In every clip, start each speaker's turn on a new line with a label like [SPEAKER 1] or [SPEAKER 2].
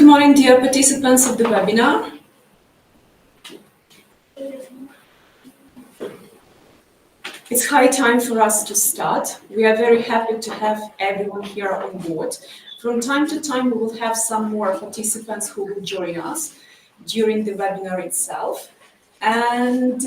[SPEAKER 1] Good morning, dear participants of the webinar. It's high time for us to start. We are very happy to have everyone here on board. From time to time, we will have some more participants who will join us during the webinar itself. And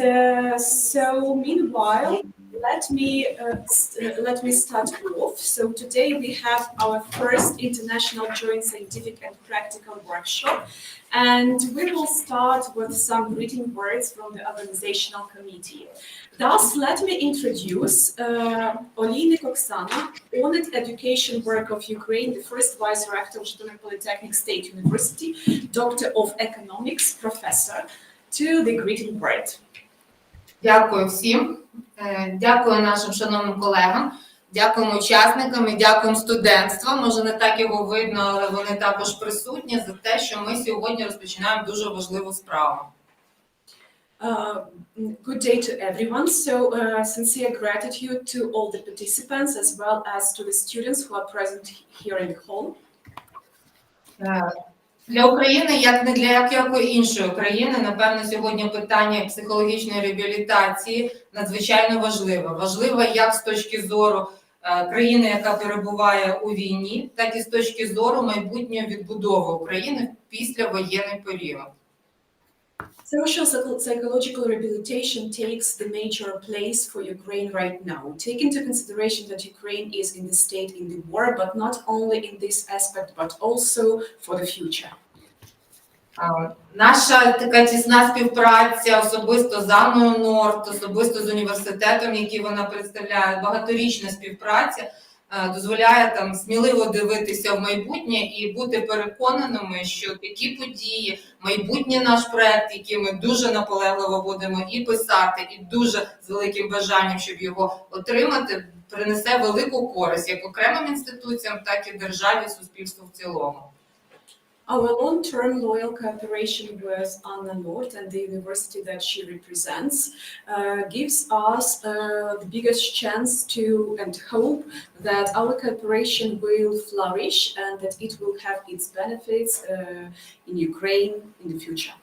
[SPEAKER 1] so meanwhile, let me start off. So today we have our first international joint scientific and practical workshop, and we will start with some greeting words from the organizational committee. Thus, let me introduce Oleh Oksana, honored education work of Ukraine, the first vice rector of Zhalinska Polytechnic State University, doctor of economics, professor, to the greeting word.
[SPEAKER 2] Дякую всім, дякую нашим шановним колегам, дякуємо учасникам і дякуємо студентствам. Може не так його видно, але вони також присутні за те, що ми сьогодні розпочинаємо дуже важливу справу.
[SPEAKER 1] Good day to everyone. So sincere gratitude to all the participants as well as to the students who are present here in the hall.
[SPEAKER 2] Для України, як не для якої іншої країни, напевно, сьогодні питання психологічної реабілітації надзвичайно важливе. Важливе як з точки зору країни, яка перебуває у війні, так і з точки зору майбутньої відбудови України в післявоєнний період.
[SPEAKER 1] Social psychological rehabilitation takes the major place for Ukraine right now. Take into consideration that Ukraine is in the state in the war, but not only in this aspect, but also for the future.
[SPEAKER 2] Наша така тісна співпраця особисто з Анною Норд, особисто з університетом, який вона представляє, багаторічна співпраця дозволяє там сміливо дивитися в майбутнє і бути переконаними, що такі події, майбутній наш проект, який ми дуже наполегливо будемо і писати, і дуже з великим бажанням, щоб його отримати, принесе велику користь як окремим інституціям, так і державі, суспільству в цілому.
[SPEAKER 1] Our long-term loyal cooperation with Anna Nord and the university that she represents gives us the biggest chance to and hope that our cooperation will flourish and that it will have its benefits in Ukraine in the future.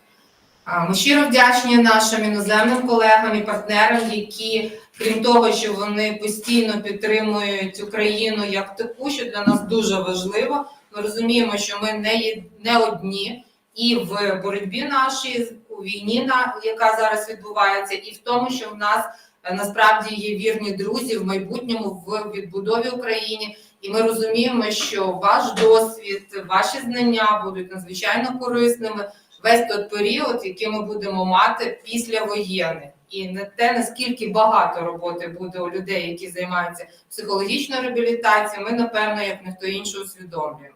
[SPEAKER 2] Ми щиро вдячні нашим іноземним колегам і партнерам, які, крім того, що вони постійно підтримують Україну як таку, що для нас дуже важливо, ми розуміємо, що ми не одні і в боротьбі нашій, у війні, яка зараз відбувається, і в тому, що в нас насправді є вірні друзі в майбутньому в відбудові України. І ми розуміємо, що ваш досвід, ваші знання будуть надзвичайно корисними весь той період, який ми будемо мати післявоєнний. І не те, наскільки багато роботи буде у людей, які займаються психологічною реабілітацією, ми, напевно, як ніхто інший усвідомлюємо.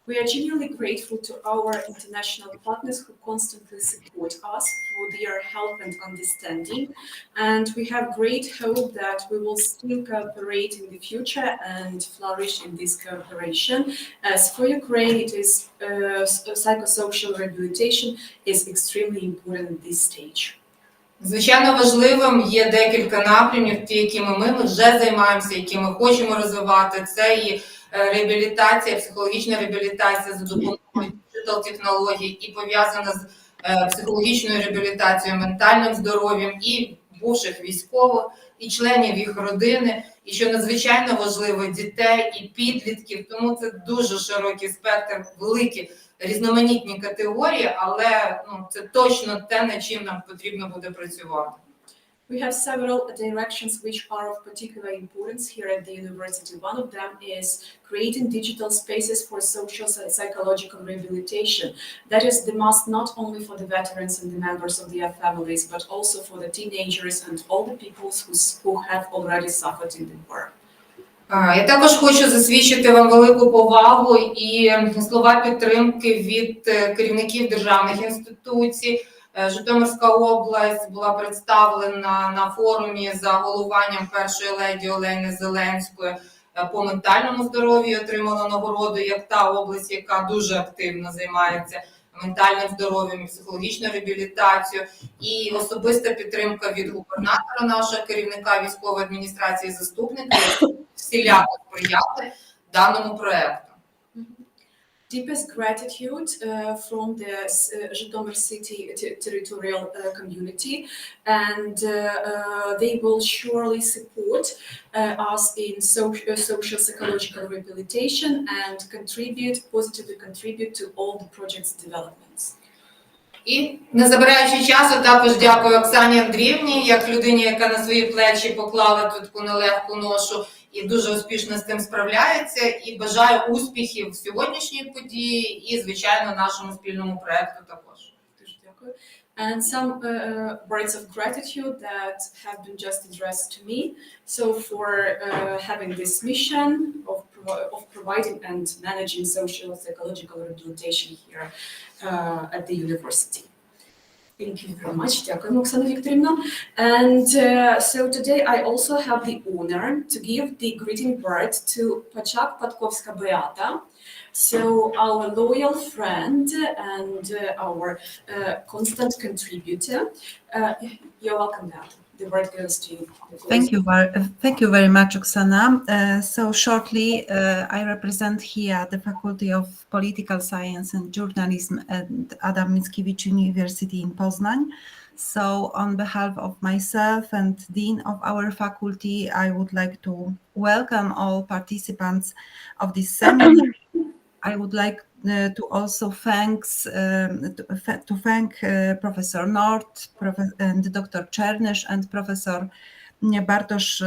[SPEAKER 1] We are genuinely grateful to our international partners who constantly support us for their help and understanding. And we have great hope that we will still cooperate in the future and flourish in this cooperation. As for Ukraine, it is psychosocial rehabilitation is extremely important at this stage.
[SPEAKER 2] Звичайно, важливим є декілька напрямів, ті, якими ми вже займаємося, які ми хочемо розвивати. Це і реабілітація, психологічна реабілітація за допомогою диджитал-технологій і пов'язана з психологічною реабілітацією, ментальним здоров'ям і бувших військових, і членів їх родини, і, що надзвичайно важливо, дітей і підлітків. Тому це дуже широкий спектр, великі різноманітні категорії, але це точно те, над чим нам потрібно буде працювати.
[SPEAKER 1] We have several directions which are of particular importance here at the university. One of them is creating digital spaces for social psychological rehabilitation. That is the must not only for the veterans and the members of their families, but also for the teenagers and all the people who have already suffered in the war.
[SPEAKER 2] Я також хочу засвідчити вам велику повагу і слова підтримки від керівників державних інституцій. Житомирська область була представлена на форумі за головуванням першої леді Олени Зеленської по ментальному здоров'ю, отримала нагороду як та область, яка дуже активно займається ментальним здоров'ям і психологічною реабілітацією. І особиста підтримка від губернатора, нашого керівника військової
[SPEAKER 1] deepest gratitude from the Zhytomyr city territorial community, and they will surely support us in social psychological rehabilitation and positively contribute to all the project's developments.
[SPEAKER 2] І, не забираючи часу, також дякую Оксані Андріївні, як людині, яка на свої плечі поклала тут таку нелегку ношу і дуже успішно з тим справляється. І бажаю успіхів в сьогоднішній події і, звичайно, нашому спільному проєкту також.
[SPEAKER 1] Дуже дякую. And some words of gratitude that have been just addressed to me. So for having this mission of providing and managing social psychological rehabilitation here at the university. Thank you very much. Дякуємо, Оксана Вікторівна. And so today I also have the honor to give the greeting word to Podkovska Beata. So our loyal friend and our constant contributor. You're welcome, Beata. The word goes to you.
[SPEAKER 3] Thank you very much, Oksana. So shortly, I represent here the Faculty of Political Science and Journalism at Adam Mickiewicz University in Poznań. So on behalf of myself and Dean of our faculty, I would like to welcome all participants of this seminar. I would like to also thank Professor Nord and Dr. Czernysz and Professor Bartosz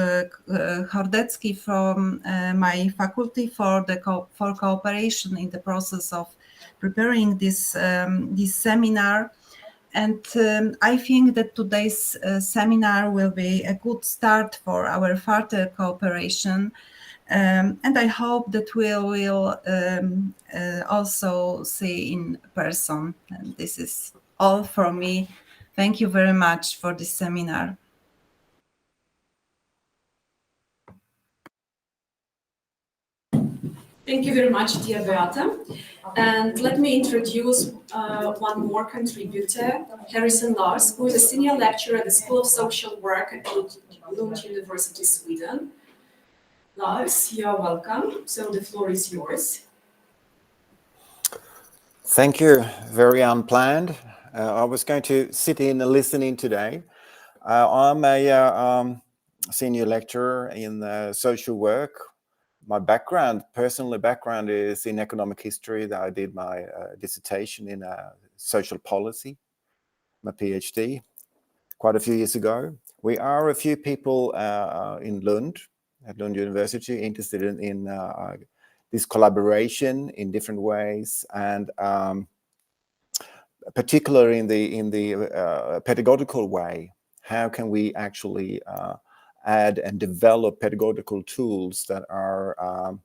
[SPEAKER 3] Hordecki from my faculty for cooperation in the process of preparing this seminar. And I think that today's seminar will be a good start for our further cooperation. And I hope that we will also see in person. And this is all from me. Thank you very much for this seminar.
[SPEAKER 1] Thank you very much, dear Beata. And let me introduce one more contributor, Harrison Lars, who is a senior lecturer at the School of Social Work at Lund University, Sweden. Lars, you're welcome. So the floor is yours.
[SPEAKER 4] Thank you. Very unplanned. I was going to sit in and listen in today. I'm a senior lecturer in social work. My personal background is in economic history. I did my dissertation in social policy, my PhD, quite a few years ago. We are a few people in Lund, at Lund University, interested in this collaboration in different ways, and particularly in the pedagogical way. How can we actually add and develop pedagogical tools that are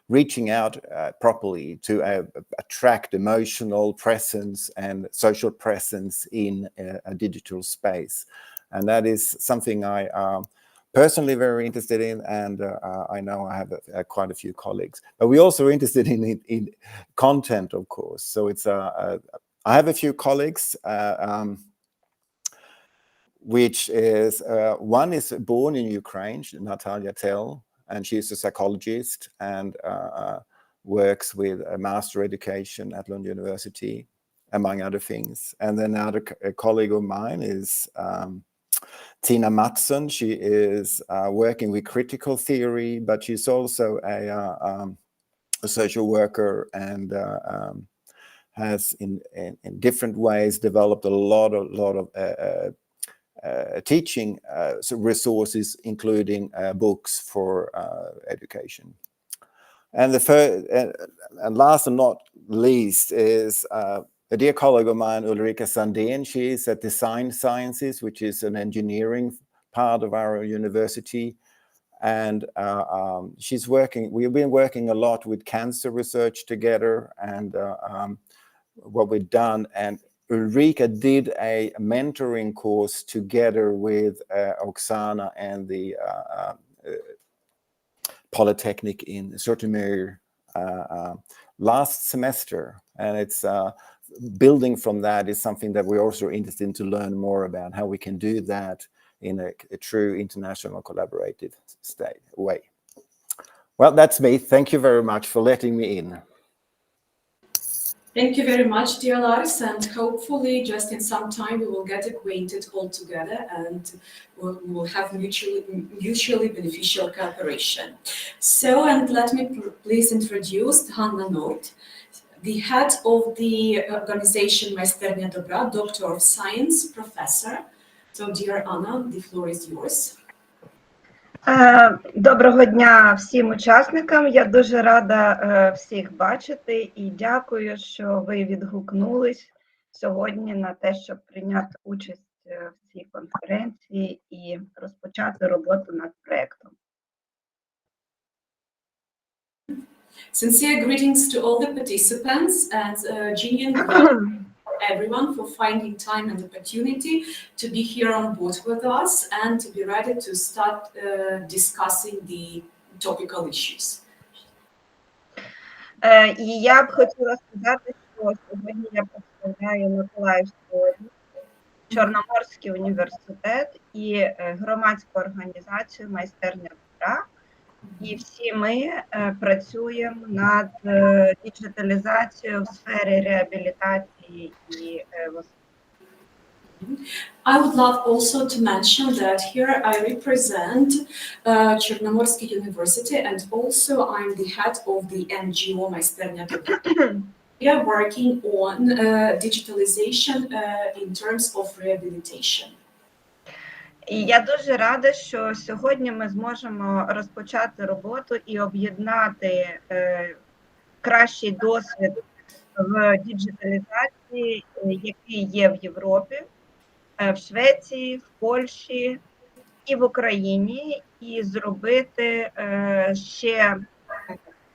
[SPEAKER 4] reaching out properly to attract emotional presence and social presence in a digital space? And that is something I personally very interested in, and I know I have quite a few colleagues. But we're also interested in content, of course. So it's I have a few colleagues, which is one is born in Ukraine, Nataliia Tell, and she's a psychologist and works with a master education at Lund University, among other things. And then another colleague of mine is Tina Mattsson. She is working with critical theory, but she's also a social worker and has in different ways developed a lot of teaching resources, including books for education. And the first, and last and not least is a dear colleague of mine, Ulrika Sandén. She is at Design Sciences, which is an engineering part of our university. And we've been working a lot with cancer research together, and what we've done. And Ulrika did a mentoring course together with Oksana and the Polytechnic in Zhatomyr last semester. And it's building from that is something that we're also interested in to learn more about, how we can do that in a true international collaborative way. Well, that's me. Thank you very much for letting me in.
[SPEAKER 1] Thank you very much, dear Lars, and hopefully just in some time we will get acquainted all together and we'll have mutually beneficial cooperation. So, and let me please introduce Hanna Nord, the head of the organization Майстерня Dobra, Doctor of Science, Professor. So, dear Anna, the floor is yours.
[SPEAKER 5] Доброго дня всім учасникам. Я дуже рада всіх бачити і дякую, що ви відгукнулись сьогодні на те, щоб прийняти участь в цій конференції і розпочати роботу над проєктом.
[SPEAKER 1] Sincere greetings to all the participants and genuine gratitude for everyone for finding time and opportunity to be here on board with us and to be ready to start discussing the topical issues.
[SPEAKER 5] І я б хотіла сказати, що сьогодні я представляю Миколаївську Чорноморський університет і громадську організацію Майстерня Добра. І всі ми працюємо над діджиталізацією в сфері реабілітації і
[SPEAKER 1] I would love also to mention that here I represent Chernomorsky University and also I'm the head of the NGO Майстерня Добра. We are working on digitalization in terms of rehabilitation.
[SPEAKER 5] І я дуже рада, що сьогодні ми зможемо розпочати роботу і об'єднати кращий досвід в діджиталізації, який є в Європі, в Швеції, в Польщі і в Україні, і зробити ще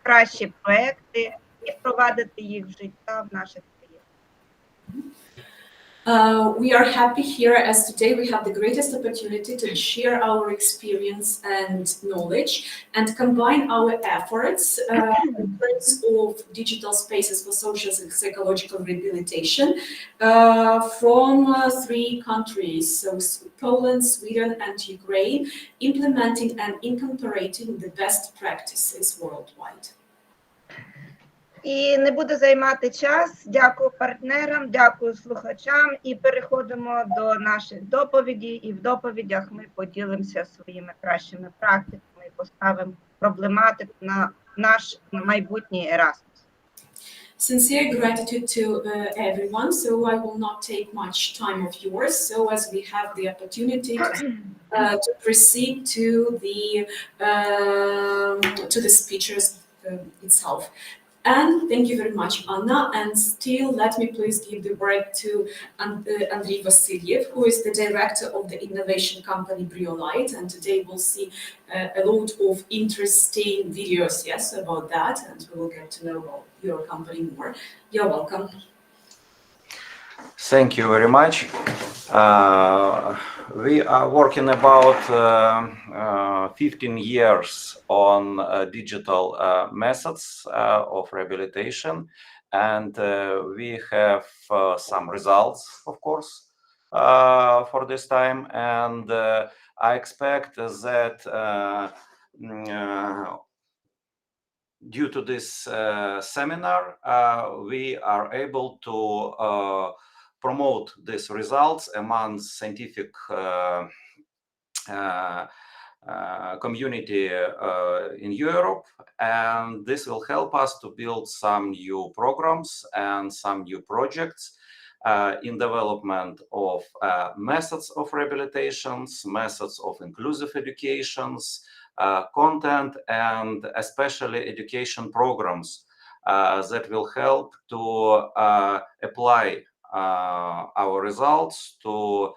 [SPEAKER 5] кращі проекти і впровадити їх в життя в наших країнах.
[SPEAKER 1] We are happy here as today we have the greatest opportunity to share our experience and knowledge and combine our efforts in terms of digital spaces for social and psychological rehabilitation from 3 countries, so Poland, Sweden and Ukraine, implementing and incorporating the best practices worldwide.
[SPEAKER 5] І не буду займати час. Дякую партнерам, дякую слухачам і переходимо до наших доповідей. І в доповідях ми поділимося своїми кращими практиками і поставимо проблематику на наш майбутній Erasmus.
[SPEAKER 1] Sincere gratitude to everyone. So I will not take much time of yours. So as we have the opportunity to proceed to the speeches itself. And thank you very much, Anna. And still, let me please give the word to Andriy Vasyliev, who is the director of the innovation company Briolite. And today we'll see a lot of interesting videos, yes, about that. And we will get to know about your company more. You're welcome.
[SPEAKER 6] Thank you very much. We are working about 15 years on digital methods of rehabilitation, and we have some results, of course, for this time. And I expect that due to this seminar, we are able to promote these results among scientific community in Europe, and this will help us to build some new programs and some new projects in development of methods of rehabilitations, methods of inclusive educations, content, and especially education programs that will help to apply our results to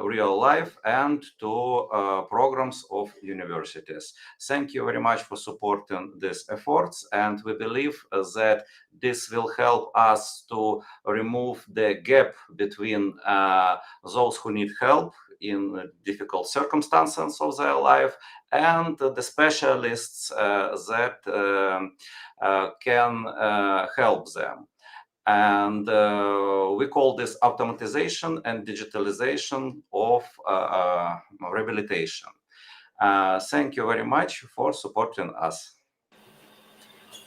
[SPEAKER 6] real life and to programs of universities. Thank you very much for supporting these efforts, and we believe that this will help us to remove the gap between those who need help in difficult circumstances of their life and the specialists that can help them. And we call this automatization and digitalization of rehabilitation. Thank you very much for supporting us.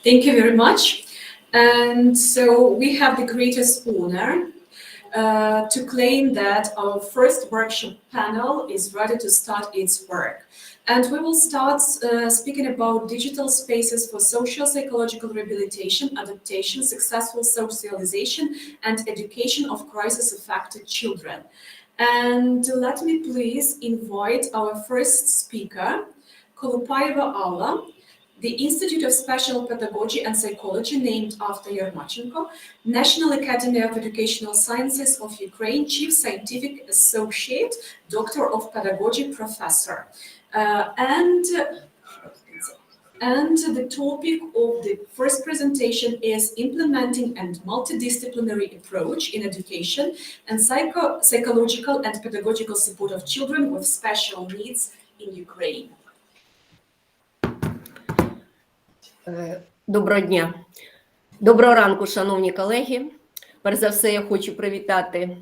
[SPEAKER 1] Thank you very much. And so we have the greatest honor to claim that our first workshop panel is ready to start its work. And we will start speaking about digital spaces for social psychological rehabilitation, adaptation, successful socialization, and education of crisis-affected children. And let me please invite our first speaker, Kolupaeva Alla, the Institute of Special Pedagogy and Psychology, named after Yermachenko, National Academy of Educational Sciences of Ukraine, Chief Scientific Associate, Doctor of Pedagogy, Professor. And the topic of the first presentation is implementing a multidisciplinary approach in education and psychological and pedagogical support of children with special needs in Ukraine.
[SPEAKER 7] Доброго дня. Доброго ранку, шановні колеги. Перш за все, я хочу привітати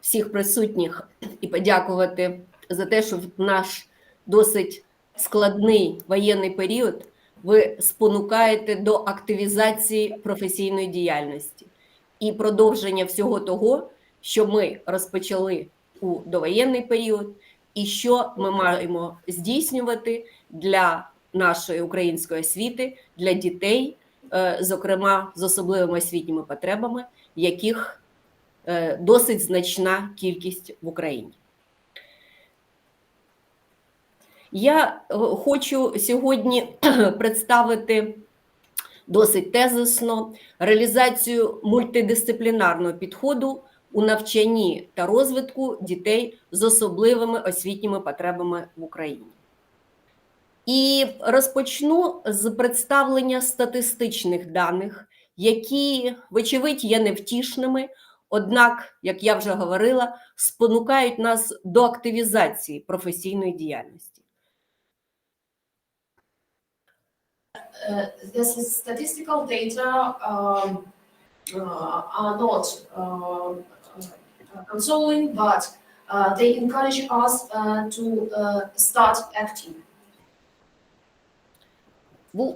[SPEAKER 7] всіх присутніх і подякувати за те, що в наш досить складний воєнний період ви спонукаєте до активізації професійної діяльності і продовження всього того, що ми розпочали у довоєнний період і що ми маємо здійснювати для нашої української освіти, для дітей, зокрема з особливими освітніми потребами, яких досить значна кількість в Україні. Я хочу сьогодні представити досить тезисно реалізацію мультидисциплінарного підходу у навчанні та розвитку дітей з особливими освітніми потребами в Україні. І розпочну з представлення статистичних даних, які, вочевидь, є невтішними, однак, як я вже говорила, спонукають нас до активізації професійної діяльності.
[SPEAKER 8] This is statistical data are not consoling, but they encourage us to start acting.
[SPEAKER 7] У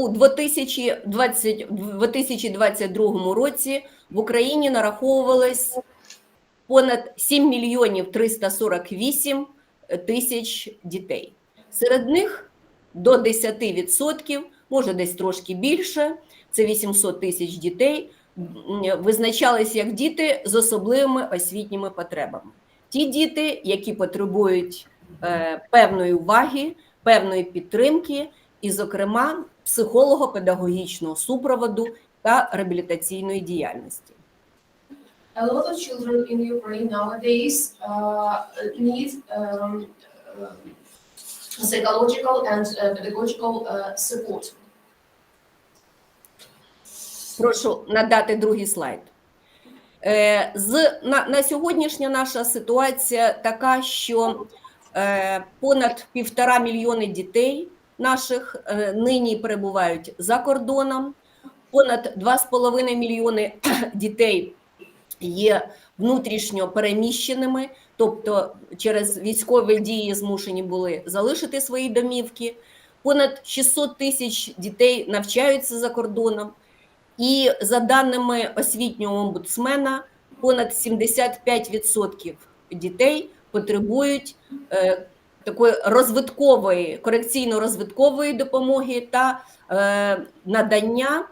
[SPEAKER 7] 2022 році в Україні нараховувалось понад 7 мільйонів 348 тисяч дітей. Серед них до 10%, може десь трошки більше, це 800 тисяч дітей, визначались як діти з особливими освітніми потребами. Ті діти, які потребують певної уваги, певної підтримки, і, зокрема, психолого-педагогічного супроводу та реабілітаційної діяльності.
[SPEAKER 8] A lot of children in Ukraine nowadays need psychological and pedagogical support.
[SPEAKER 7] Прошу надати другий слайд. На сьогоднішня наша ситуація така, що понад 1,5 мільйони дітей наших нині перебувають за кордоном, понад 2,5 мільйони дітей є внутрішньо переміщеними, тобто через військові дії змушені були залишити свої домівки, понад 600 тисяч дітей навчаються за кордоном, і за даними освітнього омбудсмена, понад 75% дітей потребують такої розвиткової, корекційно-розвиткової допомоги та надання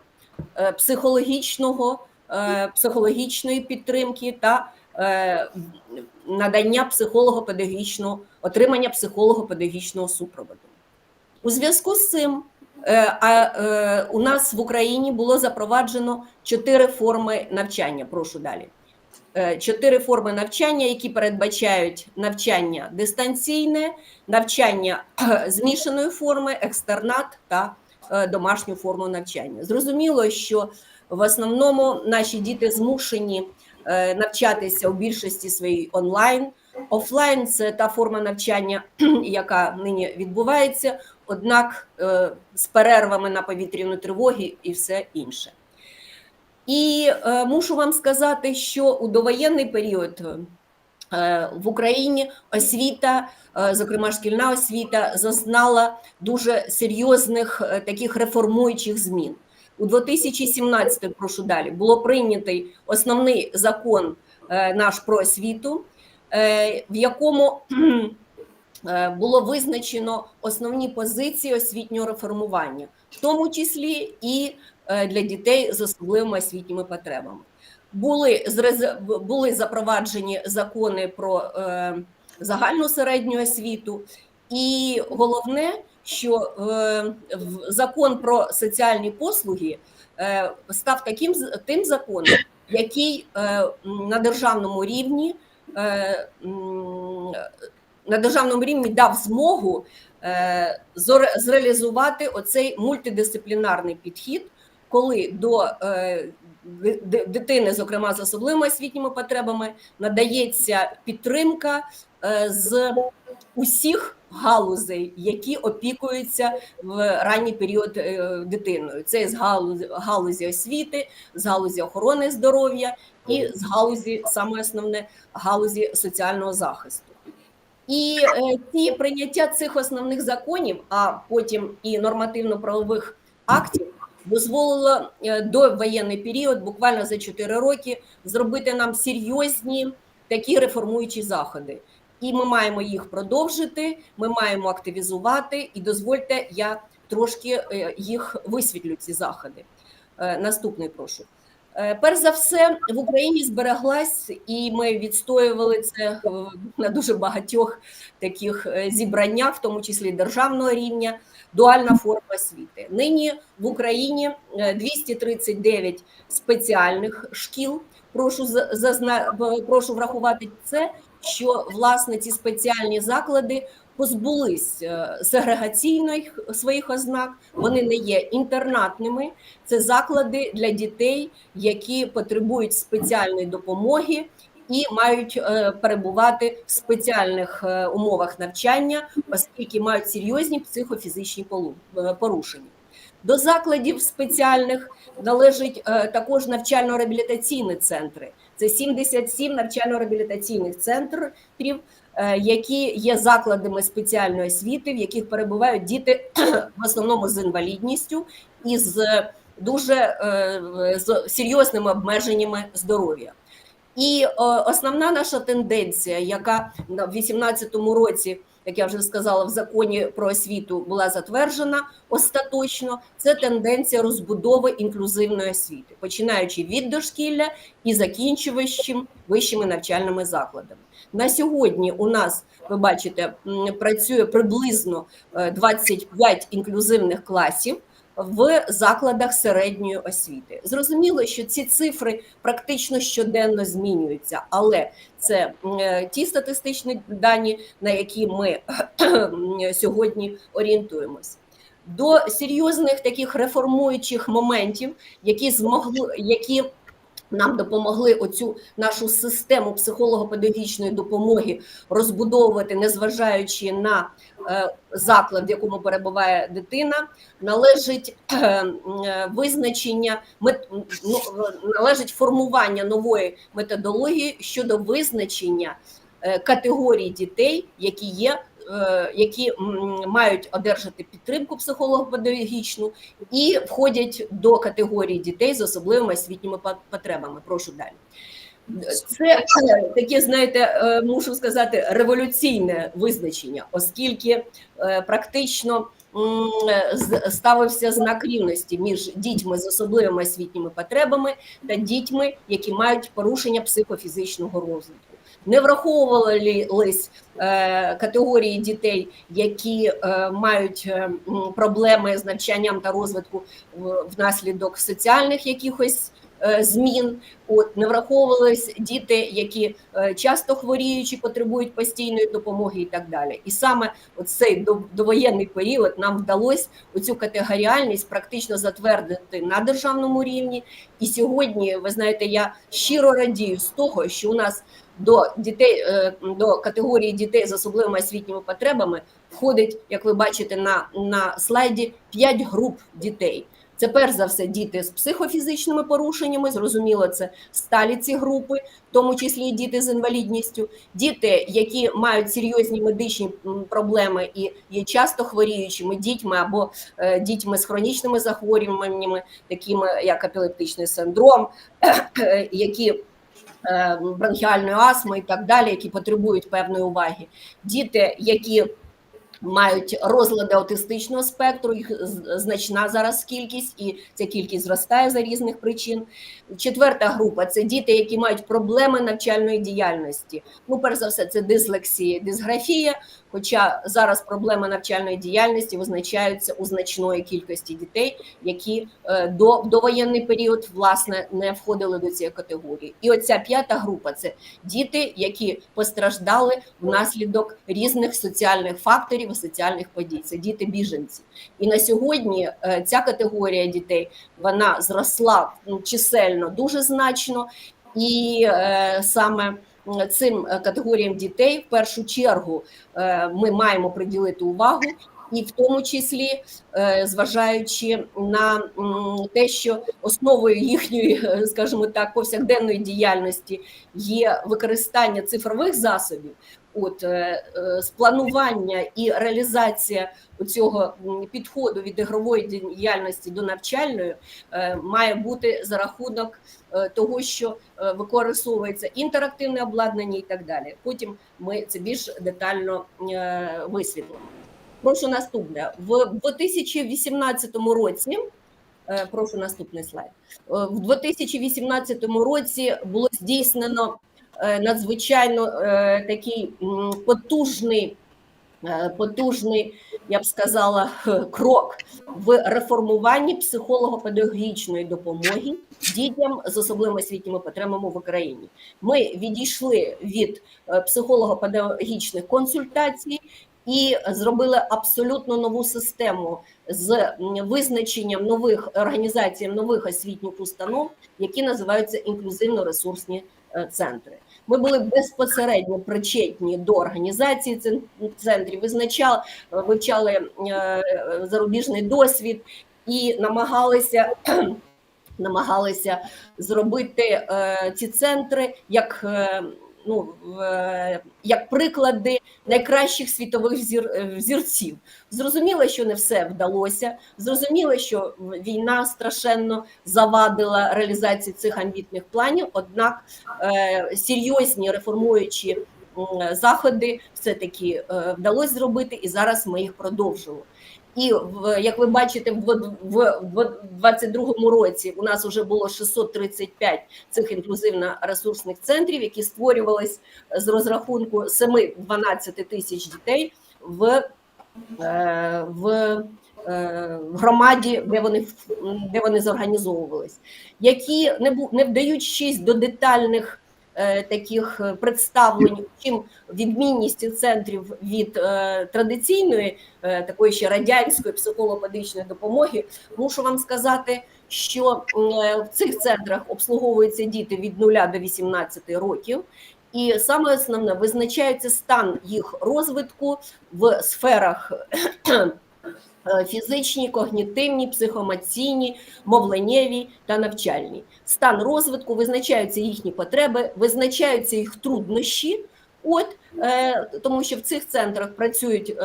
[SPEAKER 7] психологічної підтримки та надання отримання психолого-педагогічного супроводу. У зв'язку з цим у нас в Україні було запроваджено 4 форми навчання. Прошу далі. 4 форми навчання, які передбачають навчання дистанційне, навчання змішаної форми, екстернат та домашню форму навчання. Зрозуміло, що в основному наші діти змушені навчатися у більшості своїй онлайн. Офлайн – це та форма навчання, яка нині відбувається, однак з перервами на повітряну тривогу і все інше. І мушу вам сказати, що у довоєнний період в Україні освіта, зокрема шкільна освіта, зазнала дуже серйозних таких реформуючих змін. У 2017, прошу далі, було прийнятий основний закон наш про освіту, в якому було визначено основні позиції освітнього реформування, в тому числі і для дітей з особливими освітніми потребами. Були запроваджені закони про загальну середню освіту, і головне, що закон про соціальні послуги став тим законом, який на державному рівні дав змогу зреалізувати оцей мультидисциплінарний підхід, коли до дитини, зокрема з особливими освітніми потребами, надається підтримка з усіх галузей, які опікуються в ранній період дитиною. Це з галузі освіти, з галузі охорони здоров'я і з галузі, саме основне, галузі соціального захисту. І прийняття цих основних законів, а потім і нормативно-правових актів, дозволило до воєнний період, буквально за 4 роки, зробити нам серйозні такі реформуючі заходи. І ми маємо їх продовжити, ми маємо активізувати, і дозвольте, я трошки їх висвітлю, ці заходи. Наступний, прошу. Перш за все, в Україні збереглась, і ми відстоювали це на дуже багатьох таких зібраннях, в тому числі державного рівня, дуальна форма освіти. Нині в Україні 239 спеціальних шкіл. Прошу врахувати це, що, власне, ці спеціальні заклади позбулись сегрегаційних своїх ознак, вони не є інтернатними, це заклади для дітей, які потребують спеціальної допомоги і мають перебувати в спеціальних умовах навчання, оскільки мають серйозні психофізичні порушення. До закладів спеціальних належать також навчально-реабілітаційні центри. Це 77 навчально-реабілітаційних центрів, які є закладами спеціальної освіти, в яких перебувають діти в основному з інвалідністю і з дуже серйозними обмеженнями здоров'я. І основна наша тенденція, яка в 2018 році, як я вже сказала, в законі про освіту була затверджена остаточно, це тенденція розбудови інклюзивної освіти, починаючи від дошкілля і закінчуючи вищими навчальними закладами. На сьогодні у нас, ви бачите, працює приблизно 25 інклюзивних класів в закладах середньої освіти. Зрозуміло, що ці цифри практично щоденно змінюються, але це ті статистичні дані, на які ми сьогодні орієнтуємось. До серйозних таких реформуючих моментів, які нам допомогли оцю нашу систему психолого-педагогічної допомоги розбудовувати, незважаючи на заклад, в якому перебуває дитина, належить належить формування нової методології щодо визначення категорій дітей, які мають одержати підтримку психолого-педагогічну і входять до категорії дітей з особливими освітніми потребами. Прошу далі. Це таке, знаєте, мушу сказати, революційне визначення, оскільки практично ставився знак рівності між дітьми з особливими освітніми потребами та дітьми, які мають порушення психофізичного розвитку. Не враховувались категорії дітей, які мають проблеми з навчанням та розвитку внаслідок соціальних якихось змін. Не враховувались діти, які часто хворіючі, потребують постійної допомоги і так далі. І саме цей довоєнний період нам вдалося оцю категоріальність практично затвердити на державному рівні. І сьогодні, ви знаєте, я щиро радію з того, що у нас до категорії дітей з особливими освітніми потребами входить, як ви бачите на слайді, 5 груп дітей. Це перш за все діти з психофізичними порушеннями, зрозуміло, це сталі ці групи, в тому числі і діти з інвалідністю, діти, які мають серйозні медичні проблеми і є часто хворіючими дітьми або дітьми з хронічними захворюваннями, такими як епілептичний синдром, які бронхіальної астми і так далі, які потребують певної уваги. Діти, які мають розлади аутистичного спектру, їх значна зараз кількість, і ця кількість зростає за різних причин. Четверта група – це діти, які мають проблеми навчальної діяльності. Ну, перш за все, це дислексія, дисграфія, хоча зараз проблеми навчальної діяльності визначаються у значної кількості дітей, які в довоєнний період, власне, не входили до цієї категорії. І оця п'ята група – це діти, які постраждали внаслідок різних соціальних факторів і соціальних подій. Це діти-біженці. І на сьогодні ця категорія дітей, вона зросла чисельно дуже значно, і саме цим категоріям дітей в першу чергу ми маємо приділити увагу, і в тому числі зважаючи на те, що основою їхньої, скажімо так, повсякденної діяльності є використання цифрових засобів, спланування і реалізація цього підходу від ігрової діяльності до навчальної має бути за рахунок того, що використовується інтерактивне обладнання і так далі. Потім ми це більш детально висвітлимо. Прошу наступне. В 2018 році, прошу наступний слайд, в 2018 році було здійснено надзвичайно такий потужний, я б сказала, крок в реформуванні психолого-педагогічної допомоги дітям з особливими освітніми потребами в Україні. Ми відійшли від психолого-педагогічних консультацій і зробили абсолютно нову систему з визначенням нових організацій, нових освітніх установ, які називаються інклюзивно-ресурсні центри. Ми були безпосередньо причетні до організації центрів, вивчали зарубіжний досвід і намагалися зробити ці центри як приклади найкращих світових взірців. Зрозуміло, що не все вдалося, зрозуміло, що війна страшенно завадила реалізації цих амбітних планів, однак серйозні реформуючі заходи все-таки вдалося зробити, і зараз ми їх продовжуємо. І, як ви бачите, в 2022 році у нас вже було 635 цих інклюзивно-ресурсних центрів, які створювались з розрахунку 7-12 тисяч дітей в громаді, де вони зорганізовувались, які не вдаючись до детальних таких представлень, чим відмінність центрів від традиційної, такої ще радянської психолого-педагогічної допомоги, мушу вам сказати, що в цих центрах обслуговуються діти від 0 до 18 років, і саме основне, визначається стан їх розвитку в сферах фізичні, когнітивні, психоемоційні, мовленнєві та навчальні. Стан розвитку, визначаються їхні потреби, визначаються їх труднощі, тому що в цих центрах працюють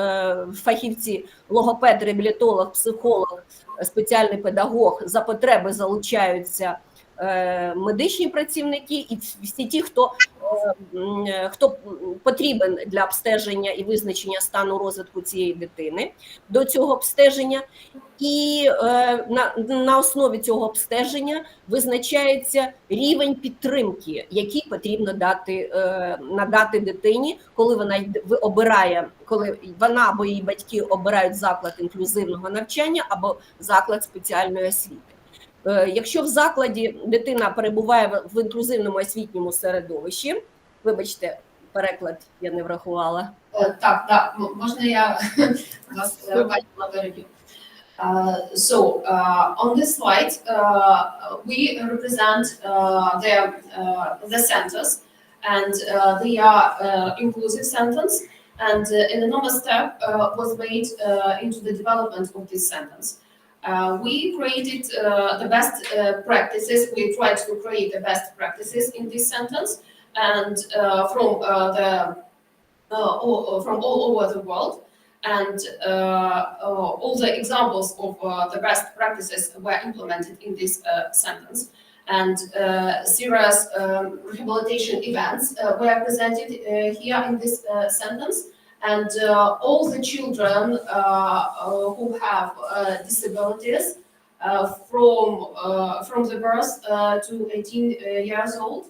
[SPEAKER 7] фахівці, логопед, реабілітолог, психолог, спеціальний педагог, за потреби залучаються медичні працівники і всі ті, хто потрібен для обстеження і визначення стану розвитку цієї дитини до цього обстеження. І на основі цього обстеження визначається рівень підтримки, який потрібно надати дитині, коли вона або її батьки обирають заклад інклюзивного навчання або заклад спеціальної освіти. Якщо в закладі дитина перебуває в інклюзивному освітньому середовищі, вибачте, переклад я не врахувала.
[SPEAKER 8] Так, можна я вас переб'ю? On this slide, we represent the centers, and they are inclusive centers, and an enormous step was made into the development of these centers. We created the best practices. We tried to create the best practices in this sentence, and from all over the world. And all the examples of the best practices were implemented in this sentence. And serious rehabilitation events were presented here in this sentence. And all the children who have disabilities from the birth to 18 years old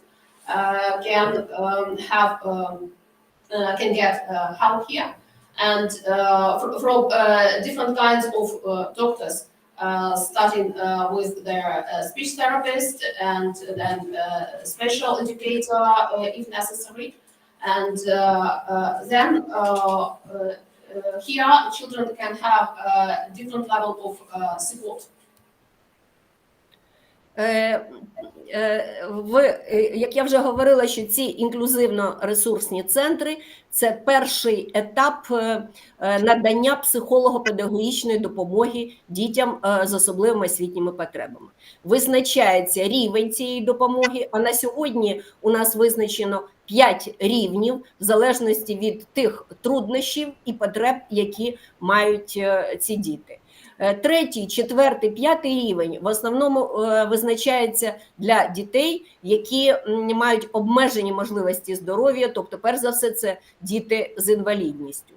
[SPEAKER 8] can get help here. And from different kinds of doctors, starting with their speech therapist and then special educator if necessary. And then here children can have a different level of support.
[SPEAKER 7] Як я вже говорила, що ці інклюзивно-ресурсні центри – це перший етап надання психолого-педагогічної допомоги дітям з особливими освітніми потребами. Визначається рівень цієї допомоги, а на сьогодні у нас визначено 5 рівнів в залежності від тих труднощів і потреб, які мають ці діти. 3-й, 4-й, 5-й рівень в основному визначається для дітей, які мають обмежені можливості здоров'я, тобто, перш за все, це діти з інвалідністю.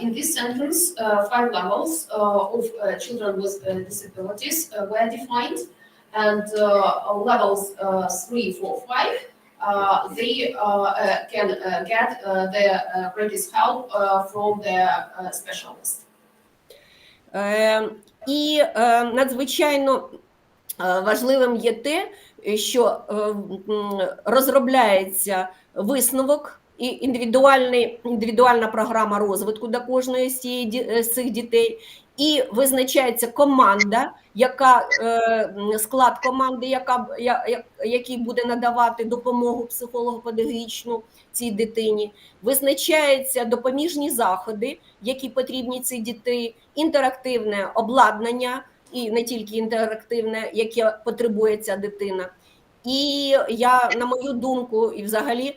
[SPEAKER 8] In this sentence, 5 levels of children with disabilities were defined, and levels 3, 4, 5 they can get their greatest help from their specialist.
[SPEAKER 7] І надзвичайно важливим є те, що розробляється висновок і індивідуальна програма розвитку до кожної з цих дітей, і визначається команда, склад команди, який буде надавати допомогу психолого-педагогічну цій дитині, визначаються допоміжні заходи, які потрібні цій дитині, інтерактивне обладнання, і не тільки інтерактивне, яке потребує ця дитина. І я, на мою думку, і взагалі,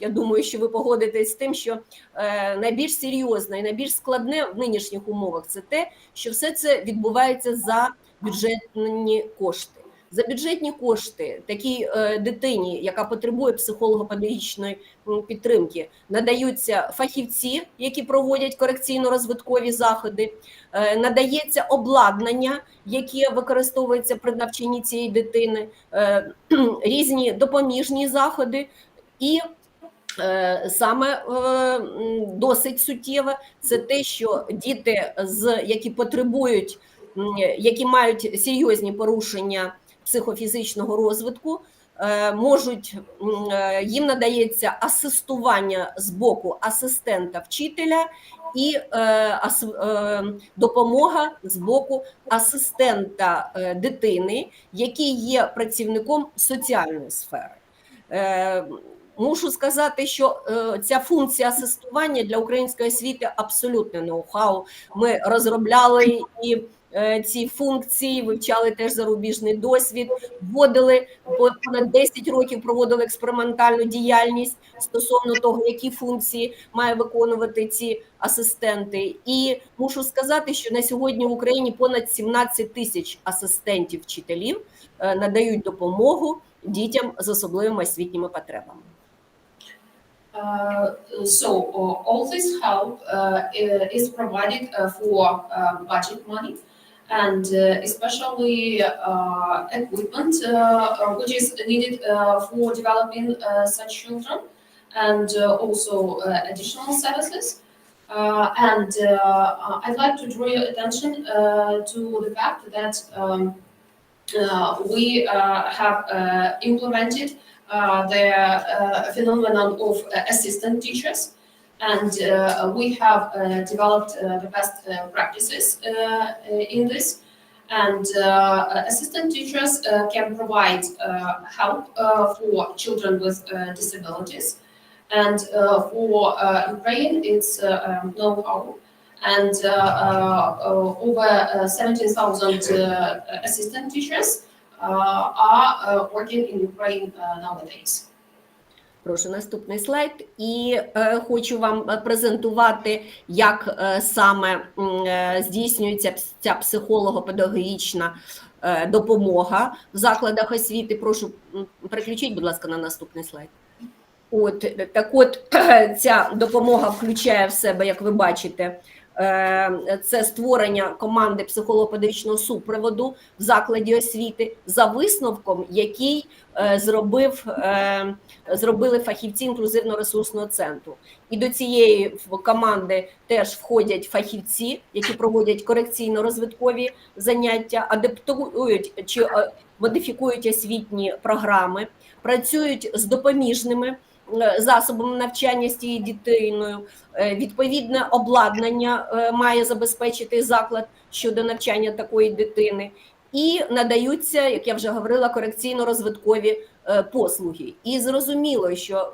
[SPEAKER 7] я думаю, що ви погодитесь з тим, що найбільш серйозне і найбільш складне в нинішніх умовах – це те, що все це відбувається за бюджетні кошти. За бюджетні кошти такій дитині, яка потребує психолого-педагогічної підтримки, надаються фахівці, які проводять корекційно-розвиткові заходи, надається обладнання, яке використовується при навчанні цієї дитини, різні допоміжні заходи, і саме досить суттєве – це те, що діти, які потребують, які мають серйозні порушення психофізичного розвитку, їм надається асистування з боку асистента вчителя і допомога з боку асистента дитини, який є працівником соціальної сфери. Мушу сказати, що ця функція асистування для української освіти абсолютно ноу-хау. Ми розробляли і ці функції, вивчали теж зарубіжний досвід, вводили, понад 10 років проводили експериментальну діяльність стосовно того, які функції має виконувати ці асистенти. І мушу сказати, що на сьогодні в Україні понад 17 тисяч асистентів-вчителів надають допомогу дітям з особливими освітніми потребами.
[SPEAKER 8] All this help is provided for budget money, and especially equipment which is needed for developing such children, and also additional services. And I'd like to draw your attention to the fact that we have implemented the phenomenon of assistant teachers, and we have developed the best practices in this. And assistant teachers can provide help for children with disabilities. And for Ukraine, it's know-how. and over 17,000 assistant teachers are working in Ukraine nowadays.
[SPEAKER 7] Прошу наступний слайд. І хочу вам презентувати, як саме здійснюється ця психолого-педагогічна допомога в закладах освіти. Прошу, переключіть, будь ласка, на наступний слайд. Так от, ця допомога включає в себе, як ви бачите, це створення команди психолого-педагогічного супроводу в закладі освіти за висновком, який зробили фахівці інклюзивно-ресурсного центру. І до цієї команди теж входять фахівці, які проводять корекційно-розвиткові заняття, адаптують чи модифікують освітні програми, працюють з допоміжними засобами навчання з тією дитиною, відповідне обладнання має забезпечити заклад щодо навчання такої дитини, і надаються, як я вже говорила, корекційно-розвиткові послуги. І зрозуміло, що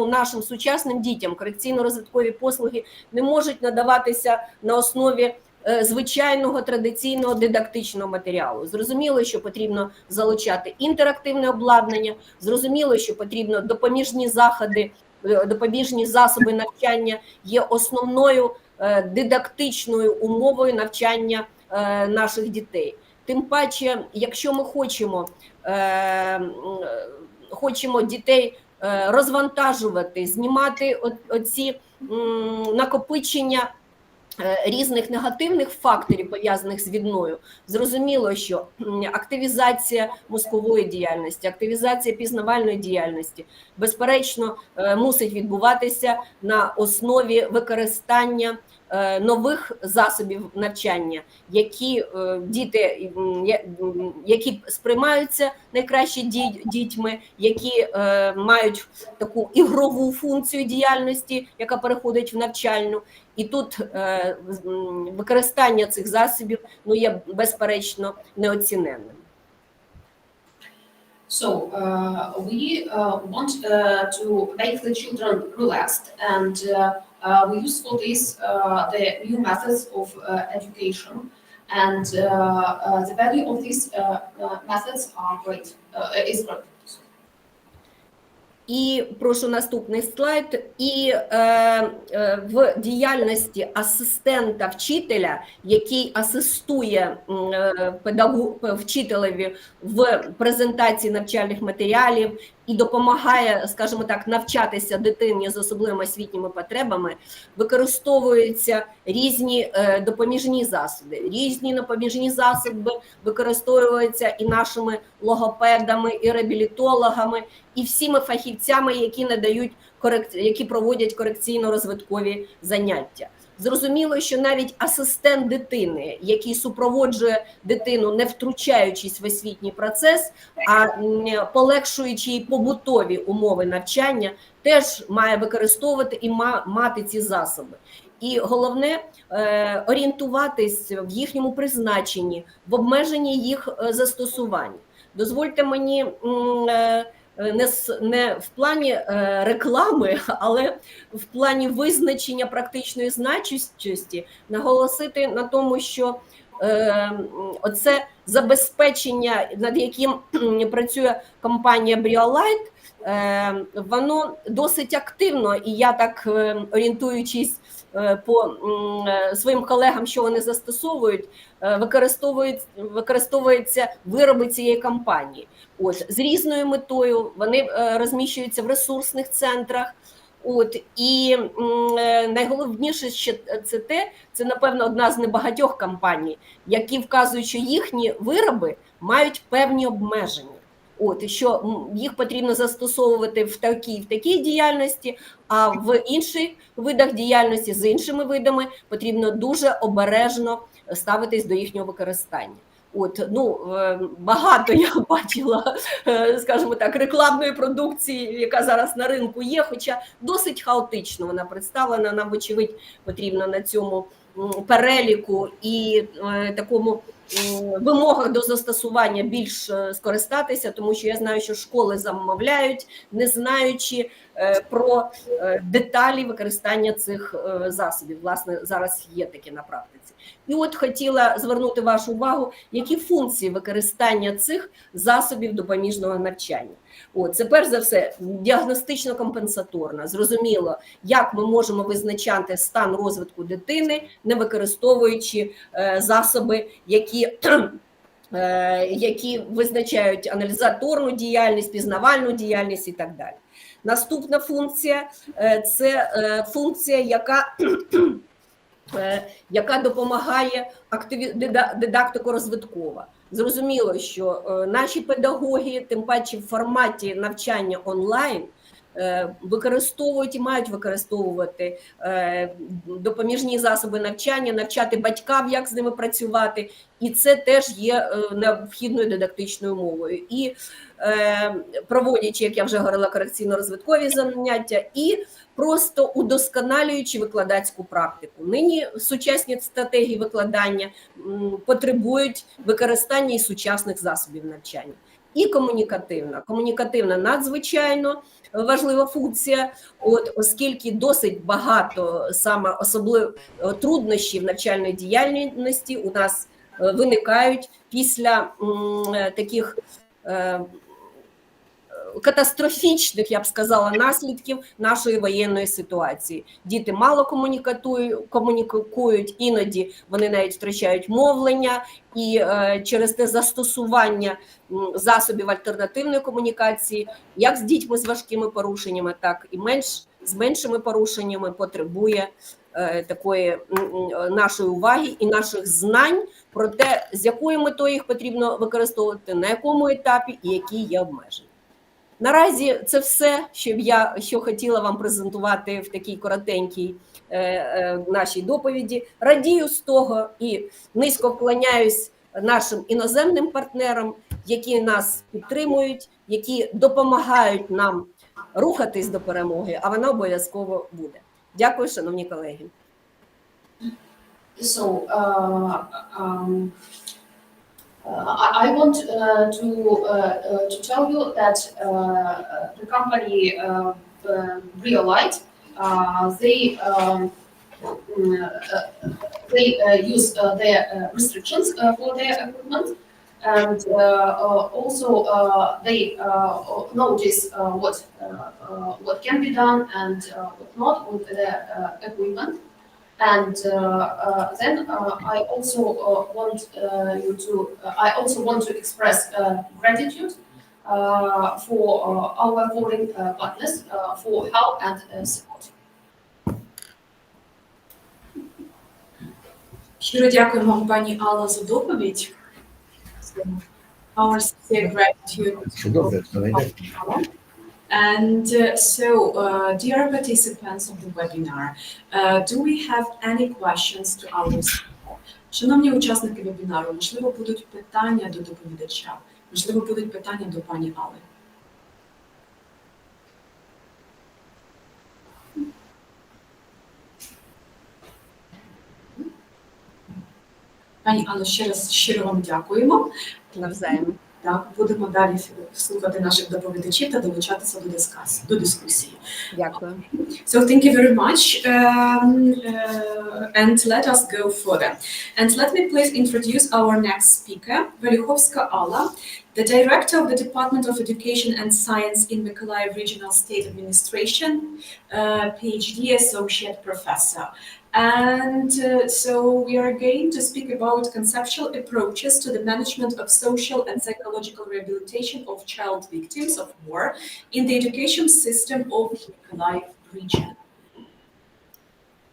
[SPEAKER 7] нашим сучасним дітям корекційно-розвиткові послуги не можуть надаватися на основі звичайного традиційного дидактичного матеріалу. Зрозуміло, що потрібно залучати інтерактивне обладнання, зрозуміло, що потрібно допоміжні заходи, допоміжні засоби навчання є основною дидактичною умовою навчання наших дітей. Тим паче, якщо ми хочемо дітей розвантажувати, знімати оці накопичення різних негативних факторів, пов'язаних з війною, зрозуміло, що активізація мозкової діяльності, активізація пізнавальної діяльності, безперечно, мусить відбуватися на основі використання нових засобів навчання, які сприймаються найкраще дітьми, які мають таку ігрову функцію діяльності, яка переходить в навчальну. І тут використання цих засобів є безперечно неоціненним.
[SPEAKER 8] So we want to make the children relaxed, and we use for this the new methods of education, and the value of these methods is great.
[SPEAKER 7] І прошу наступний слайд. І в діяльності асистента вчителя, який асистує вчителеві в презентації навчальних матеріалів і допомагає, скажімо так, навчатися дитині з особливими освітніми потребами, використовуються різні допоміжні засоби. Різні допоміжні засоби використовуються і нашими логопедами, і реабілітологами, і всіми фахівцями, які проводять корекційно-розвиткові заняття. Зрозуміло, що навіть асистент дитини, який супроводжує дитину, не втручаючись в освітній процес, а полегшуючи їй побутові умови навчання, теж має використовувати і мати ці засоби. І головне – орієнтуватись в їхньому призначенні, в обмеженні їх застосування. Дозвольте мені не в плані реклами, але в плані визначення практичної значущості наголосити на тому, що оце забезпечення, над яким працює компанія BrioLight, воно досить активно, і я так, орієнтуючись по своїм колегам, що вони застосовують, використовуються вироби цієї компанії. З різною метою вони розміщуються в ресурсних центрах. І найголовніше це, напевно, одна з небагатьох компаній, які вказують, що їхні вироби мають певні обмеження. Що їх потрібно застосовувати в такій діяльності, а в інших видах діяльності з іншими видами потрібно дуже обережно ставитись до їхнього використання. Багато я бачила, скажімо так, рекламної продукції, яка зараз на ринку є, хоча досить хаотично вона представлена, нам, вочевидь, потрібно на цьому переліку і такому вимогах до застосування більш скористатися, тому що я знаю, що школи замовляють, не знаючи про деталі використання цих засобів. Власне, зараз є таке на практиці. І от хотіла звернути вашу увагу, які функції використання цих засобів допоміжного навчання. Це перш за все діагностично-компенсаторна. Зрозуміло, як ми можемо визначати стан розвитку дитини, не використовуючи засоби, які визначають аналізаторну діяльність, пізнавальну діяльність і так далі. Наступна функція – це функція, яка допомагає дидактико-розвиткова. Зрозуміло, що наші педагоги, тим паче в форматі навчання онлайн, використовують і мають використовувати допоміжні засоби навчання, навчати батькам, як з ними працювати, і це теж є необхідною дидактичною мовою. І проводячи, як я вже говорила, корекційно-розвиткові заняття, і просто удосконалюючи викладацьку практику. Нині сучасні стратегії викладання потребують використання і сучасних засобів навчання. І комунікативна. Комунікативна надзвичайно важлива функція, оскільки досить багато саме особливо труднощів навчальної діяльності у нас виникають після таких катастрофічних, я б сказала, наслідків нашої воєнної ситуації. Діти мало комунікують, іноді вони навіть втрачають мовлення, і через те застосування засобів альтернативної комунікації, як з дітьми з важкими порушеннями, так і з меншими порушеннями потребує такої нашої уваги і наших знань про те, з якою метою їх потрібно використовувати, на якому етапі і які є обмеження. Наразі це все, що хотіла вам презентувати в такій коротенькій нашій доповіді. Радію з того і низько вклоняюсь нашим іноземним партнерам, які нас підтримують, які допомагають нам рухатись до перемоги, а вона обов'язково буде. Дякую, шановні колеги.
[SPEAKER 8] I want to tell you that the company realized they use their restrictions for their equipment, and also they notice what can be done and what not with their equipment. And then I also want to express gratitude for our foreign partners for help and support.
[SPEAKER 1] Щиро дякуємо пані Алла за доповідь. Our sincere gratitude. And dear participants of the webinar, do we have any questions to our speaker? Шановні учасники вебінару, можливо, будуть питання до доповідача, можливо, будуть питання до пані Алли. Пані Анно, ще раз щиро вам дякуємо.
[SPEAKER 7] Навзаєм.
[SPEAKER 1] Так, будемо далі слухати наших доповідачів та долучатися до дискусії.
[SPEAKER 7] Дякую.
[SPEAKER 1] So thank you very much, and let us go further. And let me please introduce our next speaker, Velikhovska Alla, the director of the Department of Education and Science in Mykolaiv Regional State Administration, PhD associate professor. And so we are going to speak about conceptual approaches to the management of social and psychological rehabilitation of child victims of war in the education system of Mykolaiv region.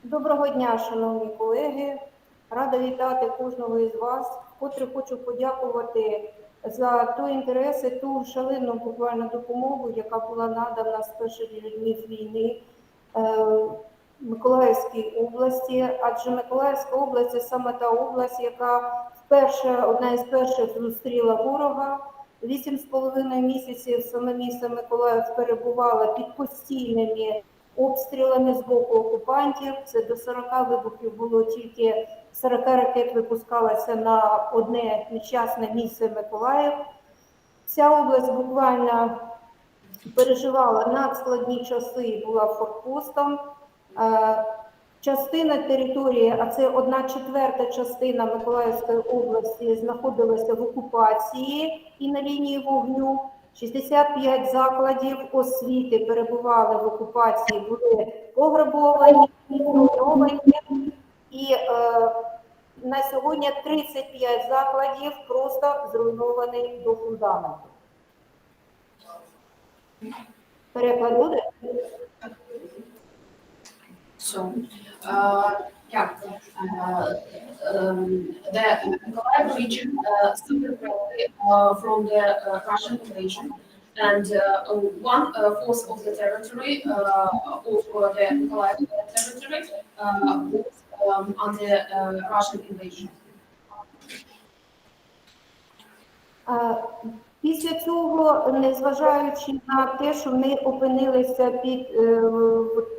[SPEAKER 9] Доброго дня, шановні колеги. Рада вітати кожного із вас. Вкотре хочу подякувати за той інтерес і ту шалену буквально допомогу, яка була надана з перших днів війни Миколаївській області, адже Миколаївська область – це саме та область, яка одна із перших зустріла ворога. 8,5 місяців саме місто Миколаїв перебувало під постійними обстрілами з боку окупантів. Це до 40 вибухів було, тільки 40 ракет випускалося на одне нещасне місце Миколаїв. Ця область буквально переживала надскладні часи і була форпостом. Частина території, а це 1/4 частина Миколаївської області, знаходилася в окупації і на лінії вогню. 65 закладів освіти перебували в окупації, були пограбовані, зруйновані. І на сьогодні 35 закладів просто зруйновані до фундаменту. Переклад буде?
[SPEAKER 8] So, yeah, the Mykolaiv region suffered greatly from the Russian invasion, and 1/4 of the territory of the Mykolaiv territory was under Russian invasion.
[SPEAKER 9] Після цього, незважаючи на те, що ми опинилися під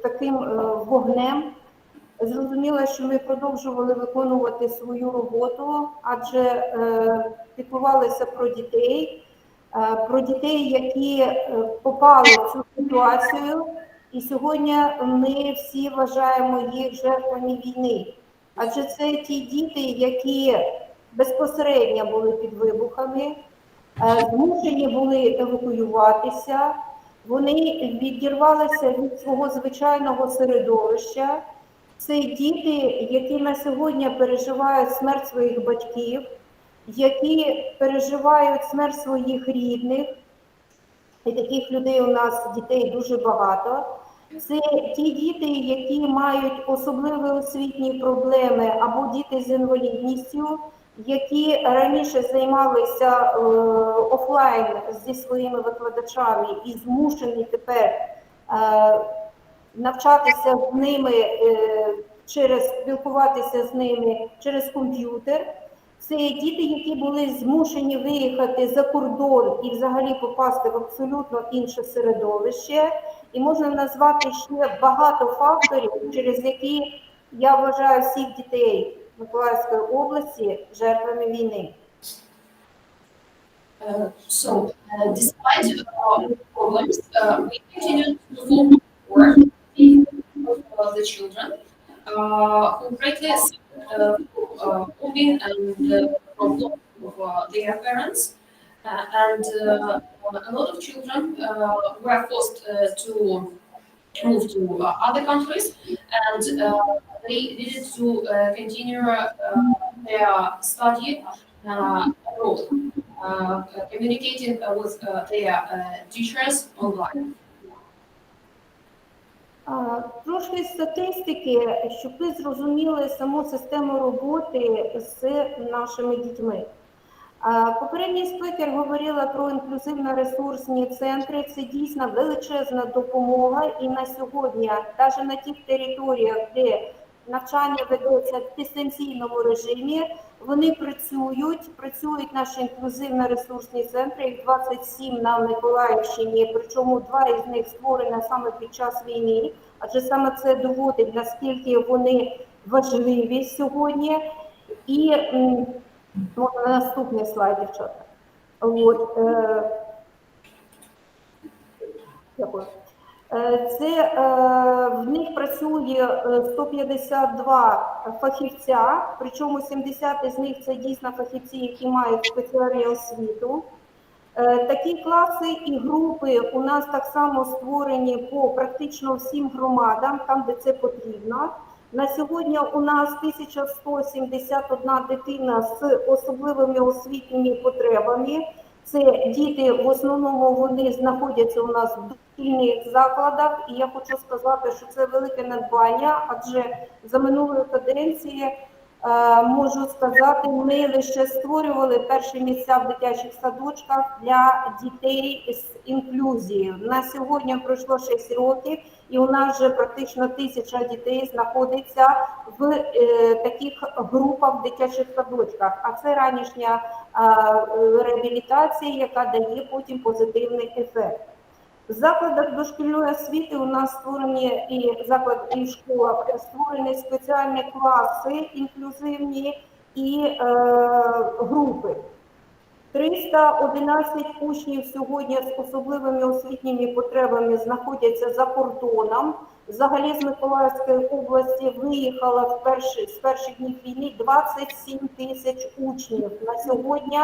[SPEAKER 9] таким вогнем, зрозуміло, що ми продовжували виконувати свою роботу, адже піклувалися про дітей, які попали в цю ситуацію, і сьогодні ми всі вважаємо їх жертвами війни. Адже це ті діти, які безпосередньо були під вибухами, змушені були евакуюватися, вони відірвалися від свого звичайного середовища. Це діти, які на сьогодні переживають смерть своїх батьків, які переживають смерть своїх рідних. І таких людей у нас, дітей, дуже багато. Це ті діти, які мають особливі освітні проблеми, або діти з інвалідністю, які раніше займалися офлайн зі своїми викладачами і змушені тепер навчатися з ними, спілкуватися з ними через комп'ютер. Це діти, які були змушені виїхати за кордон і взагалі попасти в абсолютно інше середовище. І можна назвати ще багато факторів, через які я вважаю всіх дітей Миколаївської області жертвами війни.
[SPEAKER 8] Despite problems, we continue to work with the children who greatly suffered from moving and from loss of their parents. And a lot of children were forced to move to other countries, and they needed to continue their study abroad, communicating with their teachers online.
[SPEAKER 9] Трошки статистики, щоб ви зрозуміли саму систему роботи з нашими дітьми. Попередній спікер говорила про інклюзивно-ресурсні центри. Це дійсно величезна допомога, і на сьогодні, навіть на тих територіях, де навчання ведеться в дистанційному режимі, вони працюють наші інклюзивно-ресурсні центри, їх 27 на Миколаївщині, причому 2 із них створені саме під час війни, адже саме це доводить, наскільки вони важливі сьогодні. І можна на наступний слайд, дівчата. Дякую. Це в них працює 152 фахівця, причому 70 з них це дійсно фахівці, які мають спеціальну освіту. Такі класи і групи у нас так само створені по практично всім громадам, там де це потрібно. На сьогодні у нас 1171 дитина з особливими освітніми потребами. Це діти, в основному вони знаходяться у нас в дошкільних закладах. І я хочу сказати, що це велике надбання, адже за минулої каденції, можу сказати, ми лише створювали перші місця в дитячих садочках для дітей з інклюзією. На сьогодні пройшло 6 років, і у нас вже практично 1000 дітей знаходиться в таких групах в дитячих садочках. А це ранішня реабілітація, яка дає потім позитивний ефект. В закладах дошкільної освіти у нас створені і в школах створені спеціальні класи інклюзивні і групи. 311 учнів сьогодні з особливими освітніми потребами знаходяться за кордоном. Взагалі з Миколаївської області виїхало з перших днів війни 27 тисяч учнів. На сьогодні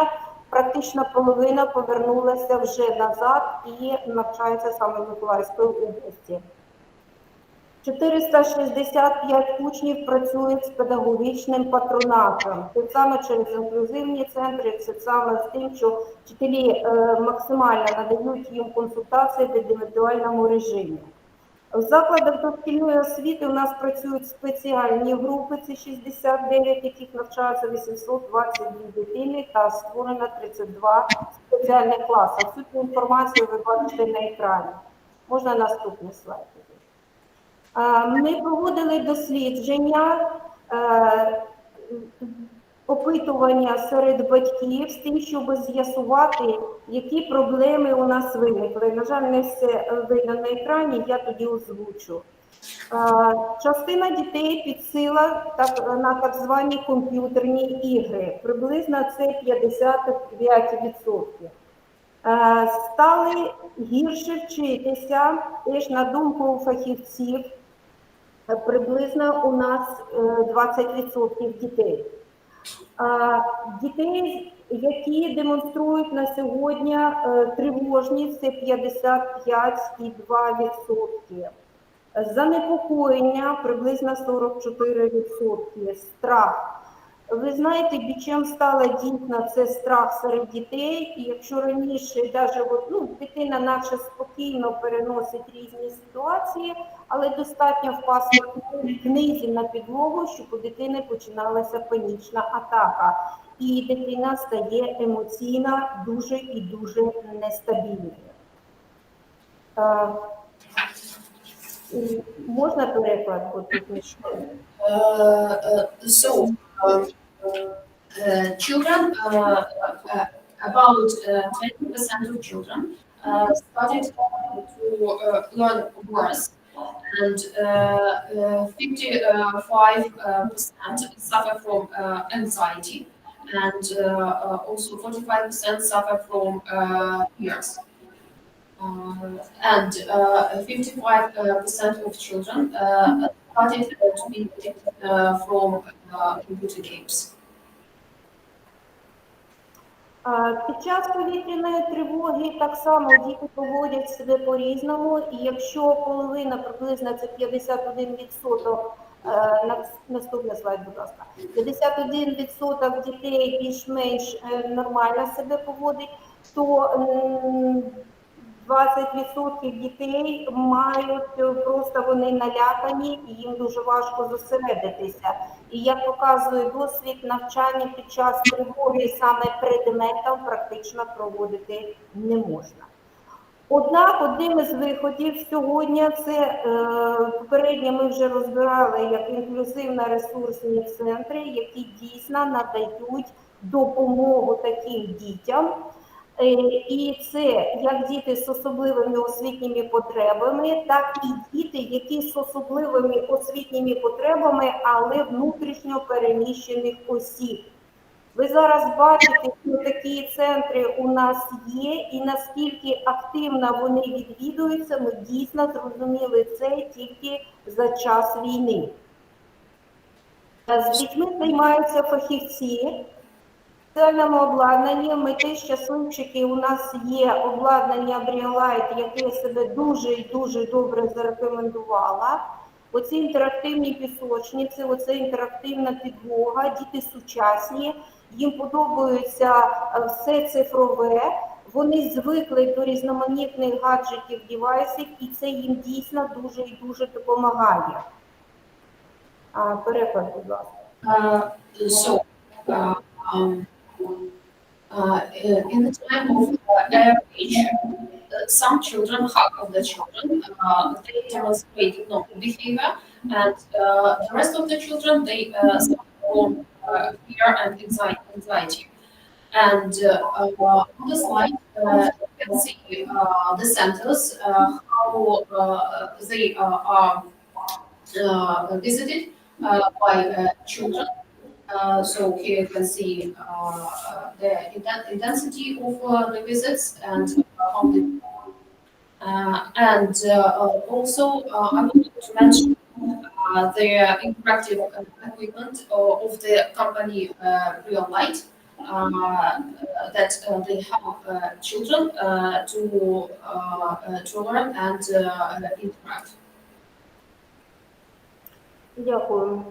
[SPEAKER 9] практично половина повернулася вже назад і навчається саме в Миколаївській області. 465 учнів працюють з педагогічним патронатом. Це саме через інклюзивні центри, це саме з тим, що вчителі максимально надають їм консультації в індивідуальному режимі. В закладах дошкільної освіти у нас працюють спеціальні групи, це 69, яких навчаються 822 дитини та створено 32 спеціальних класи. Цю інформацію ви бачите на екрані. Можна наступний слайд. Ми проводили дослідження, опитування серед батьків з тим, щоб з'ясувати, які проблеми у нас виникли. На жаль, не все видно на екрані, я тоді озвучу. Частина дітей підсила на так звані комп'ютерні ігри. Приблизно це 55%. Стали гірше вчитися, теж на думку фахівців, приблизно у нас 20% дітей. Дітей, які демонструють на сьогодні тривожність, це 55,2%. Занепокоєння приблизно 44%. Страх. Ви знаєте, бічем стала дійсно це страх серед дітей, і якщо раніше дитина наче спокійно переносить різні ситуації, але достатньо впасти в книзі на підлогу, щоб у дитини починалася панічна атака. І дитина стає емоційно дуже і дуже нестабільною. Можна переклад?
[SPEAKER 8] Children, about 20% of children started to learn words, and 55% suffer from anxiety, and also 45% suffer from fears. And 55% of children started to be addicted from computer games.
[SPEAKER 9] Під час повітряної тривоги так само діти поводять себе по-різному, і якщо половина, приблизно це 51%, наступний слайд, будь ласка, 51% дітей більш-менш нормально себе поводить, то 20% дітей мають, просто вони налякані і їм дуже важко зосередитися. І як показує досвід, навчання під час тривоги саме предметом практично проводити не можна. Однак одним із виходів сьогодні це попередньо ми вже розбирали як інклюзивно-ресурсні центри, які дійсно надають допомогу таким дітям. І це як діти з особливими освітніми потребами, так і діти, які з особливими освітніми потребами, але внутрішньо переміщених осіб. Ви зараз бачите, що такі центри у нас є, і наскільки активно вони відвідуються, ми дійсно зрозуміли це тільки за час війни. З дітьми займаються фахівці. В спеціальному обладнанні ми теж щасливчики, у нас є обладнання Бріолайт, яке себе дуже і дуже добре зарекомендувало. Оці інтерактивні пісочниці, оце інтерактивна підлога, діти сучасні, їм подобається все цифрове, вони звикли до різноманітних гаджетів, девайсів, і це їм дійсно дуже і дуже допомагає. Переклад, будь ласка.
[SPEAKER 8] In the time of age, some children, half of the children, they demonstrate normal behavior, and the rest of the children, they suffer from fear and anxiety. And on the slide, can see the centers, how they are visited by children. So here you can see the intensity of the visits and how they. Also, I would like to mention the interactive equipment of the company Real Light that they have children to learn and interact.
[SPEAKER 9] Дякую.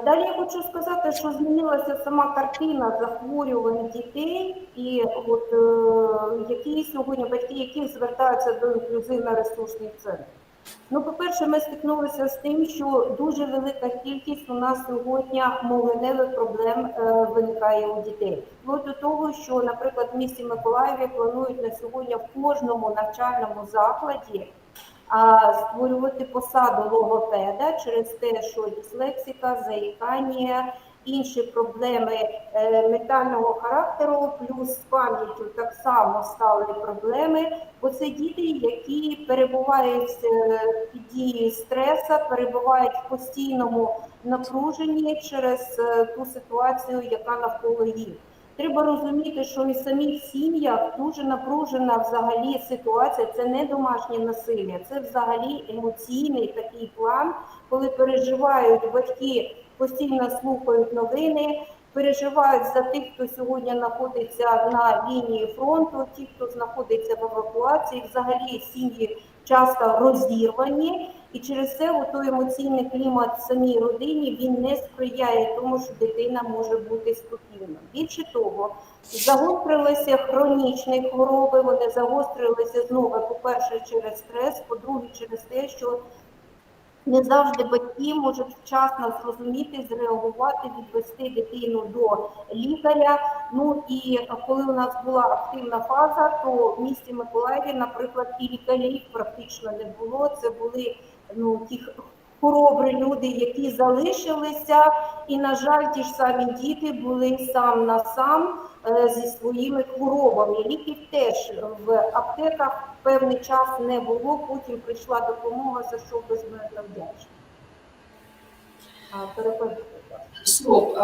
[SPEAKER 9] Далі я хочу сказати, що змінилася сама картина захворювань дітей і от, які сьогодні батьки, які звертаються до інклюзивно-ресурсних центрів. Ну, по-перше, ми стикнулися з тим, що дуже велика кількість у нас сьогодні мовленевих проблем виникає у дітей. Вплоть до того, що, наприклад, в місті Миколаєві планують на сьогодні в кожному навчальному закладі створювати посаду логопеда через те, що дислексика, заїкання, інші проблеми ментального характеру, плюс з пам'яттю так само стали проблеми, бо це діти, які перебувають під дією стресу, перебувають в постійному напруженні через ту ситуацію, яка навколо їх. Треба розуміти, що і в самих сім'ях дуже напружена взагалі ситуація, це не домашнє насилля, це взагалі емоційний такий план, коли переживають батьки, постійно слухають новини, переживають за тих, хто сьогодні знаходиться на лінії фронту, ті, хто знаходиться в евакуації, взагалі сім'ї часто розірвані, і через це той емоційний клімат в самій родині, він не сприяє тому, що дитина може бути спокійна. Більше того, загострилися хронічні хвороби, вони загострилися знову, по-перше, через стрес, по-друге, через те, що не завжди батьки можуть вчасно зрозуміти, зреагувати, відвести дитину до лікаря. Ну і коли у нас була активна фаза, то в місті Миколаєві, наприклад, і лікарів практично не було. Це були ті хоробрі люди, які залишилися, і, на жаль, ті ж самі діти були сам на сам зі своїми хворобами. Ліків теж в аптеках певний час не було, потім прийшла допомога, за що безмежно вдячна.
[SPEAKER 8] So,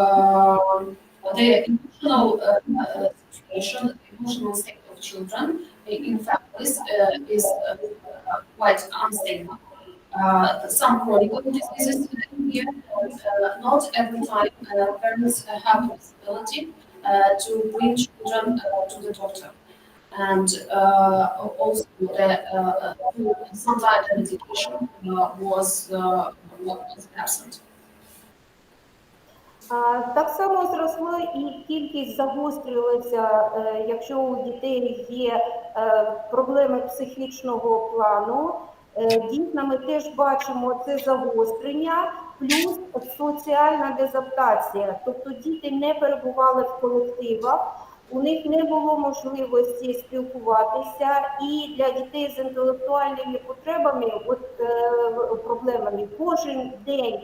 [SPEAKER 8] the emotional situation, the emotional state of children in families is quite unstable. Some chronic diseases here, not every time parents have the possibility to bring children to the doctor. And also sometimes the medication was absent.
[SPEAKER 9] Так само зросло і кількість загострилася, якщо у дітей є проблеми психічного плану. Дійсно, ми теж бачимо це загострення, плюс соціальна дезадаптація. Тобто діти не перебували в колективах, у них не було можливості спілкуватися, і для дітей з інтелектуальними потребами, проблемами кожен день,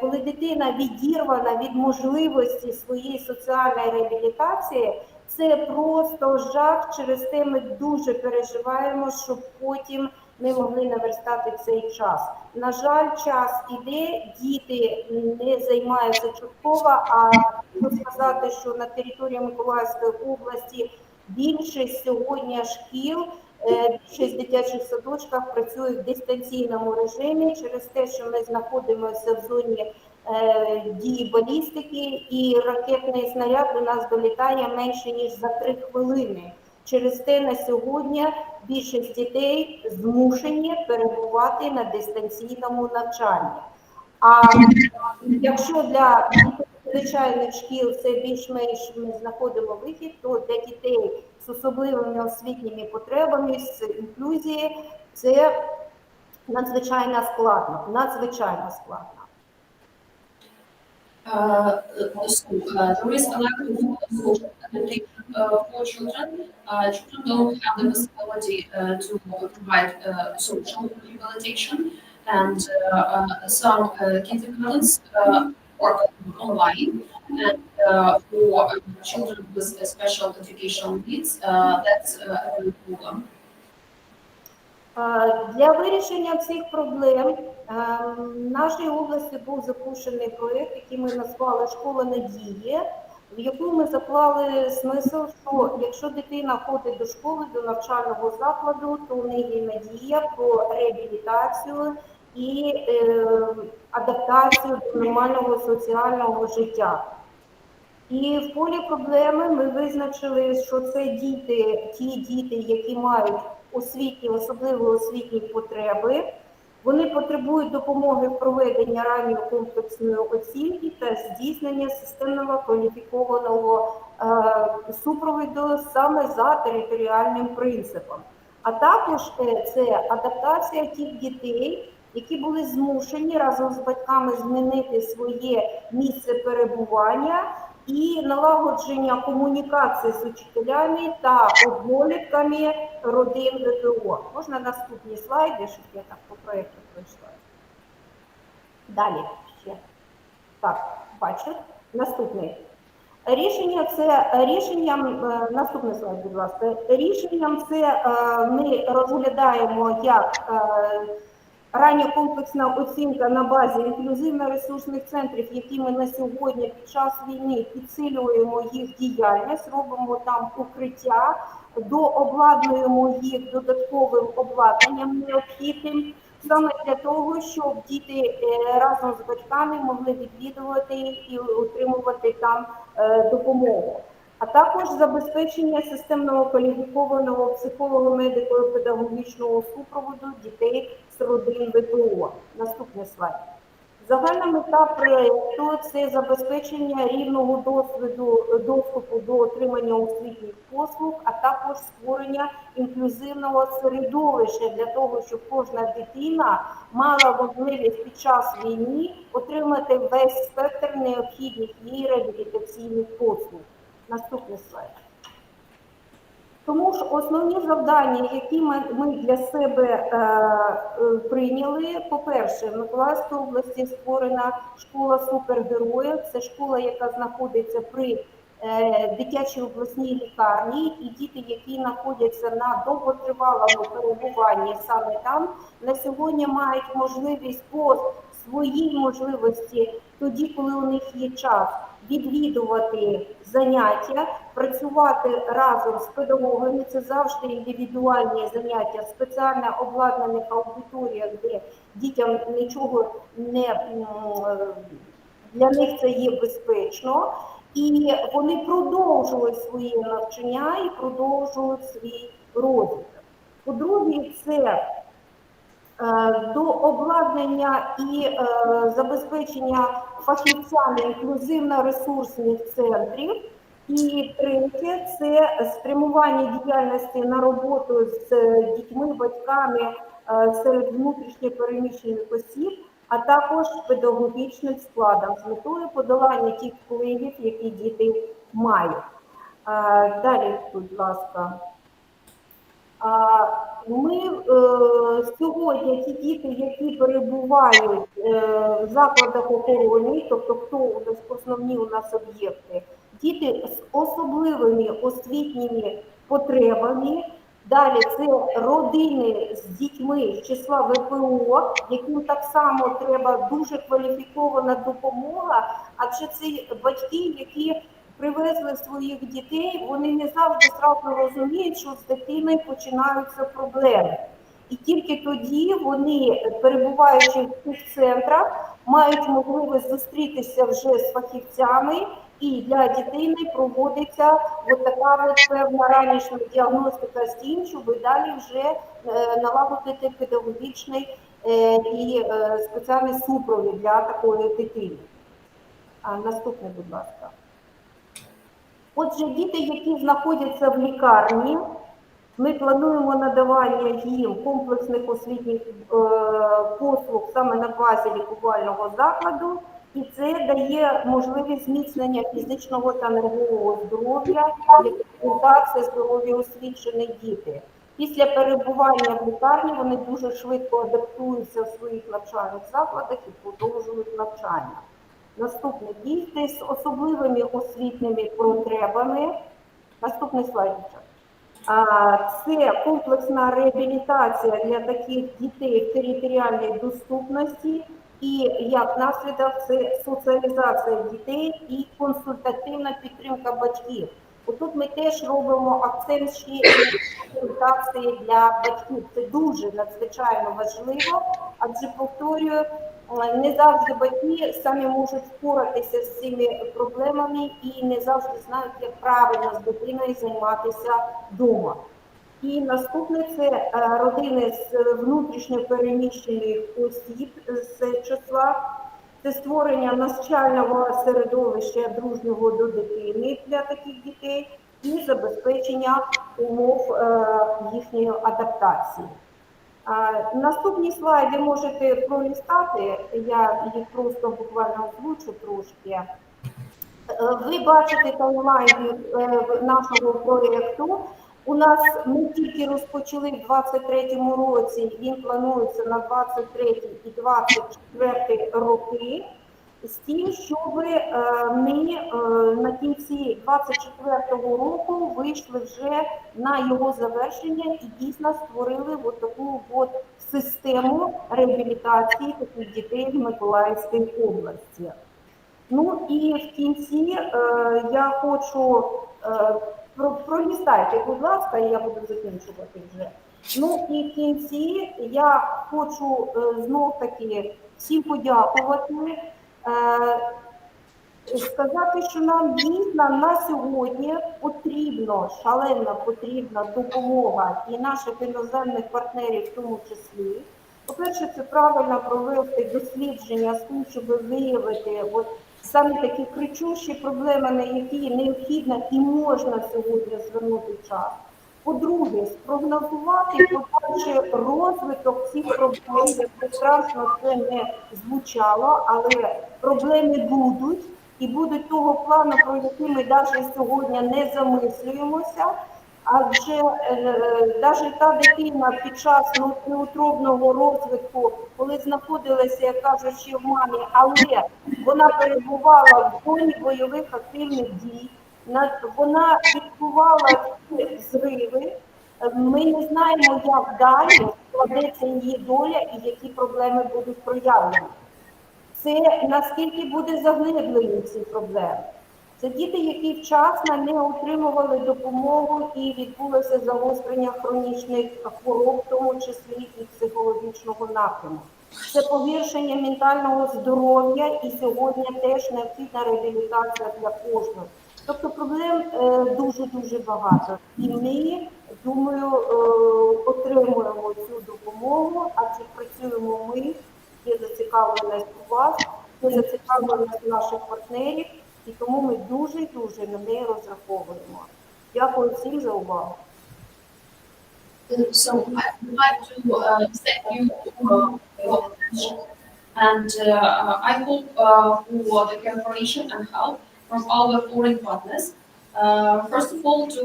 [SPEAKER 9] коли дитина відірвана від можливості своєї соціальної реабілітації, це просто жах, через те ми дуже переживаємо, щоб потім ми могли наверстати цей час. На жаль, час іде, діти не займаються частково, а хочу сказати, що на території Миколаївської області більшість сьогодні шкіл, більшість дитячих садочках працює в дистанційному режимі через те, що ми знаходимося в зоні дії балістики, і ракетний снаряд до нас долітає менше, ніж за 3 хвилини. Через те на сьогодні більшість дітей змушені перебувати на дистанційному навчанні. А якщо для звичайних шкіл це більш-менш ми знаходимо вихід, то для дітей з особливими освітніми потребами, з інклюзії, це надзвичайно складно, надзвичайно складно.
[SPEAKER 8] There is a lack of social adaptation for children. Children don't have the possibility to provide social rehabilitation, and some kindergartens work online, and for children with special educational needs, that's a problem.
[SPEAKER 9] Для вирішення цих проблем в нашій області був запущений проєкт, який ми назвали «Школа надії», в яку ми заклали смисл, що якщо дитина ходить до школи, до навчального закладу, то у неї є надія про реабілітацію і адаптацію до нормального соціального життя. І в полі проблеми ми визначили, що це ті діти, які мають особливі освітні потреби. Вони потребують допомоги в проведенні ранньої комплексної оцінки та здійснення системного кваліфікованого супроводу саме за територіальним принципом. А також це адаптація тих дітей, які були змушені разом з батьками змінити своє місце перебування, і налагодження комунікації з учителями та однолітками родин ВПО. Можна наступні слайди, щоб я так по проєкту пройшла. Далі ще. Так, бачу. Наступний. Наступний слайд, будь ласка. Рішенням це ми розглядаємо як рання комплексна оцінка на базі інклюзивно-ресурсних центрів, які ми на сьогодні під час війни підсилюємо їх діяльність, робимо там укриття, дообладнуємо їх додатковим обладнанням необхідним, саме для того, щоб діти разом з батьками могли відвідувати і отримувати там допомогу. А також забезпечення системного кваліфікованого психолого-медико-педагогічного супроводу дітей з родин ВПО. Наступний слайд. Загальна мета проєкту – це забезпечення рівного доступу до отримання освітніх послуг, а також створення інклюзивного середовища для того, щоб кожна дитина мала можливість під час війни отримати весь спектр необхідних їй реабілітаційних послуг. Наступний слайд. Тому ж основні завдання, які ми для себе прийняли, по-перше, в Миколаївській області створена школа супергероїв. Це школа, яка знаходиться при дитячій обласній лікарні, і діти, які знаходяться на довготривалому перебуванні саме там, на сьогодні мають можливість по своїй можливості, тоді, коли у них є час, відвідувати заняття, працювати разом з педагогами, це завжди індивідуальні заняття, спеціально обладнаних аудиторіях, де дітям нічого не, для них це є безпечно, і вони продовжують своє навчання і продовжують свій розвиток. По-друге, це до обладнання і забезпечення фахівцями інклюзивно-ресурсних центрів. І третє – це спрямування діяльності на роботу з дітьми, батьками серед внутрішньо переміщених осіб, а також педагогічним складом з метою подолання тих впливів, які діти мають. Далі, будь ласка. Ми сьогодні ті діти, які перебувають в закладах охорони, тобто хто основні у нас об'єкти, діти з особливими освітніми потребами, далі це родини з дітьми з числа ВПО, яким так само треба дуже кваліфікована допомога, адже це батьки, які привезли своїх дітей, вони не завжди одразу розуміють, що з дитиною починаються проблеми. І тільки тоді вони, перебуваючи в цих центрах, мають можливість зустрітися вже з фахівцями, і для дитини проводиться от така певна ранішня діагностика з тим, щоб далі вже налагодити педагогічний і спеціальний супровід для такої дитини. Наступне, будь ласка. Отже, діти, які знаходяться в лікарні, ми плануємо надавання їм комплексних освітніх послуг саме на базі лікувального закладу, і це дає можливість зміцнення фізичного та нервового здоров'я, реабілітація здоров'я освічені діти. Після перебування в лікарні вони дуже швидко адаптуються в своїх навчальних закладах і продовжують навчання. Наступне – діти з особливими освітніми потребами. Наступний слайд. Це комплексна реабілітація для таких дітей в територіальній доступності і, як наслідок, це соціалізація дітей і консультативна підтримка батьків. Отут ми теж робимо акцент ще і на консультації для батьків. Це дуже надзвичайно важливо, адже, повторюю, не завжди батьки самі можуть впоратися з цими проблемами і не завжди знають, як правильно з дитиною займатися вдома. І наступне – це родини з внутрішньо переміщених осіб з числа. Це створення навчального середовища дружнього до дитини для таких дітей і забезпечення умов їхньої адаптації. Наступні слайди можете пролистати, я їх просто буквально озвучу трошки. Ви бачите таймлайн нашого проєкту. У нас ми тільки розпочали в 2023 році, він планується на 2023 і 2024 роки, з тим, щоб ми на кінці 2024 року вийшли вже на його завершення і дійсно створили таку систему реабілітації таких дітей в Миколаївській області. Ну і в кінці я хочу, пролістайте, будь ласка, я буду закінчувати вже. Ну і в кінці я хочу знов-таки всім подякувати, сказати, що нам дійсно на сьогодні потрібна, шалена потрібна допомога і наших іноземних партнерів в тому числі. По-перше, це правильно провести дослідження з тим, щоб виявити саме такі кричущі проблеми, на які необхідно і можна сьогодні звернути час. По-друге, спрогнозувати подальший розвиток цих проблем, як страшно це не звучало, але проблеми будуть, і будуть того плану, про який ми навіть сьогодні не замислюємося, адже навіть та дитина під час внутріутробного розвитку, коли знаходилася, як кажуть, ще в мамі, але вона перебувала в зоні бойових активних дій, вона відчувала зриви, ми не знаємо, як далі складеться її доля і які проблеми будуть проявлені. Це наскільки буде заглиблені ці проблеми. Це діти, які вчасно не отримували допомогу і відбулося загострення хронічних хвороб, в тому числі і психологічного напряму. Це погіршення ментального здоров'я і сьогодні теж необхідна реабілітація для кожного. Тобто проблем дуже-дуже багато. І ми, думаю, отримуємо цю допомогу, адже працюємо ми, є зацікавленість у вас, є зацікавленість наших партнерів, і тому ми дуже-дуже на неї розраховуємо. Дякую всім за увагу.
[SPEAKER 8] So I would like to thank you for your attention, and I hope for the cooperation and help from our foreign partners. First of all, to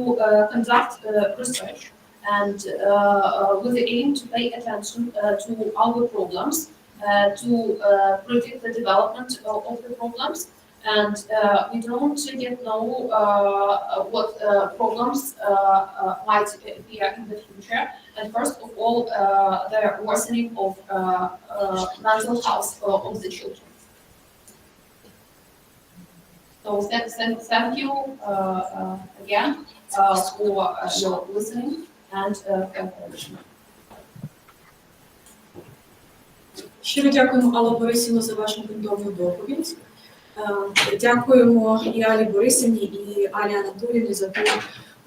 [SPEAKER 8] conduct research and with the aim to pay attention to our problems, to predict the development of the problems. And we don't yet know what problems might appear in the future. And first of all, the worsening of mental health of the children. So thank you again for your listening and cooperation.
[SPEAKER 1] Щиро дякуємо, Алло Борисівно, за вашу ґрунтовну доповідь. Дякуємо і Алі Борисівні, і Алі Анатоліївні за ту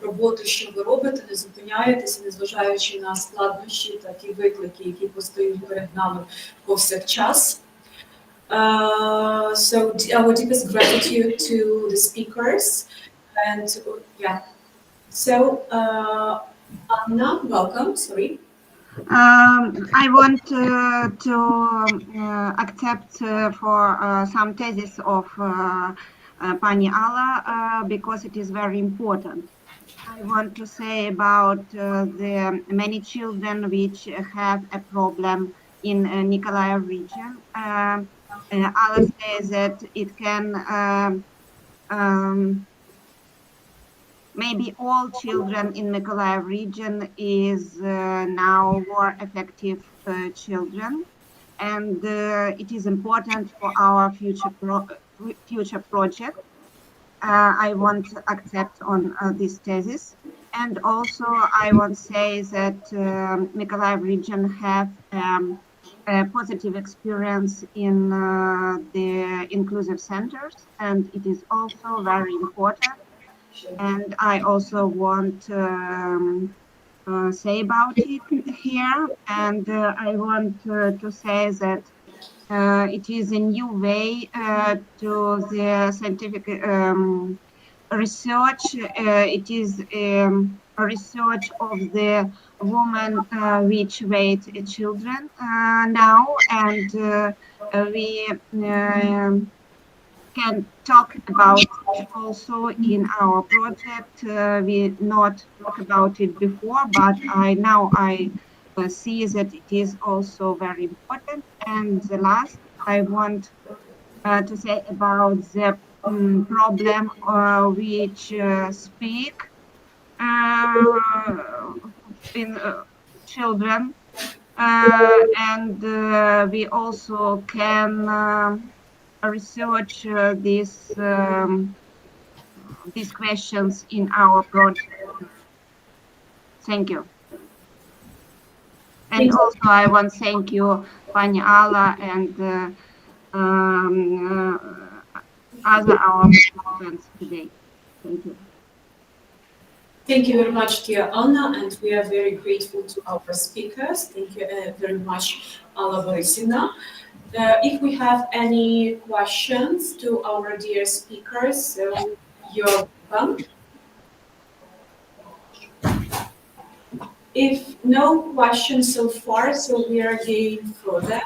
[SPEAKER 1] роботу, що ви робите, не зупиняєтеся, незважаючи на складнощі та ті виклики, які постають перед нами повсякчас. So our deepest gratitude to the speakers, and yeah. So Anna, welcome. Sorry.
[SPEAKER 10] I want to accept for some thesis of Pani Alla because it is very important. I want to say about the many children which have a problem in Mykolaiv region. Alla says that it can maybe all children in Mykolaiv region is now more effective children, and it is important for our future project. I want to accept on this thesis. And also I want to say that Mykolaiv region have a positive experience in the inclusive centers, and it is also very important. And I also want to say about it here. And I want to say that it is a new way to the scientific research. It is a research of the woman which weight children now, and we can talk about it also in our project. We not talk about it before, but I see that it is also very important. And the last I want to say about the problem which speak in children, and we also can research these questions in our project. Thank you. And also I want to thank you, Pani Alla, and other our participants today. Thank you.
[SPEAKER 1] Thank you very much, dear Anna, and we are very grateful to our speakers. Thank you very much, Alla Borisina. If we have any questions to our dear speakers, you're welcome. If no questions so far, so we are going further.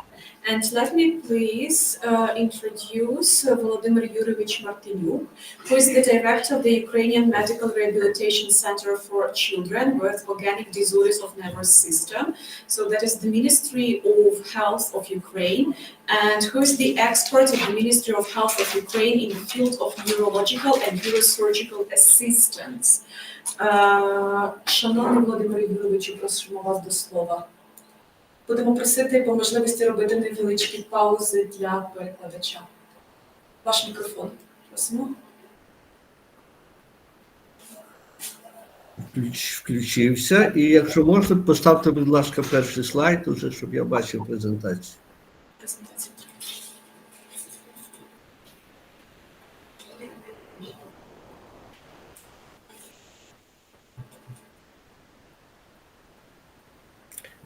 [SPEAKER 1] And let me please introduce Volodymyr Yuryevich Martyniuk, who is the director of the Ukrainian Medical Rehabilitation Center for Children with Organic Disorders of Nervous System. So that is the Ministry of Health of Ukraine, and who is the expert of the Ministry of Health of Ukraine in the field of neurological and neurosurgical assistance. Шановний Володимире Юрійовичу, просимо вас до слова. Будемо просити по можливості робити невеличкі паузи для перекладача. Ваш мікрофон, просимо.
[SPEAKER 11] Включився. І якщо можна, поставте, будь ласка, перший слайд, уже, щоб я бачив презентацію.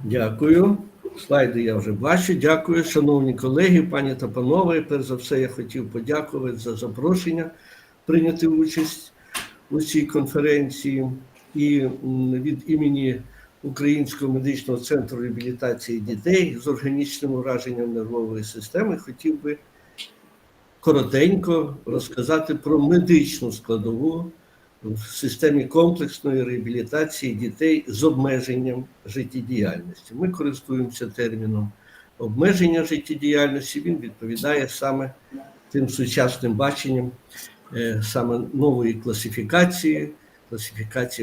[SPEAKER 11] Дякую. Слайди я вже бачу. Дякую, шановні колеги, пані та панове. Перш за все, я хотів подякувати за запрошення прийняти участь у цій конференції. І від імені Українського медичного центру реабілітації дітей з органічним ураженням нервової системи хотів би коротенько розказати про медичну складову в системі комплексної реабілітації дітей з обмеженням життєдіяльності. Ми користуємося терміном обмеження життєдіяльності, він відповідає саме тим сучасним баченням саме нової класифікації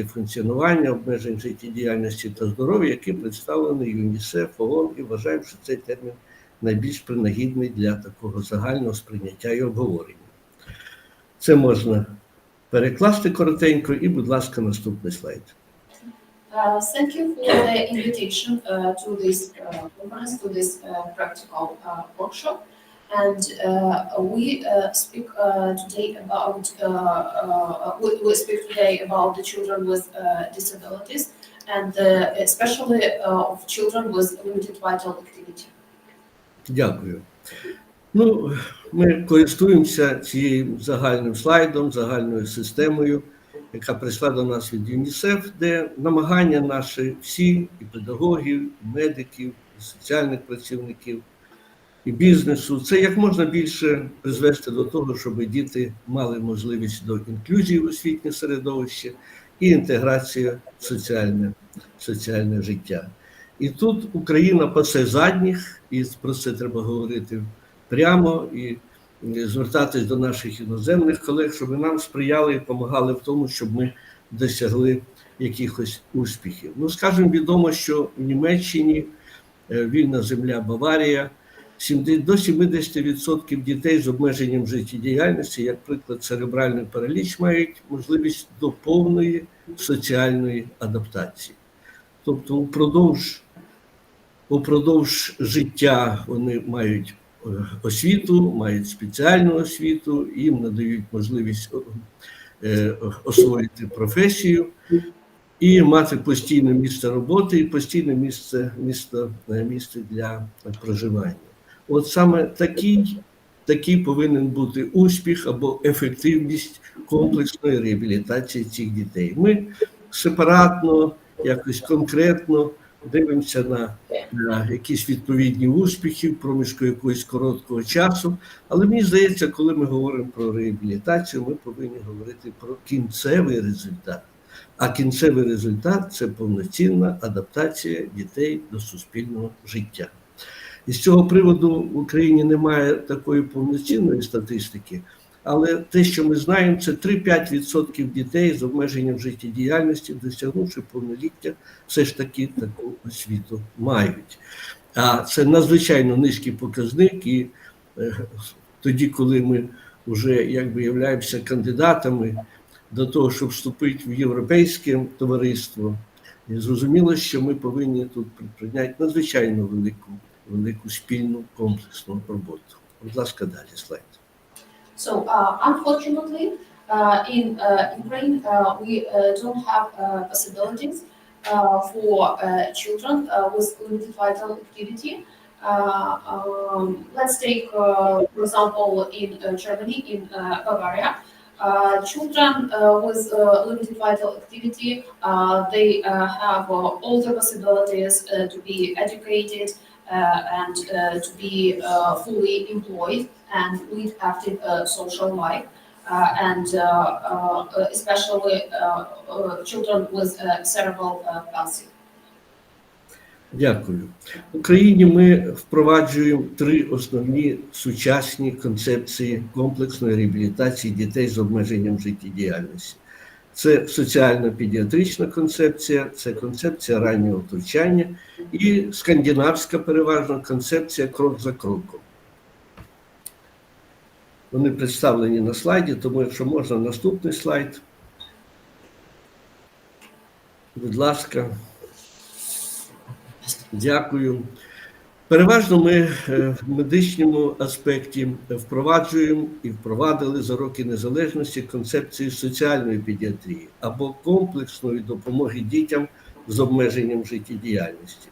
[SPEAKER 11] функціонування, обмежень життєдіяльності та здоров'я, які представлені ЮНІСЕФ, ООН, і вважаємо, що цей термін найбільш принагідний для такого загального сприйняття і обговорення. Це можна перекласти коротенько, і, будь ласка, наступний слайд.
[SPEAKER 8] Thank you for the invitation to this conference, to this practical workshop. And we speak today about the children with disabilities, and especially of children with limited vital activity.
[SPEAKER 11] Дякую. Ми користуємося цим загальним слайдом, загальною системою, яка прийшла до нас від ЮНІСЕФ, де намагання наші всі, і педагогів, і медиків, і соціальних працівників, і бізнесу, це як можна більше призвести до того, щоб діти мали можливість до інклюзії в освітнє середовище і інтеграції в соціальне життя. І тут Україна пасе задніх, і про це треба говорити в прямо і звертатись до наших іноземних колег, щоб нам сприяли і допомагали в тому, щоб ми досягли якихось успіхів. Ну, скажімо, відомо, що в Німеччині вільна земля Баварія, до 70% дітей з обмеженням життєдіяльності, як приклад церебральний параліч, мають можливість до повної соціальної адаптації. Тобто упродовж життя вони мають освіту, мають спеціальну освіту, їм надають можливість освоїти професію і мати постійне місце роботи і постійне місце для проживання. От саме такий повинен бути успіх або ефективність комплексної реабілітації цих дітей. Ми сепаратно, якось конкретно дивимося на якісь відповідні успіхи в проміжку якогось короткого часу, але мені здається, коли ми говоримо про реабілітацію, ми повинні говорити про кінцевий результат. А кінцевий результат – це повноцінна адаптація дітей до суспільного життя. І з цього приводу в Україні немає такої повноцінної статистики, але те, що ми знаємо, це 3-5% дітей з обмеженням життєдіяльності, досягнувши повноліття, все ж таки таку освіту мають. А це надзвичайно низький показник, і тоді, коли ми вже якби являємося кандидатами до того, щоб вступити в європейське товариство, і зрозуміло, що ми повинні тут предприйняти надзвичайно велику спільну комплексну роботу. Будь ласка, далі слайд.
[SPEAKER 8] So, unfortunately, in Ukraine, we don't have possibilities for children with limited vital activity. Let's take, for example, in Germany, in Bavaria, children with limited vital activity, they have all the possibilities to be educated and to be fully employed and lead active social life, and especially children with cerebral palsy.
[SPEAKER 11] Дякую. В Україні ми впроваджуємо 3 основні сучасні концепції комплексної реабілітації дітей з обмеженням життєдіяльності. Це соціально-педіатрична концепція, це концепція раннього втручання і скандинавська переважно концепція крок за кроком. Вони представлені на слайді, тому якщо можна, наступний слайд. Будь ласка. Дякую. Переважно ми в медичному аспекті впроваджуємо і впровадили за роки незалежності концепцію соціальної педіатрії або комплексної допомоги дітям з обмеженням життєдіяльності.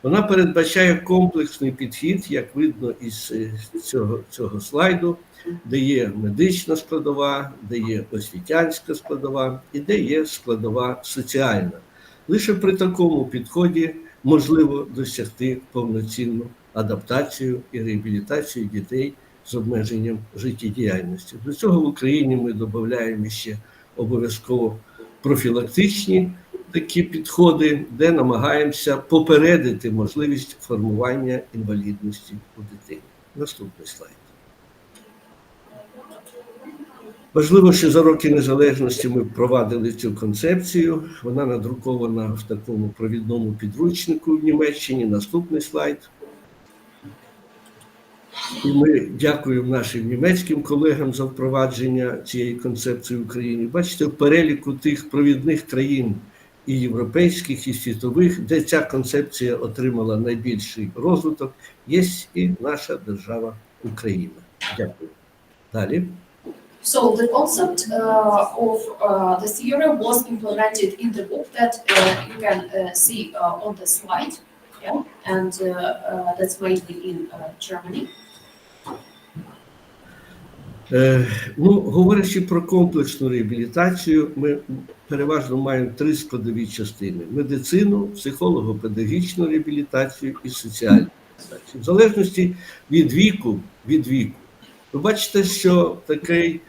[SPEAKER 11] Вона передбачає комплексний підхід, як видно із цього слайду, де є медична складова, де є освітянська складова і де є складова соціальна. Лише при такому підході можливо досягти повноцінну адаптацію і реабілітацію дітей з обмеженням життєдіяльності. До цього в Україні ми додаємо ще обов'язково профілактичні такі підходи, де намагаємося попередити можливість формування інвалідності у дитини. Наступний слайд. Важливо, що за роки незалежності ми впровадили цю концепцію. Вона надрукована в такому провідному підручнику в Німеччині. Наступний слайд. І ми дякуємо нашим німецьким колегам за впровадження цієї концепції в Україні. Бачите, в переліку тих провідних країн і європейських, і світових, де ця концепція отримала найбільший розвиток, є і наша держава Україна. Дякую. Далі.
[SPEAKER 8] So the concept of the theory was implemented in the book that you can see on the slide, yeah, and that's mainly in Germany.
[SPEAKER 11] Говорячи про комплексну реабілітацію, ми переважно маємо 3 складові частини: медицину, психолого-педагогічну реабілітацію і соціальну реабілітацію. В залежності від віку, ви бачите, що такий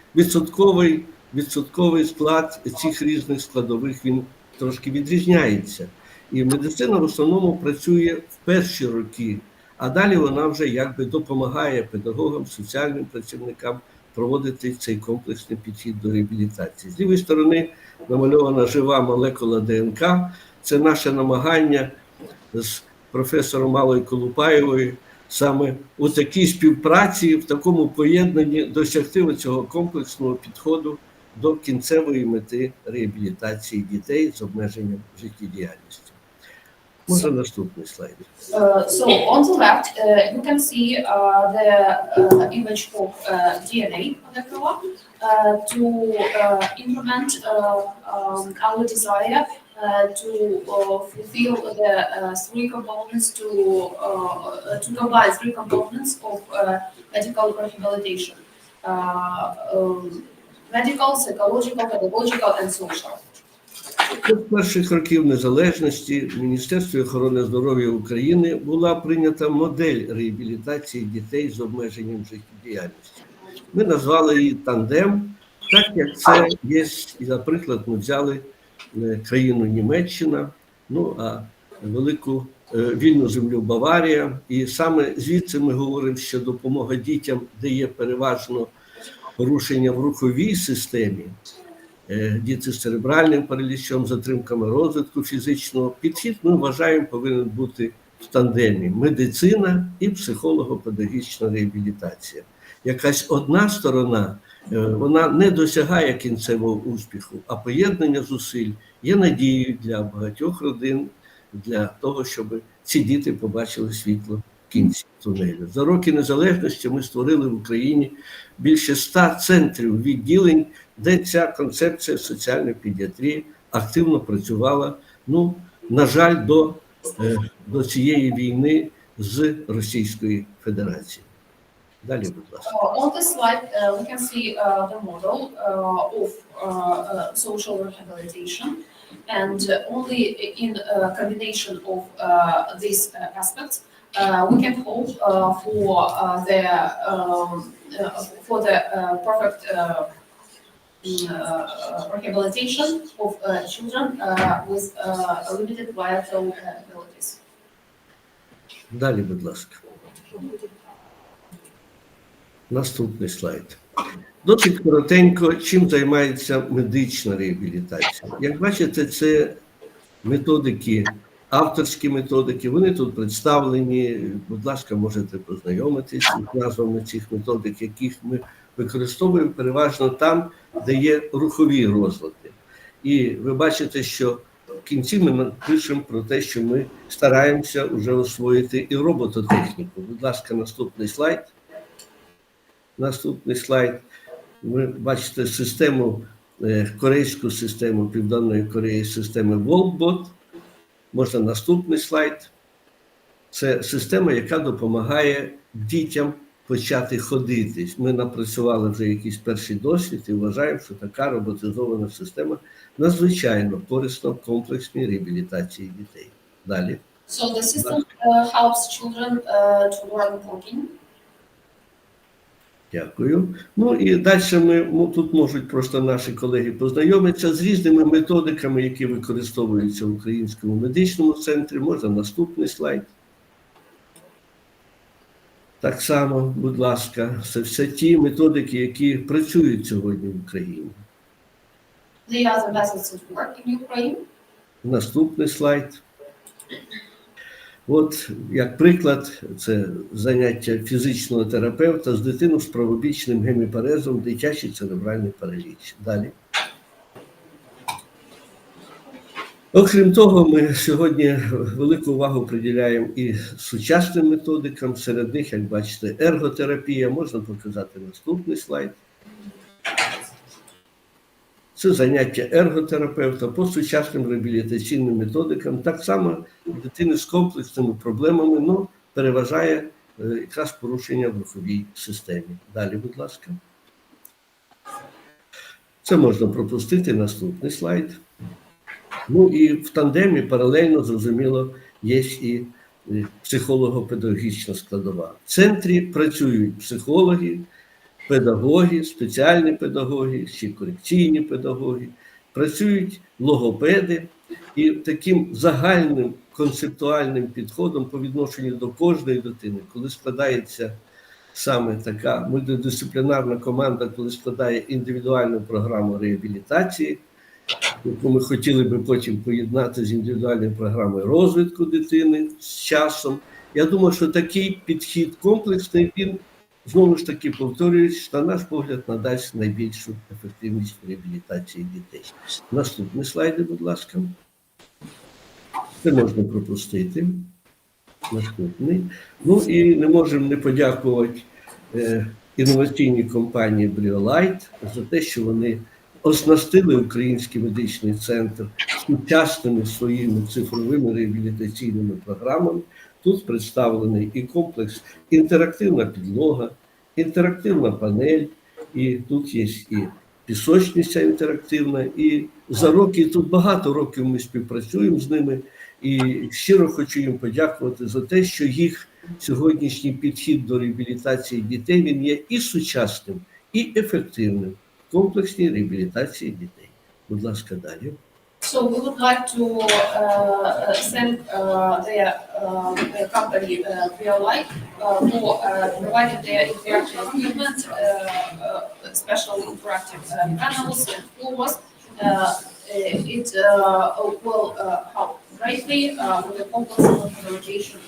[SPEAKER 11] відсотковий склад цих різних складових, він трошки відрізняється. І медицина в основному працює в перші роки, а далі вона вже якби допомагає педагогам, соціальним працівникам проводити цей комплексний підхід до реабілітації. З лівої сторони намальована жива молекула ДНК. Це наше намагання з професором Аллою Колупаєвою саме у такій співпраці, в такому поєднанні досягти цього комплексного підходу до кінцевої мети реабілітації дітей з обмеженням життєдіяльності. Може наступний слайд.
[SPEAKER 8] So on the left, you can see the image of DNA molecule to implement our desire to fulfill the three components to combine three components of medical rehabilitation: medical, psychological, pedagogical, and social.
[SPEAKER 11] З перших років незалежності в Міністерстві охорони здоров'я України була прийнята модель реабілітації дітей з обмеженням життєдіяльності. Ми назвали її «Тандем», так як це є, і, наприклад, ми взяли країну Німеччина, ну а велику вільну землю Баварія. І саме звідси ми говоримо, що допомога дітям, де є переважно порушення в руховій системі, діти з церебральним паралічом, затримками розвитку фізичного, підхід, ми вважаємо, повинен бути в тандемі: медицина і психолого-педагогічна реабілітація. Якась одна сторона, вона не досягає кінцевого успіху, а поєднання зусиль є надією для багатьох родин, для того, щоб ці діти побачили світло в кінці тунелю. За роки незалежності ми створили в Україні більше 100 центрів відділень, де ця концепція соціальної педіатрії активно працювала, ну, на жаль, до цієї війни з Російською Федерацією. Далі, будь ласка.
[SPEAKER 8] On this slide, we can see the model of social rehabilitation, and only in combination of these aspects we can hope for the perfect rehabilitation of children with limited vital abilities.
[SPEAKER 11] Далі, будь ласка. Наступний слайд. Досить коротенько, чим займається медична реабілітація. Як бачите, це методики, авторські методики, вони тут представлені. Будь ласка, можете познайомитись з назвами цих методик, яких ми використовуємо переважно там, де є рухові розлади. І ви бачите, що в кінці ми пишемо про те, що ми стараємося вже освоїти і робототехніку. Будь ласка, наступний слайд. Наступний слайд. Ви бачите систему, корейську систему Південної Кореї, системи Волтбот. Можна наступний слайд. Це система, яка допомагає дітям почати ходити. Ми напрацювали вже якийсь перший досвід і вважаємо, що така роботизована система надзвичайно корисна в комплексній реабілітації дітей. Далі.
[SPEAKER 8] So the system helps children to learn walking.
[SPEAKER 11] Дякую. Ну і далі тут можуть просто наші колеги познайомитися з різними методиками, які використовуються в Українському медичному центрі. Можна наступний слайд. Так само, будь ласка, це все ті методики, які працюють сьогодні в Україні.
[SPEAKER 8] They are the methods that work in Ukraine.
[SPEAKER 11] Наступний слайд. От, як приклад, це заняття фізичного терапевта з дитиною з правобічним геміпарезом, дитячий церебральний параліч. Далі. Окрім того, ми сьогодні велику увагу приділяємо і сучасним методикам, серед них, як бачите, ерготерапія. Можна показати наступний слайд. Це заняття ерготерапевта по сучасним реабілітаційним методикам. Так само дитини з комплексними проблемами, ну, переважає якраз порушення в руховій системі. Далі, будь ласка. Це можна пропустити. Наступний слайд. Ну і в тандемі паралельно, зрозуміло, є і психолого-педагогічна складова. В центрі працюють психологи, педагоги, спеціальні педагоги, ще корекційні педагоги, працюють логопеди, і таким загальним концептуальним підходом по відношенню до кожної дитини, коли складається саме така мультидисциплінарна команда, коли складає індивідуальну програму реабілітації, яку ми хотіли би потім поєднати з індивідуальною програмою розвитку дитини з часом. Я думаю, що такий підхід комплексний, він, знову ж таки, повторююсь, на наш погляд, надасть найбільшу ефективність в реабілітації дітей. Наступні слайди, будь ласка. Це можна пропустити. Наступний. Ну і не можемо не подякувати інноваційній компанії Briolite за те, що вони оснастили Український медичний центр сучасними своїми цифровими реабілітаційними програмами. Тут представлений і комплекс інтерактивна підлога, інтерактивна панель, і тут є і пісочниця інтерактивна, і за роки, тут багато років ми співпрацюємо з ними, і щиро хочу їм подякувати за те, що їх сьогоднішній підхід до реабілітації дітей, він є і сучасним, і ефективним в комплексній реабілітації дітей. Будь ласка, далі.
[SPEAKER 8] So we would like to thank their company Briolite for providing their interactive equipment, special interactive panels and floors. It will help greatly with the complex implementation.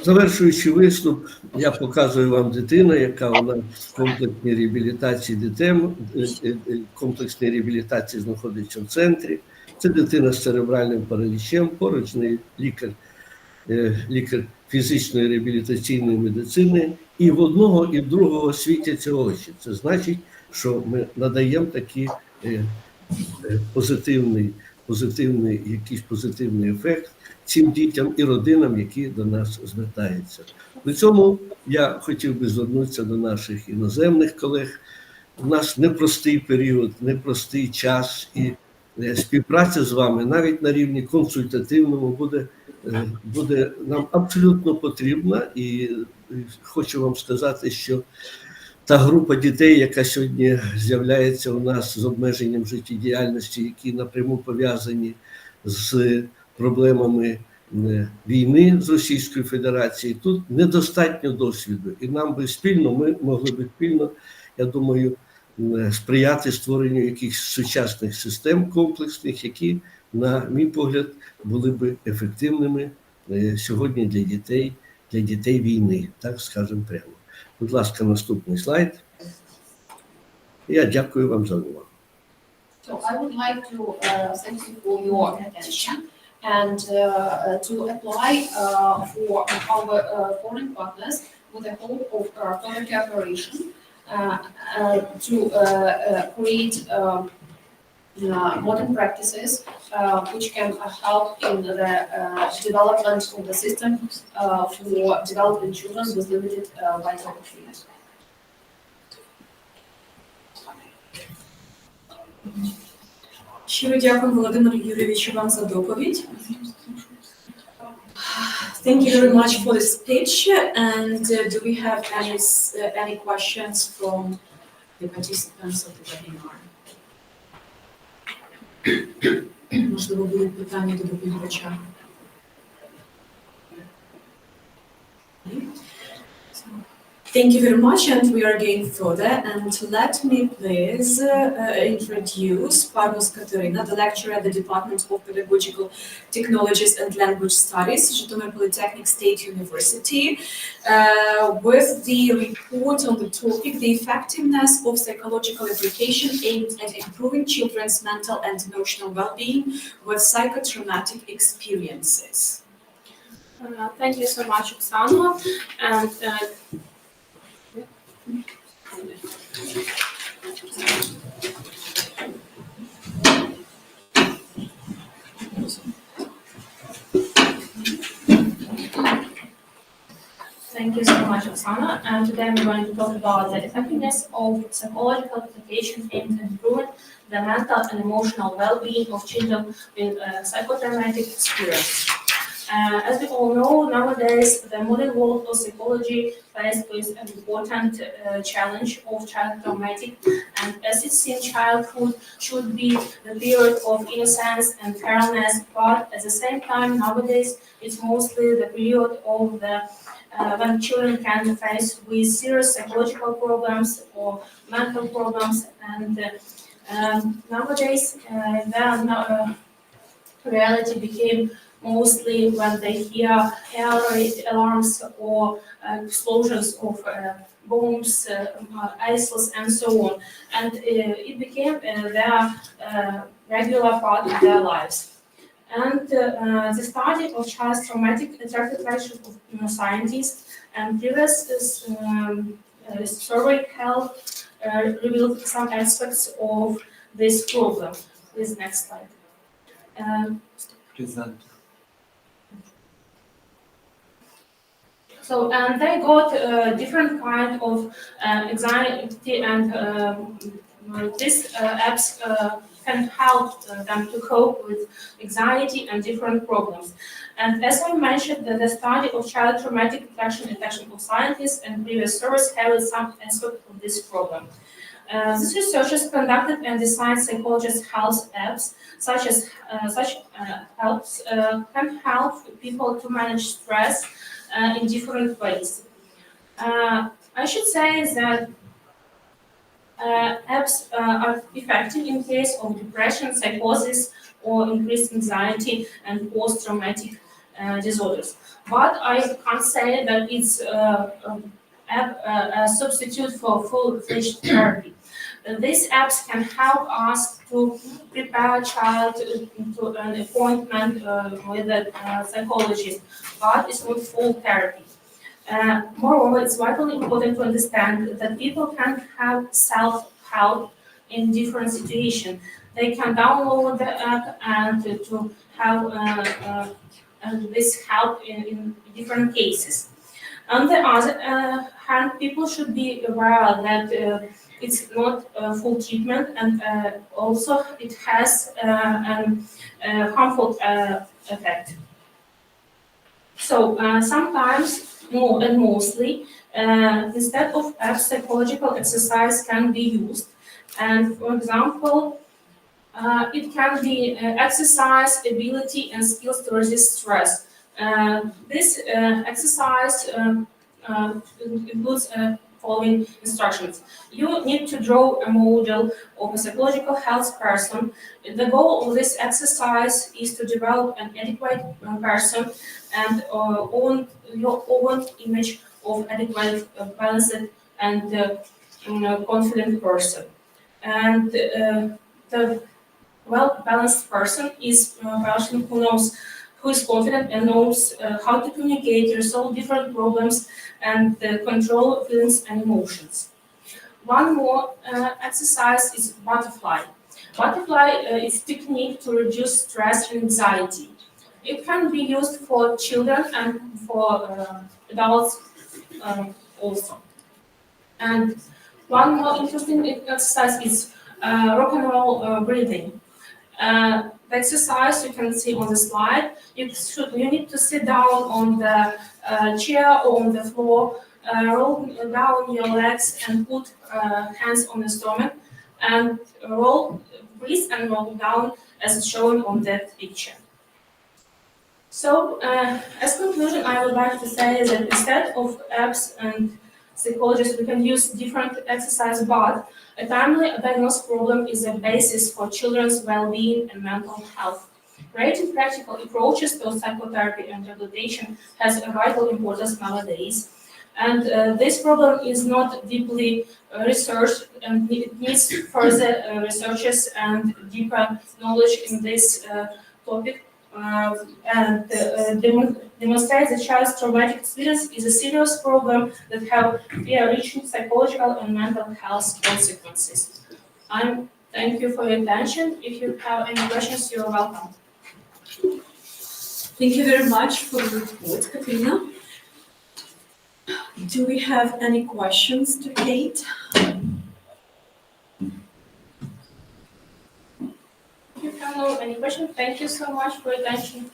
[SPEAKER 11] Завершуючи виступ, я показую вам дитину, яка у нас в комплексній реабілітації комплексній реабілітації знаходиться в центрі. Це дитина з церебральним паралічем, поруч з нею лікар фізичної реабілітаційної медицини. І в одного, і в другого світяться очі. Це значить, що ми надаємо такий якийсь позитивний ефект цим дітям і родинам, які до нас звертаються. При цьому я хотів би звернутися до наших іноземних колег. У нас непростий період, непростий час, і співпраця з вами навіть на рівні консультативному буде нам абсолютно потрібна. І хочу вам сказати, що та група дітей, яка сьогодні з'являється у нас з обмеженням життєдіяльності, які напряму пов'язані з проблемами війни з Російською Федерацією, тут недостатньо досвіду. І нам би спільно, ми могли би спільно, я думаю, сприяти створенню якихось сучасних систем комплексних, які, на мій погляд, були би ефективними сьогодні для дітей війни, так скажемо прямо. Будь ласка, наступний слайд. Я дякую вам за увагу.
[SPEAKER 8] So I would like to thank you for your attention and to apply for our foreign partners with the hope of further cooperation to create modern practices which can help in the development of the system for developing children with limited vital opportunities.
[SPEAKER 1] Щиро дякую, Володимиру Юрійовичу, вам за доповідь. Thank you very much for the speech. And do we have any questions from the participants of the webinar? Можливо, будуть питання до доповідача. Thank you very much, and we are going further. And let me please introduce Varvos Katerina, the lecturer at the Department of Pedagogical Technologies and Language Studies, Zhytomyr Polytechnic State University, with the report on the topic, the effectiveness of psychological application aimed at improving children's mental and emotional well-being with psychotraumatic experiences.
[SPEAKER 12] Thank you so much, Oksana. And
[SPEAKER 8] Thank you so much, Oksana. And today I'm going to talk about the effectiveness of psychological application aimed at improving the mental and emotional well-being of children with psychotraumatic experience.
[SPEAKER 12] As we all know, nowadays the modern world of psychology faced with an important challenge of child traumatic, and as it's seen, childhood should be the period of innocence and fairness, but at the same time, nowadays it's mostly the period of the when children can face with serious psychological problems or mental problems, and nowadays the reality became mostly when they hear air alarms or explosions of bombs, ISIS, and so on. And it became their regular part of their lives. And the study of child's traumatic attracted of scientists and previous survey health revealed some aspects of this problem. Please, next slide.
[SPEAKER 13] Present.
[SPEAKER 12] So, and they got different kind of anxiety, and these apps can help them to cope with anxiety and different problems. And as I mentioned, the study of child traumatic attraction of scientists and previous surveys have some aspect of this problem. These researchers conducted and designed psychologist health apps, such helps can help people to manage stress in different ways. I should say that apps are effective in case of depression, psychosis, or increased anxiety and post-traumatic disorders. But I can't say that it's a substitute for full-fledged therapy. These apps can help us to prepare a child to an appointment with a psychologist, but it's not full therapy. Moreover, it's vitally important to understand that people can have self-help in different situations. They can download the app and to have this help in different cases. On the other hand, people should be aware that it's not full treatment, and also it has a harmful effect. So sometimes, more and mostly, instead of psychological exercise can be used. And for example, it can be exercise, ability, and skills to resist stress. This exercise includes following instructions. You need to draw a model of a psychological health person. The goal of this exercise is to develop an adequate person and own your own image of adequate, balanced, and confident person. And the well-balanced person is a person who is confident and knows how to communicate, resolve different problems, and control feelings and emotions. One more exercise is butterfly. Butterfly is a technique to reduce stress and anxiety. It can be used for children and for adults also. And one more interesting exercise is rock and roll breathing. The exercise you can see on the slide. You need to sit down on the chair or on the floor, roll down your legs and put hands on the stomach, and breathe and roll down as shown on that picture. So, as conclusion, I would like to say that instead of apps and psychologists, we can use different exercise, but a timely diagnosed problem is a basis for children's well-being and mental health. Creating practical approaches to psychotherapy and rehabilitation has a vital importance nowadays. And this problem is not deeply researched, and it needs further researches and deeper knowledge in this topic. And demonstrates that child's traumatic experience is a serious problem that have far-reaching psychological and mental health consequences. Thank you for your attention. If you have any questions, you're welcome.
[SPEAKER 1] Thank you very much for the report, Katerina. Do we have any questions to Kate?
[SPEAKER 12] If you have no any questions, thank you so much for your attention.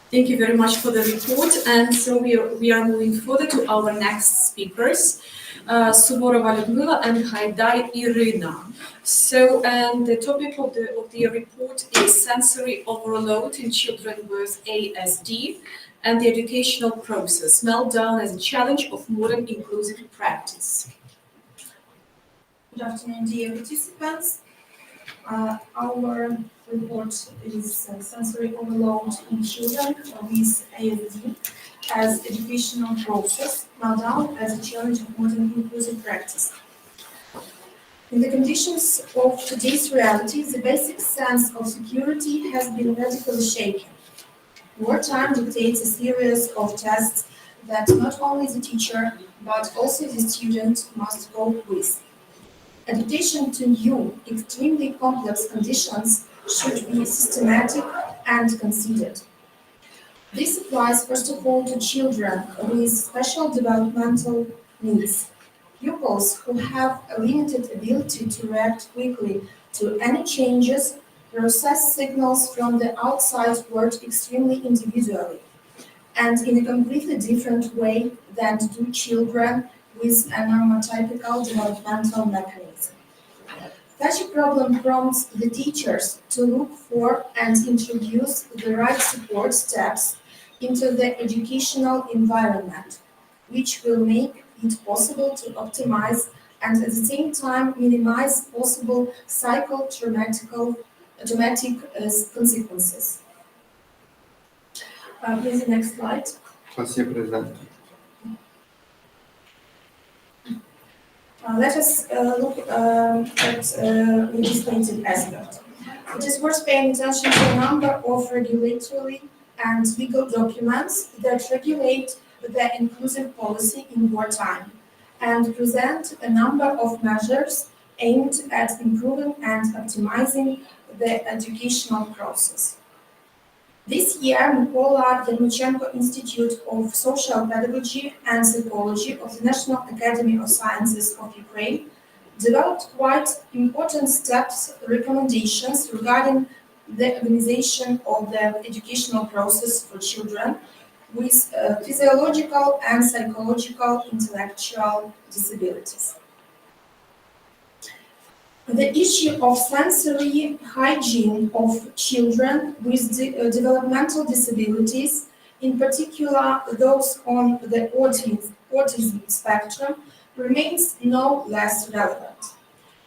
[SPEAKER 1] Thank you very much for the report. And so we are moving further to our next speakers, Suvorova Lyudmila and Haidai Iryna. So, and the topic of the report is sensory overload in children with ASD and the educational process, meltdown as a challenge of modern inclusive practice.
[SPEAKER 12] Good afternoon, dear participants. Our report is sensory overload in children with ASD as educational process, meltdown as a challenge of modern inclusive practice. In the conditions of today's reality, the basic sense of security has been radically shaken. Wartime dictates a series of tests that not only the teacher, but also the student must cope with. Adaptation to new, extremely complex conditions should be systematic and considered. This applies first of all to children with special developmental needs. Pupils who have a limited ability to react quickly to any changes process signals from the outside world extremely individually and in a completely different way than do children with a normotypical developmental mechanism. Such a problem prompts the teachers to look for and introduce the right support steps into the educational environment, which will make it possible to optimize and at the same time minimize possible psychotraumatic consequences. Please, the next slide. Let us look at legislative aspect. It is worth paying attention to a number of regulatory and legal documents that regulate the inclusive policy in wartime and present a number of measures aimed at improving and optimizing the educational process. This year, Mykolaiv Zinichenko Institute of Social Pedagogy and Psychology of the National Academy of Sciences of Ukraine developed quite important recommendations regarding the organization of the educational process for children with physiological and psychological intellectual disabilities. The issue of sensory hygiene of children with developmental disabilities, in particular those on the autism spectrum, remains no less relevant.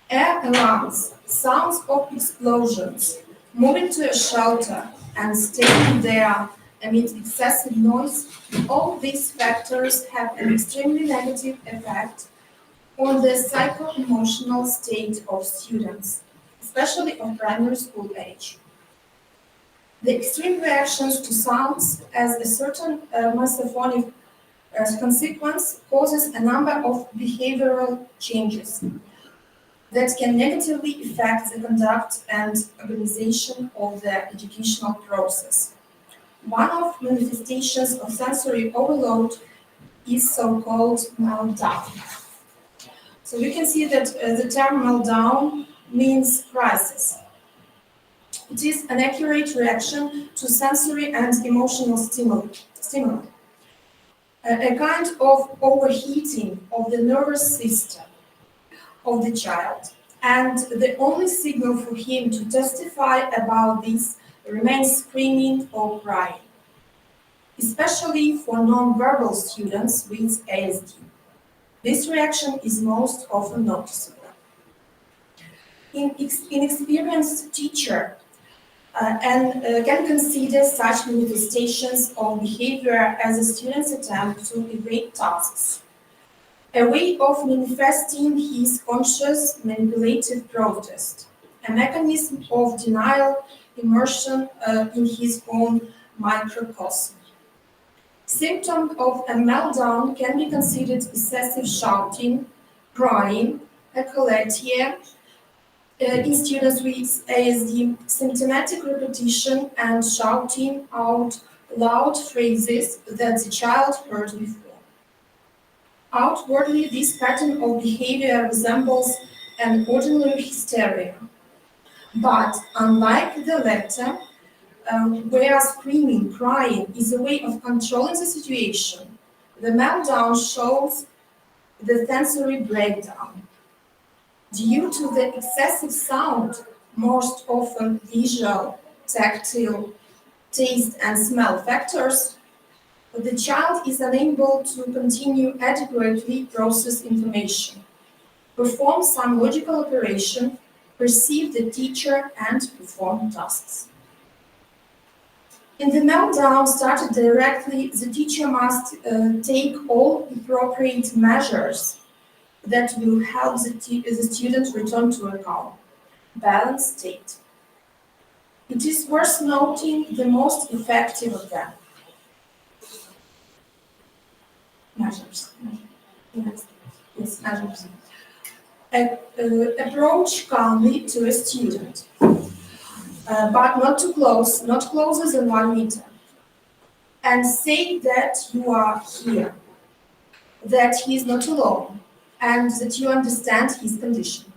[SPEAKER 12] Air alarms, sounds of explosions, moving to a shelter and staying there amid excessive noise, all these factors have an extremely negative effect on the psycho-emotional state of students, especially of primary school age. The extreme reactions to sounds as a certain misophonic consequence causes a number of behavioral changes that can negatively affect the conduct and organization of the educational process. One of manifestations of sensory overload is so-called meltdown. So we can see that the term meltdown means crisis. It is an accurate reaction to sensory and emotional stimuli, a kind of overheating of the nervous system of the child, and the only signal for him to testify about this remains screaming or crying, especially for non-verbal students with ASD. This reaction is most often noticeable. Inexperienced teacher can consider such manifestations of behavior as a student's attempt to evade tasks, a way of manifesting his conscious manipulative protest, a mechanism of denial, immersion in his own microcosm. Symptoms of a meltdown can be considered excessive shouting, crying, echolalia, in students with ASD, symptomatic repetition and shouting out loud phrases that the child heard before. Outwardly, this pattern of behavior resembles an ordinary hysteria, but unlike the latter, where screaming, crying is a way of controlling the situation, the meltdown shows the sensory breakdown. Due to the excessive sound, most often visual, tactile, taste and smell factors, the child is unable to continue adequately process information, perform some logical operation, perceive the teacher and perform tasks. In the meltdown started directly, the teacher must take all appropriate measures that will help the student return to a calm, balanced state. It is worth noting the most effective of them. Measures. Yes, measures. Approach calmly to a student, but not too close, not closer than 1 meter. And say that you are here, that he is not alone, and that you understand his condition.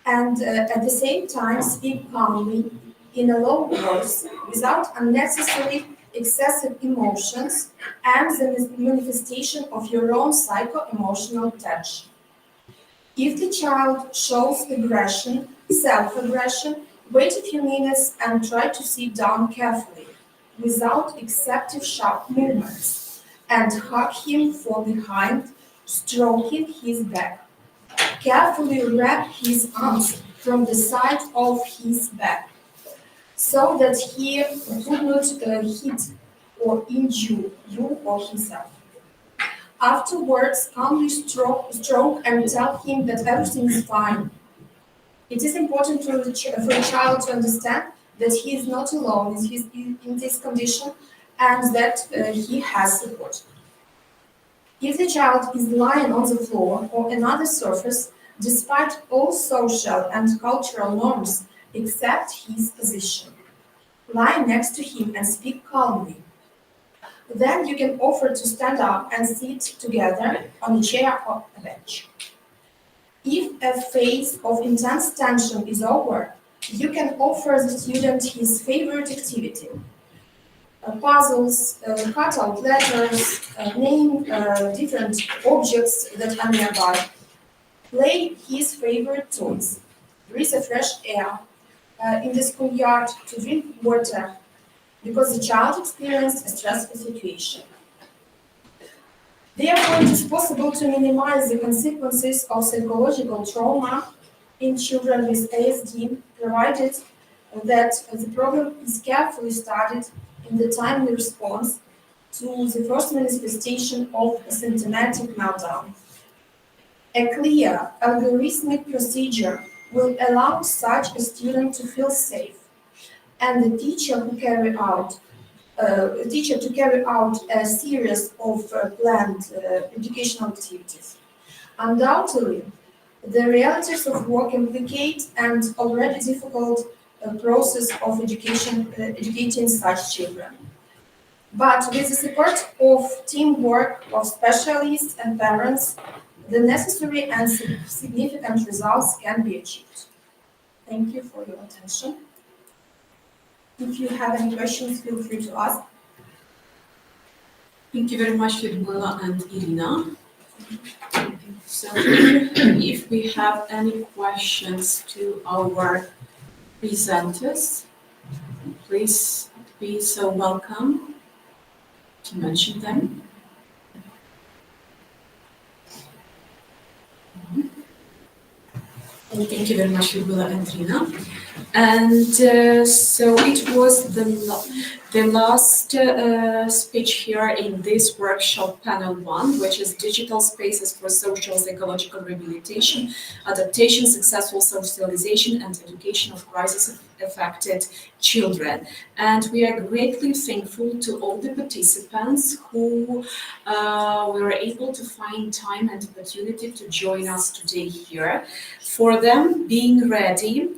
[SPEAKER 12] And at the same time, speak calmly in a low voice, without unnecessary excessive emotions and the manifestation of your own psycho-emotional tension. If the child shows aggression, self-aggression, wait a few minutes and try to sit down carefully, without excessive sharp movements, and hug him from behind, stroking his back. Carefully wrap his arms from the side of his back, so that he would not hit or injure you or himself. Afterwards, calmly stroke and tell him that everything is fine. It is important for a child to understand that he is not alone in this condition and that he has support. If the child is lying on the floor or another surface, despite all social and cultural norms except his position, lie next to him and speak calmly. Then you can offer to stand up and sit together on a chair or a bench. If a phase of intense tension is over, you can offer the student his favorite activity. Puzzles, cut out letters, name different objects that are nearby. Play his favorite toys, breathe a fresh air in the schoolyard, to drink water, because the child experienced a stressful situation. Therefore, it is possible to minimize the consequences of psychological trauma in children with ASD, provided that the problem is carefully studied in the timely response to the first manifestation of a symptomatic meltdown. A clear, algorithmic procedure will allow such a student to feel safe, and the teacher to carry out a series of planned educational activities. Undoubtedly, the realities of work implicate and already difficult process of educating such children. But with the support of teamwork of specialists and parents, the necessary and significant results can be achieved. Thank you for your attention. If you have any questions, feel free to ask.
[SPEAKER 1] Thank you very much, Lyudmila and Irina. So if we have any questions to our presenters, please be so welcome to mention them. And thank you very much, Lyudmila and Irina. And so it was the last speech here in this workshop, panel 1, which is Digital Spaces for Social Psychological Rehabilitation, Adaptation, Successful Socialization, and Education of Crisis-Affected Children. And we are greatly thankful to all the participants who were able to find time and opportunity to join us today here. For them, being ready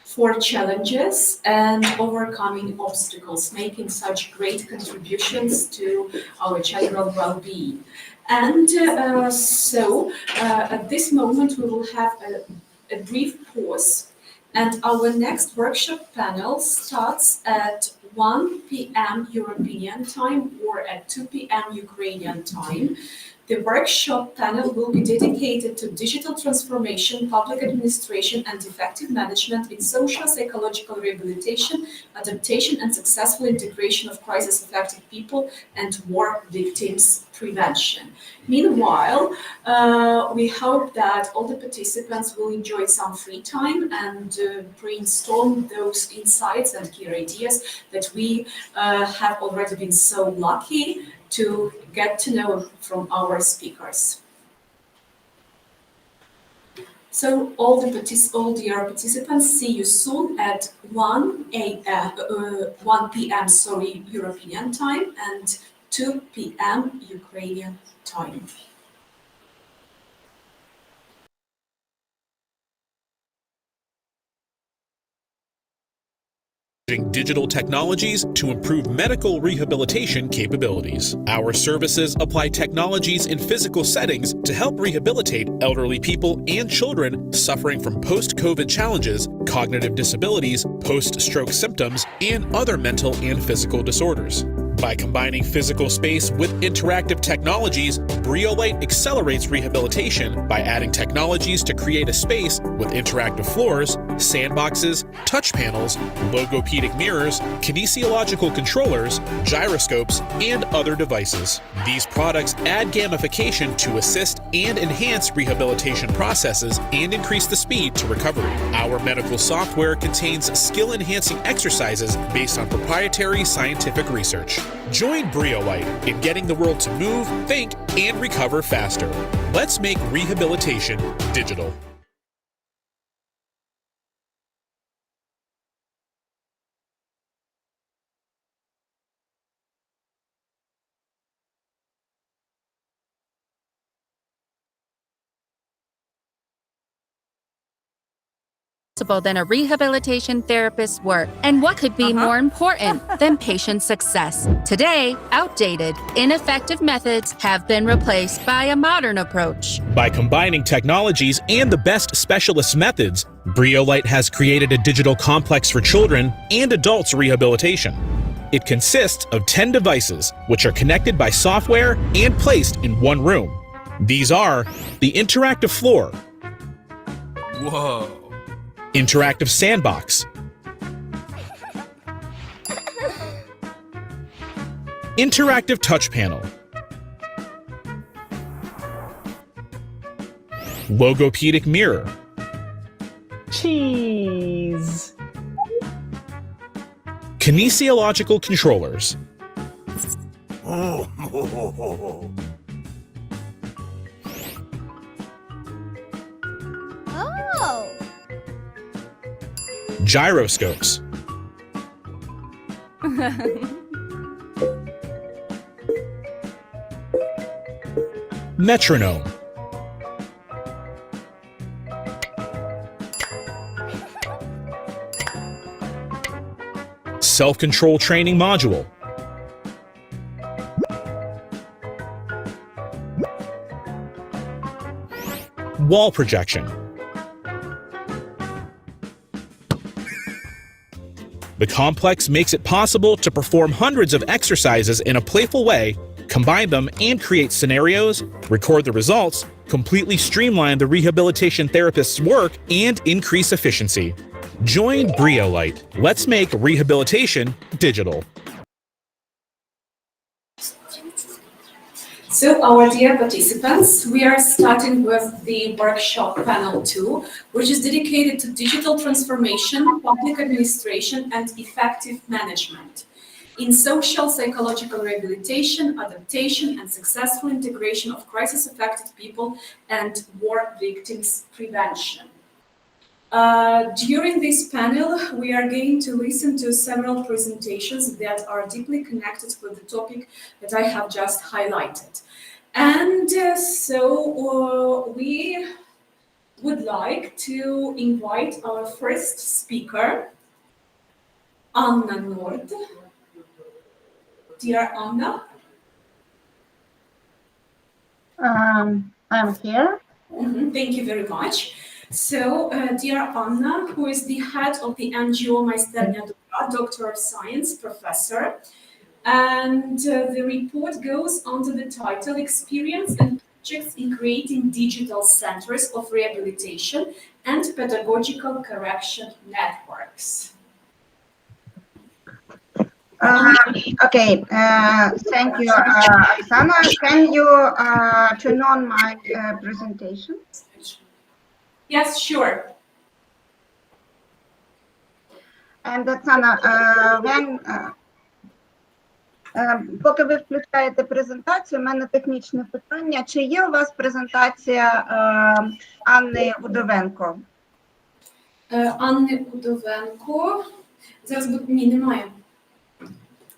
[SPEAKER 1] for challenges and overcoming obstacles, making such great contributions to our general well-being. And so at this moment we will have a brief pause And our next workshop panel starts at 1 p.m. European time or at 2 p.m. Ukrainian time. The workshop panel will be dedicated to digital transformation, public administration, and effective management in social psychological rehabilitation, adaptation, and successful integration of crisis-affected people and war victims prevention. Meanwhile, we hope that all the participants will enjoy some free time and brainstorm those insights and key ideas that we have already been so lucky to get to know from our speakers. So all dear participants, see you soon at 1 p.m. European time and 2 p.m. Ukrainian time.
[SPEAKER 13] Digital technologies to improve medical rehabilitation capabilities. Our services apply technologies in physical settings to help rehabilitate elderly people and children suffering from post-COVID challenges, cognitive disabilities, post-stroke symptoms, and other mental and physical disorders. By combining physical space with interactive technologies, Briolite accelerates rehabilitation by adding technologies to create a space with interactive floors, sandboxes, touch panels, logopedic mirrors, kinesiological controllers, gyroscopes, and other devices. These products add gamification to assist and enhance rehabilitation processes and increase the speed to recovery. Our medical software contains skill-enhancing exercises based on proprietary scientific research. Join Briolite in getting the world to move, think, and recover faster. Let's make rehabilitation digital.
[SPEAKER 14] Than a rehabilitation therapist's work. And what could be more important than patient success? Today, outdated, ineffective methods have been replaced by a modern approach.
[SPEAKER 13] By combining technologies and the best specialist methods, Briolite has created a digital complex for children and adults rehabilitation. It consists of 10 devices, which are connected by software and placed in one room. These are the interactive floor, interactive sandbox, interactive touch panel, logopedic mirror,
[SPEAKER 15] cheese,
[SPEAKER 13] kinesiological controllers, gyroscopes, metronome, self-control training module, wall projection. The complex makes it possible to perform hundreds of exercises in a playful way, combine them and create scenarios, record the results, completely streamline the rehabilitation therapist's work, and increase efficiency. Join Briolite. Let's make rehabilitation digital.
[SPEAKER 1] So, our dear participants, we are starting with the workshop panel 2, which is dedicated to digital transformation, public administration, and effective management in social psychological rehabilitation, adaptation, and successful integration of crisis-affected people and war victims prevention. During this panel, we are going to listen to several presentations that are deeply connected with the topic that I have just highlighted. And so we would like to invite our first speaker, Anna Nord. Dear Anna.
[SPEAKER 16] I'm here.
[SPEAKER 1] Thank you very much. So, dear Anna, who is the head of the NGO Майстерня добра, Doctor of Science, Professor, and the report goes under the title Experience and Projects in Creating Digital Centers of Rehabilitation and Pedagogical Correction Networks.
[SPEAKER 10] Okay, thank you, Oksana. Can you turn on my presentation?
[SPEAKER 1] Yes, sure.
[SPEAKER 10] And Oksana, поки ви включаєте презентацію, у мене технічне питання. Чи є у вас презентація Анни Удовенко?
[SPEAKER 1] Анни Удовенко. Зараз ні, немає.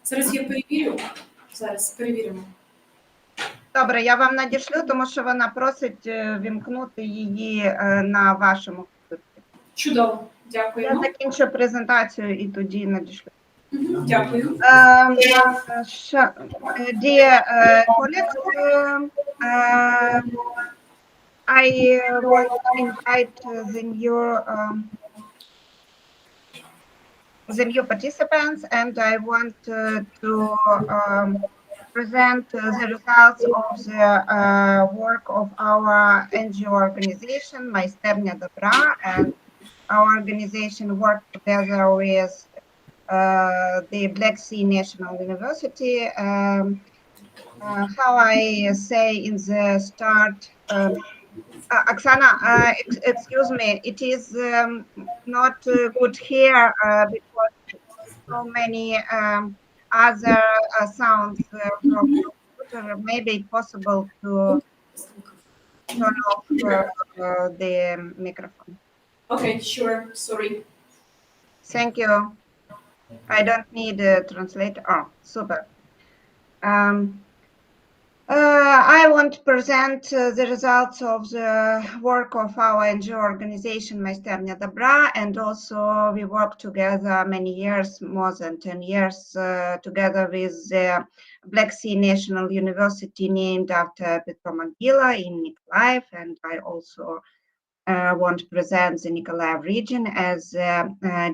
[SPEAKER 1] Зараз я перевірю. Зараз перевіримо.
[SPEAKER 10] Добре, я вам надішлю, тому що вона просить вімкнути її на вашому комп'ютері.
[SPEAKER 1] Чудово, дякую.
[SPEAKER 10] Я закінчу презентацію і тоді надішлю.
[SPEAKER 1] Дякую.
[SPEAKER 10] Dear colleagues, I want to invite the new participants, and I want to present the results of the work of our NGO organization, Майстерня добра, and our organization worked together with the Black Sea National University. How I say in the start, Oksana, excuse me, it is not good here because so many other sounds from the computer. Maybe it's possible to turn off the microphone.
[SPEAKER 1] Okay, sure. Sorry.
[SPEAKER 10] Thank you. I don't need a translator. Oh, super. I want to present the results of the work of our NGO organization, Майстерня добра, and also we worked together many years, more than 10 years, together with the Black Sea National University named after Petro Могила in Mykolaiv, and I also want to present the Mykolaiv region as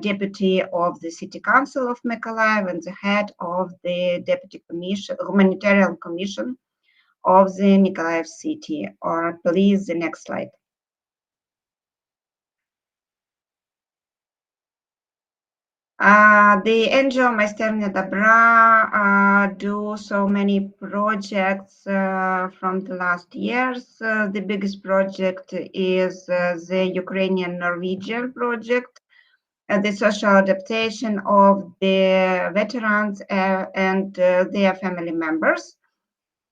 [SPEAKER 10] deputy of the City Council of Mykolaiv and the head of the Deputy Commission, Humanitarian Commission of the Mykolaiv city. Or please, the next slide. The NGO Майстерня добра do so many projects from the last years. The biggest project is the Ukrainian-Norwegian project, the social adaptation of the veterans and their family members.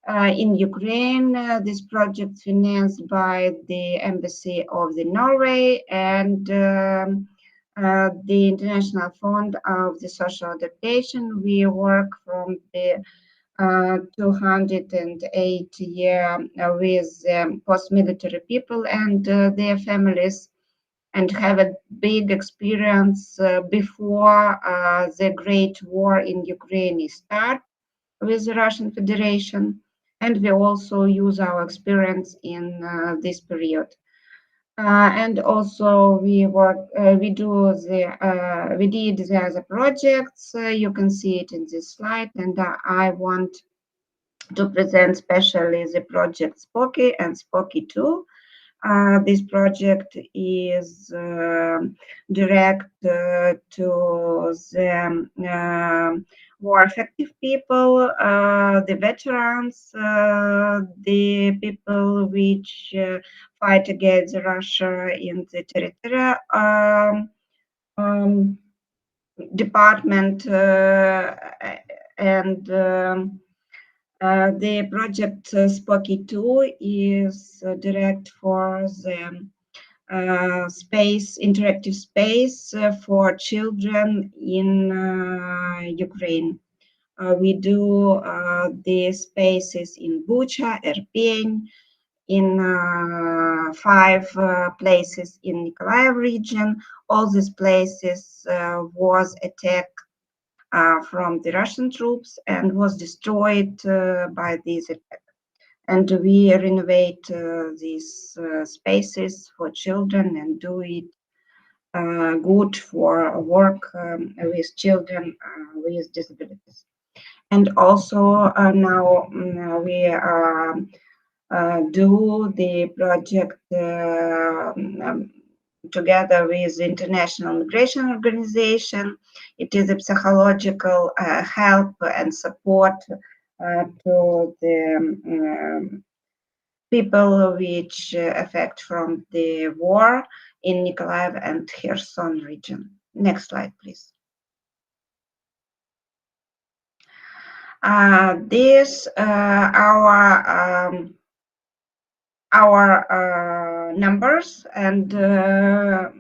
[SPEAKER 10] In Ukraine, this project financed by the Embassy of the Norway and the International Fund of the Social Adaptation. We work from the 208 year with post-military people and their families, and have a big experience before the Great War in Ukraine started with the Russian Federation. And we also use our experience in this period. And also we did the other projects. You can see it in this slide, and I want to present especially the project Spocky and Spocky 2. This project is direct to the war affected people, the veterans, the people which fight against Russia in the territorial department, and the project Spocky 2 is direct for the interactive space for children in Ukraine. We do the spaces in Bucha, Irpin, in 5 places in Mykolaiv region. All these places was attacked from the Russian troops and was destroyed by these attacks.
[SPEAKER 5] and we renovate these spaces for children and do it good for work with children with disabilities. And also now we do the project together with the International Migration Organization. It is a psychological help and support to the people which affect from the war in Mykolaiv and Kherson region. Next slide, please. This our numbers, and our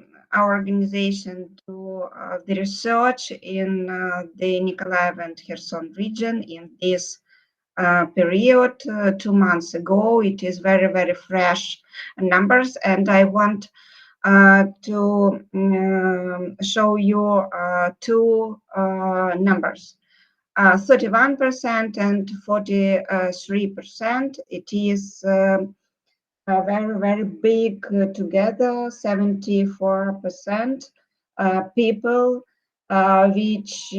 [SPEAKER 5] organization do the research in the Mykolaiv and Kherson region in this period 2 months ago. It is very, very fresh numbers, and I want to show you two numbers. 31% and 43%. It is very, very big together. 74% people which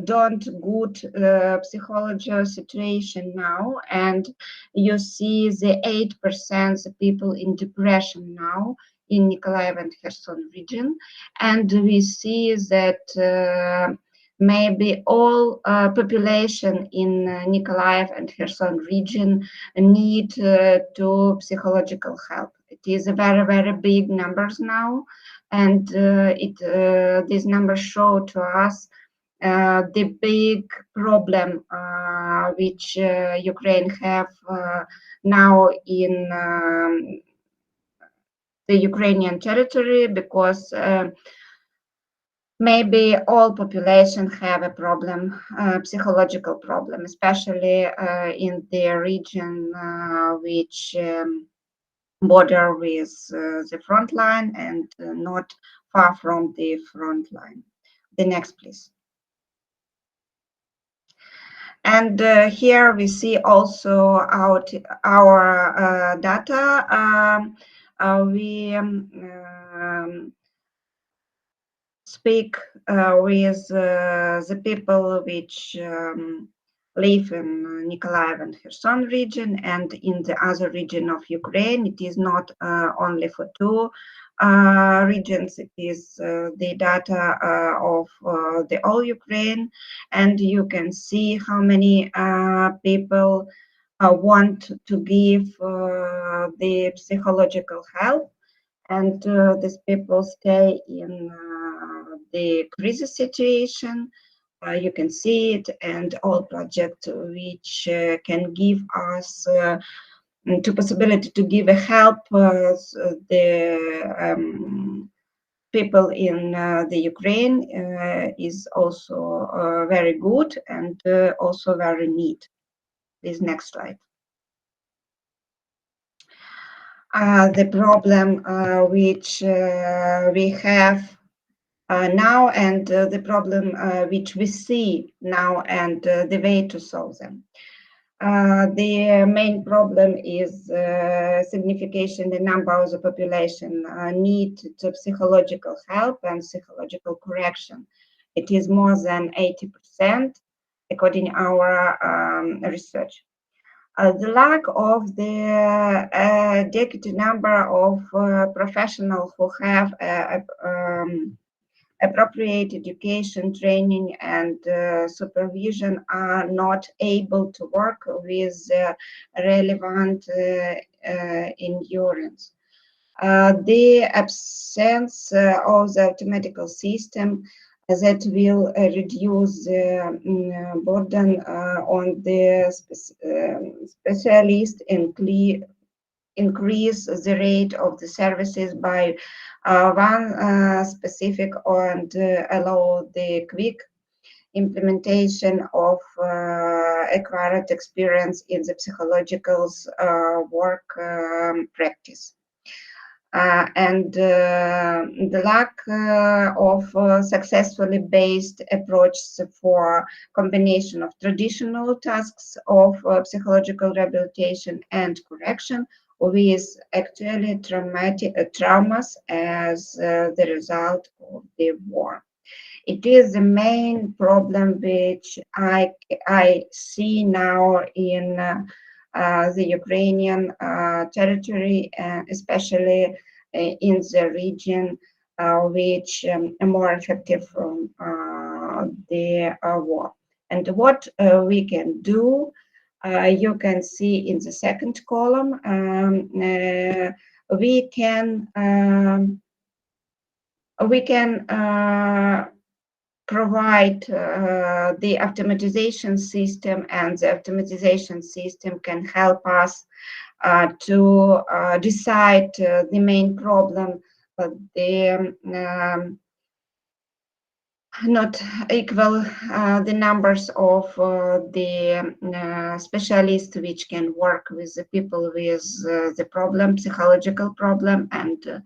[SPEAKER 5] don't good psychological situation now, and you see the 8% people in depression now in Mykolaiv and Kherson region, and we see that maybe all population in Mykolaiv and Kherson region need to psychological help. It is a very, very big numbers now, and these numbers show to us the big problem which Ukraine have now in the Ukrainian territory, because maybe all population have a problem, psychological problem, especially in the region which border with the front line and not far from the front line. The next, please. And here we see also our data. We speak with the people which live in Mykolaiv and Kherson region and in the other region of Ukraine. It is not only for two regions, it is the data of the all Ukraine, and you can see how many people want to give the psychological help, and these people stay in the crisis situation. You can see it, and all projects which can give us the possibility to give a help the people in the Ukraine is also very good and also very neat. Please, next slide. The problem which we have now, and the problem which we see now, and the way to solve them. The main problem is signification the number of the population need to psychological help and psychological correction. It is more than 80% according to our research. The lack of the adequate number of professionals who have appropriate education, training, and supervision are not able to work with relevant endurance. The absence of the automatical system that will reduce the burden on the specialist and increase the rate of the services by one specific, and allow the quick implementation of acquired experience in the psychological work practice. and the lack of successfully based approaches for combination of traditional tasks of psychological rehabilitation and correction with actually traumas as the result of the war. It is the main problem which I see now in the Ukrainian territory, especially in the region which are more affected from the war. And what we can do, you can see in the second column, we can provide the automatization system, and the automatization system can help us to decide the main problem, the not equal the numbers of the specialists which can work with the people with the problem, psychological problem, and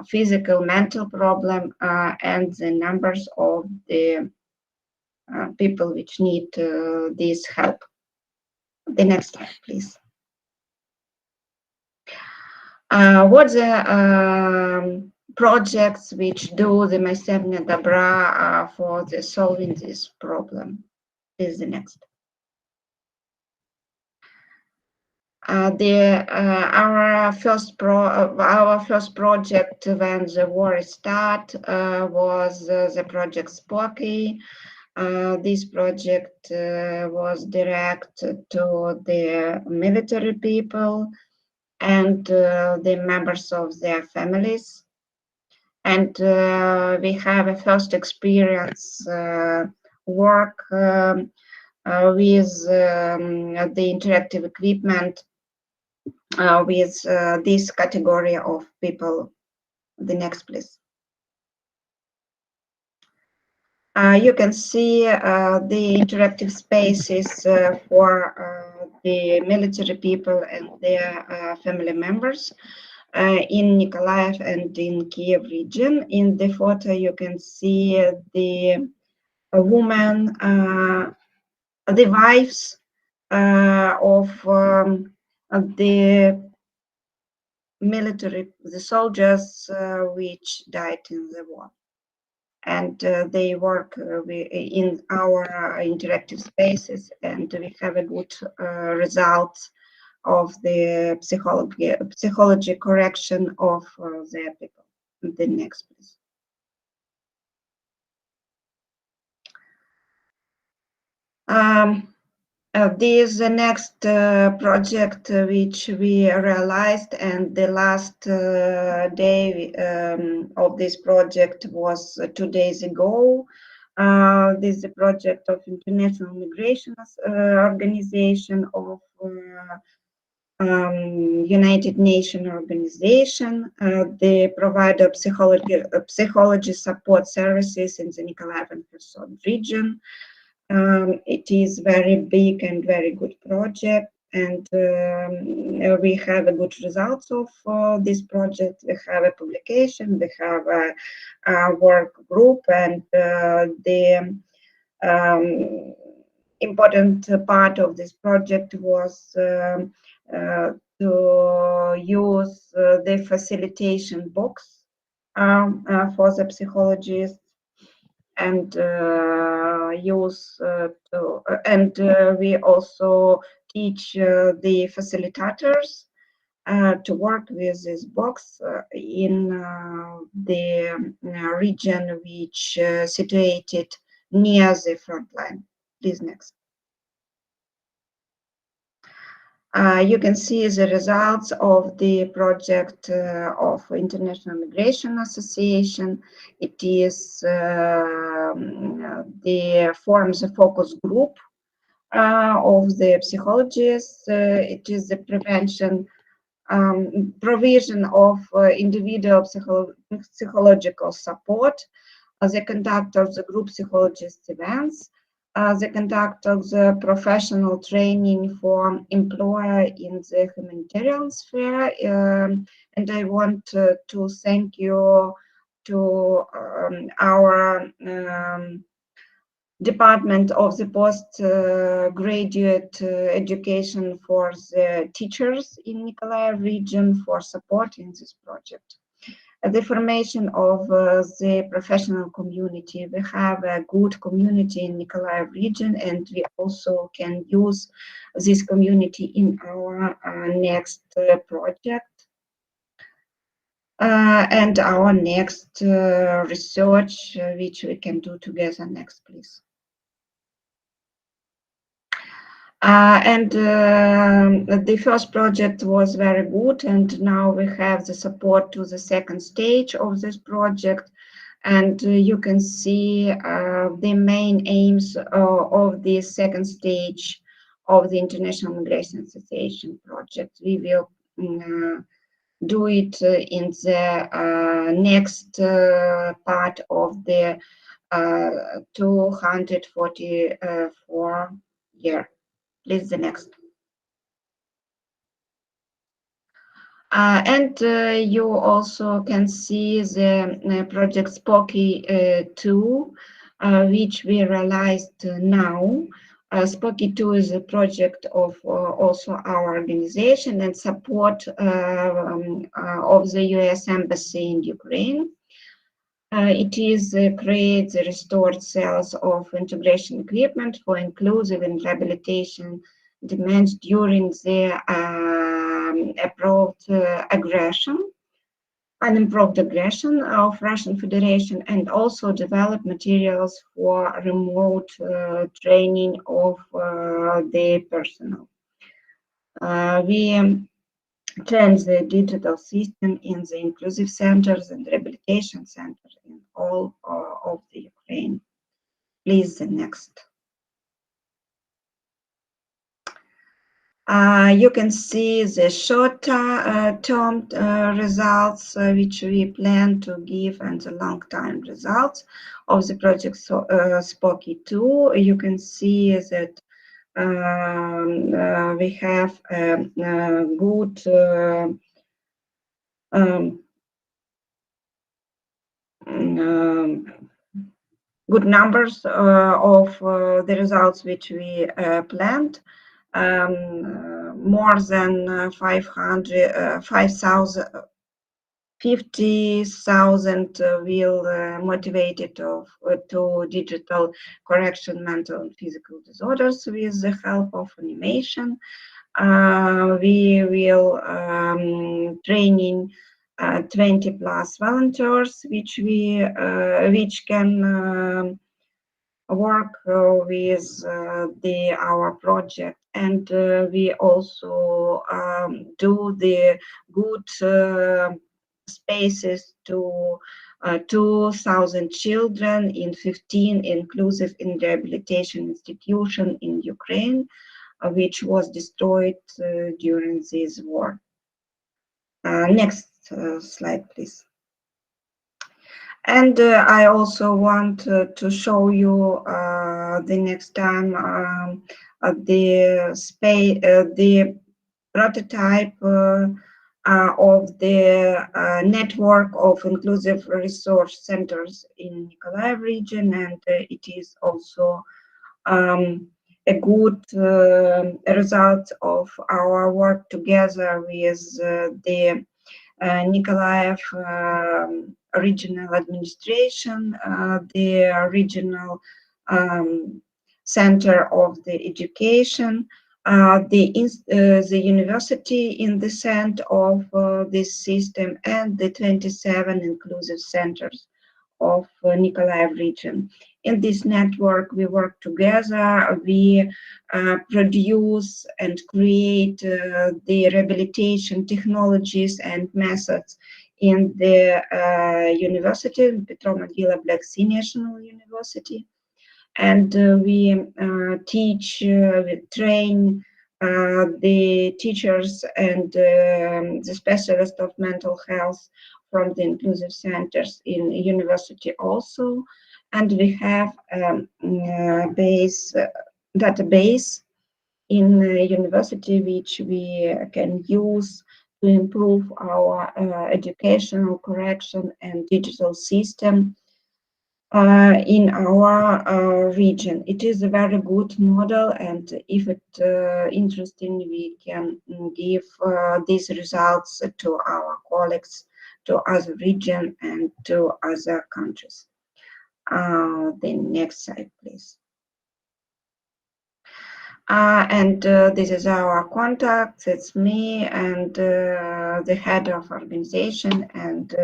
[SPEAKER 5] physical, mental problem, and the numbers of the people which need this help. The next slide, please. What the projects which do the Maisevnya Dobra for the solving this problem is the next. Our first project when the war started was the project Spoky. This project was directed to the military people and the members of their families. And we have a first experience work with the interactive equipment with this category of people. The next, please. You can see the interactive spaces for the military people and their family members in Mykolaiv and in Kiev region. In the photo, you can see the woman, the wives of the military, the soldiers which died in the war. And they work in our interactive spaces, and we have a good results of the psychology correction of their people. The next, please. This is the next project which we realized, and the last day of this project was 2 days ago. This is a project of International Migration Organization of United Nations Organization. They provide psychology support services in the Mykolaiv and Kherson region. It is very big and very good project, and we have a good results of this project. We have a publication, we have a work group, and the important part of this project was to use the facilitation box for the psychologists, and we also teach the facilitators to work with this box in the region which situated near the front line. Please, next. You can see the results of the project of International Migration Association. It is the forms a focus group of the psychologists. It is the prevention, provision of individual psychological support, the conduct of the group psychologist events, They conducted the professional training for employer in the humanitarian sphere, and I want to thank you to our Department of the Postgraduate Education for the teachers in Mykolaiv region for supporting this project. The formation of the professional community. We have a good community in Mykolaiv region, and we also can use this community in our next project and our next research, which we can do together. Next, please. The first project was very good, and now we have the support to the second stage of this project, and you can see the main aims of the second stage of the International Migration Association project. We will do it in the next part of the 244 year. Please, the next. You also can see the project Spoky 2, which we realized now. Spoky 2 is a project of also our organization and support of the US Embassy in Ukraine. It is creates the restored cells of integration equipment for inclusive and rehabilitation demands during the unimproved aggression of Russian Federation, and also develop materials for remote training of the personnel. We change the digital system in the inclusive centers and rehabilitation centers in all of the Ukraine. Please, the next. You can see the short-term results which we plan to give, and the long-term results of the project Spoky 2. You can see that we have good good numbers of the results which we planned. More than 50,000 will motivated to digital correction mental and physical disorders with the help of animation. We will training 20 plus volunteers which can work with our project, and we also do the good spaces to 2,000 children in 15 inclusive in rehabilitation institution in Ukraine, which was destroyed during this war. Next slide, please. And I also want to show you the next time the prototype of the network of inclusive resource centers in Mykolaiv region, and it is also a good result of our work together with the Mykolaiv regional administration, the regional center of the education, the university in the center of this system, and the 27 inclusive centers of Mykolaiv region. In this network, we work together. We produce and create the rehabilitation technologies and methods in the university, Petro-Mogila Black Sea National University. And we teach, we train the teachers and the specialists of mental health from the inclusive centers in university also. and we have database in the university which we can use to improve our educational correction and digital system in our region. It is a very good model, and if it interesting, we can give these results to our colleagues, to other region and to other countries. The next slide, please. This is our contact. It's me and the head of organization and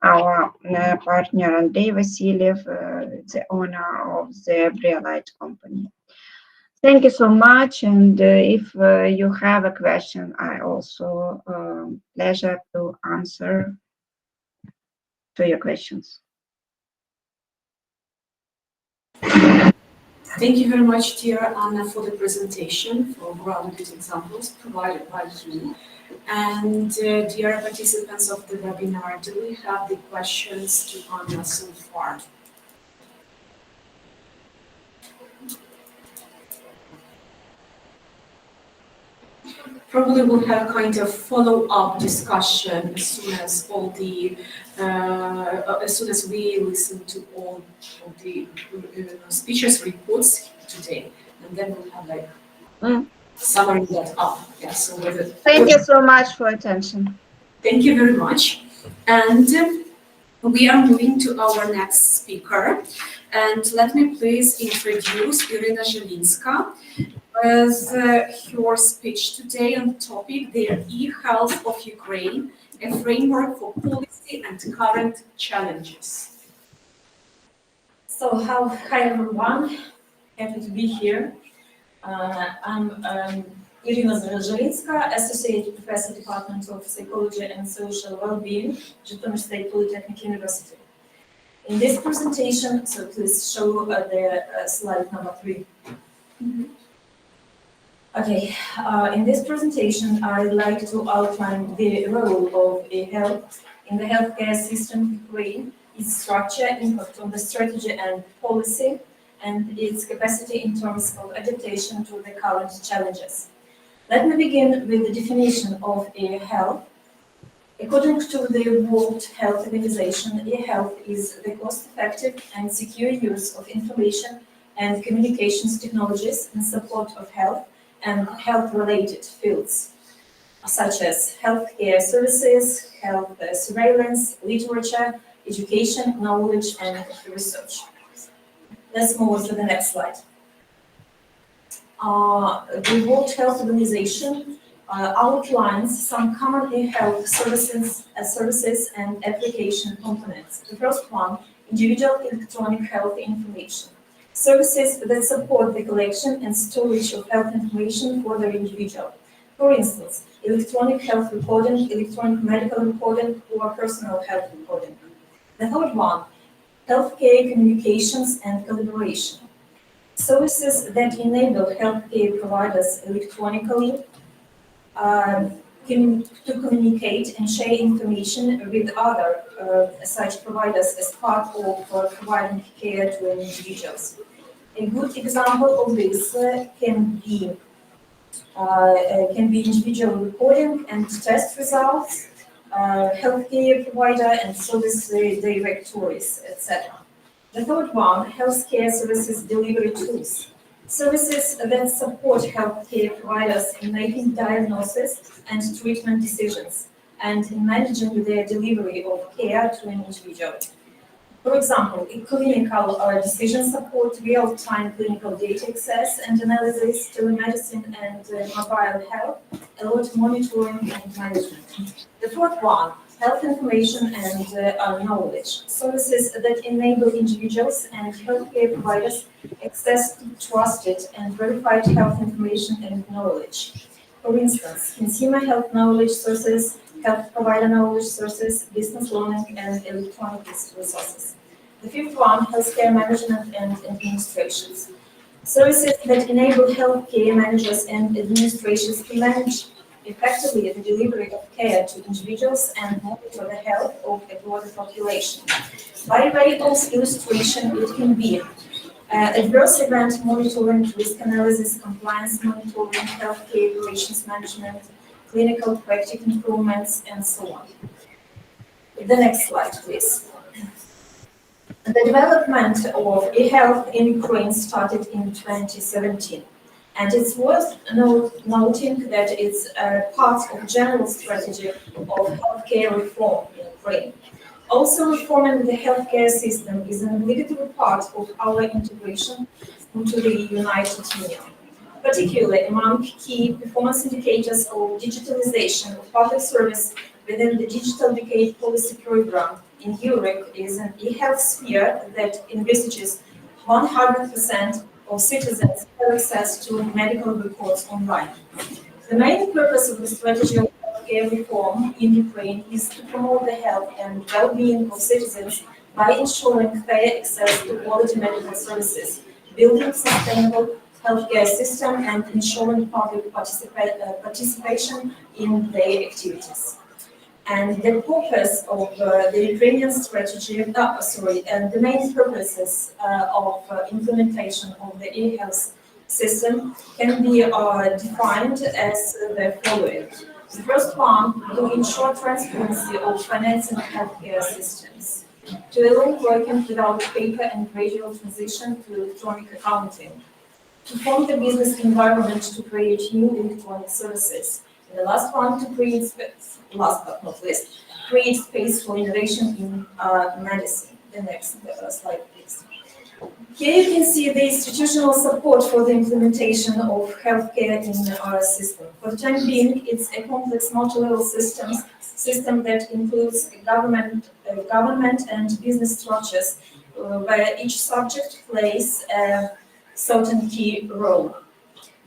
[SPEAKER 5] our partner Andrei Vasyliev, the owner of the Brialite company. Thank you so much. And if you have a question, I also pleasure to answer to your questions.
[SPEAKER 1] Thank you very much, dear Anna, for the presentation, for grounded examples provided by you. And dear participants of the webinar, do we have the questions to Anna so far? Probably we'll have a kind of follow-up discussion as soon as all the as soon as we listen to all of the speakers' reports today, and then we'll have like summary that up. Yeah. So
[SPEAKER 5] thank you so much for attention.
[SPEAKER 1] Thank you very much, and we are moving to our next speaker. And let me please introduce Iryna Zhalinska with her speech today on the topic, the eHealth of Ukraine, a framework for policy and current challenges.
[SPEAKER 15] So, hi everyone, happy to be here. I'm Iryna Zhalinska, Associate Professor, Department of Psychology and Social Well-being, Zhytomyr State Polytechnic University. In this presentation, so please show the slide number 3. Okay, in this presentation, I'd like to outline the role of eHealth in the healthcare system in Ukraine, its structure, impact on the strategy and policy, and its capacity in terms of adaptation to the current challenges. Let me begin with the definition of eHealth. According to the World Health Organization, eHealth is the cost-effective and secure use of information and communications technologies in support of health and health-related fields, such as healthcare services, health surveillance, literature, education, knowledge, and research. Let's move on to the next slide. The World Health Organization outlines some common eHealth services and application components. The first one, individual electronic health information. Services that support the collection and storage of health information for the individual. For instance, electronic health recording, electronic medical recording, or personal health recording. The third one, healthcare communications and collaboration. Services that enable healthcare providers electronically to communicate and share information with other such providers as part of providing care to individuals. A good example of this can be individual recording and test results, healthcare provider and service directories, etc. The third one, healthcare services delivery tools. Services that support healthcare providers in making diagnosis and treatment decisions and in managing their delivery of care to an individual. For example, clinical decision support, real-time clinical data access and analysis, telemedicine and mobile health, alert monitoring and management. The fourth one, health information and knowledge. Services that enable individuals and healthcare providers access to trusted and verified health information and knowledge. For instance, consumer health knowledge sources, health provider knowledge sources, business learning, and electronic resources. The fifth one, healthcare management and administrations. Services that enable healthcare managers and administrations to manage effectively the delivery of care to individuals and monitor the health of a broader population. By way of illustration, it can be adverse event monitoring, risk analysis, compliance monitoring, healthcare operations management, clinical practice improvements, and so on. The next slide, please. The development of eHealth in Ukraine started in 2017, and it's worth noting that it's part of general strategy of healthcare reform in Ukraine. Also, reforming the healthcare system is an obligatory part of our integration into the United Union. Particularly among key performance indicators of digitalization of public service within the Digital Decade Policy Program in Europe is an eHealth sphere that envisages 100% of citizens have access to medical records online. The main purpose of the strategy of healthcare reform in Ukraine is to promote the health and well-being of citizens by ensuring fair access to quality medical services, building sustainable healthcare system, and ensuring public participation in their activities. And the purpose of the Ukrainian strategy, and the main purposes of implementation of the eHealth system can be defined as the following. The first one, to ensure transparency of financing healthcare systems, to allow working without paper and gradual transition to electronic accounting, to form the business environment to create new electronic services. And the last one, to create space, last but not least, create space for innovation in medicine. The next slide, please. Here you can see the institutional support for the implementation of healthcare in our system. For the time being, it's a complex multi-level system that includes government and business structures, where each subject plays a certain key role.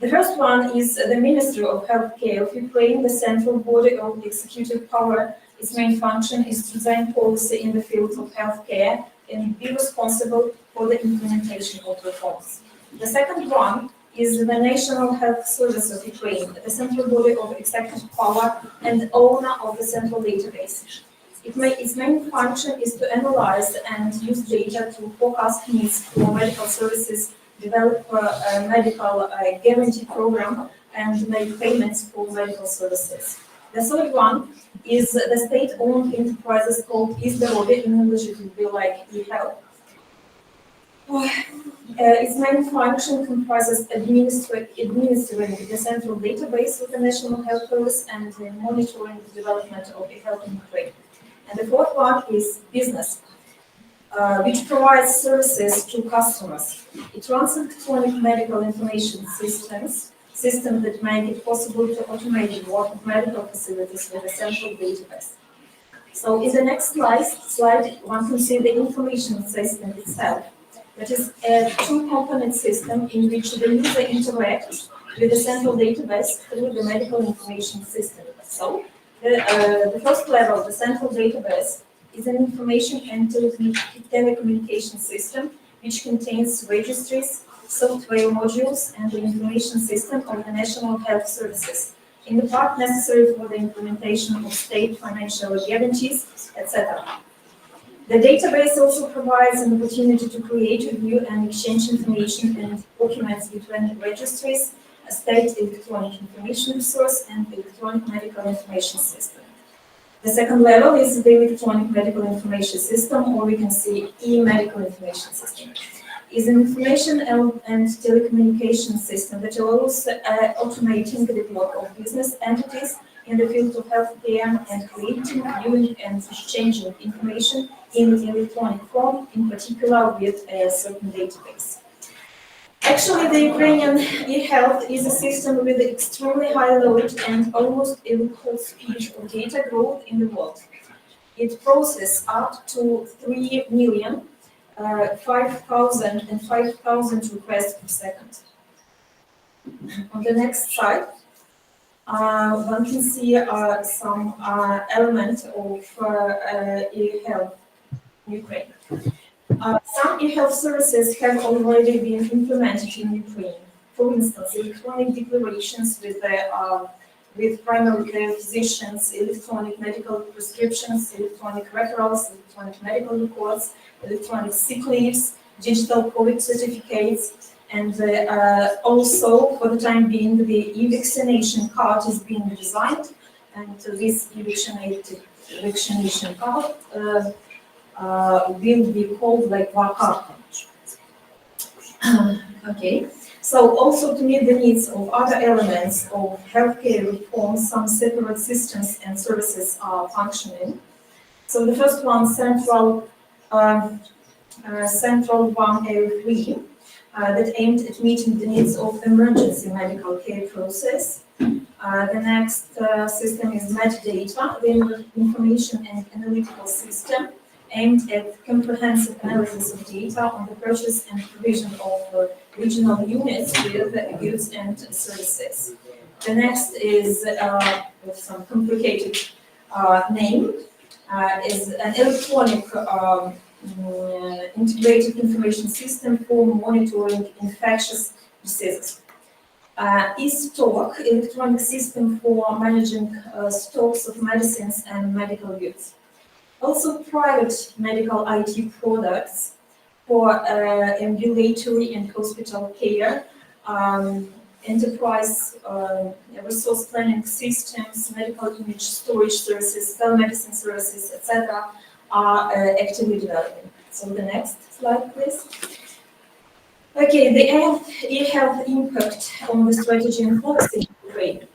[SPEAKER 15] The first one is the Ministry of Healthcare of Ukraine, the central body of executive power. Its main function is to design policy in the field of healthcare and be responsible for the implementation of reforms. The second one is the National Health Service of Ukraine, the central body of executive power and owner of the central database. Its main function is to analyze and use data to forecast needs for medical services, develop a medical guarantee program, and make payments for medical services. The third one is the state-owned enterprises called ISDOROVE, in English it would be like eHealth. Its main function comprises administering the central database of the National Health Service and monitoring the development of eHealth in Ukraine. And the fourth one is business, which provides services to customers. It runs electronic medical information systems that make it possible to automate the work of medical facilities with a central database. So in the next slide, one can see the information system itself. That is a two-component system in which the user interacts with the central database through the medical information system. So the first level, the central database, is an information and telecommunication system which contains registries, software modules, and the information system of the National Health Services, in the part necessary for the implementation of state financial guarantees, etc. The database also provides an opportunity to create, review, and exchange information and documents between registries, a state electronic information resource, and the electronic medical information system. The second level is the electronic medical information system, or we can see e-medical information system. It's an information and telecommunication system that allows automating the work of business entities in the field of healthcare and creating, viewing, and exchanging information in electronic form, in particular with a certain database. Actually, the Ukrainian eHealth is a system with extremely high load and almost a record speed of data growth in the world. It processes up to 3,005,000 requests per second. On the next slide, one can see some elements of eHealth in Ukraine. Some eHealth services have already been implemented in Ukraine. For instance, electronic declarations with the with primary care physicians, electronic medical prescriptions, electronic referrals, electronic medical records, electronic sick leaves, digital COVID certificates, and also, for the time being, the e-vaccination card is being designed, and this e-vaccination card will be called like Vakarka. Okay, so also to meet the needs of other elements of healthcare reform, some separate systems and services are functioning. So the first one, Central 103, that aimed at meeting the needs of emergency medical care process. The next system is Metadata, the information and analytical system aimed at comprehensive analysis of data on the purchase and provision of regional units with goods and services. The next is, with some complicated name, is an electronic integrated information system for monitoring infectious diseases. E-stock, electronic system for managing stocks of medicines and medical goods. Also private medical IT products for ambulatory and hospital care, enterprise resource planning systems, medical image storage services, telemedicine services, etc. are actively developing. So the next slide, please. Okay, the eHealth impact on the strategy and policy in Ukraine.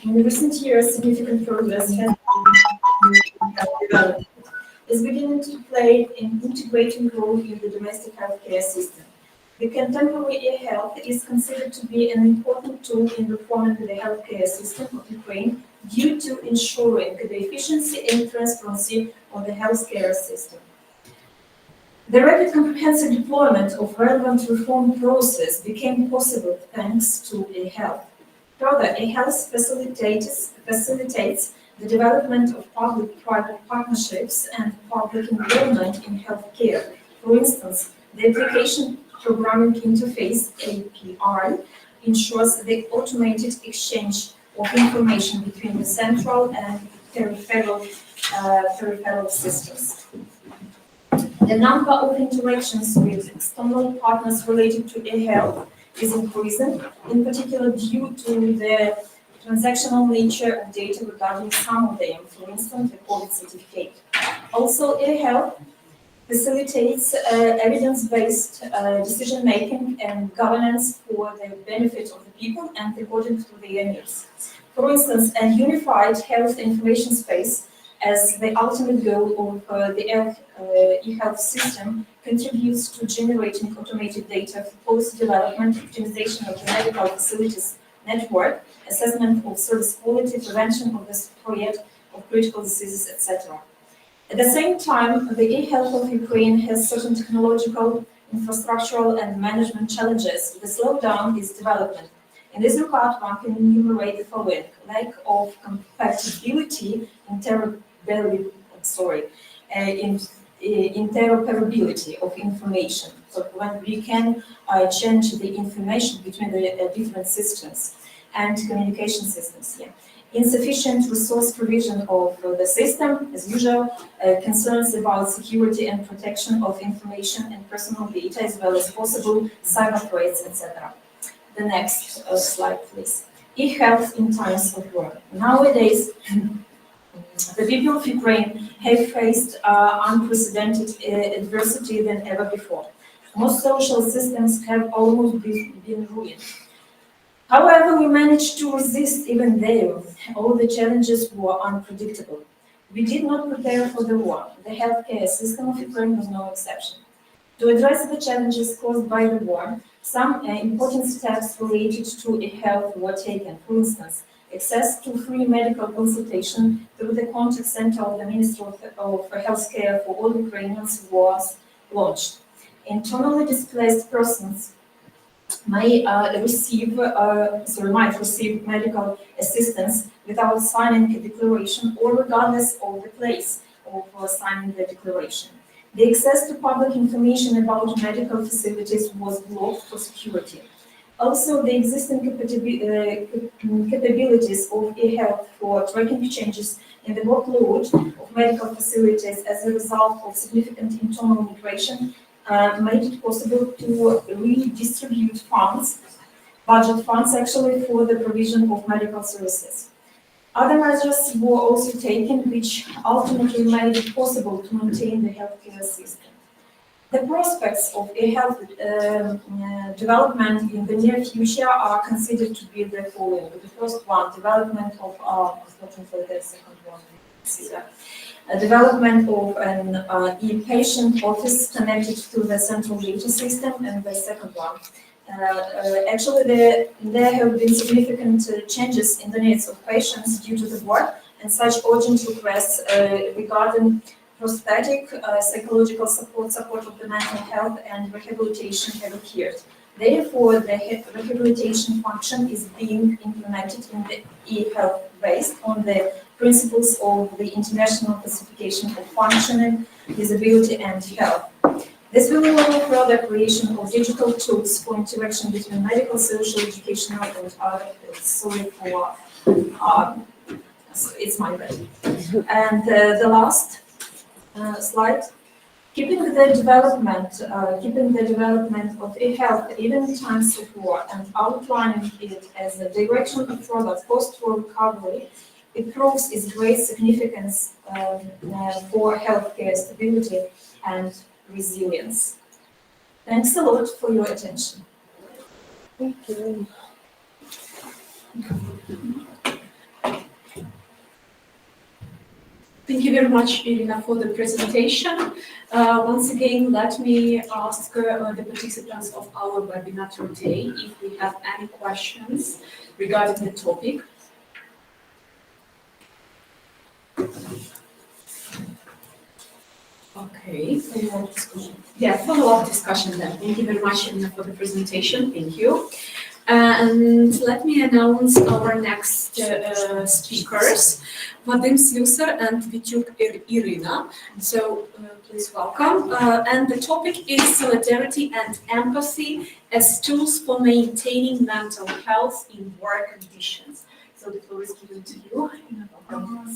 [SPEAKER 15] In recent years, significant progress has developed. Is beginning to play an integrating role in the domestic healthcare system. The contemporary eHealth is considered to be an important tool in reforming the healthcare system of Ukraine due to ensuring the efficiency and transparency of the healthcare system. The rapid comprehensive deployment of relevant reform process became possible thanks to eHealth. Further, eHealth facilitates the development of public-private partnerships and public involvement in healthcare. For instance, the application programming interface API ensures the automated exchange of information between the central and peripheral systems. The number of interactions with external partners related to eHealth is increasing, in particular due to the transactional nature of data regarding some of them, for instance, the COVID certificate. Also, eHealth facilitates evidence-based decision-making and governance for the benefit of the people and according to their needs. For instance, a unified health information space as the ultimate goal of the eHealth system contributes to generating automated data for policy development, optimization of the medical facilities network, assessment of service quality, prevention of the spread of critical diseases, etc. At the same time, the eHealth of Ukraine has certain technological, infrastructural, and management challenges. The slowdown is development. In this regard, one can enumerate the following: lack of compatibility, interoperability of information. So when we can change the information between the different systems and communication systems. Yeah. Insufficient resource provision of the system, as usual, concerns about security and protection of information and personal data, as well as possible cyber threats, etc. The next slide, please. eHealth in times of war. Nowadays, the people of Ukraine have faced unprecedented adversity than ever before. Most social systems have almost been ruined. However, we managed to resist even there. All the challenges were unpredictable. We did not prepare for the war. The healthcare system of Ukraine was no exception. To address the challenges caused by the war, some important steps related to eHealth were taken. For instance, access to free medical consultation through the contact center of the Ministry of Healthcare for all Ukrainians was launched. Internally displaced persons might receive medical assistance without signing a declaration or regardless of the place of signing the declaration. The access to public information about medical facilities was blocked for security. Also, the existing capabilities of eHealth for tracking changes in the workload of medical facilities as a result of significant internal migration made it possible to redistribute funds, budget funds actually, for the provision of medical services. Other measures were also taken which ultimately made it possible to maintain the healthcare system. The prospects of eHealth development in the near future are considered to be the following. The first one, development of, unfortunately the second one, development of an e-patient office connected to the central data system, and the second one. Actually, there have been significant changes in the needs of patients due to the war, and such urgent requests regarding prosthetic, psychological support of the mental health and rehabilitation have occurred. Therefore, the rehabilitation function is being implemented in the eHealth based on the principles of the International Classification of Functioning, Disability and Health. This will allow further creation of digital tools for interaction between medical, social, educational and other fields. Sorry for, it's my bad. And the last slide. Keeping the development of eHealth even in times of war and outlining it as a direction of product post-war recovery, it proves its great significance for healthcare stability and resilience. Thanks a lot for your attention.
[SPEAKER 1] Thank you. Thank you very much, Iryna, for the presentation. Once again, let me ask the participants of our webinar today if we have any questions regarding the topic. Okay, follow-up discussion. Yeah, follow-up discussion then. Thank you very much, Iryna, for the presentation. Thank you. And let me announce our next speakers, Vadim Slyusar and Vityuk Iryna. So please welcome. And the topic is solidarity and empathy as tools for maintaining mental health in war conditions. So the floor is given to you.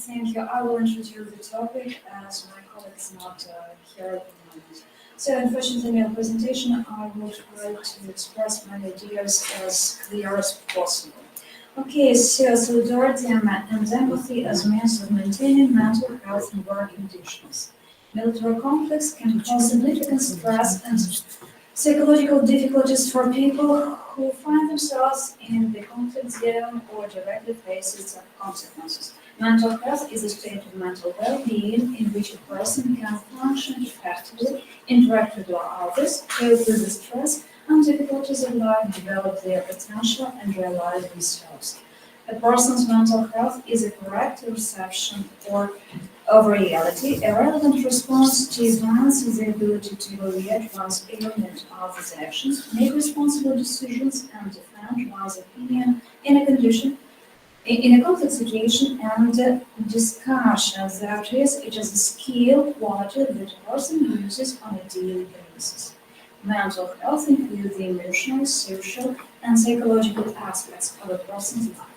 [SPEAKER 16] Thank you. I will introduce the topic as my colleague is not here at the moment. So unfortunately, in my presentation, I will try to express my ideas as clear as possible. Okay, so solidarity and empathy as means of maintaining mental health in war conditions. Military conflicts can cause significant stress and psychological difficulties for people who find themselves in the conflict zone or directly face its consequences. Mental health is a state of mental well-being in which a person can function effectively, interact with others, cope with the stress and difficulties of life, develop their potential and realize themselves. A person's mental health is a correct reception of reality, a relevant response to events with the ability to evaluate one's aim and others' actions, make responsible decisions and defend one's opinion in a conflict situation and discussions. That is, it is a skill quality that a person uses on a daily basis. Mental health includes the emotional, social, and psychological aspects of a person's life.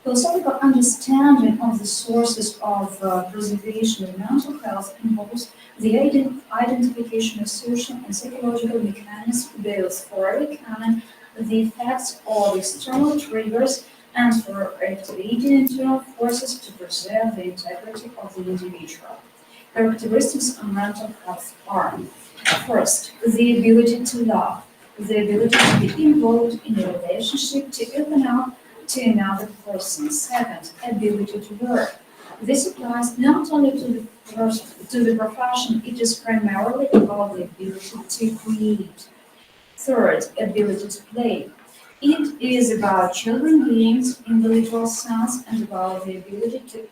[SPEAKER 16] Philosophical understanding of the sources of preservation of mental health involves the identification of social and psychological mechanisms, both for reckoning the effects of external triggers and for activating internal forces to preserve the integrity of the individual. Characteristics of mental health are: first, the ability to love, the ability to be involved in a relationship, to open up to another person. Second, ability to work. This applies not only to the profession, it is primarily about the ability to create. Third, ability to play. It is about children beings in the literal sense and about the ability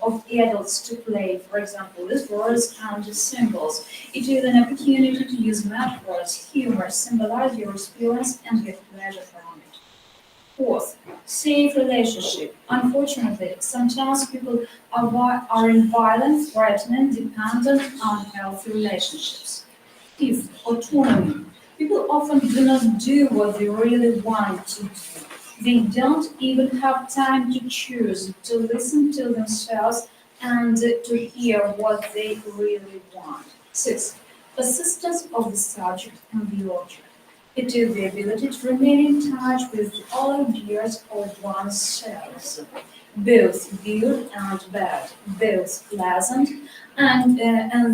[SPEAKER 16] of adults to play, for example, with words and symbols. It is an opportunity to use metaphors, humor, symbolize your experience and get pleasure from it. Fourth, safe relationship. Unfortunately, sometimes people are in violent, threatening, dependent, unhealthy relationships. Fifth, autonomy.
[SPEAKER 15] People often do not do what they really want to do. They don't even have time to choose, to listen to themselves, and to hear what they really want. 6. Persistence of the subject and the object. It is the ability to remain in touch with all ideas of oneself, both good and bad, both pleasant and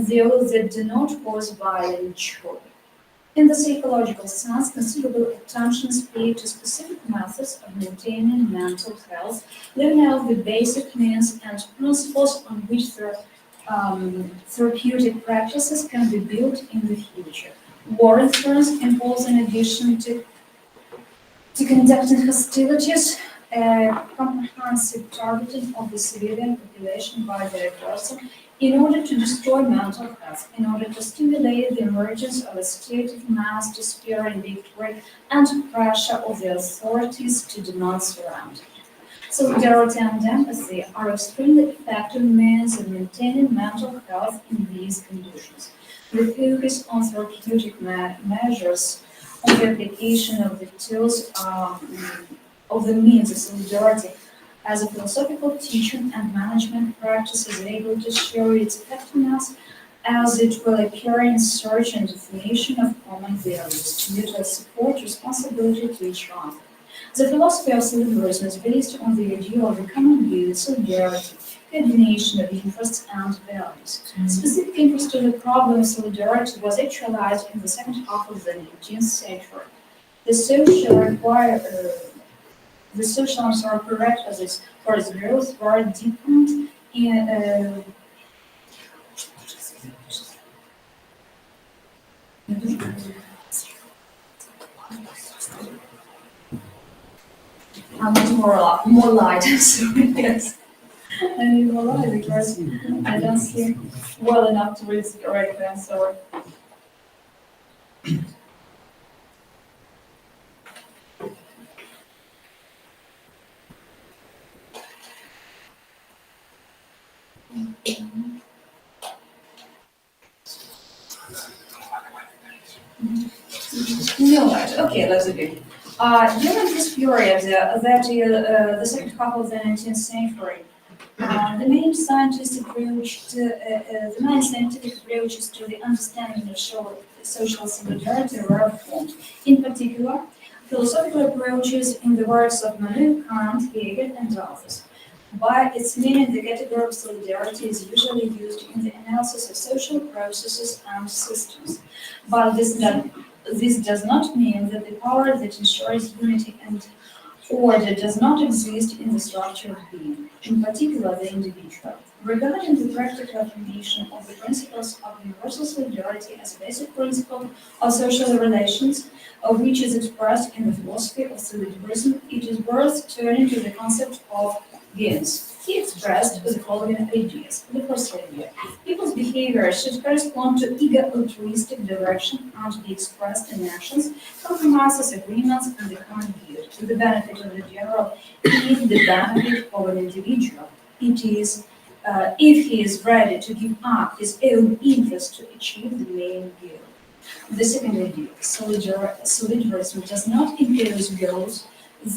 [SPEAKER 15] those that do not cause violent joy. In the psychological sense, considerable attention is paid to specific methods of maintaining mental health, leaving out the basic means and principles on which therapeutic practices can be built in the future. War, in turn, involves, in addition to conducting hostilities, comprehensive targeting of the civilian population by the aggressor in order to destroy mental health, in order to stimulate the emergence of a state of mass despair and victory, and pressure of the authorities to demand surrender. Solidarity and empathy are extremely effective means of maintaining mental health in these conditions. The focus on therapeutic measures, on the application of the tools of the means of solidarity as a philosophical teaching and management practice is able to show its effectiveness as it will appear in search and definition of common values, mutual support, responsibility to each other. The philosophy of solidarism is based on the idea of the common good, solidarity, coordination of interests and values. Specific interest in the problem of solidarity was actualized in the second half of the 19th century. The social prerequisites for its growth were different in more light. Sorry, yes. I need more light because I don't see well enough to read it correctly. I'm sorry. No light. Okay, that's okay. During this period, the second half of the 19th century, the main scientific approaches to the understanding of social solidarity were formed. In particular, philosophical approaches in the works of Martyniuk, Kant, Hegel, and others. By its meaning, the category of solidarity is usually used in the analysis of social processes and systems. But this does not mean that the power that ensures unity and order does not exist in the structure of being, in particular the individual. Regarding the practical affirmation of the principles of universal solidarity as a basic principle of social relations, which is expressed in the philosophy of solidarism, it is worth turning to the concept of gains. He expressed the following ideas. The first idea: people's behavior should correspond to eager altruistic direction and be expressed in actions, compromises, agreements, and the common good, to the benefit of the general, if the benefit of an individual. It is if he is ready to give up his own interest to achieve the main goal. The second idea: solidarism does not impose goals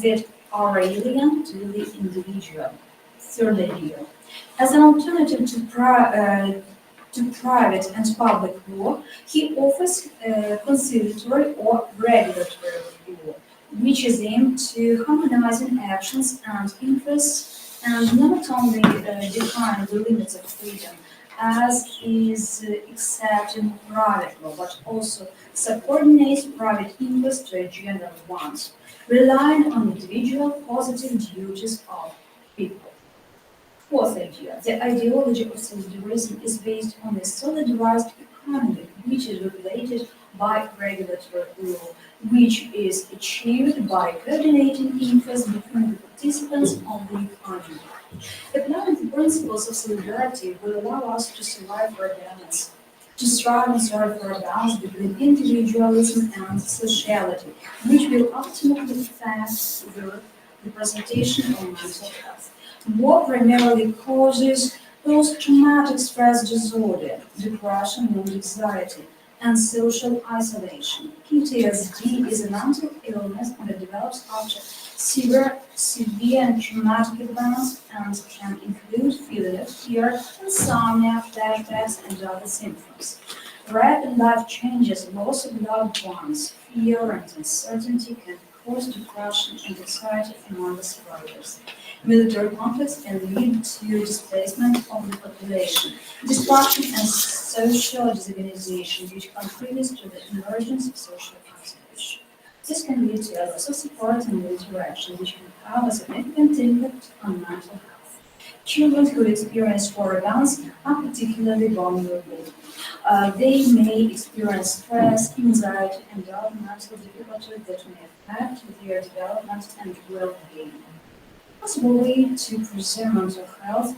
[SPEAKER 15] that are alien to the individual. Third idea: as an alternative to private and public law, he offers conciliatory or regulatory law, which is aimed to harmonizing actions and interests and not only define the limits of freedom as is accepted in private law, but also subordinates private interests to general ones, relying on individual positive duties of people. Fourth idea: the ideology of solidarism is based on a solidarized economy, which is regulated by regulatory law, which is achieved by coordinating interests between the participants of the economy. Applying the principles of solidarity will allow us to strive for a balance between individualism and sociality, which will ultimately affect the representation of mental health. War primarily causes post-traumatic stress disorder, depression, and anxiety, and social isolation. PTSD is a mental illness that develops after severe and traumatic events and can include feeling of fear, insomnia, flashbacks, and other symptoms. Rapid life changes, loss of loved ones, fear and uncertainty can cause depression and anxiety among the survivors. Military conflicts can lead to displacement of the population, disruption and social disorganization, which contributes to the emergence of social isolation. This can lead to a loss of support and interaction, which can have a significant impact on mental health. Children who experience war events are particularly vulnerable. They may experience stress, anxiety, and other mental difficulties that may affect their development and well-being. Possible ways to preserve mental health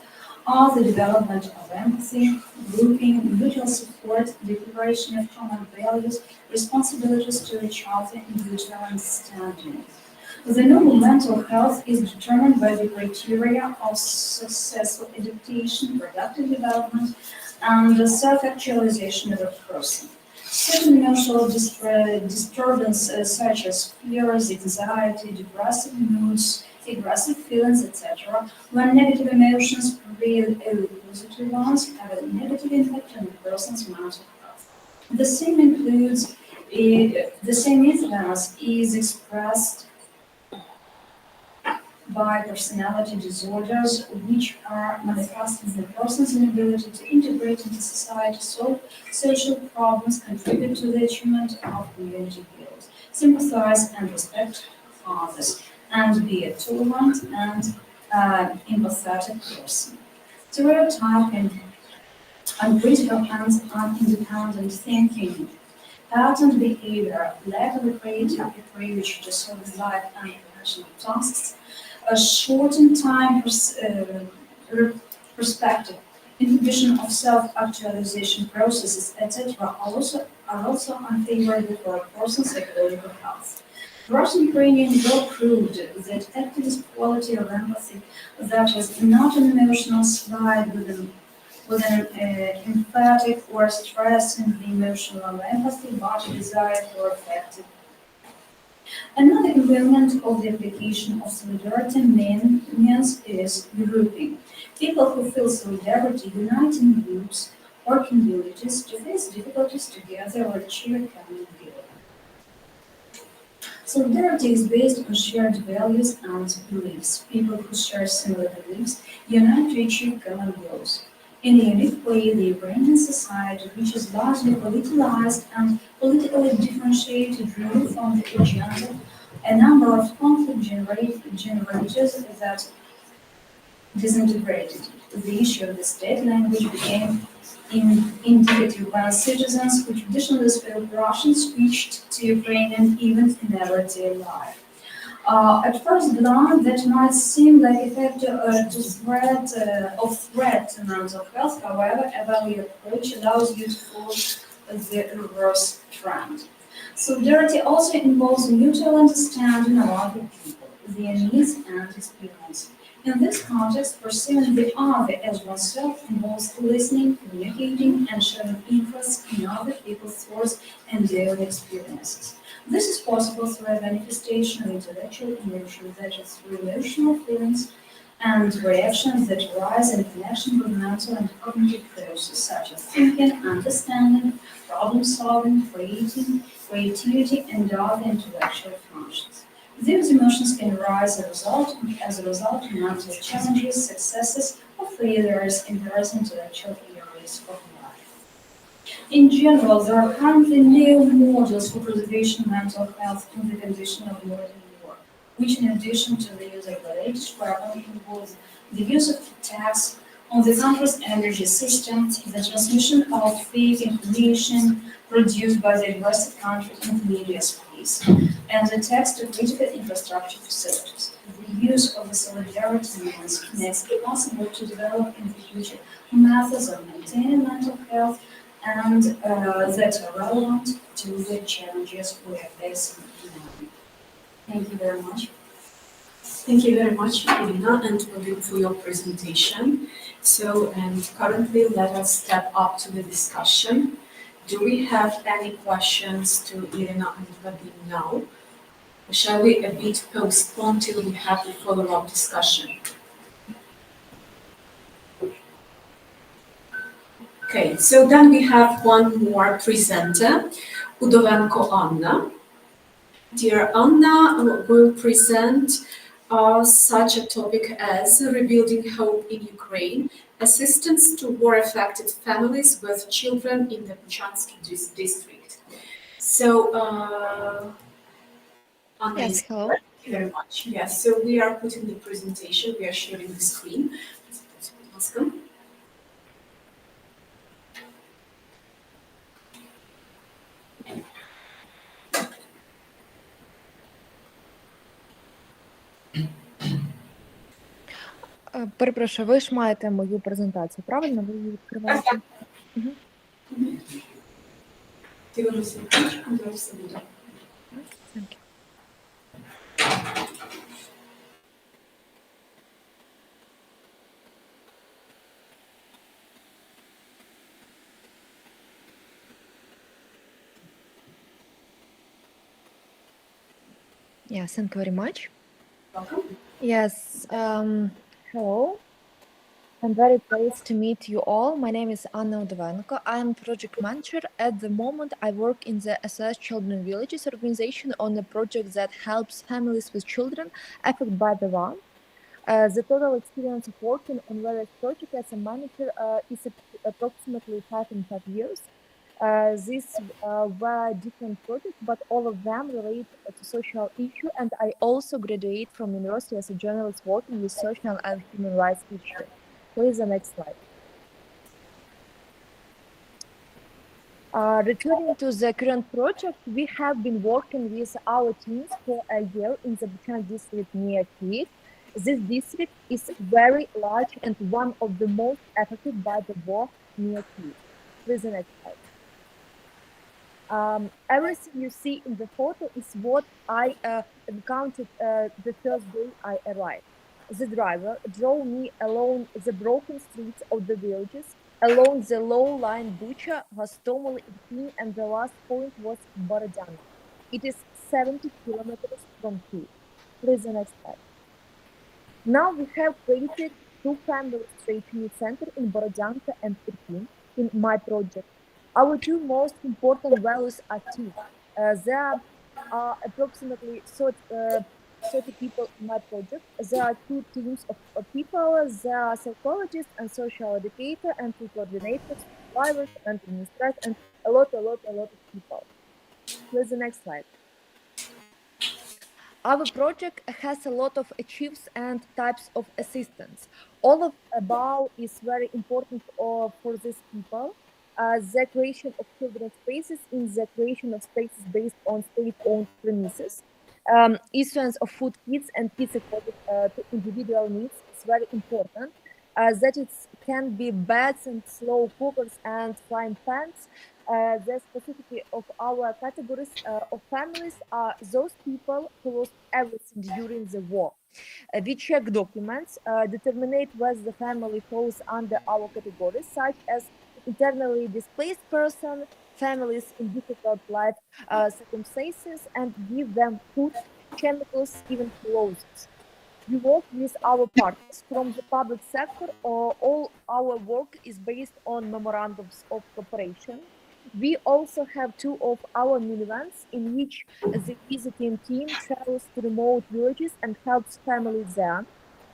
[SPEAKER 15] are the development of empathy, grouping, mutual support, declaration of common values, responsibilities to each other, and mutual understanding. The normal mental health is determined by the criteria of successful adaptation, productive development, and the self-actualization of a person. Certain emotional disturbances such as fears, anxiety, depressive moods, aggressive feelings, etc., when negative emotions prevail over positive ones, have a negative impact on a person's mental health. The same influence is expressed by personality disorders, which are manifesting the person's inability to integrate into society, solve social problems, contribute to the achievement of community goals, sympathize and respect others, and be a tolerant and empathetic person. Stereotyping, uncritical and independent thinking, patterned behavior, lack of a creative approach to service life and professional tasks, a shortened time perspective, inhibition of self-actualization processes, etc., are also unfavorable for a person's psychological health. Russian training well proved that activist quality of empathy that is not an emotional slide with an emphatic or stress in the emotional empathy, but a desire for effective. Another component of the application of solidarity means is grouping. People who feel solidarity unite in groups or communities to face difficulties together or achieve a common goal. Solidarity is based on shared values and beliefs. People who share similar beliefs unite to achieve common goals. In a unique way, the Ukrainian society, which is largely politicized and politically differentiated, removed from the agenda a number of conflict generators that disintegrated. The issue of the state language became indicative when citizens who traditionally spoke Russian switched to Ukrainian even in everyday life. At first glance, that might seem like a factor of threat to mental health. However, a value approach allows you to follow the reverse trend. Solidarity also involves mutual understanding of other people, their needs and experience. In this context, perceiving the other as oneself involves listening, communicating, and showing interest in other people's thoughts and daily experiences. This is possible through a manifestation of intellectual emotions, that is, through emotional feelings and reactions that arise in connection with mental and cognitive processes such as thinking, understanding, problem-solving, creativity, and other intellectual functions. These emotions can arise as a result of mental challenges, successes, or failures in various intellectual areas of life. In general, there are currently no models for preservation of mental health in the condition of modern war, which, in addition to the use of the latest weapon, involves the use of attacks on the country's energy system, the transmission of fake information produced by the aggressive country in the media space, and attacks to critical infrastructure facilities. The use of the solidarity means makes it possible to develop in the future methods of maintaining mental health and that are relevant to the challenges we are facing now. Thank you very much.
[SPEAKER 1] Thank you very much, Iryna and Vadim, for your presentation. So, and currently let us step up to the discussion. Do we have any questions to Iryna and Vadim now? Or shall we a bit postpone till we have the follow-up discussion? Okay, so then we have one more presenter, Udovenko Anna. Dear Anna will present such a topic as rebuilding hope in Ukraine, assistance to war-affected families with children in the Buchansky district. So, Anna,
[SPEAKER 17] Yes, hello.
[SPEAKER 1] thank you very much. Yes, so we are putting the presentation, we are sharing the screen. Welcome.
[SPEAKER 17] Перепрошую, ви ж маєте мою презентацію, правильно? Ви її відкриваєте? Мгм.
[SPEAKER 1] Ти вже секундочку, зараз все буде.
[SPEAKER 17] Thank you. Yeah, thank you very much.
[SPEAKER 1] Welcome.
[SPEAKER 17] Yes, hello. I'm very pleased to meet you all. My name is Anna Udovenko. I'm project manager. At the moment, I work in the SOS Children Villages organization on a project that helps families with children affected by the war. The total experience of working on various projects as a manager is approximately 5.5 years. These were different projects, but all of them relate to social issue, and I also graduate from university as a journalist working with social and human rights issue. Please, the next slide. Returning to the current project, we have been working with our teams for a year in the Buchan district near Kyiv. This district is very large and one of the most affected by the war near Kyiv. Please, the next slide. Everything you see in the photo is what I encountered the first day I arrived. The driver drove me along the broken streets of the villages, along the low-lying Bucha, Hostomel, Irpin, and the last point was Borodyanka. It is 70 kilometers from Kyiv. Please, the next slide. Now we have created 2 family training centers in Borodyanka and Irpin in my project. Our 2 most important values are two. There are approximately 30 people in my project. There are 2 teams of people. There are psychologists and social educators and 2 coordinators, drivers and administrators, and a lot of people. Please, the next slide. Our project has a lot of achieves and types of assistance. All of above is very important for these people. The creation of children's spaces in the creation of spaces based on state-owned premises. Issuance of food kits and kits according to individual needs is very important. That it can be beds and slow cookers and frying pans. The specificity of our categories of families are those people who lost everything during the war. We check documents, determine whether the family falls under our categories, such as internally displaced person, families in difficult life circumstances, and give them food, chemicals, even clothes. We work with our partners from the public sector. All our work is based on memorandums of cooperation. We also have 2 of our minivans in which the visiting team travels to remote villages and helps families there.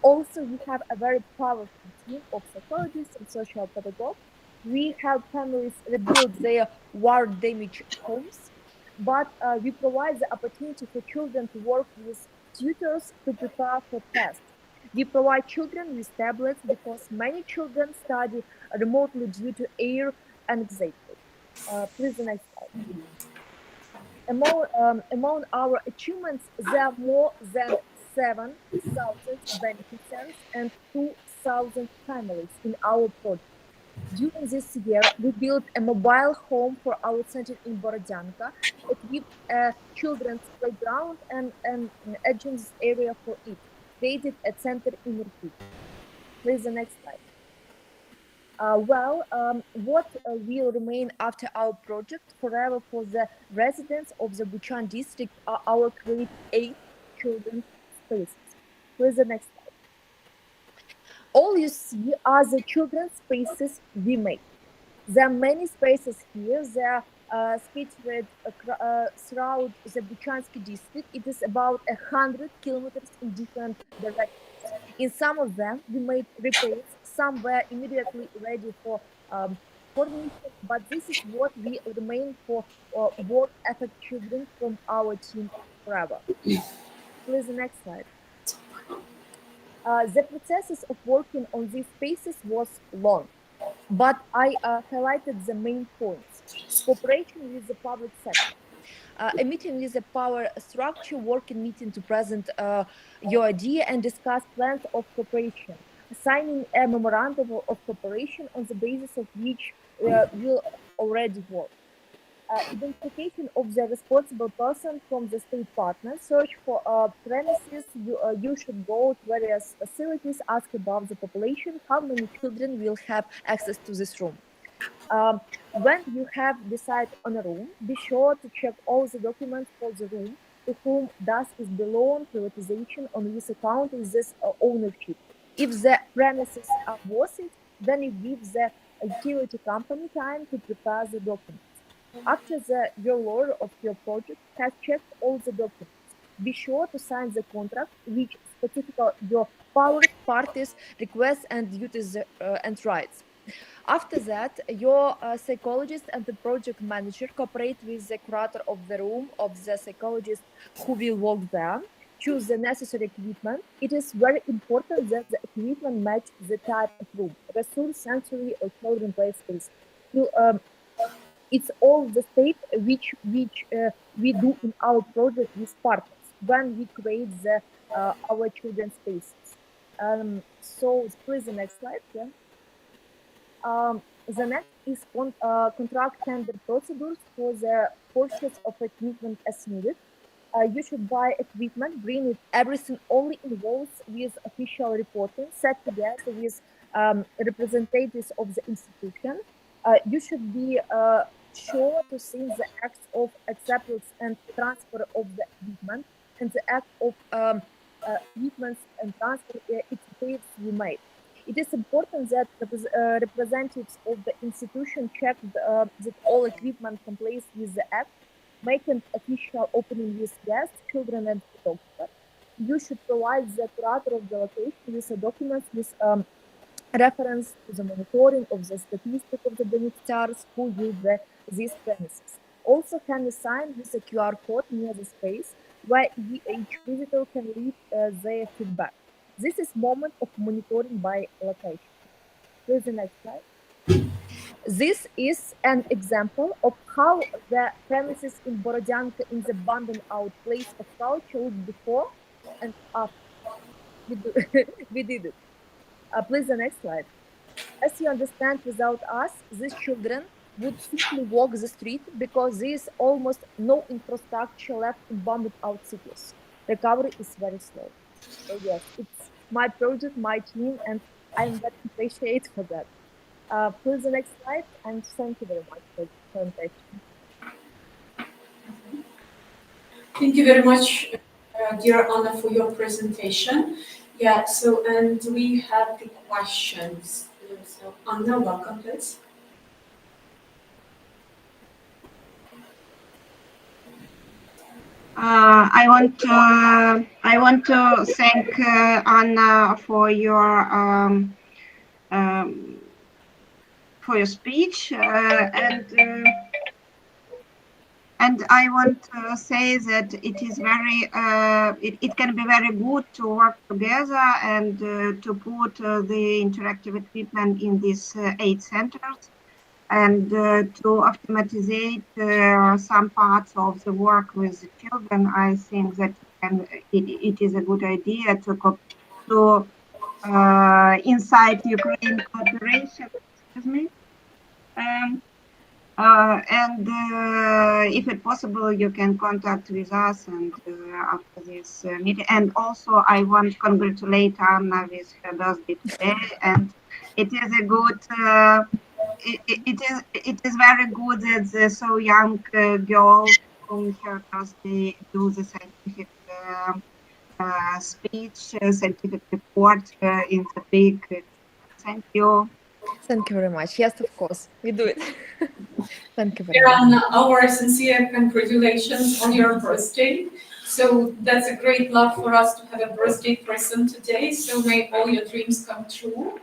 [SPEAKER 17] Also, we have a very powerful team of psychologists and social pedagogues. We help families rebuild their war-damaged homes, but we provide the opportunity for children to work with tutors to prepare for tests. We provide children with tablets because many children study remotely due to air anxiety. Please, the next slide. Among our achievements, there are more than 7,000 beneficiaries and 2,000 families in our project. During this year, we built a mobile home for our center in Borodyanka, equipped a children's playground and an adjacent area for it, created a center in Irkut. Please, the next slide. What will remain after our project forever for the residents of the Buchan district are our create 8 children's spaces. Please the next slide. All you see are the children's spaces we made. There are many spaces here. They are scattered throughout the Buchansky district. It is about 100 kilometers in different directions. In some of them, we made repairs. Some were immediately ready for formation, but this is what we remain for work effort children from our team forever. Please the next slide. The processes of working on these spaces was long, but I highlighted the main points. Cooperation with the public sector. A meeting with the power structure, working meeting to present your idea and discuss plans of cooperation. Signing a memorandum of cooperation on the basis of which will already work. Identification of the responsible person from the state partner. Search for premises. You should go to various facilities, ask about the population, how many children will have access to this room. When you have decided on a room, be sure to check all the documents for the room, to whom does it belong, privatization, on which account is this ownership. If the premises are worth it, then you give the utility company time to prepare the documents. After your lawyer of your project has checked all the documents, be sure to sign the contract which specifies your powers, parties, requests and duties and rights. After that, your psychologist and the project manager cooperate with the curator of the room of the psychologist who will work there. Choose the necessary equipment. It is very important that the equipment match the type of room, resource, sensory or children play space. It's all the state which we do in our project with partners when we create our children's spaces. So please the next slide. Yeah. The next is contract tender procedures for the purchase of equipment as needed. You should buy equipment, bring it, everything only involves with official reporting, set together with representatives of the institution. You should be sure to see the acts of acceptance and transfer of the equipment and the act of equipment and transfer its dates you made. It is important that representatives of the institution check that all equipment complies with the act, make an official opening with guests, children and photographers. You should provide the curator of the location with the documents with reference to the monitoring of the statistics of the beneficiaries who use these premises. Also can be signed with a QR code near the space where each visitor can leave their feedback. This is moment of monitoring by location. Please the next slide. This is an example of how the premises in Borodyanka in the abandoned out place of culture looked before and after. We did it. Please the next slide. As you understand, without us, these children would simply walk the street because there is almost no infrastructure left in abandoned out cities. Recovery is very slow. So yes, it's my project, my team, and I'm very appreciated for that. Please the next slide, and thank you very much for the presentation.
[SPEAKER 1] Thank you very much, dear Anna, for your presentation. Yeah, so and we have the questions. So Anna, welcome, please.
[SPEAKER 10] I want to thank Anna for your speech and I want to say that it is very it can be very good to work together and to put the interactive equipment in these 8 centers and to automatize some parts of the work with the children. I think that it is a good idea to inside Ukraine cooperation. Excuse me. And if it's possible, you can contact with us and after this meeting. And also, I want to congratulate Anna with her birthday today. And it is a good. It is very good that the so young girl from her birthday do the scientific speech, scientific report in the big. Thank you.
[SPEAKER 17] Thank you very much. Yes, of course, we do it. Thank you very much.
[SPEAKER 1] Iran, our sincere congratulations on your birthday. So that's a great luck for us to have a birthday person today. So may all your dreams come true.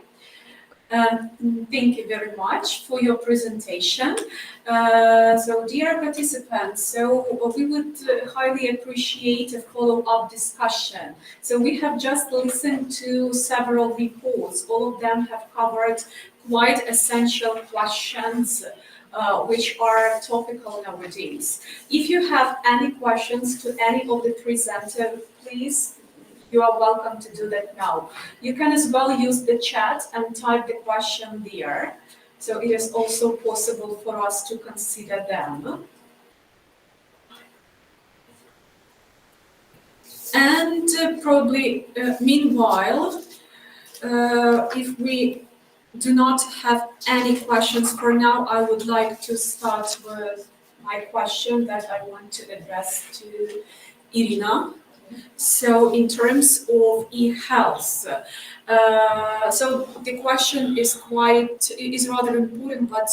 [SPEAKER 1] Thank you very much for your presentation. So dear participants, so we would highly appreciate a follow-up discussion. So we have just listened to several reports. All of them have covered quite essential questions which are topical nowadays. If you have any questions to any of the presenters, please, you are welcome to do that now. You can as well use the chat and type the question there. So it is also possible for us to consider them. And probably, meanwhile, if we do not have any questions for now, I would like to start with my question that I want to address to Iryna. So in terms of eHealth, so the question is rather important, but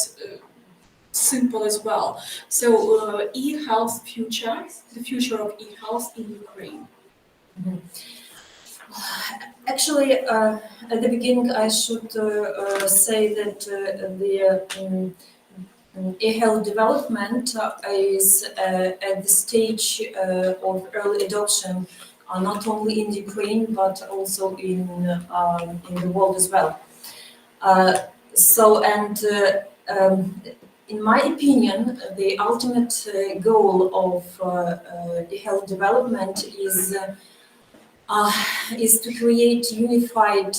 [SPEAKER 1] simple as well. So eHealth future, the future of eHealth in Ukraine.
[SPEAKER 15] Mm-hmm. Actually, at the beginning, I should say that the eHealth development is at the stage of early adoption, not only in Ukraine but also in the world as well. In my opinion, the ultimate goal of eHealth development is to create unified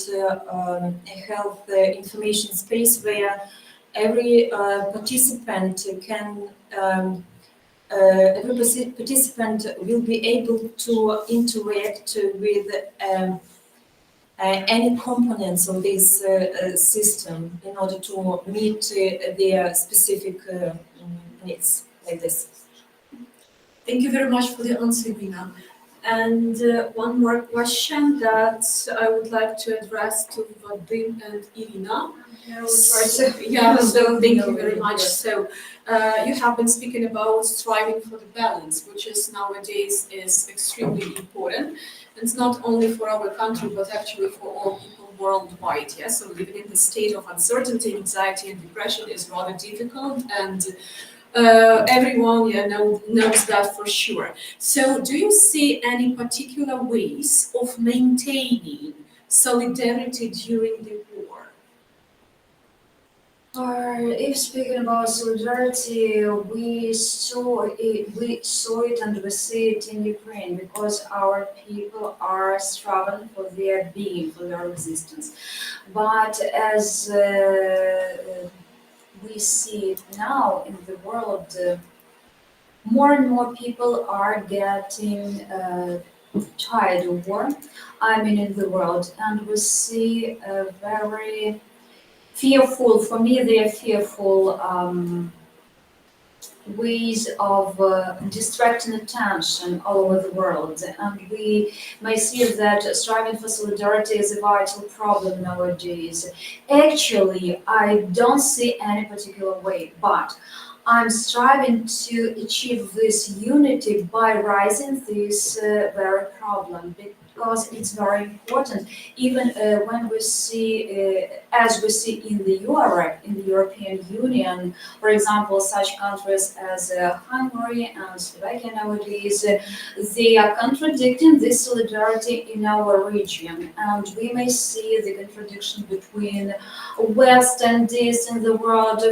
[SPEAKER 15] health information space where every participant will be able to interact with any components of this system in order to meet their specific needs, like this.
[SPEAKER 1] Thank you very much for the answer, Iryna. And one more question that I would like to address to Vadim and Iryna. So thank you very much. So you have been speaking about striving for the balance, which is nowadays is extremely important. It's not only for our country, but actually for all people worldwide. Yeah? So living in the state of uncertainty, anxiety, and depression is rather difficult, and everyone knows that for sure. So do you see any particular ways of maintaining solidarity during the war?
[SPEAKER 15] If speaking about solidarity, we saw it and we see it in Ukraine because our people are struggling for their being, for their existence. But as we see it now in the world, more and more people are getting tired of war. I mean, in the world, and we see a very fearful, for me, they are fearful ways of distracting attention all over the world. And we may see that striving for solidarity is a vital problem nowadays. Actually, I don't see any particular way, but I'm striving to achieve this unity by raising this very problem, because it's very important. Even when we see, as we see in the Europe, in the European Union, for example, such countries as Hungary and Slovakia nowadays, they are contradicting this solidarity in our region. And we may see the contradiction between West and East in the world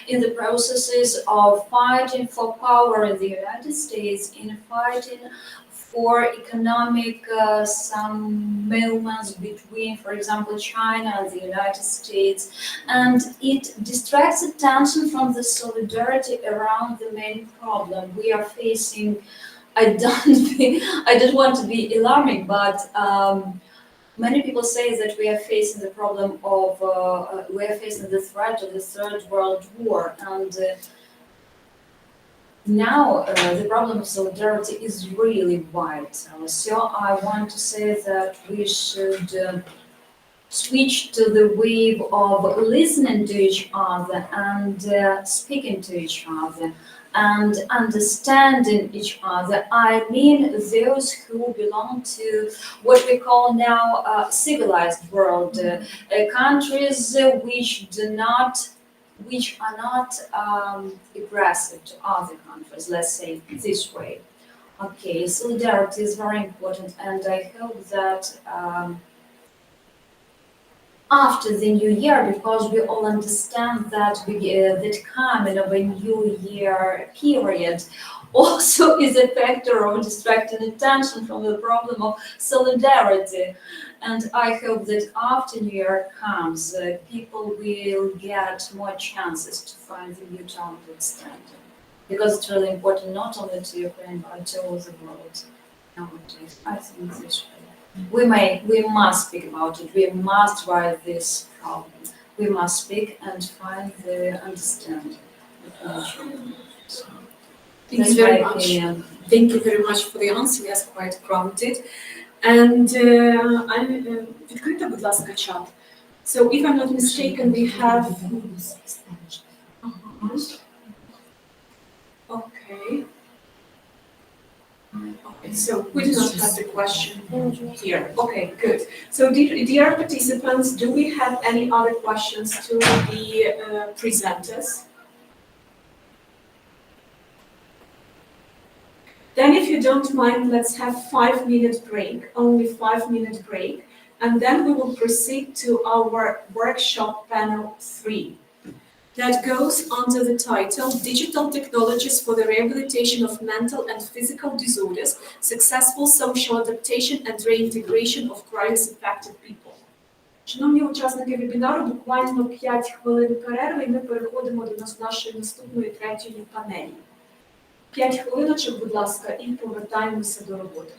[SPEAKER 15] in the processes of fighting for power in the United States, in fighting for economic some movements between, for example, China and the United States, and it distracts attention from the solidarity around the main problem we are facing. I don't want to be alarming, but Many people say that we are facing the problem of, we are facing the threat of the Third World War, and now the problem of solidarity is really wide. So I want to say that we should switch to the wave of listening to each other and speaking to each other and understanding each other. I mean those who belong to what we call now civilized world, countries which are not aggressive to other countries, let's say this way. Okay, solidarity is very important, and I hope that after the new year, because we all understand that that coming of a new year period also is a factor of distracting attention from the problem of solidarity. And I hope that after New Year comes, people will get more chances to find the mutual understanding. Because it's really important not only to Ukraine, but to all the world nowadays. I think this way. We must speak about it. We must write this problem. We must speak and find the understanding.
[SPEAKER 1] Thank you very much. Thank you very much for the answer. Yes, quite grounded. And відкрийте, будь ласка, чат. So if I'm not mistaken, we have. Okay. Okay, so we do not have the question here. Okay, good. So dear participants, do we have any other questions to the presenters? Then if you don't mind, let's have 5-minute break, only 5-minute break, and then we will proceed to our workshop panel 3. That goes under the title, Digital Technologies for the Rehabilitation of Mental and Physical Disorders, Successful Social Adaptation and Reintegration of Crisis-Affected People. Шановні учасники вебінару, буквально 5 хвилин перерви, і ми переходимо до нашої наступної третьої панелі. 5 хвилиночок, будь ласка, і повертаємося до роботи.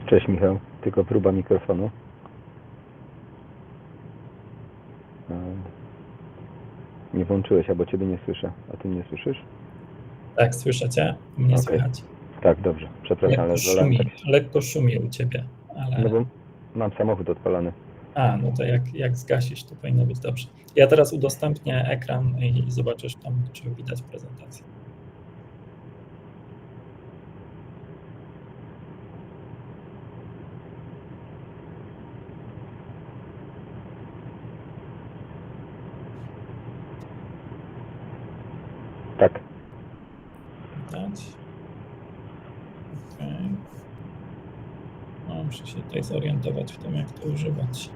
[SPEAKER 4] Cześć Michał, tylko próba mikrofonu. Nie włączyłeś, albo Ciebie nie słyszę. A Ty mnie słyszysz?
[SPEAKER 18] Tak, słyszę Cię, mnie słychać.
[SPEAKER 4] Tak, dobrze, przepraszam, ale
[SPEAKER 18] lekko szumi u Ciebie, ale...
[SPEAKER 4] No bo mam samochód odpalony.
[SPEAKER 18] A, no to jak zgasisz, to powinno być dobrze. Ja teraz udostępnię ekran i zobaczysz tam, czy widać prezentację.
[SPEAKER 4] Tak.
[SPEAKER 18] Widać. Okay. No, muszę się tutaj zorientować w tym, jak to używać.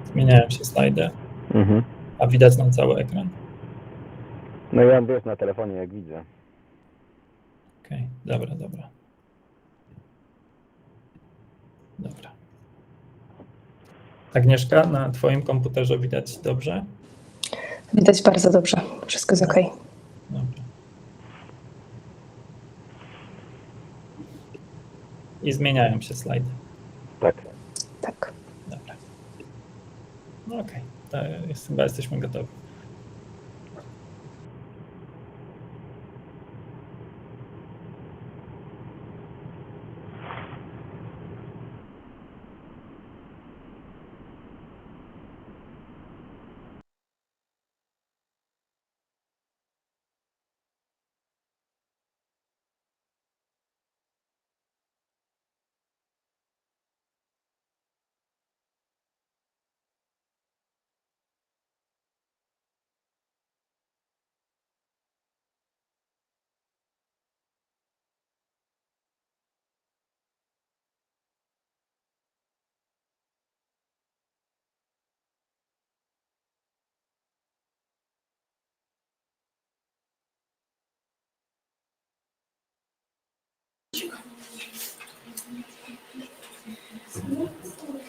[SPEAKER 18] Zmieniają się slajdy. A widać nam cały ekran?
[SPEAKER 4] No ja wiesz na telefonie, jak widzę.
[SPEAKER 18] Okej. Dobra. Agnieszka, na twoim komputerze widać dobrze?
[SPEAKER 19] Widać bardzo dobrze. Wszystko jest okej.
[SPEAKER 18] Dobra. I zmieniają się slajdy.
[SPEAKER 19] Tak.
[SPEAKER 18] Dobra. No okej, chyba jesteśmy gotowi.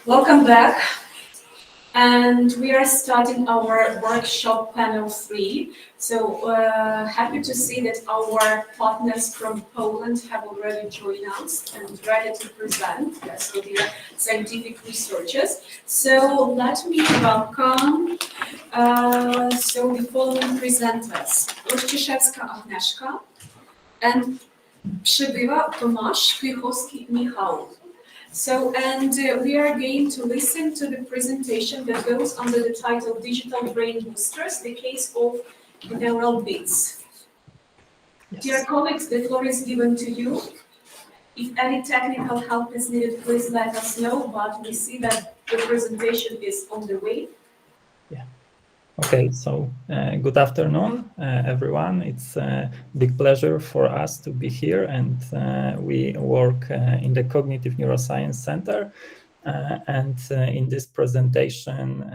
[SPEAKER 1] Welcome back. And we are starting our workshop panel 3. So happy to see that our partners from Poland have already joined us and ready to present. So they are scientific researchers. So let me welcome the following presenters: Rościszewska Agnieszka and Przybyła Tomasz, Klichowski Michał. So, and we are going to listen to the presentation that goes under the title Digital Brain Boosters, the case of neural bits. Yes. Dear colleagues, the floor is given to you. If any technical help is needed, please let us know, but we see that the presentation is on the way.
[SPEAKER 18] Yeah. Okay, so good afternoon, everyone. It's a big pleasure for us to be here, and we work in the Cognitive Neuroscience Center. And in this presentation,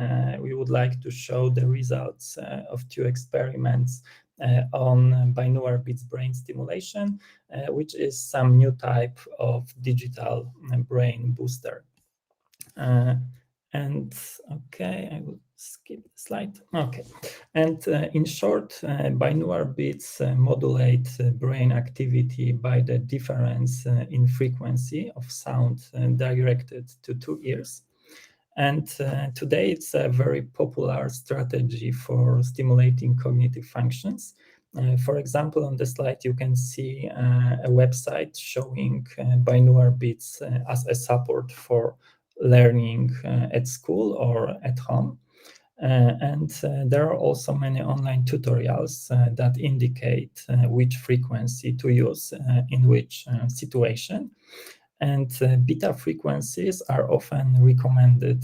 [SPEAKER 18] we would like to show the results of 2 experiments on binaural beats brain stimulation, which is some new type of digital brain booster. And okay, I will skip the slide. Okay, and in short, binaural beats modulate brain activity by the difference in frequency of sound directed to 2 ears. And today it's a very popular strategy for stimulating cognitive functions. For example, on the slide, you can see a website showing binaural beats as a support for learning at school or at home. And there are also many online tutorials that indicate which frequency to use in which situation. And beta frequencies are often recommended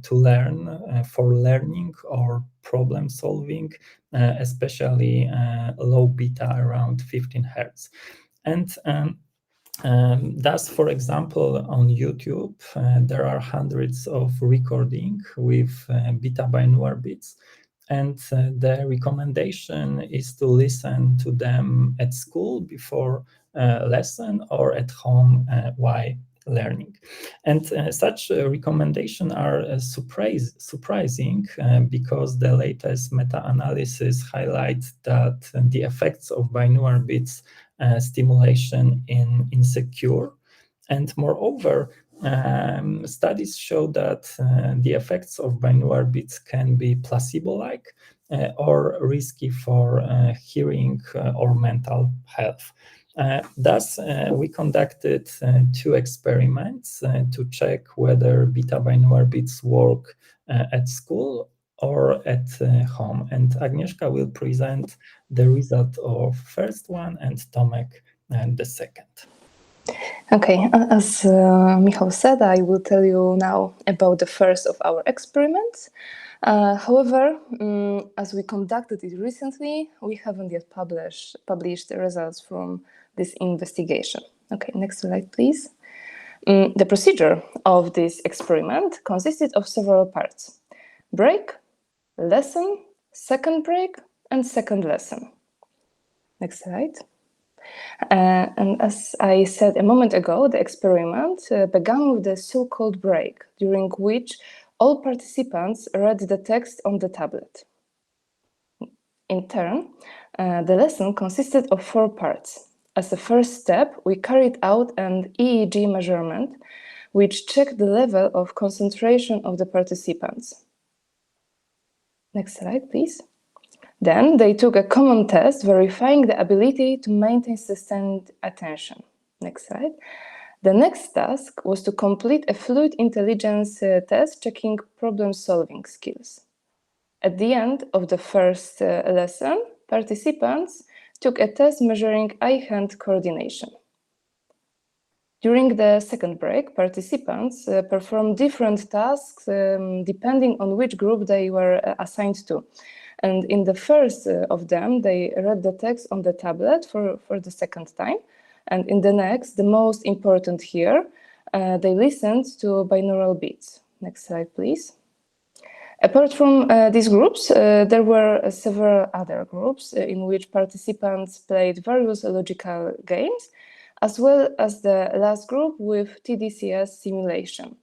[SPEAKER 18] to learn for learning or problem solving, especially low beta around 15 Hertz. And thus, for example, on YouTube, there are hundreds of recordings with beta binaural beats, and the recommendation is to listen to them at school before lesson or at home while learning. And such recommendations are surprising because the latest meta-analysis highlights that the effects of binaural beats stimulation in insecure, and moreover, studies show that the effects of binaural beats can be placebo-like or risky for hearing or mental health. Thus, we conducted 2 experiments to check whether beta binaural beats work at school or at home. And Agnieszka will present the result of first one and Tomek the second.
[SPEAKER 19] Okay, as Michał said, I will tell you now about the first of our experiments. However, as we conducted it recently, we haven't yet published the results from this investigation. Okay, next slide, please. The procedure of this experiment consisted of several parts: break, lesson, second break, and second lesson. Next slide. And as I said a moment ago, the experiment began with the so-called break, during which all participants read the text on the tablet. In turn, the lesson consisted of 4 parts. As a first step, we carried out an EEG measurement, which checked the level of concentration of the participants. Next slide, please. Then they took a common test verifying the ability to maintain sustained attention. Next slide. The next task was to complete a fluid intelligence test checking problem-solving skills. At the end of the first lesson, participants took a test measuring eye-hand coordination. During the second break, participants performed different tasks depending on which group they were assigned to. And in the first of them, they read the text on the tablet for the second time. And in the next, the most important here, they listened to binaural beats. Next slide, please. Apart from these groups, there were several other groups in which participants played various logical games, as well as the last group with TDCS simulation.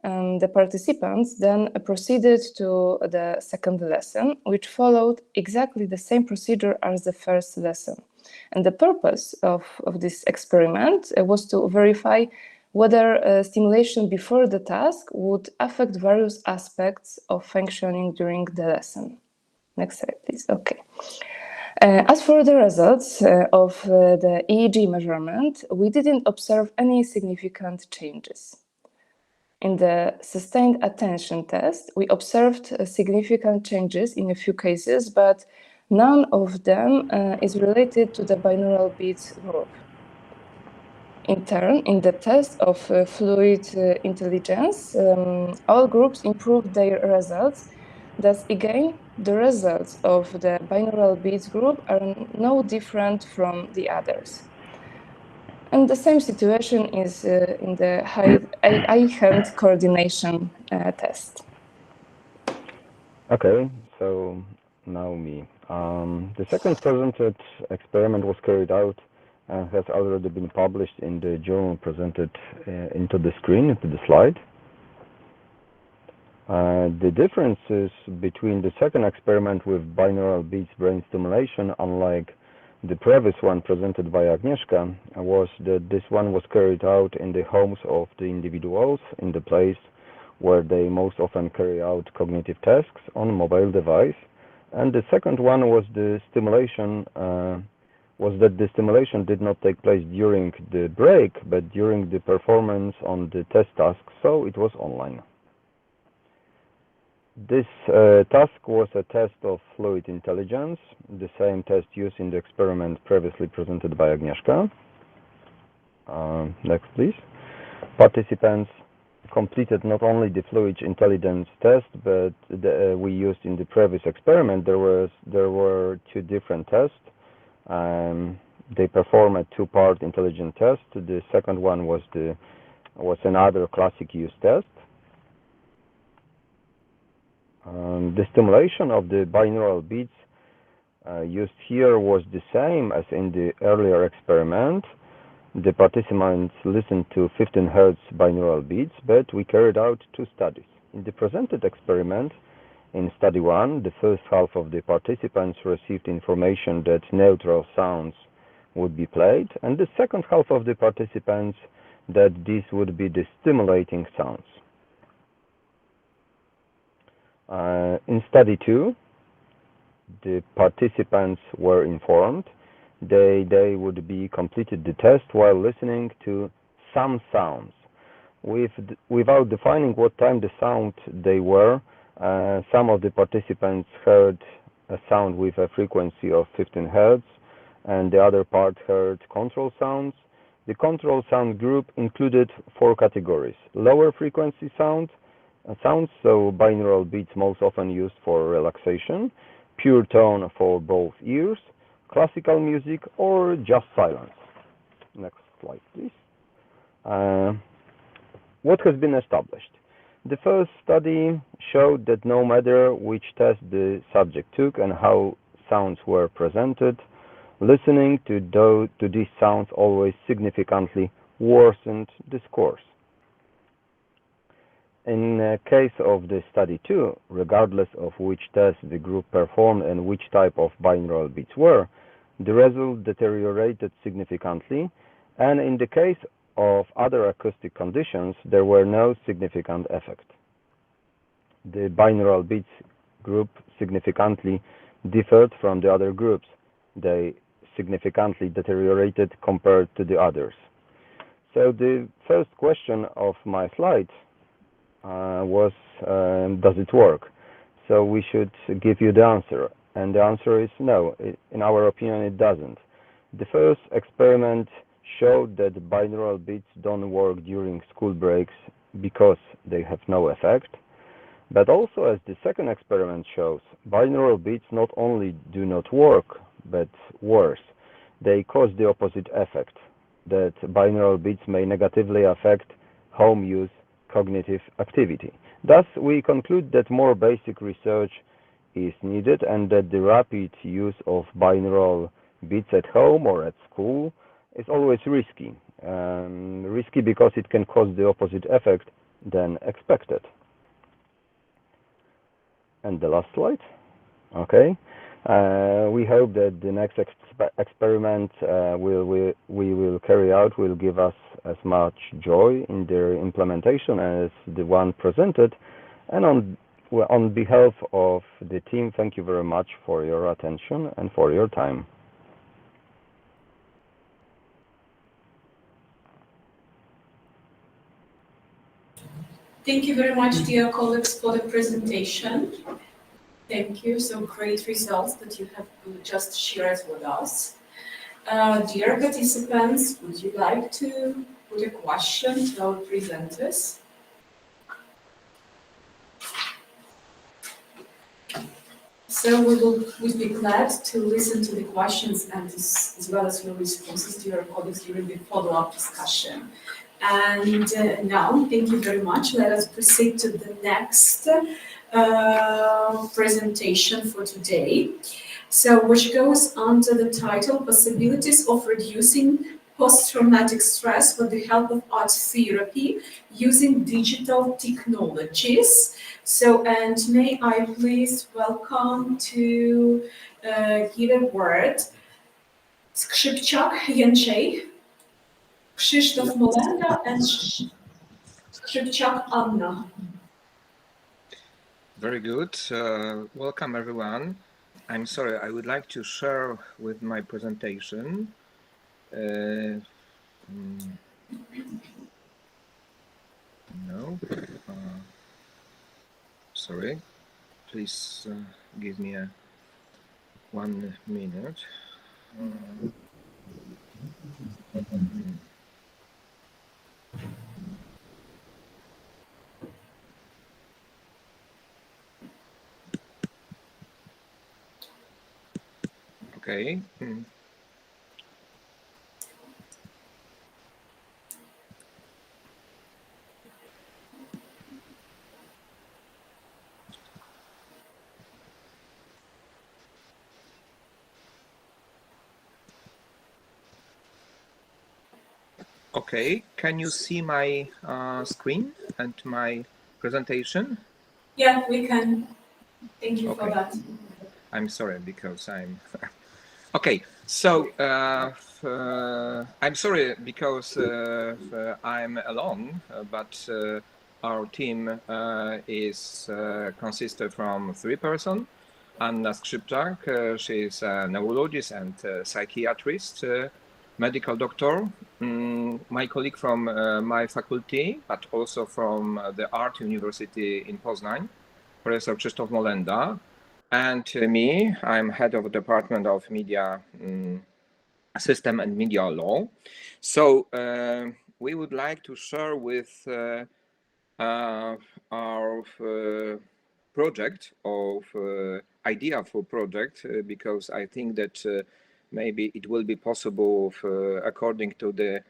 [SPEAKER 19] The participants then proceeded to the second lesson, which followed exactly the same procedure as the first lesson. And the purpose of this experiment was to verify whether stimulation before the task would affect various aspects of functioning during the lesson. Next slide, please. Okay. As for the results of the EEG measurement, we didn't observe any significant changes. In the sustained attention test, we observed significant changes in a few cases, but none of them is related to the binaural beats group. In turn, in the test of fluid intelligence, all groups improved their results. Thus, again, the results of the binaural beats group are no different from the others. And the same situation is in the eye-hand coordination test.
[SPEAKER 20] Okay, so now me. The second presented experiment was carried out and has already been published in the journal presented into the screen, into the slide. The differences between the second experiment with binaural beats brain stimulation, unlike the previous one presented by Agnieszka, was that this one was carried out in the homes of the individuals, in the place where they most often carry out cognitive tasks on mobile device. And the second one was the stimulation, that the stimulation did not take place during the break, but during the performance on the test task, so it was online. This task was a test of fluid intelligence, the same test used in the experiment previously presented by Agnieszka. Next, please. Participants completed not only the fluid intelligence test, but we used in the previous experiment. There were 2 different tests. They performed a 2-part intelligence test. The second one was another classic use test. The stimulation of the binaural beats used here was the same as in the earlier experiment. The participants listened to 15 Hz binaural beats, but we carried out 2 studies. In the presented experiment, in study 1, the first half of the participants received information that neutral sounds would be played, and the second half of the participants that these would be the stimulating sounds. In study 2, the participants were informed they would be completed the test while listening to some sounds. Without defining what time the sound they were, some of the participants heard a sound with a frequency of 15 Hz, and the other part heard control sounds. The control sound group included 4 categories: lower frequency sounds, so binaural beats most often used for relaxation, pure tone for both ears, classical music, or just silence. Next slide, please. What has been established? The first study showed that no matter which test the subject took and how sounds were presented, Listening to these sounds always significantly worsened the scores. In case of the study 2, regardless of which test the group performed and which type of binaural beats were, the result deteriorated significantly, and in the case of other acoustic conditions, there were no significant effect. The binaural beats group significantly differed from the other groups. They significantly deteriorated compared to the others. So the first question of my slide was, does it work? So we should give you the answer. And the answer is no. In our opinion, it doesn't. The first experiment showed that binaural beats don't work during school breaks because they have no effect. But also, as the second experiment shows, binaural beats not only do not work, but worse, they cause the opposite effect, that binaural beats may negatively affect home use cognitive activity. Thus, we conclude that more basic research is needed and that the rapid use of binaural beats at home or at school is always risky. Risky because it can cause the opposite effect than expected. And the last slide. Okay. We hope that the next experiment we will carry out will give us as much joy in their implementation as the one presented. And on behalf of the team, thank you very much for your attention and for your time.
[SPEAKER 1] Thank you very much, dear colleagues, for the presentation. Thank you. So great results that you have just shared with us. Dear participants, would you like to put a question to our presenters? So we'd be glad to listen to the questions and as well as your responses to your colleagues during the follow-up discussion. And now, thank you very much. Let us proceed to the next presentation for today. So, which goes under the title Possibilities of Reducing Post-Traumatic Stress with the Help of Art Therapy Using Digital Technologies. So, and may I please welcome to give a word Skrzypczak Jędrzej, Krzysztof Molenda, and Skrzypczak Anna.
[SPEAKER 21] Very good. Welcome, everyone. I'm sorry, I would like to share with my presentation. No. Sorry. Please give me 1 minute. Okay. Okay, can you see my screen and my presentation?
[SPEAKER 1] Yeah, we can. Thank you for that.
[SPEAKER 21] I'm sorry because I'm... Okay, so I'm sorry because I'm alone, but our team is consisted from 3 persons. Anna Skrzypczak, she is a neurologist and psychiatrist, medical doctor, my colleague from my faculty, but also from the Art University in Poznań, Professor Krzysztof Molenda, and me, I'm head of the Department of Media System and Media Law. So we would like to share with our project of idea for project, because I think that maybe it will be possible according to the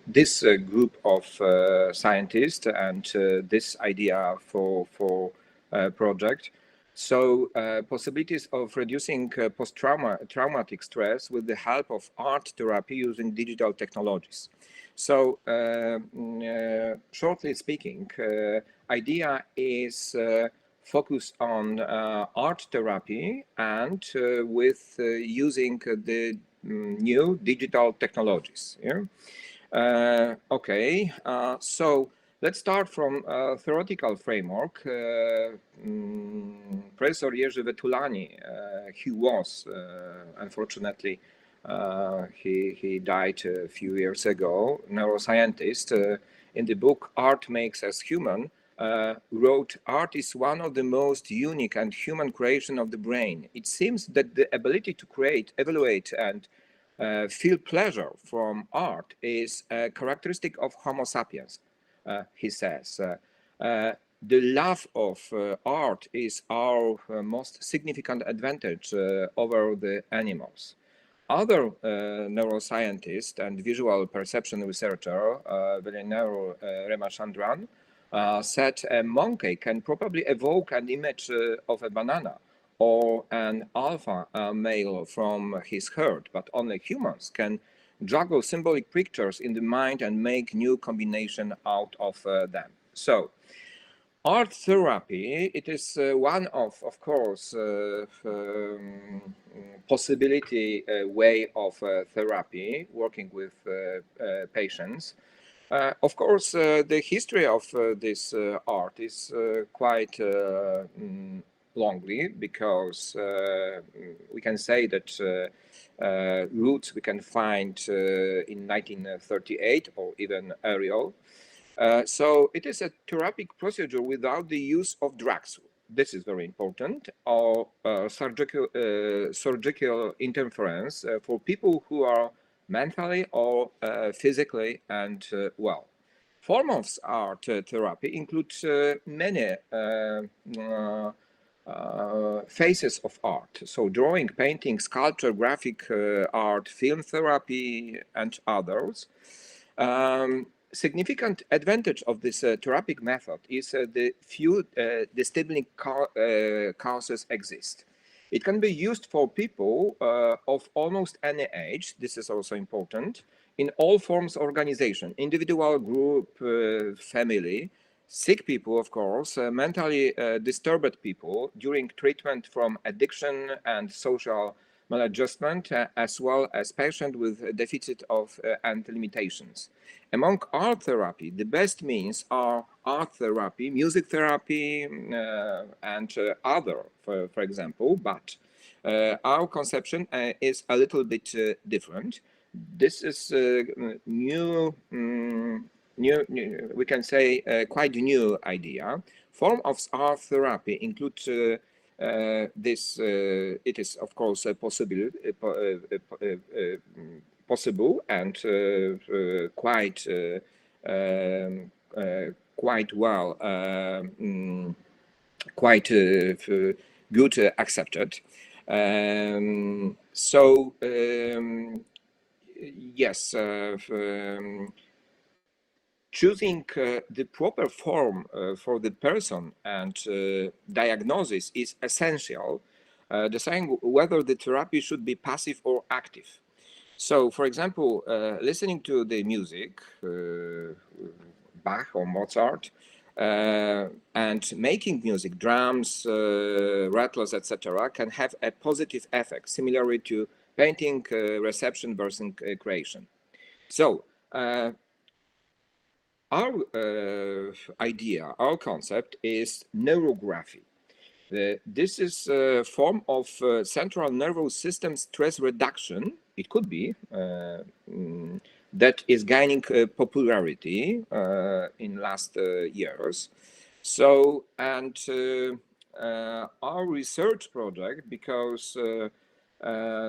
[SPEAKER 21] this group of scientists and this idea for project. So possibilities of reducing post-traumatic stress with the help of art therapy using digital technologies. So shortly speaking, idea is focus on art therapy and with using the new digital technologies. Yeah? Okay, so let's start from a theoretical framework. Professor Jerzy Vetulani, he was, unfortunately, he died a few years ago, neuroscientist. In the book Art Makes Us Human, wrote, art is one of the most unique and human creation of the brain. It seems that the ability to create, evaluate, and feel pleasure from art is a characteristic of Homo sapiens, he says. The love of art is our most significant advantage over the animals. Other neuroscientist and visual perception researcher, Vladyslav Zinichenko, said a monkey can probably evoke an image of a banana or an alpha male from his herd, but only humans can juggle symbolic pictures in the mind and make new combination out of them. So, art therapy, it is one of course, possibility way of therapy, working with patients. Of course, the history of this art is quite longly, because we can say that roots we can find in 1938 or even earlier. So it is a therapeutic procedure without the use of drugs. This is very important, or surgical interference for people who are mentally or physically and well. Form of art therapy includes many phases of art. So drawing, painting, sculpture, graphic art, film therapy, and others. Significant advantage of this therapeutic method is the few disabling causes exist. It can be used for people of almost any age. This is also important. In all forms of organization, individual, group, family, sick people, of course, mentally disturbed people during treatment from addiction and social maladjustment, as well as patients with deficit of and limitations. Among art therapy, the best means are art therapy, music therapy, and other, for example, but our conception is a little bit different. This is new, we can say quite new idea. Form of art therapy includes this, it is of course possible and quite well, quite good accepted. So yes, choosing the proper form for the person and diagnosis is essential, deciding whether the therapy should be passive or active. So, for example, listening to the music, Bach or Mozart, and making music, drums, rattlers, etc., can have a positive effect, similarly to painting, reception versus creation. So, our idea, our concept is neurography. This is a form of central nervous system stress reduction. It could be that is gaining popularity in last years. So, and our research project, because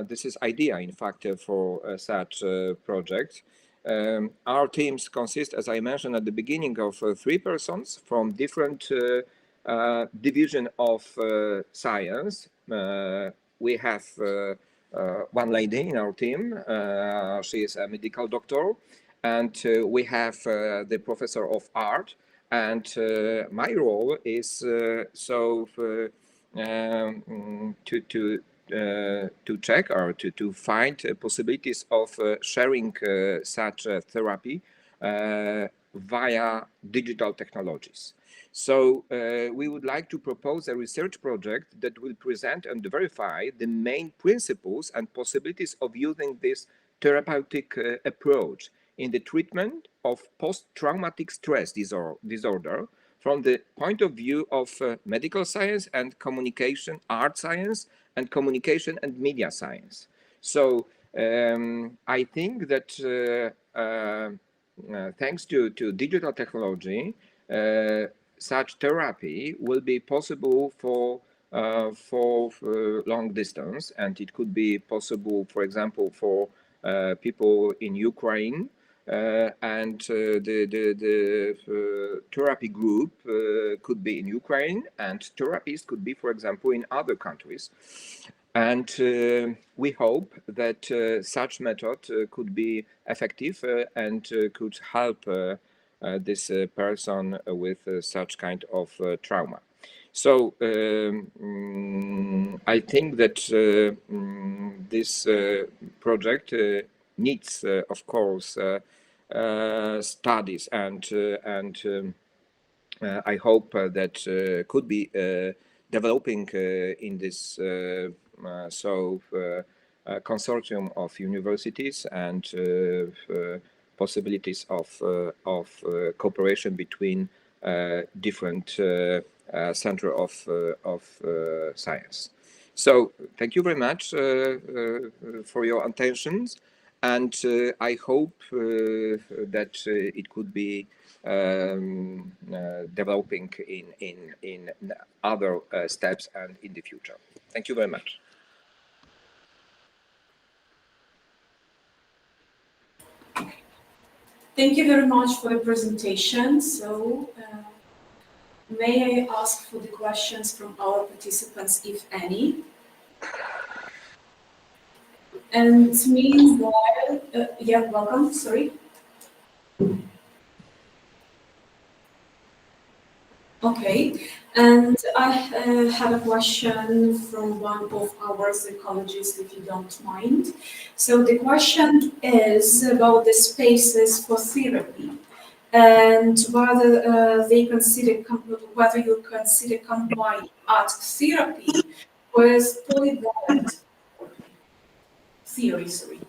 [SPEAKER 21] this is idea, in fact, for such project. Our teams consist, as I mentioned at the beginning, of 3 persons from different division of science. We have one lady in our team. She is a medical doctor, and we have the professor of art. And my role is to check or to find possibilities of sharing such therapy via digital technologies. So we would like to propose a research project that will present and verify the main principles and possibilities of using this therapeutic approach in the treatment of post-traumatic stress disorder from the point of view of medical science and communication, art science, and communication and media science. So I think that thanks to digital technology, such therapy will be possible for long distance, and it could be possible, for example, for people in Ukraine, and the therapy group could be in Ukraine, and therapists could be, for example, in other countries. And we hope that such method could be effective and could help this person with such kind of trauma. So I think that this project needs, of course, studies, and I hope that could be developing in this consortium of universities and possibilities of cooperation between different center of science. So thank you very much for your attention, and I hope that it could be developing in other steps and in the future. Thank you very much.
[SPEAKER 1] Thank you very much for the presentation. So may I ask for the questions from our participants, if any? And meanwhile, yeah, welcome, sorry. Okay, and I have a question from one of our psychologists, if you don't mind. So the question is about the spaces for therapy, and whether whether you consider combining art therapy with polyvalent theory. Sorry.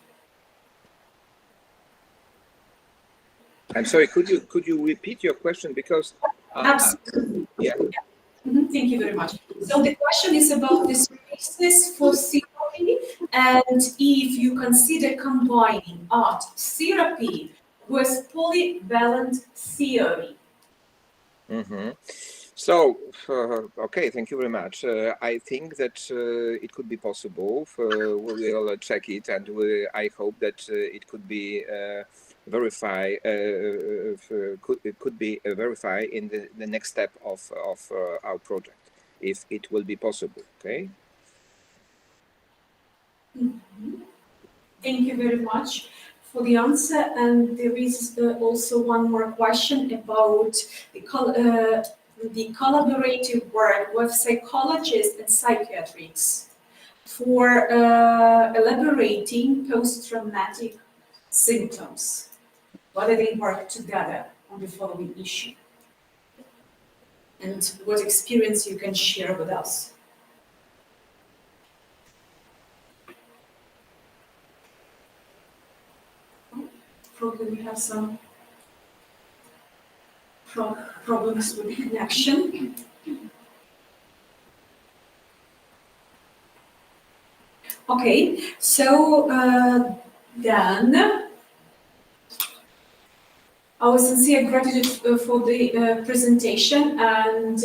[SPEAKER 21] I'm sorry. Could you repeat your question, because?
[SPEAKER 1] Absolutely.
[SPEAKER 21] Yeah.
[SPEAKER 1] Thank you very much. So the question is about the spaces for therapy, and if you consider combining art therapy with polyvalent theory.
[SPEAKER 21] So, okay, thank you very much. I think that it could be possible. We will check it, and I hope that it could be verified. It could be verified in the next step of our project, if it will be possible. Okay.
[SPEAKER 1] Thank you very much for the answer. And there is also one more question about the collaborative work with psychologists and psychiatrists for elaborating post-traumatic symptoms. Whether they work together on the following issue, and what experience you can share with us. Probably we have some problems with the connection. Okay, so then our sincere gratitude for the presentation, and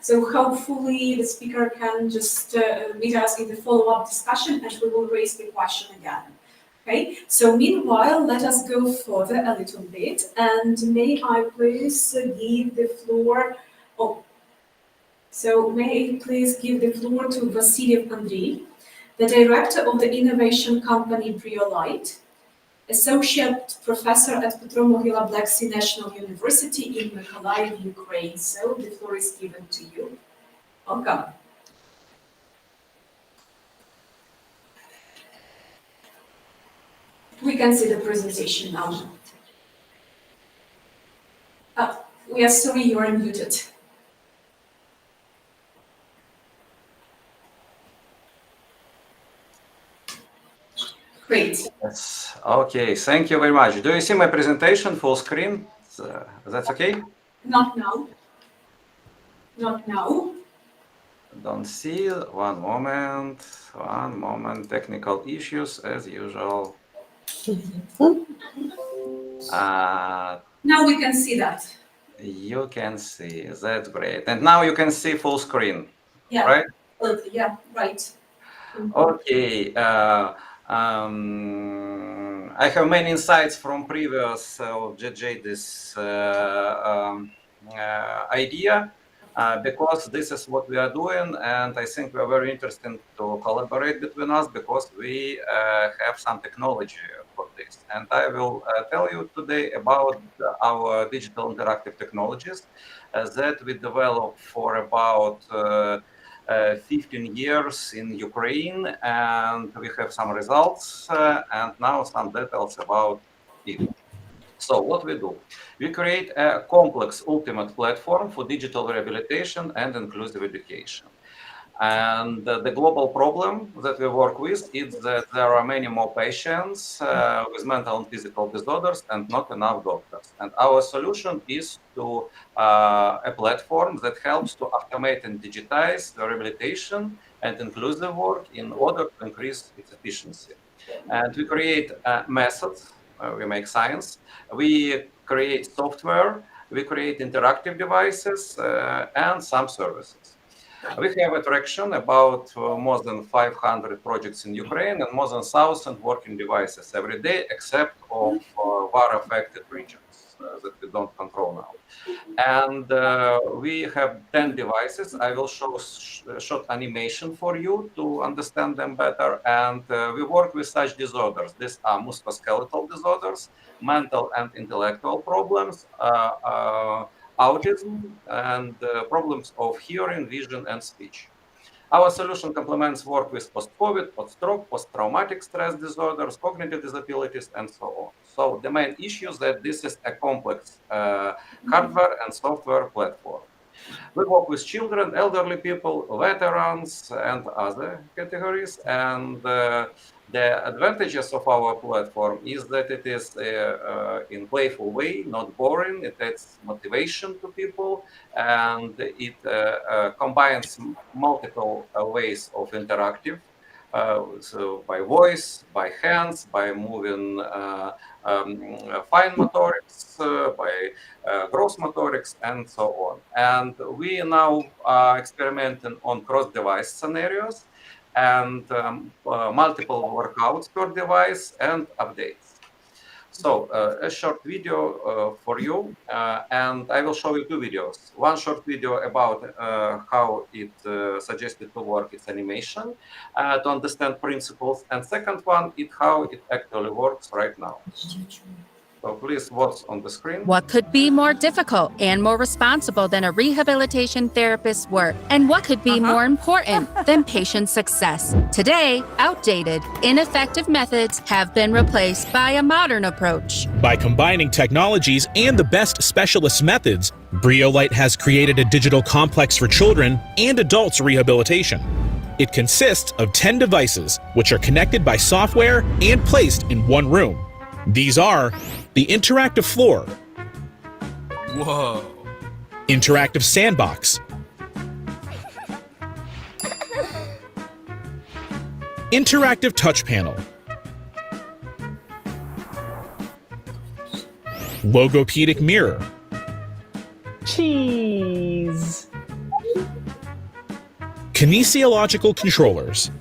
[SPEAKER 1] so hopefully the speaker can just meet us in the follow-up discussion, and we will raise the question again. Okay, so meanwhile, let us go further a little bit, and may I please give the floor, may I please give the floor to Vasyliev Andrii, the director of the innovation company Briolite, Associate Professor at Przybyła Tomasz National University in Mykolaiv, Ukraine. So the floor is given to you. Welcome. We can see the presentation now. We are sorry, you are muted. Great.
[SPEAKER 6] Yes. Okay, thank you very much. Do you see my presentation full screen? That's okay?
[SPEAKER 1] Not now. Not now.
[SPEAKER 6] Don't see. One moment. One moment. Technical issues as usual.
[SPEAKER 1] Now we can see that.
[SPEAKER 6] You can see. That's great. And now you can see full screen.
[SPEAKER 1] Yeah.
[SPEAKER 6] Right?
[SPEAKER 1] Yeah. Right.
[SPEAKER 6] Okay. I have many insights from previous JJ this idea because this is what we are doing, and I think we are very interested to collaborate between us because we have some technology for this. And I will tell you today about our digital interactive technologies that we developed for about 15 years in Ukraine, and we have some results and now some details about it. So what we do? We create a complex ultimate platform for digital rehabilitation and inclusive education. And the global problem that we work with is that there are many more patients with mental and physical disorders and not enough doctors. And our solution is to a platform that helps to automate and digitize the rehabilitation and inclusive work in order to increase its efficiency. And we create methods, we make science, we create software, we create interactive devices and some services. We have a traction about more than 500 projects in Ukraine and more than 1,000 working devices every day, except of war-affected regions that we don't control now. And we have 10 devices. I will show short animation for you to understand them better. And we work with such disorders. These are musculoskeletal disorders, mental and intellectual problems, autism, and problems of hearing, vision, and speech. Our solution complements work with post-COVID, post-stroke, post-traumatic stress disorders, cognitive disabilities, and so on. So the main issue is that this is a complex hardware and software platform. We work with children, elderly people, veterans, and other categories. And the advantages of our platform is that it is in playful way, not boring. It adds motivation to people, and it combines multiple ways of interactive. So by voice, by hands, by moving fine motorics, by gross motorics, and so on. And we now are experimenting on cross-device scenarios and multiple workouts per device and updates. So a short video for you, and I will show you two videos. One short video about how it suggested to work its animation to understand principles, and second one is how it actually works right now. So please watch on the screen.
[SPEAKER 14] What could be more difficult and more responsible than a rehabilitation therapist's work? And what could be more important than patient success? Today, outdated, ineffective methods have been replaced by a modern approach.
[SPEAKER 13] By combining technologies and the best specialist methods, Briolite has created a digital complex for children and adults rehabilitation. It consists of 10 devices, which are connected by software and placed in one room. These are the interactive floor, interactive sandbox, interactive touch panel, logopedic mirror,
[SPEAKER 2] cheese,
[SPEAKER 13] kinesiological controllers,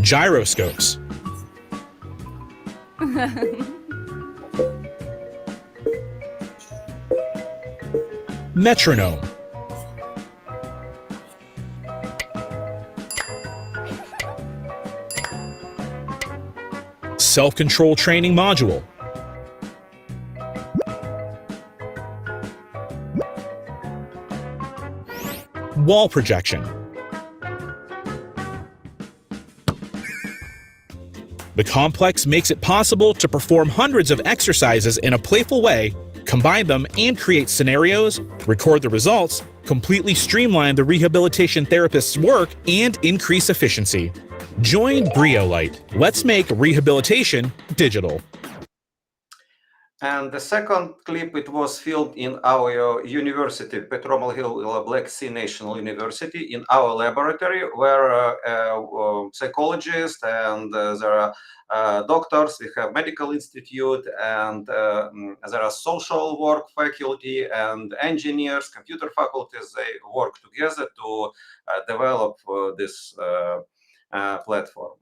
[SPEAKER 13] gyroscopes, metronome, self-control training module, wall projection. The complex makes it possible to perform hundreds of exercises in a playful way, combine them and create scenarios, record the results, completely streamline the rehabilitation therapist's work, and increase efficiency. Join Briolite. Let's make rehabilitation digital.
[SPEAKER 6] And the second clip, it was filmed in our university, Mykolaiv Oleksii National University, in our laboratory, where psychologists and there are doctors, we have medical institute, and there are social work faculty and engineers, computer faculties, they work together to develop this platform.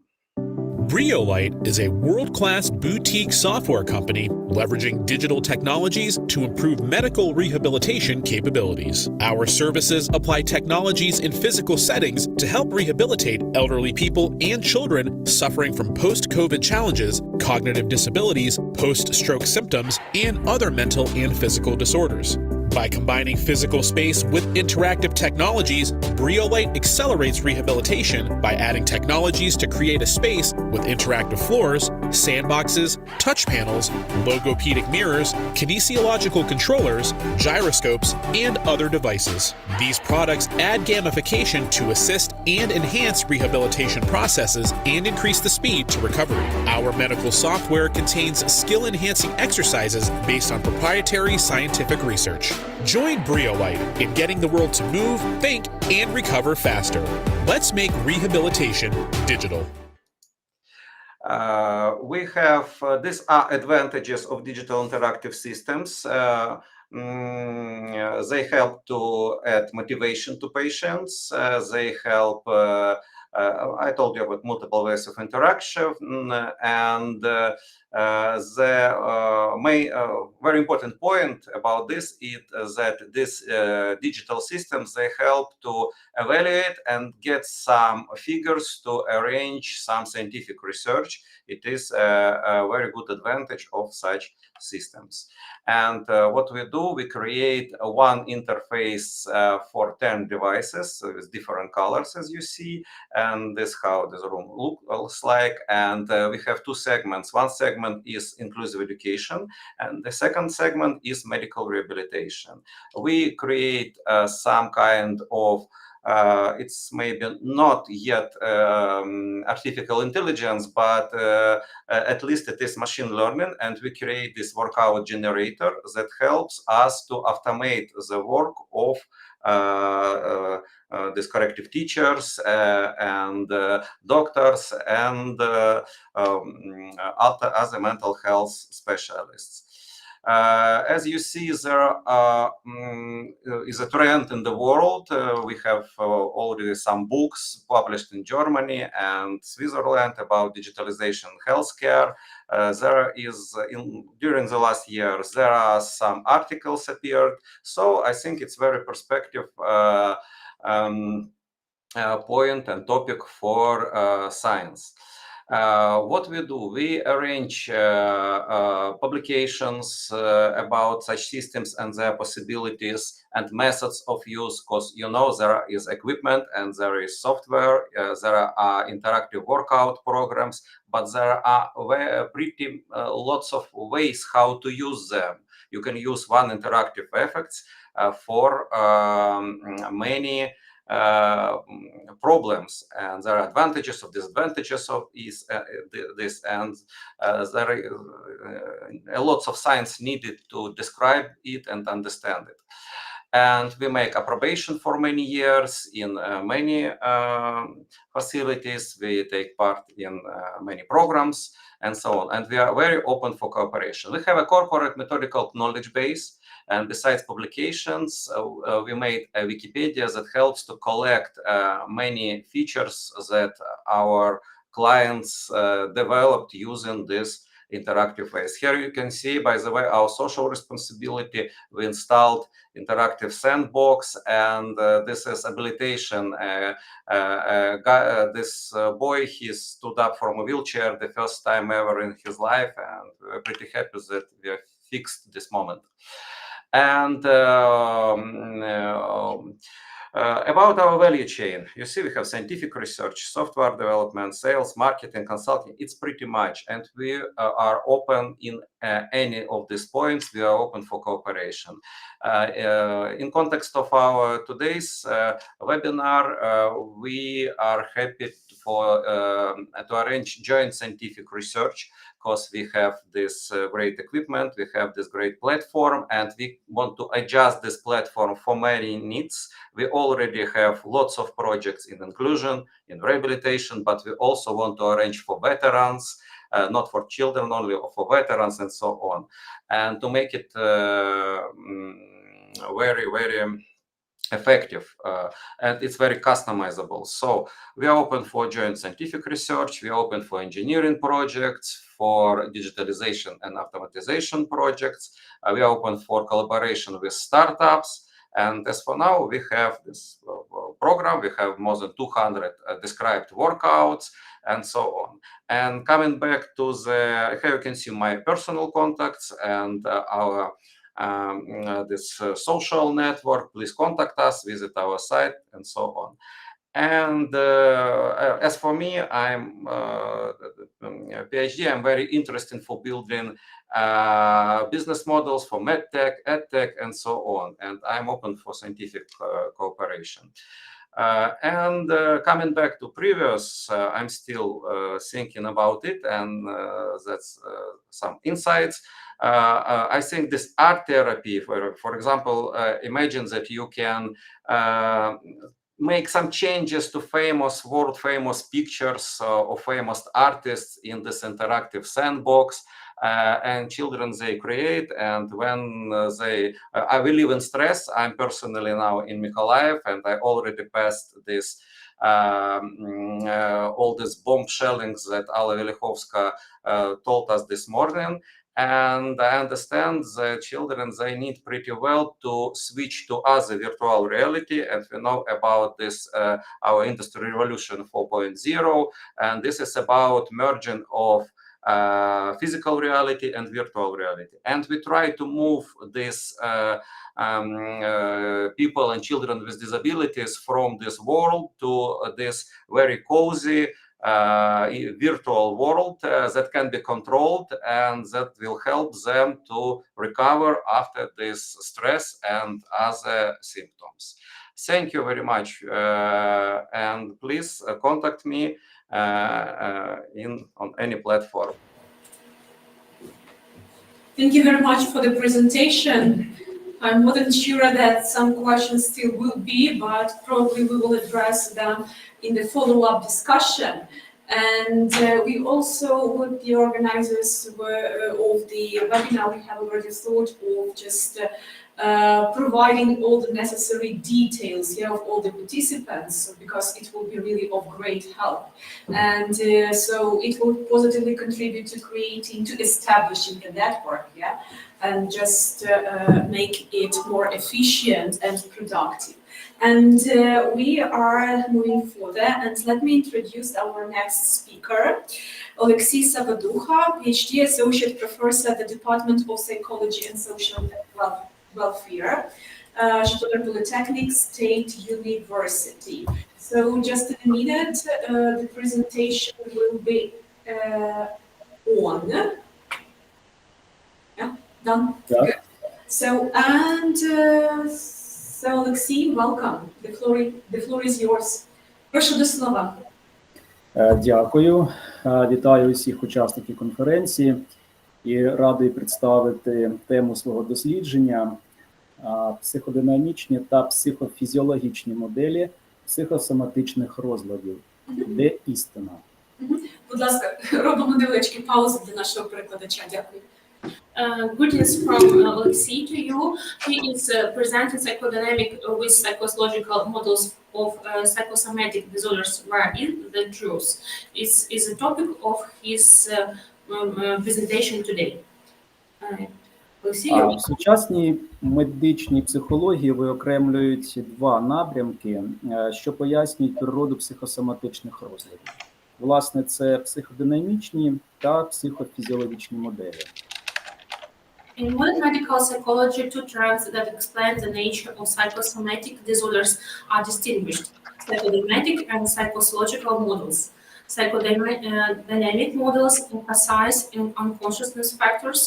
[SPEAKER 13] Briolite is a world-class boutique software company leveraging digital technologies to improve medical rehabilitation capabilities. Our services apply technologies in physical settings to help rehabilitate elderly people and children suffering from post-COVID challenges, cognitive disabilities, post-stroke symptoms, and other mental and physical disorders. By combining physical space with interactive technologies, Briolite accelerates rehabilitation by adding technologies to create a space with interactive floors, sandboxes, touch panels, logopedic mirrors, kinesiological controllers, gyroscopes, and other devices. These products add gamification to assist and enhance rehabilitation processes and increase the speed to recovery. Our medical software contains skill-enhancing exercises based on proprietary scientific research. Join Briolite in getting the world to move, think, and recover faster. Let's make rehabilitation digital.
[SPEAKER 6] We have, these are advantages of digital interactive systems. They help to add motivation to patients. They help, I told you about multiple ways of interaction, and the main, very important point about this is that these digital systems, they help to evaluate and get some figures to arrange some scientific research. It is a very good advantage of such systems. And what we do, we create one interface for 10 devices with different colors, as you see, and this is how this room looks like. And we have two segments. One segment is inclusive education, and the second segment is medical rehabilitation. We create some kind of it's maybe not yet artificial intelligence, but at least it is machine learning, and we create this workout generator that helps us to automate the work of these corrective teachers and doctors and other mental health specialists. As you see, there is a trend in the world. We have already some books published in Germany and Switzerland about digitalization in healthcare. There is, during the last years, there are some articles appeared. So I think it's very perspective point and topic for science. What we do, we arrange publications about such systems and their possibilities and methods of use, because you know there is equipment and there is software, there are interactive workout programs, but there are pretty lots of ways how to use them. You can use one interactive effects for many problems, and there are advantages of disadvantages of this, and there are lots of science needed to describe it and understand it. And we make approbation for many years in many facilities. We take part in many programs and so on. And we are very open for cooperation. We have a corporate methodical knowledge base. And besides publications, we made a Wikipedia that helps to collect many features that our clients developed using this interactive ways. Here you can see, by the way, our social responsibility. We installed interactive sandbox, and this is habilitation. This boy, he stood up from a wheelchair the first time ever in his life, and we're pretty happy that we have fixed this moment. And About our value chain, you see we have scientific research, software development, sales, marketing, consulting. It's pretty much, and we are open in any of these points. We are open for cooperation. In context of our today's webinar, we are happy to arrange joint scientific research, because we have this great equipment, we have this great platform, and we want to adjust this platform for many needs. We already have lots of projects in inclusion, in rehabilitation, but we also want to arrange for veterans, not for children only, or for veterans and so on. And to make it very, very effective, and it's very customizable. So we are open for joint scientific research, we are open for engineering projects, for digitalization and automatization projects, we are open for collaboration with startups. And as for now, we have this program, we have more than 200 described workouts and so on. And coming back to the, here you can see my personal contacts and our this social network. Please contact us, visit our site, and so on. And as for me, I'm PhD. I'm very interested for building business models for medtech, edtech, and so on. And I'm open for scientific cooperation. Coming back to previous, I'm still thinking about it, and that's some insights. I think this art therapy, for example, imagine that you can make some changes to famous, world famous pictures of famous artists in this interactive sandbox. And children, they create, and when they, I will live in stress. I'm personally now in Mykolaiv, and I already passed this, all these bomb shellings that Alla Velikhovska told us this morning. And I understand the children, they need pretty well to switch to other virtual reality. And we know about this, our Industry Revolution 4.0. And this is about merging of physical reality and virtual reality. And we try to move this people and children with disabilities from this world to this very cozy virtual world that can be controlled, and that will help them to recover after this stress and other symptoms. Thank you very much, and please contact me on any platform.
[SPEAKER 1] Thank you very much for the presentation. I'm not sure that some questions still will be, but probably we will address them in the follow-up discussion. And we also, with the organizers of the webinar, we have already thought of just providing all the necessary details here of all the participants, because it will be really of great help. And so it will positively contribute to creating, to establishing a network, yeah, and just make it more efficient and productive. And we are moving further, and let me introduce our next speaker, Oleksii Sabadukha, PhD Associate Professor at the Department of Psychology and Social Welfare, Zhalinska Polytechnic State University. So just in a minute, the presentation will be on. Yeah, done? Yeah. Good. So, and so Oleksii, welcome. The floor is yours. Прошу до слова.
[SPEAKER 2] Дякую. Вітаю усіх учасників конференції і радий представити тему свого дослідження психодинамічні та психофізіологічні моделі психосоматичних розладів. Де істина?
[SPEAKER 1] Будь ласка, робимо невеличкі паузи для нашого перекладача. Дякую.
[SPEAKER 12] Greetings from Oleksii to you. He is presenting psychodynamic with psychological models of psychosomatic disorders. Where is the truth? Is the topic of his presentation today.
[SPEAKER 2] В сучасній медичній психології виокремлюють два напрямки, що пояснюють природу психосоматичних розладів. Власне, це психодинамічні та психофізіологічні моделі.
[SPEAKER 12] In modern medical psychology, two terms that explain the nature of psychosomatic disorders are distinguished: psychodynamic and psychological models. Psychodynamic models emphasize unconsciousness factors.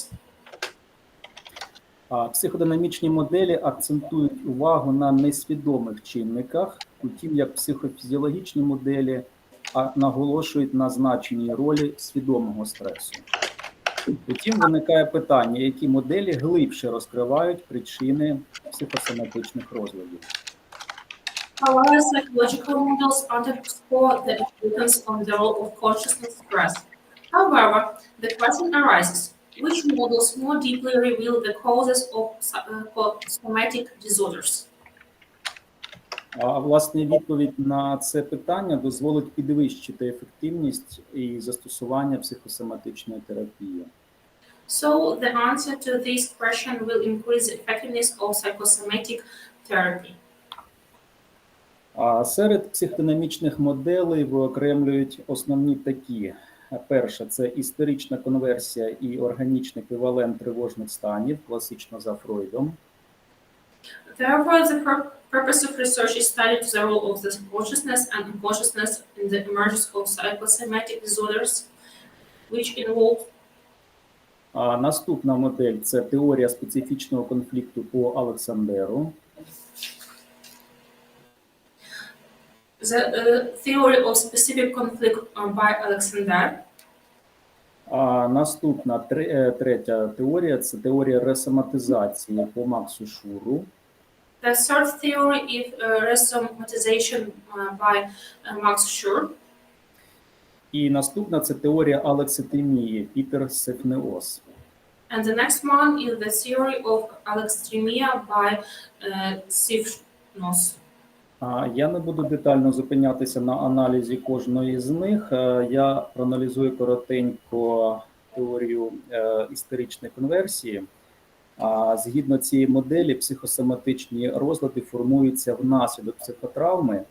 [SPEAKER 2] Психодинамічні моделі акцентують увагу на несвідомих чинниках, утім як психофізіологічні моделі наголошують на значенні ролі свідомого стресу. Потім виникає питання, які моделі глибше розкривають причини психосоматичних розладів.
[SPEAKER 12] However, psychological models underscore the importance of the role of consciousness stress. However, the question arises, which models more deeply reveal the causes of somatic disorders?
[SPEAKER 2] А власне відповідь на це питання дозволить підвищити ефективність і застосування психосоматичної терапії.
[SPEAKER 12] So the answer to this question will increase the effectiveness of psychosomatic therapy.
[SPEAKER 2] А серед психодинамічних моделей виокремлюють основні такі. Перше – це історична конверсія і органічний еквівалент тривожних станів, класично за Фройдом.
[SPEAKER 12] Therefore, the purpose of research is studying the role of the consciousness and unconsciousness in the emergence of psychosomatic disorders, which involve.
[SPEAKER 2] Наступна модель – це теорія специфічного конфлікту по Олександру.
[SPEAKER 12] The theory of specific conflict by Alexander.
[SPEAKER 2] Наступна третя теорія – це теорія ресоматизації по Максу Шуру.
[SPEAKER 12] The third theory is resomatization by Max Schur.
[SPEAKER 2] І наступна – це теорія алекситимії Пітер Сефнеос.
[SPEAKER 12] And the next one is the theory of alexithymia by Sifnos.
[SPEAKER 2] Я не буду детально зупинятися на аналізі кожної з них. Я проаналізую коротенько теорію історичної конверсії. Згідно цієї моделі, психосоматичні розлади формуються внаслідок психотравми,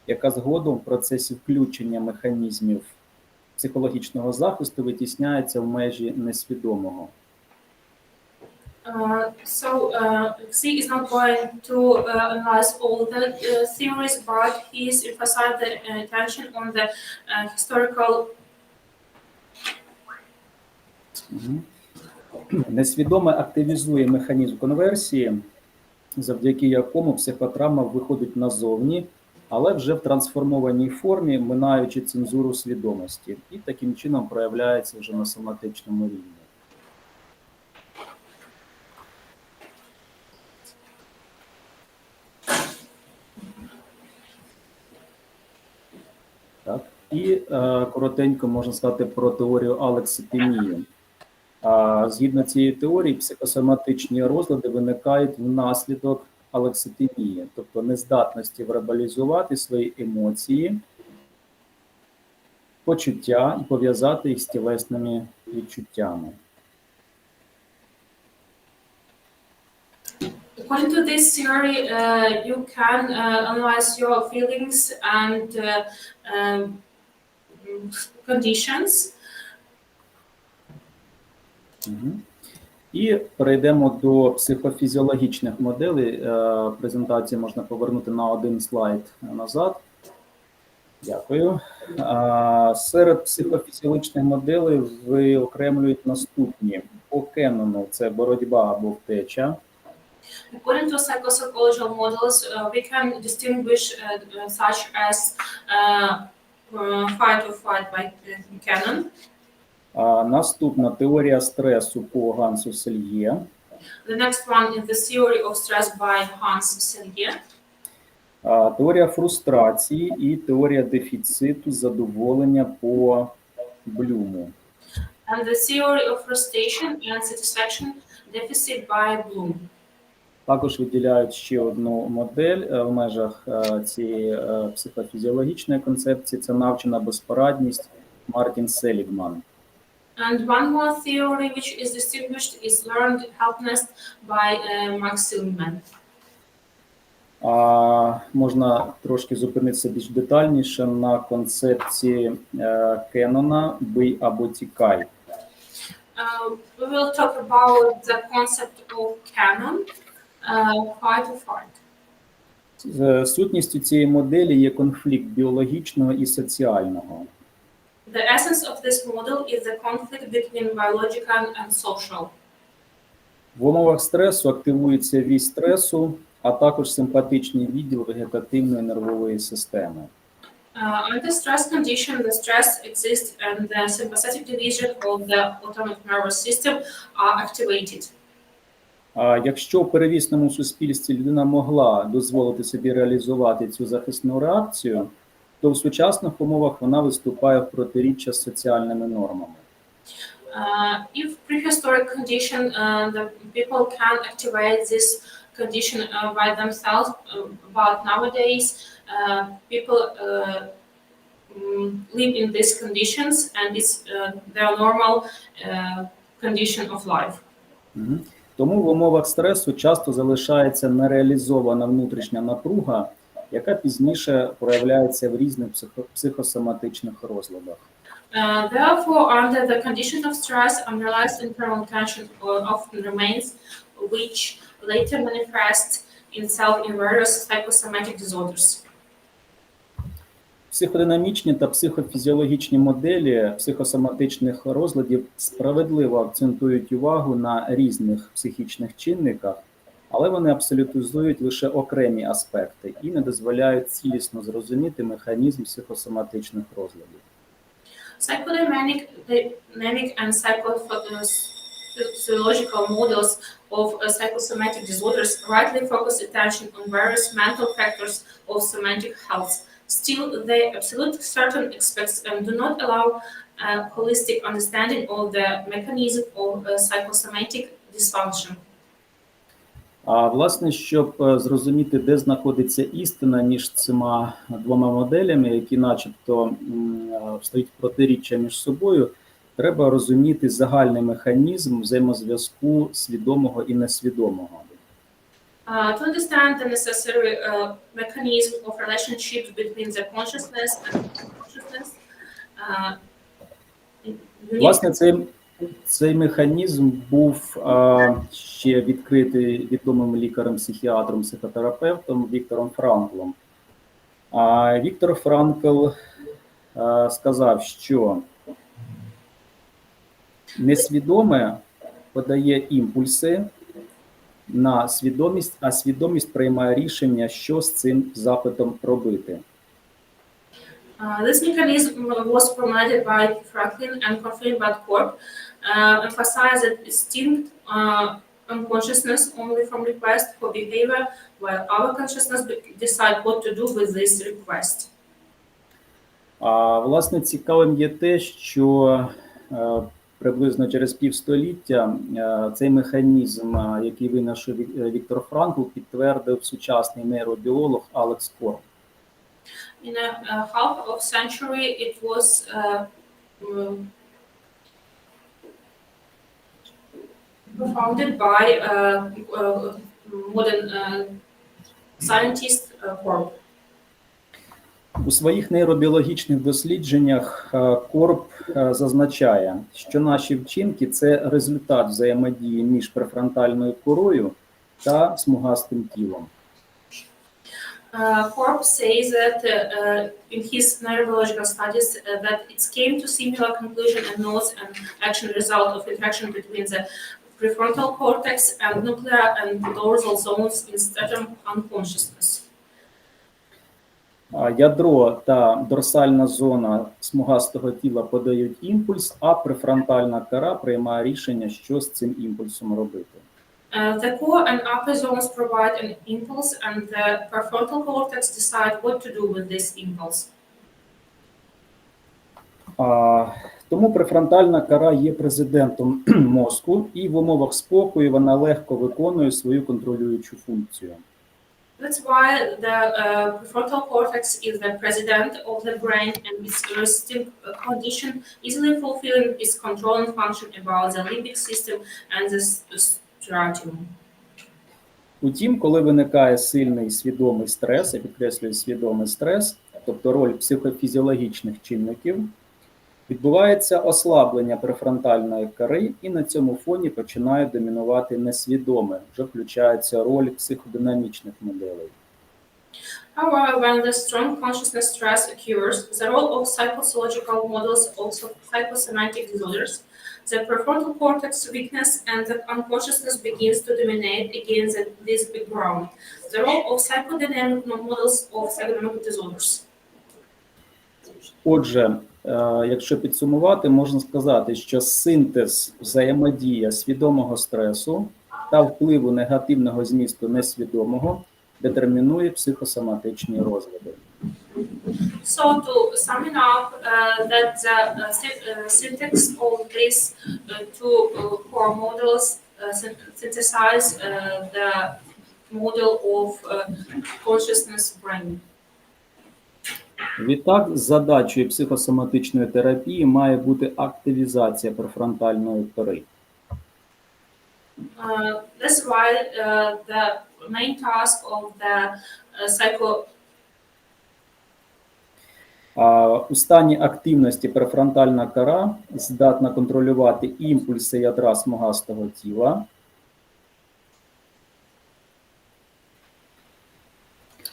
[SPEAKER 2] яка згодом в процесі включення механізмів психологічного захисту витісняється в межі несвідомого.
[SPEAKER 12] C is not going to analyze all the theories, but he is emphasizing the attention on the historical.
[SPEAKER 2] Несвідоме активізує механізм конверсії, завдяки якому психотравма виходить назовні, але вже в трансформованій формі, минаючи цензуру свідомості, і таким чином проявляється вже на соматичному рівні. Так. І коротенько можна сказати про теорію алекситимії. Згідно цієї теорії, психосоматичні розлади виникають внаслідок алекситимії, тобто нездатності вербалізувати свої емоції, почуття і пов'язати їх з тілесними відчуттями.
[SPEAKER 12] According to this theory, you can analyze your feelings and conditions.
[SPEAKER 2] І перейдемо до психофізіологічних моделей. Презентацію можна повернути на один слайд назад. Дякую. Серед психофізіологічних моделей виокремлюють наступні. По Кенону це боротьба або втеча.
[SPEAKER 12] According to psychological models, we can distinguish such as fight or flight by Cannon.
[SPEAKER 2] Наступна теорія стресу по Гансу Сельє.
[SPEAKER 12] The next one is the theory of stress by Hans Selye.
[SPEAKER 2] Теорія фрустрації і теорія дефіциту задоволення по Блюму.
[SPEAKER 12] And the theory of frustration and satisfaction deficit by Bloom.
[SPEAKER 2] Також виділяють ще одну модель в межах цієї психофізіологічної концепції. Це навчена безпорадність Мартін Селігман.
[SPEAKER 12] And one more theory which is distinguished is learned helplessness by Max Seligman.
[SPEAKER 2] Можна трошки зупинитися більш детальніше на концепції Кеннона «бий або тікай».
[SPEAKER 12] We will talk about the concept of canon, fight or flight.
[SPEAKER 2] Сутністю цієї моделі є конфлікт біологічного і соціального.
[SPEAKER 12] The essence of this model is the conflict between biological and social.
[SPEAKER 2] В умовах стресу активується вісь стресу, а також симпатичний відділ вегетативної нервової системи.
[SPEAKER 12] Under stress condition, the stress exists and the sympathetic division of the autonomic nervous system are activated.
[SPEAKER 2] Якщо в первісному суспільстві людина могла дозволити собі реалізувати цю захисну реакцію, то в сучасних умовах вона виступає в протиріччя з соціальними нормами.
[SPEAKER 12] If prehistoric condition, the people can activate this condition by themselves, but nowadays people live in these conditions and it's their normal condition of life.
[SPEAKER 2] Тому в умовах стресу часто залишається нереалізована внутрішня напруга, яка пізніше проявляється в різних психосоматичних розладах.
[SPEAKER 12] Therefore, under the conditions of stress, unrealized internal tension often remains, which later manifests itself in various psychosomatic disorders.
[SPEAKER 2] Психодинамічні та психофізіологічні моделі психосоматичних розладів справедливо акцентують увагу на різних психічних чинниках, але вони абсолютизують лише окремі аспекти і не дозволяють цілісно зрозуміти механізм психосоматичних розладів.
[SPEAKER 12] Psychodynamic and psychophysiological models of psychosomatic disorders rightly focus attention on various mental factors of somatic health. Still, they absolute certain aspects and do not allow a holistic understanding of the mechanism of psychosomatic dysfunction.
[SPEAKER 2] Власне, щоб зрозуміти, де знаходиться істина між цими двома моделями, які начебто стоять в протиріччя між собою, треба розуміти загальний механізм взаємозв'язку свідомого і несвідомого.
[SPEAKER 12] To understand the necessary mechanism of relationships between the consciousness and unconsciousness.
[SPEAKER 2] Власне, цей механізм був ще відкритий відомим лікарем-психіатром, психотерапевтом Віктором Франклом. Віктор Франкл сказав, що несвідоме подає імпульси на свідомість, а свідомість приймає рішення, що з цим запитом робити.
[SPEAKER 12] This mechanism was promoted by Franklin and confirmed by Corp, emphasized that distinct unconsciousness only from request for behavior, while our consciousness decide what to do with this request.
[SPEAKER 2] Власне, цікавим є те, що приблизно через півстоліття цей механізм, який винайшов Віктор Франкл, підтвердив сучасний нейробіолог Алекс Корп.
[SPEAKER 12] In a half of century, it was founded by modern scientist Corp.
[SPEAKER 2] У своїх нейробіологічних дослідженнях Корп зазначає, що наші вчинки – це результат взаємодії між префронтальною корою та смугастим тілом.
[SPEAKER 12] Corp says that in his neurobiological studies that it came to similar conclusion and notes an action result of interaction between the prefrontal cortex and nuclear and dorsal zones in stratum unconsciousness.
[SPEAKER 2] Ядро та дорсальна зона смугастого тіла подають імпульс, а префронтальна кора приймає рішення, що з цим імпульсом робити.
[SPEAKER 12] The core and upper zones provide an impulse, and the prefrontal cortex decide what to do with this impulse.
[SPEAKER 2] Тому префронтальна кора є президентом мозку, і в умовах спокою вона легко виконує свою контролюючу функцію.
[SPEAKER 12] That's why the prefrontal cortex is the president of the brain, and its resting condition easily fulfilling its controlling function about the limbic system and the striatum.
[SPEAKER 2] Утім, коли виникає сильний свідомий стрес, я підкреслюю свідомий стрес, тобто роль психофізіологічних чинників, Відбувається ослаблення префронтальної кори, і на цьому фоні починає домінувати несвідоме, вже включається роль психодинамічних моделей.
[SPEAKER 12] However, when the strong consciousness stress occurs, the role of psychological models, also psychosomatic disorders, the prefrontal cortex weakness and the unconsciousness begins to dominate against this background. The role of psychodynamic models of psychodynamic disorders.
[SPEAKER 2] Отже, якщо підсумувати, можна сказати, що синтез, взаємодія свідомого стресу та впливу негативного змісту несвідомого детермінує психосоматичні розлади.
[SPEAKER 12] So to sum it up, that the syntax of these two core models synthesize the model of consciousness brain.
[SPEAKER 2] Відтак, задачею психосоматичної терапії має бути активізація префронтальної кори.
[SPEAKER 12] That's why the main task of the
[SPEAKER 2] У стані активності префронтальна кора здатна контролювати імпульси ядра смугастого тіла.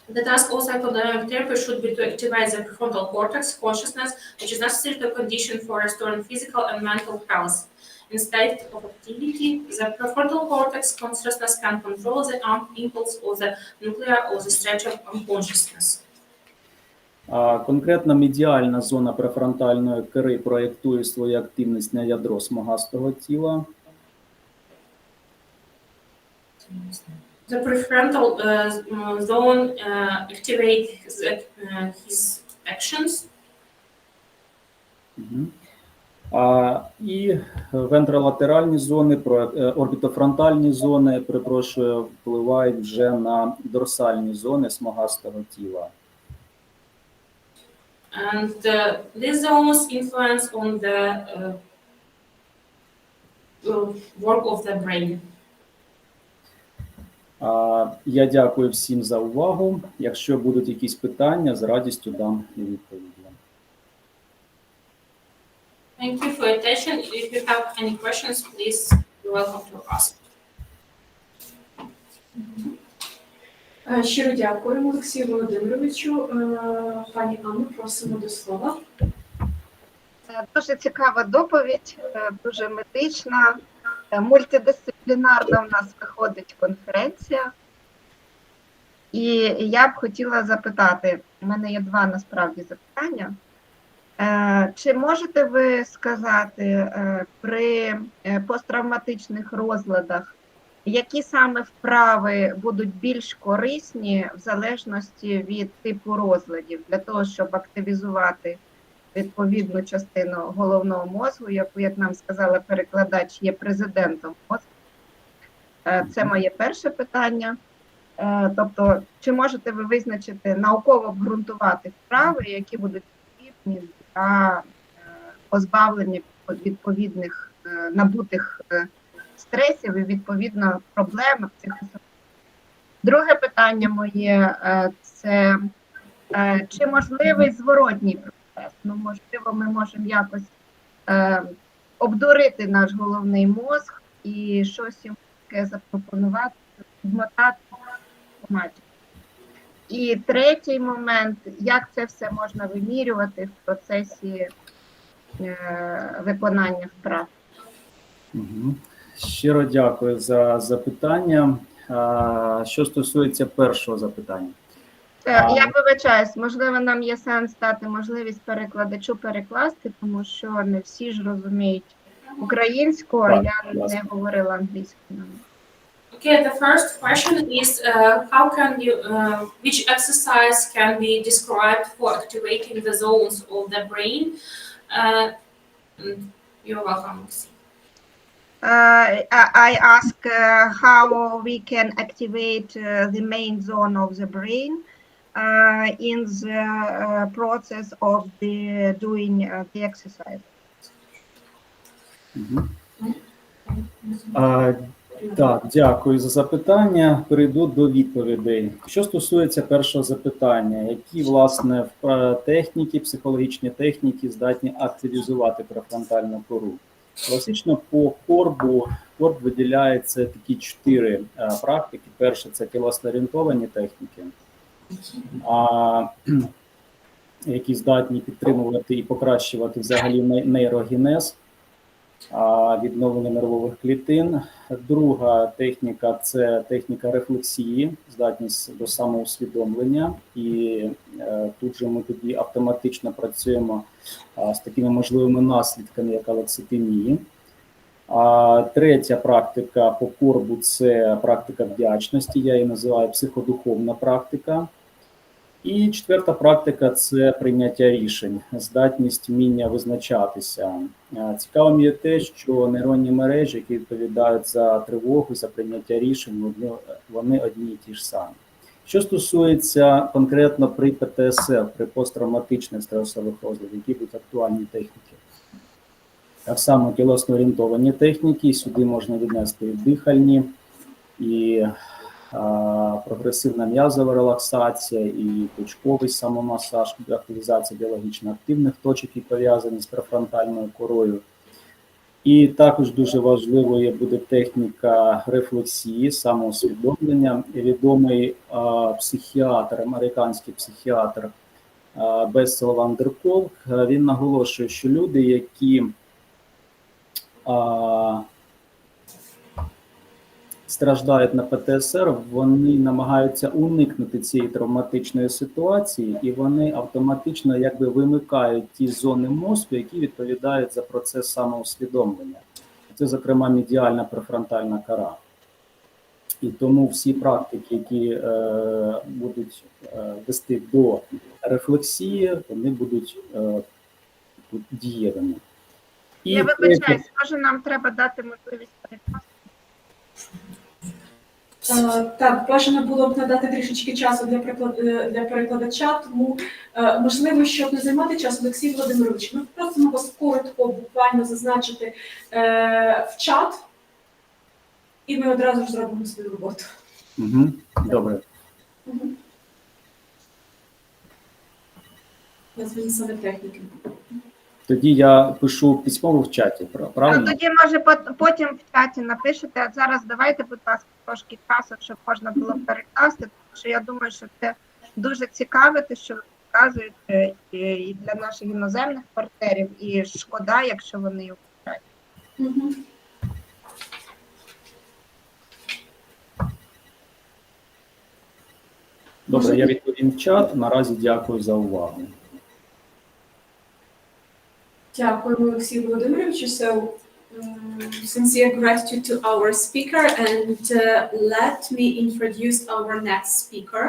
[SPEAKER 12] The task of psychodynamic therapy should be to activate the prefrontal cortex consciousness, which is necessary to condition for restoring physical and mental health. In state of activity, the prefrontal cortex consciousness can control the impulse of the nuclear or the stretch of unconsciousness.
[SPEAKER 2] Конкретна медіальна зона префронтальної кори проєктує свою активність на ядро смугастого тіла.
[SPEAKER 12] The prefrontal zone activates his actions.
[SPEAKER 2] І вентролатеральні зони, орбітофронтальні зони, впливають вже на дорсальні зони смугастого тіла.
[SPEAKER 12] And these zones influence on the work of the brain.
[SPEAKER 2] Я дякую всім за увагу. Якщо будуть якісь питання, з радістю дам відповіді.
[SPEAKER 12] Thank you for your attention. If you have any questions, please, you're welcome to ask.
[SPEAKER 1] Щиро дякуємо Олексію Володимировичу. Пані Анну, просимо до слова.
[SPEAKER 5] Дуже цікава доповідь, дуже медична, мультидисциплінарна в нас виходить конференція. І я б хотіла запитати, у мене є два насправді запитання. Чи можете ви сказати при посттравматичних розладах, які саме вправи будуть більш корисні в залежності від типу розладів, для того, щоб активізувати відповідну частину головного мозку, яку, як нам сказала перекладач, є президентом мозку? Це моє перше питання. Тобто, чи можете ви визначити, науково обґрунтувати вправи, які будуть потрібні для позбавлення відповідних набутих стресів і, відповідно, проблем психосоматичних? Друге питання моє – це чи можливий зворотній процес? Ну, можливо, ми можемо якось обдурити наш головний мозок і щось йому таке запропонувати, вмотати автоматично. І третій момент – як це все можна вимірювати в процесі виконання вправ?
[SPEAKER 2] Щиро дякую за запитання. Що стосується першого запитання.
[SPEAKER 5] Я вибачаюсь, можливо, нам є сенс дати можливість перекладачу перекласти, тому що не всі ж розуміють українську, а я не говорила англійською.
[SPEAKER 12] Okay, the first question is how can you, which exercise can be described for activating the zones of the brain? You're welcome.
[SPEAKER 5] I ask how we can activate the main zone of the brain in the process of the doing the exercise.
[SPEAKER 2] Так, дякую за запитання. Перейду до відповідей. Що стосується першого запитання, які, власне, техніки, психологічні техніки здатні активізувати префронтальну кору? Класично по Корбу виділяється такі 4 практики. Перше – це тілесно-орієнтовані техніки, які здатні підтримувати і покращувати взагалі нейрогенез, відновлення нервових клітин. Друга техніка – це техніка рефлексії, здатність до самоусвідомлення. І тут же ми тоді автоматично працюємо з такими можливими наслідками, як алекситимії. Третя практика по Корбу – це практика вдячності, я її називаю психодуховна практика. І четверта практика – це прийняття рішень, здатність вміння визначатися. Цікаво мені те, що нейронні мережі, які відповідають за тривогу, за прийняття рішень, вони одні і ті ж самі. Що стосується конкретно при ПТСР, при посттравматичних стресових розладах, які будуть актуальні техніки? Так само тілесно-орієнтовані техніки, сюди можна віднести і дихальні, і прогресивна м'язова релаксація, і точковий самомасаж, активізація біологічно активних точок, які пов'язані з префронтальною корою. І також дуже важливою буде техніка рефлексії, самоусвідомлення. Відомий психіатр, американський психіатр Vasyliev Andrii, він наголошує, що люди, які страждають на ПТСР, вони намагаються уникнути цієї травматичної ситуації, і вони автоматично якби вимикають ті зони мозку, які відповідають за процес самоусвідомлення. Це, зокрема, медіальна префронтальна кора. І тому всі практики, які будуть вести до рефлексії, вони будуть тут дієвими.
[SPEAKER 5] Я вибачаюсь, може нам треба дати можливість перекласти?
[SPEAKER 1] Так, бажано було б надати трішечки часу для перекладача, тому, можливо, щоб не займати час, Олексій Володимирович, ми просимо вас коротко, буквально зазначити в чат, і ми одразу ж зробимо свою роботу.
[SPEAKER 2] Добре.
[SPEAKER 1] Названі саме техніки.
[SPEAKER 2] Тоді я пишу письмово в чаті, правильно?
[SPEAKER 5] Тоді, може, потім в чаті напишете, а зараз давайте, будь ласка, трошки часу, щоб можна було перекласти, тому що я думаю, що це дуже цікаве, те, що ви показуєте і для наших іноземних партнерів, і шкода, якщо вони його втратять.
[SPEAKER 2] Добре, я відповім в чат. Наразі дякую за увагу.
[SPEAKER 1] Дякуємо, Олексій Володимировичу. So, sincere gratitude to our speaker, and let me introduce our next speaker,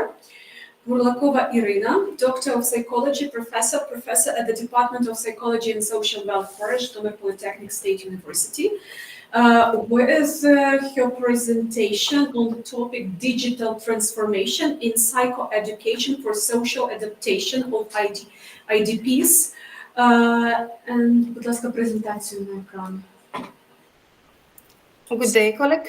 [SPEAKER 1] Burlakova Iryna, Doctor of Psychology, Professor at the Department of Psychology and Social Welfare, Zhalinska Polytechnic State University, with her presentation on the topic Digital Transformation in Psychoeducation for Social Adaptation of IDPs. Будь ласка, презентацію на екран.
[SPEAKER 3] Good day, colleague.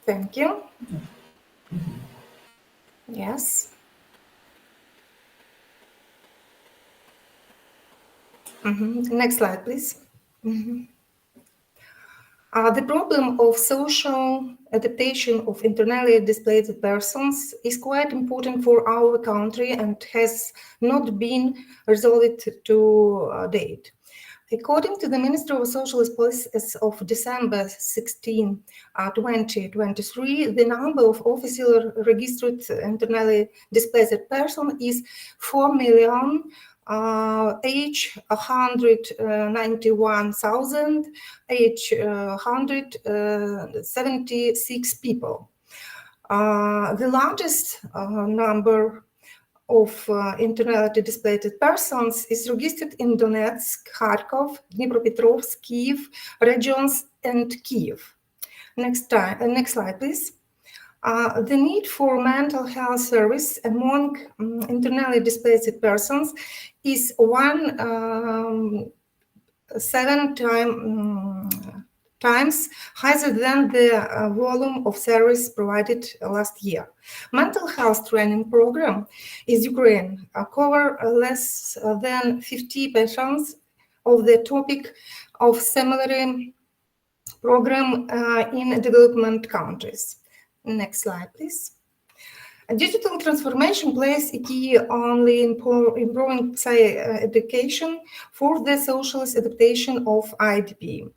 [SPEAKER 3] Thank you. Yes. Next slide, please. The problem of social adaptation of internally displaced persons is quite important for our country and has not been resolved to date. According to the Ministry of Socialist Policies of December 16, 2023, the number of officially registered internally displaced persons is 4,891,876 people. The largest number of internally displaced persons is registered in Donetsk, Kharkov, Dnipropetrovsk, Kiev regions, and Kiev. Next slide, please. The need for mental health service among internally displaced persons is 7 times higher than the volume of service provided last year. Mental health training program in Ukraine cover less than 50% of the topic of similar program in development countries. Next slide, please. Digital transformation plays a key only in improving education for the socialist adaptation of IDP.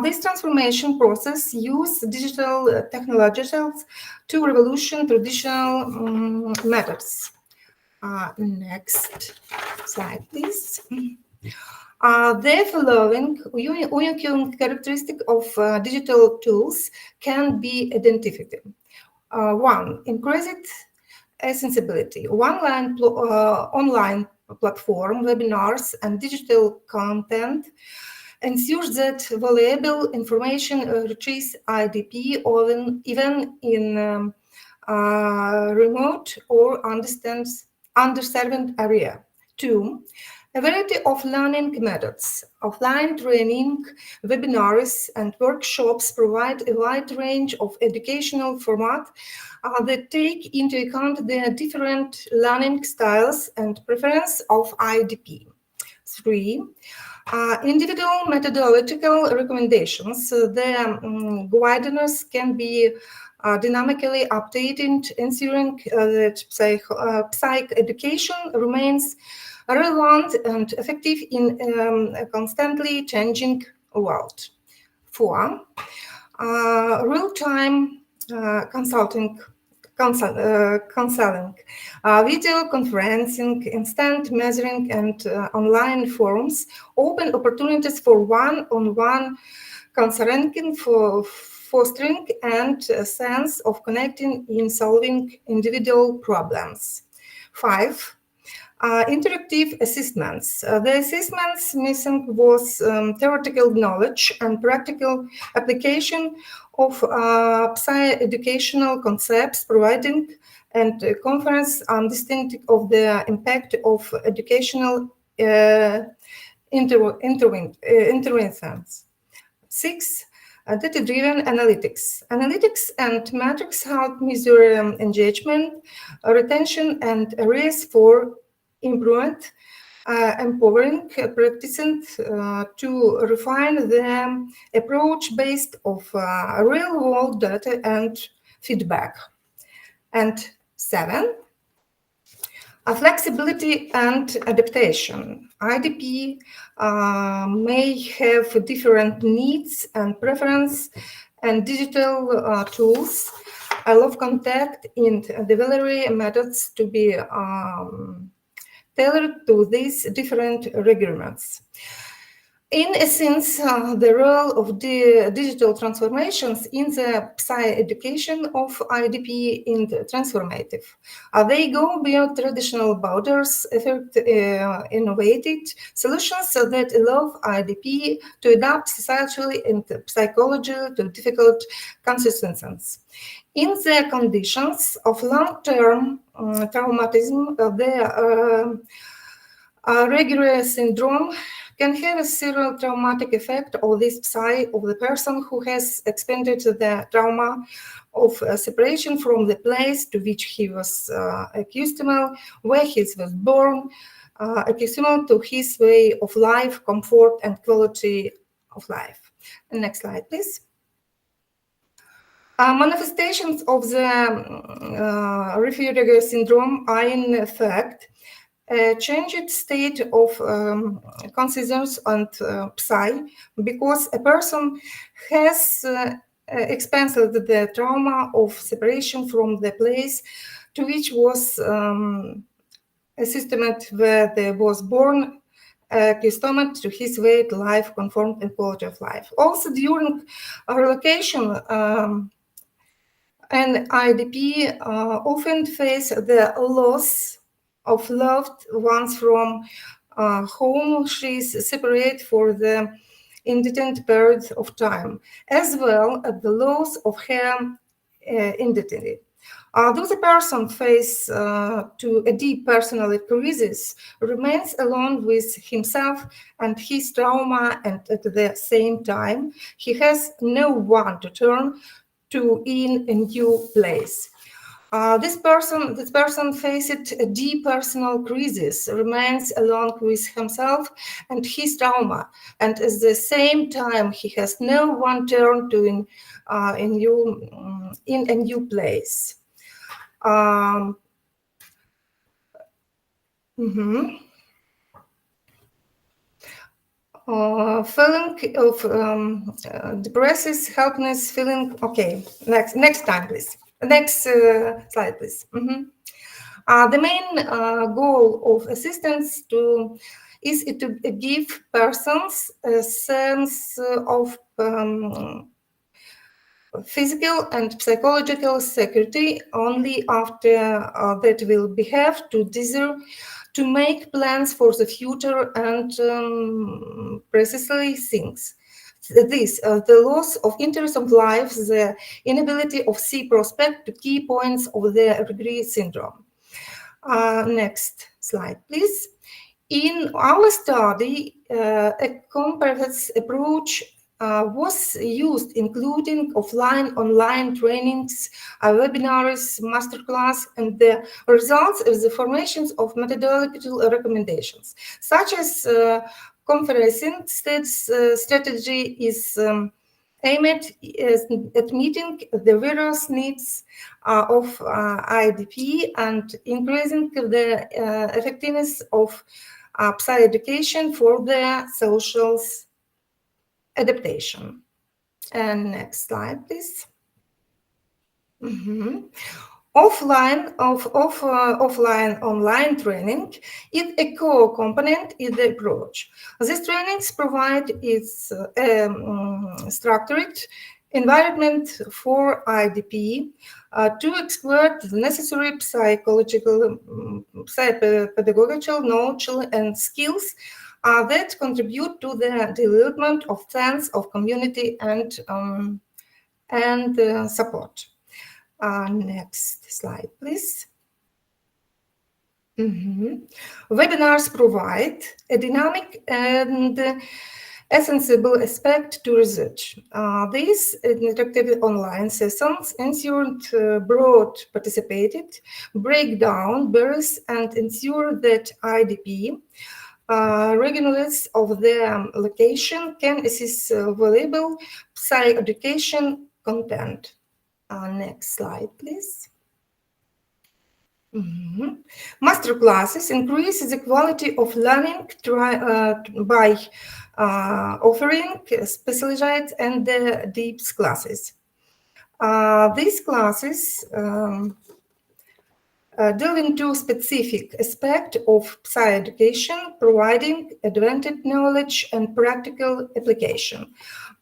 [SPEAKER 3] This transformation process uses digital technologies to revolution traditional methods. Next slide, please. The following unique characteristic of digital tools can be identified. 1. Increased accessibility. Online platform, webinars, and digital content ensures that valuable information reaches IDP even in remote or underserved area. 2. A variety of learning methods. Offline training, webinars, and workshops provide a wide range of educational formats that take into account the different learning styles and preference of IDP. 3. Individual methodological recommendations. The guidance can be dynamically updated, ensuring that psych education remains relevant and effective in a constantly changing world. 4. Real-time counseling, video conferencing, instant messaging, and online forums open opportunities for one-on-one counseling for fostering and a sense of connecting in solving individual problems. 5. Interactive assessments. The assessments missing was theoretical knowledge and practical application of educational concepts, providing and conference understanding of the impact of educational interventions. 6. Data-driven analytics. Analytics and metrics help measure engagement, retention, and areas for improvement, empowering participants to refine the approach based of real-world data and feedback. And 7. Flexibility and adaptation. IDP may have different needs and preference, and digital tools allow contact in delivery methods to be tailored to these different requirements. In essence, the role of the digital transformations in the education of IDP is transformative. They go beyond traditional borders, effect innovative solutions that allow IDP to adapt socially and psychologically to difficult consistencies. In the conditions of long-term traumatism, the regular syndrome can have a serial traumatic effect of this psyche of the person who has experienced the trauma of separation from the place to which he was accustomed, where he was born, accustomed to his way of life, comfort, and quality of life. Next slide, please. Manifestations of the refugee syndrome are in effect a changed state of consciousness and psyche, because a person has experienced the trauma of separation from the place to which was a system where they was born, accustomed to his way of life, comfort, and quality of life. Also, during relocation, an IDP often face the loss of loved ones from whom she is separate for the indeterminate period of time, as well as the loss of her identity. Though the person faced to a deep personal crisis, remains alone with himself and his trauma, and at the same time, he has no one to turn to in a new place. This person faced a deep personal crisis, remains alone with himself and his trauma, and at the same time, he has no one to turn to in a new place. Feeling of depressive, helplessness, feeling. Okay, next time, please. Next slide, please. The main goal of assistance is to give persons a sense of physical and psychological security. Only after that will behave to deserve to make plans for the future and precisely things. The loss of interest of life, the inability of see prospect to key points of the regret syndrome. Next slide, please. In our study, a comparative approach was used, including offline, online trainings, webinars, masterclass, and the results of the formations of methodological recommendations, such as conferencing strategy is aimed at meeting the various needs of IDP and increasing the effectiveness of psy-education for the social adaptation. And next slide, please. Offline training is a core component in the approach. These trainings provide its structured environment for IDP to explore the necessary psychological, pedagogical knowledge and skills that contribute to the development of sense of community and support. Next slide, please. Webinars provide a dynamic and a sensible aspect to research. These interactive online sessions ensured broad participated, break down barriers, and ensure that IDP regardless of their location can access valuable psych-education content. Next slide, please. Masterclasses increase the quality of learning by offering specialized and deep classes. These classes delve into specific aspect of psy-education, providing advanced knowledge and practical application.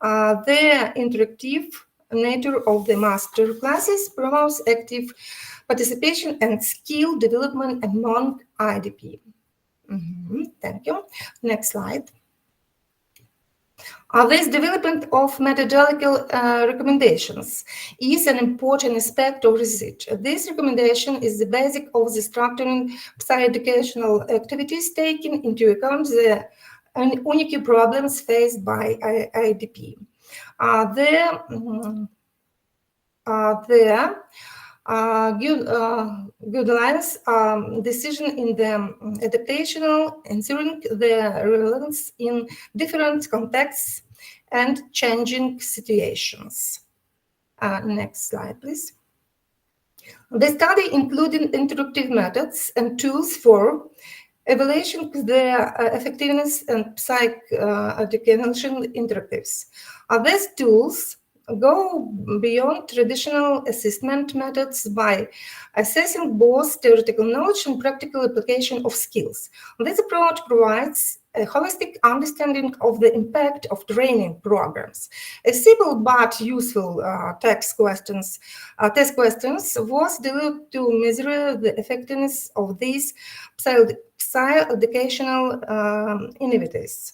[SPEAKER 3] The interactive nature of the master classes promotes active participation and skill development among IDP. Thank you. Next slide. This development of methodological recommendations is an important aspect of research. This recommendation is the basic of the structuring psy-educational activities, taking into account the unique problems faced by IDP. The guidelines decision in the adaptational, ensuring the relevance in different contexts and changing situations. Next slide, please. The study included introductive methods and tools for evaluation of the effectiveness and psych-educational interactives. These tools go beyond traditional assessment methods by assessing both theoretical knowledge and practical application of skills. This approach provides a holistic understanding of the impact of training programs. A simple but useful test questions was developed to measure the effectiveness of these psychoeducational initiatives.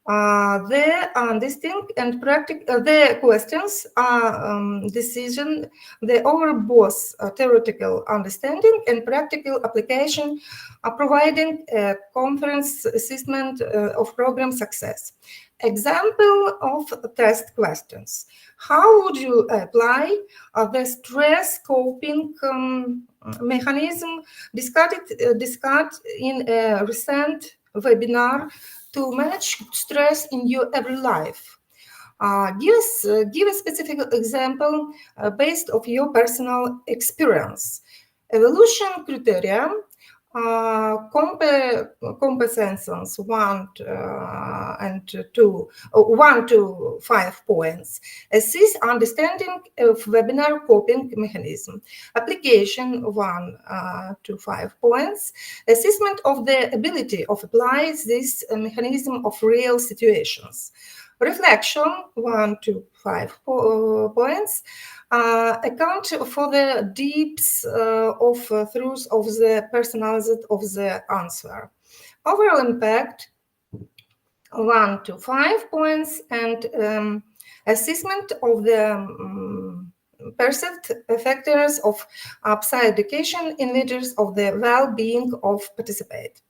[SPEAKER 3] The distinct and practical the questions are decision the over both theoretical understanding and practical application, providing a conference assessment of program success. Example of test questions: how would you apply the stress coping mechanism discussed in a recent webinar to manage stress in your every life? Give a specific example based on your personal experience. Evaluation criteria, competences 1 to 5 points. Assess understanding of webinar coping mechanism. Application 1 to 5 points. Assessment of the ability of apply this mechanism of real situations. Reflection 1 to 5 points. Account for the depths of truth of the personality of the answer. Overall impact 1 to 5 points, and assessment of the perceived factors of psychoeducation in measures of the well-being of participant.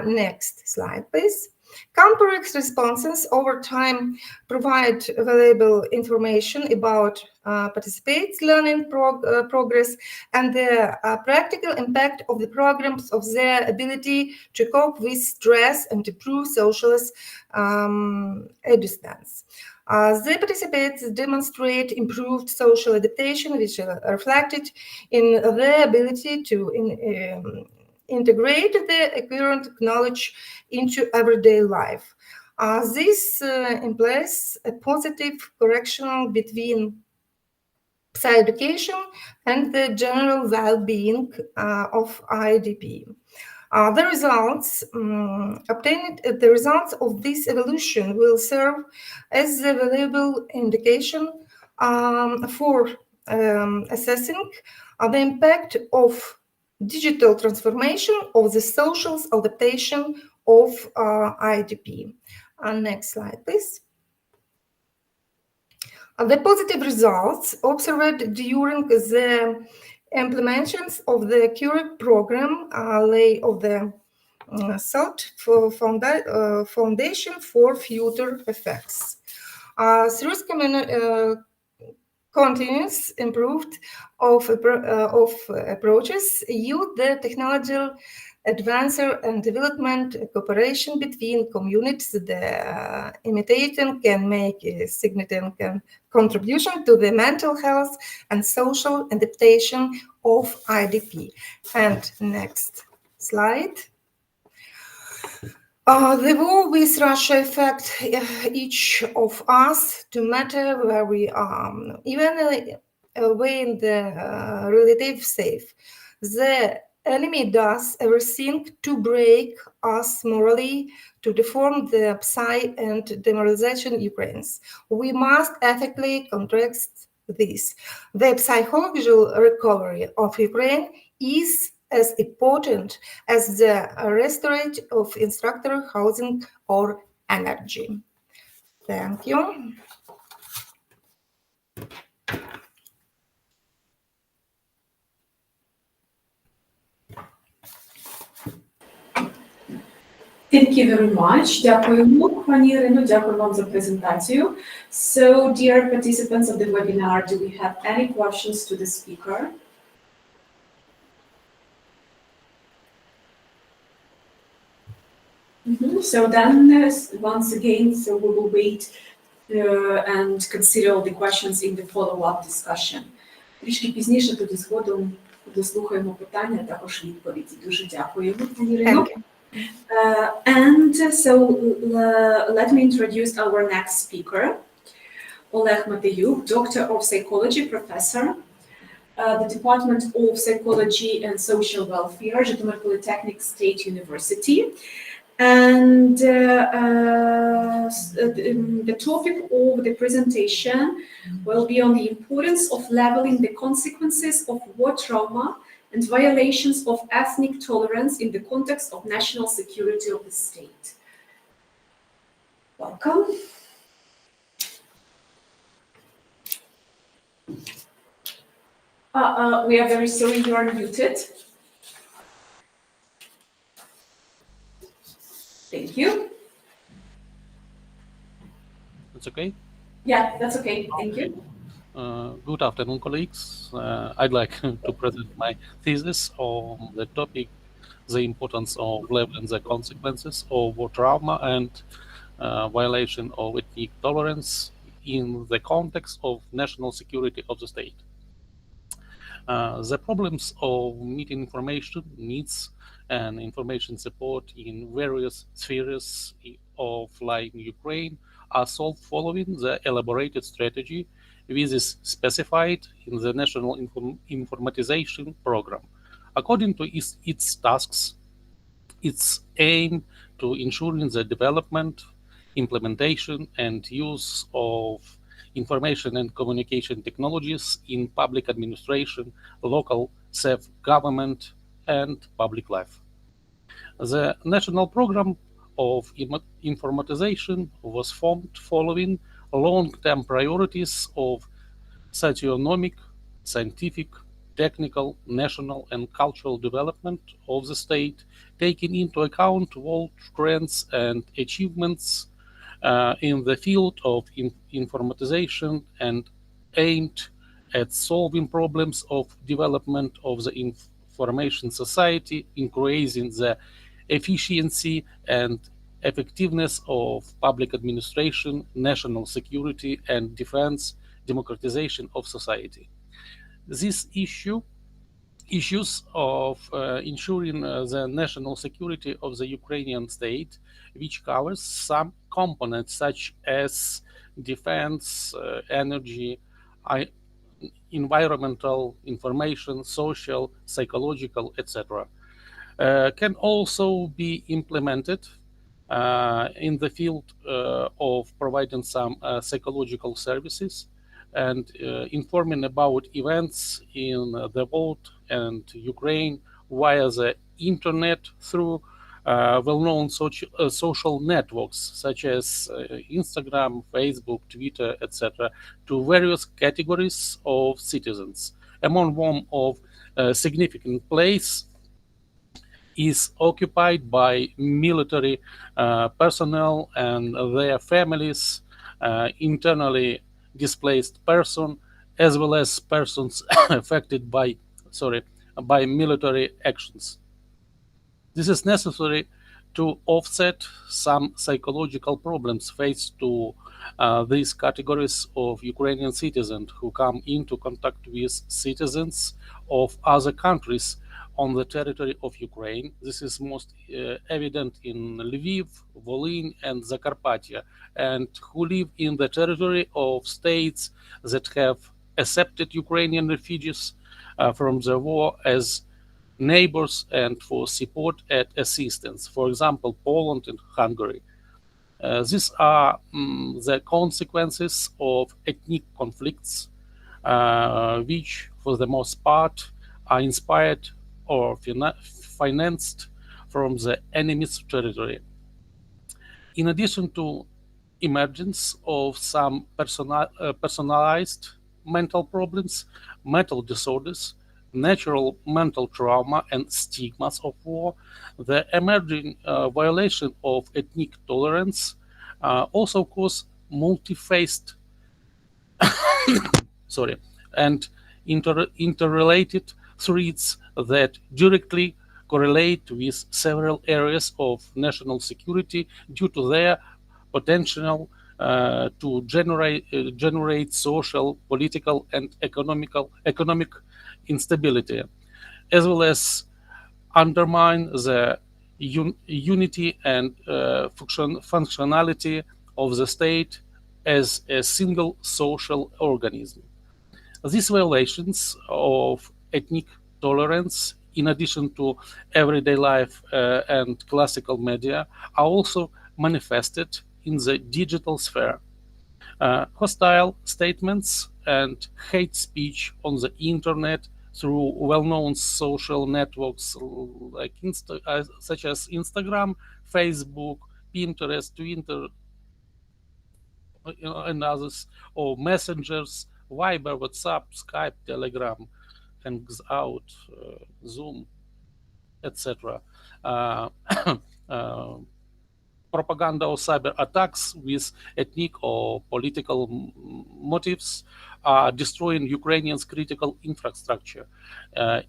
[SPEAKER 3] Next slide, please. Complex responses over time provide valuable information about participants' learning progress and the practical impact of the programs of their ability to cope with stress and improve social distance. The participants demonstrate improved social adaptation, which are reflected in their ability to integrate the acquired knowledge into everyday life. This implies a positive correction between psychoeducation and the general well-being of IDP. The results of this evolution will serve as a valuable indication for assessing the impact of digital transformation of the social adaptation of IDP. Next slide, please. The positive results observed during the implementations of the current program lay of the thought for foundation for future effects. Through continuous improved of approaches yield the technological advancer and development cooperation between communities. The imitating can make a significant contribution to the mental health and social adaptation of IDP. And next slide. The war with Russia affects each of us, no matter where we are, even when the relative safe. The enemy does everything to break us morally, to deform the psyche and demoralization Ukrainians. We must ethically contrast this. The psychological recovery of Ukraine is as important as the restoration of instructor housing or energy. Thank you.
[SPEAKER 1] Thank you very much. Дякуємо, пані Ірино, дякую вам за презентацію. So, dear participants of the webinar, do we have any questions to the speaker? So then, once again, so we will wait and consider all the questions in the follow-up discussion. Трішки пізніше тоді згодом дослухаємо питання, також відповіді. Дуже дякуємо, пані Ірино. And so let me introduce our next speaker, Oleh Mateiuk, Doctor of Psychology, Professor, the Department of Psychology and Social Welfare, Zhytomyr Polytechnic State University. And the topic of the presentation will be on the importance of leveling the consequences of war trauma and violations of ethnic tolerance in the context of national security of the state. Welcome. We are very sorry, you are muted. Thank you.
[SPEAKER 7] That's okay?
[SPEAKER 1] Yeah, that's okay. Thank you.
[SPEAKER 7] Good afternoon, colleagues. I'd like to present my thesis on the topic, the importance of leveling the consequences of war trauma and violation of ethnic tolerance in the context of national security of the state. The problems of meeting information needs and information support in various spheres of life in Ukraine are solved following the elaborated strategy which is specified in the National Informatization Program. According to its tasks, its aim to ensuring the development, implementation, and use of information and communication technologies in public administration, local self-government, and public life. The national program of informatization was formed following long-term priorities of socioeconomic, scientific, technical, national, and cultural development of the state, taking into account world trends and achievements in the field of informatization and aimed at solving problems of development of the information society, increasing the efficiency and effectiveness of public administration, national security and defense, democratization of society. This issues of ensuring the national security of the Ukrainian state, which covers some components such as defense, energy, environmental, information, social, psychological, etc., can also be implemented in the field of providing some psychological services and informing about events in the world and Ukraine via the internet through well-known social networks such as Instagram, Facebook, Twitter, etc., to various categories of citizens, among whom of significant place is occupied by military personnel and their families, internally displaced person, as well as persons affected by military actions. This is necessary to offset some psychological problems faced to these categories of Ukrainian citizens who come into contact with citizens of other countries on the territory of Ukraine. This is most evident in Lviv, Volyn, and Zakarpattia, and who live in the territory of states that have accepted Ukrainian refugees from the war as neighbors and for support and assistance, for example, Poland and Hungary. These are the consequences of ethnic conflicts, which for the most part are inspired or financed from the enemy's territory. In addition to emergence of some personalized mental problems, mental disorders, natural mental trauma, and stigmas of war, the emerging violation of ethnic tolerance also cause multi-faced and interrelated threats that directly correlate with several areas of national security due to their potential to generate social, political, and economic instability, as well as undermine the unity and functionality of the state as a single social organism. These violations of ethnic tolerance in addition to everyday life and classical media, are also manifested in the digital sphere. Hostile statements and hate speech on the internet through well-known social networks like such as Instagram, Facebook, Pinterest, Twitter, and others, or messengers, Viber, WhatsApp, Skype, Telegram, Hangout, Zoom, etc. Propaganda or cyber attacks with ethnic or political motives are destroying Ukrainians' critical infrastructure,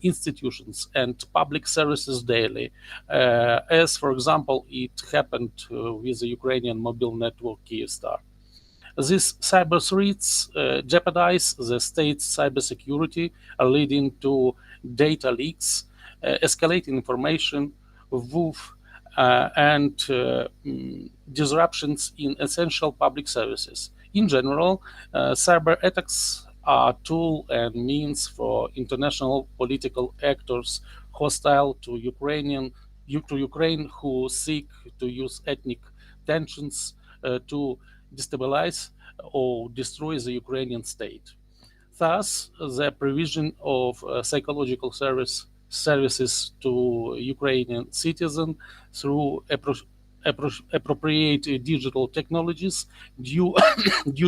[SPEAKER 7] institutions, and public services daily, as, for example, it happened with the Ukrainian mobile network Kyivstar. These cyber threats jeopardize the state's cybersecurity, leading to data leaks, escalating information, woof, and disruptions in essential public services. In general, cyber attacks are a tool and means for international political actors hostile to Ukraine who seek to use ethnic tensions to destabilize or destroy the Ukrainian state. Thus, the provision of psychological services to Ukrainian citizens through appropriate digital technologies due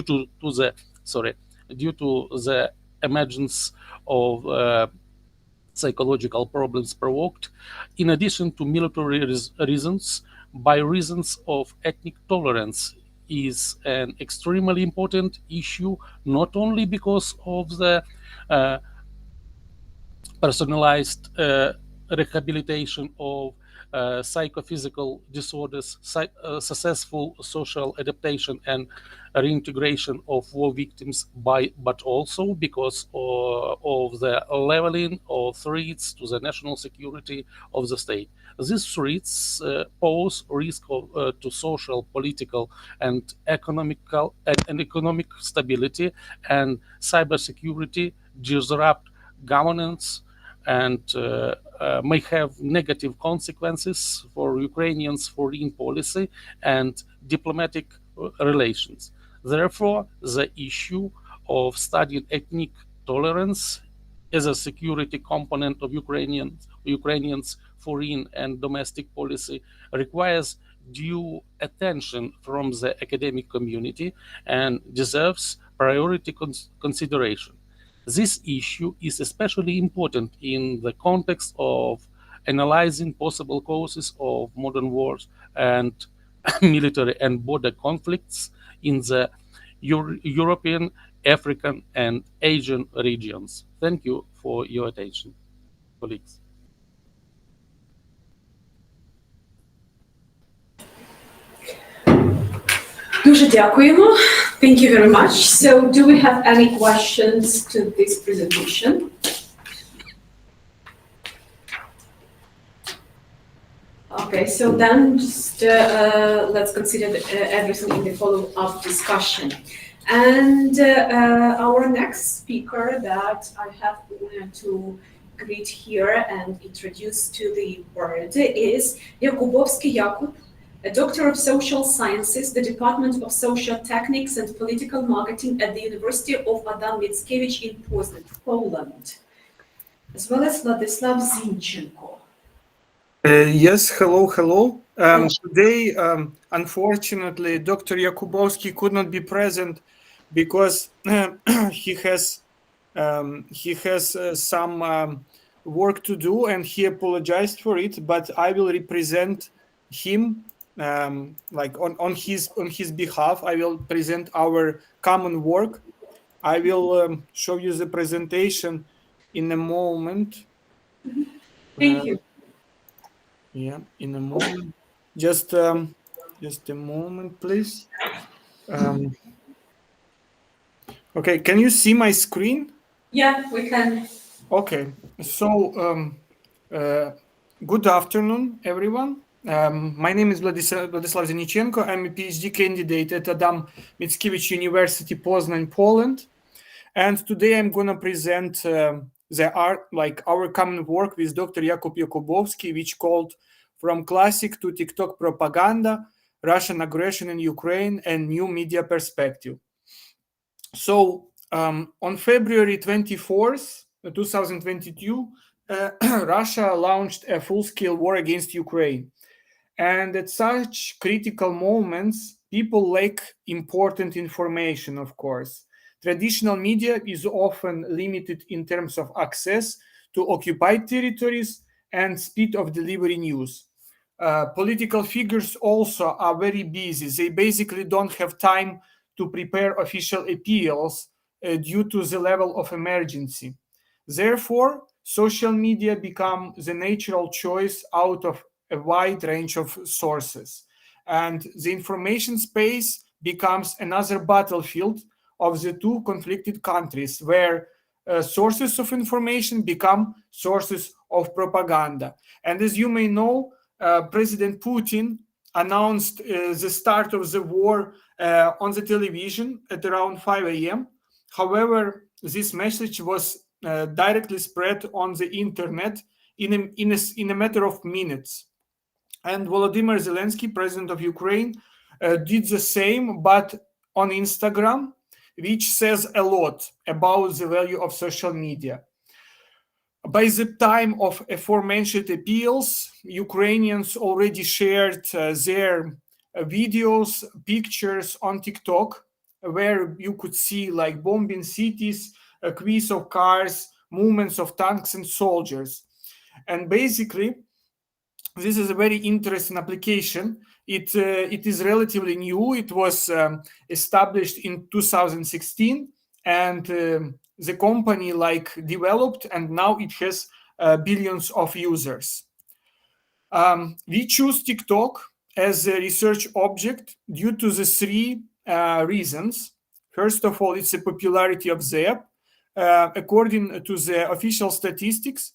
[SPEAKER 7] to the emergence of psychological problems provoked, in addition to military reasons, by reasons of ethnic tolerance, is an extremely important issue, not only because of the personalized rehabilitation of psychophysical disorders, successful social adaptation and reintegration of war victims, but also because of the leveling of threats to the national security of the state. These threats pose risk to social, political, and economic stability, and cybersecurity disrupt governance and may have negative consequences for Ukrainians' foreign policy and diplomatic relations. Therefore, the issue of studying ethnic tolerance as a security component of Ukrainians' foreign and domestic policy requires due attention from the academic community and deserves priority consideration. This issue is especially important in the context of analyzing possible causes of modern wars and military and border conflicts in the European, African, and Asian regions. Thank you for your attention, colleagues.
[SPEAKER 1] Дуже дякуємо. Thank you very much. So, do we have any questions to this presentation? Okay, so then just let's consider everything in the follow-up discussion. And our next speaker that I have to greet here and introduce to the world is Jakubowski Jakub, a doctor of social sciences, the Department of Social Techniques and Political Marketing at the University of Adam Mickiewicz in Poznan, Poland, as well as Vladyslav Zinichenko.
[SPEAKER 9] Yes, hello. Today, unfortunately, Dr. Jakubowski could not be present because he has some work to do, and he apologized for it. But I will represent him, like on his behalf. I will present our common work. I will show you the presentation in a moment.
[SPEAKER 1] Thank you.
[SPEAKER 9] Yeah, in a moment. Just a moment, please. Okay, can you see my screen?
[SPEAKER 1] Yeah, we can.
[SPEAKER 9] Okay, so good afternoon, everyone. My name is Vladyslav Zinichenko. I'm a PhD candidate at Adam Mickiewicz University, Poznan, Poland. And today I'm going to present there are like our common work with Dr. Jakub Jakubowski, which called From Classic to TikTok Propaganda, Russian Aggression in Ukraine and New Media Perspective. So on February 24th, 2022, Russia launched a full-scale war against Ukraine. And at such critical moments, people lack important information, of course. Traditional media is often limited in terms of access to occupied territories and speed of delivery news. Political figures also are very busy. They basically don't have time to prepare official appeals due to the level of emergency. Therefore, social media become the natural choice out of a wide range of sources. And the information space becomes another battlefield of the two conflicted countries where sources of information become sources of propaganda. And as you may know, President Putin announced the start of the war on the television at around 5 a.m. However, this message was directly spread on the internet in a matter of minutes. And Volodymyr Zelensky, president of Ukraine, did the same, but on Instagram, which says a lot about the value of social media. By the time of aforementioned appeals, Ukrainians already shared their videos, pictures on TikTok, where you could see like bombing cities, a quiz of cars, movements of tanks and soldiers. And basically, this is a very interesting application. It is relatively new. It was established in 2016, and the company developed, and now it has billions of users. We choose TikTok as a research object due to the three reasons. First of all, it's the popularity of the app. According to the official statistics,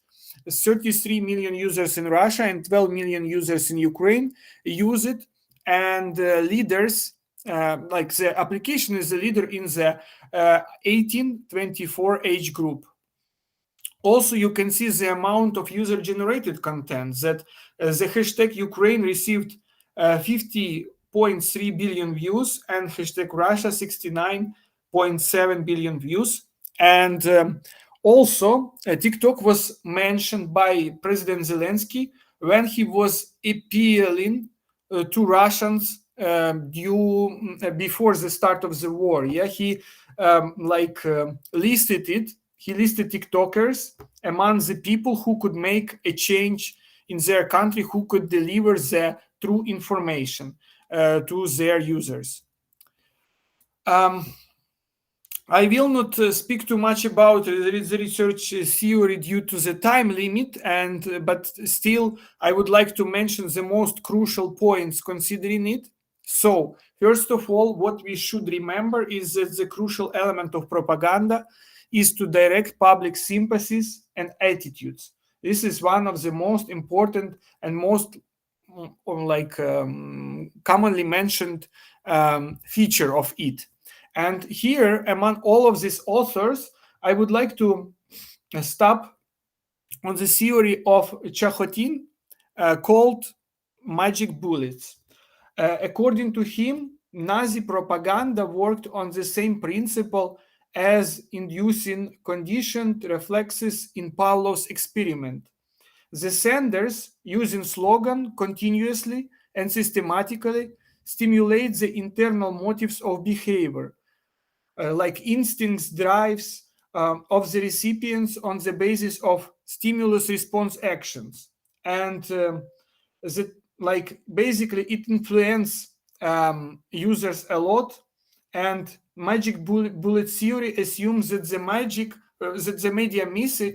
[SPEAKER 9] 33 million users in Russia and 12 million users in Ukraine use it, and leaders, the application is a leader in the 18-24 age group. Also, you can see the amount of user-generated content that the hashtag Ukraine received 50.3 billion views and hashtag Russia 69.7 billion views. And also, TikTok was mentioned by President Zelensky when he was appealing to Russians before the start of the war. Yeah, he listed it. He listed TikTokers among the people who could make a change in their country, who could deliver the true information to their users. I will not speak too much about the research theory due to the time limit, but still I would like to mention the most crucial points considering it. So, first of all, what we should remember is that the crucial element of propaganda is to direct public sympathies and attitudes. This is one of the most important and most commonly mentioned feature of it. And here, among all of these authors, I would like to stop on the theory of Chachotin called magic bullets. According to him, Nazi propaganda worked on the same principle as inducing conditioned reflexes in Pavlov's experiment. The senders, using slogan continuously and systematically, stimulate the internal motives of behavior, like instincts, drives of the recipients on the basis of stimulus response actions. And basically it influences users a lot. And magic bullet theory assumes that the media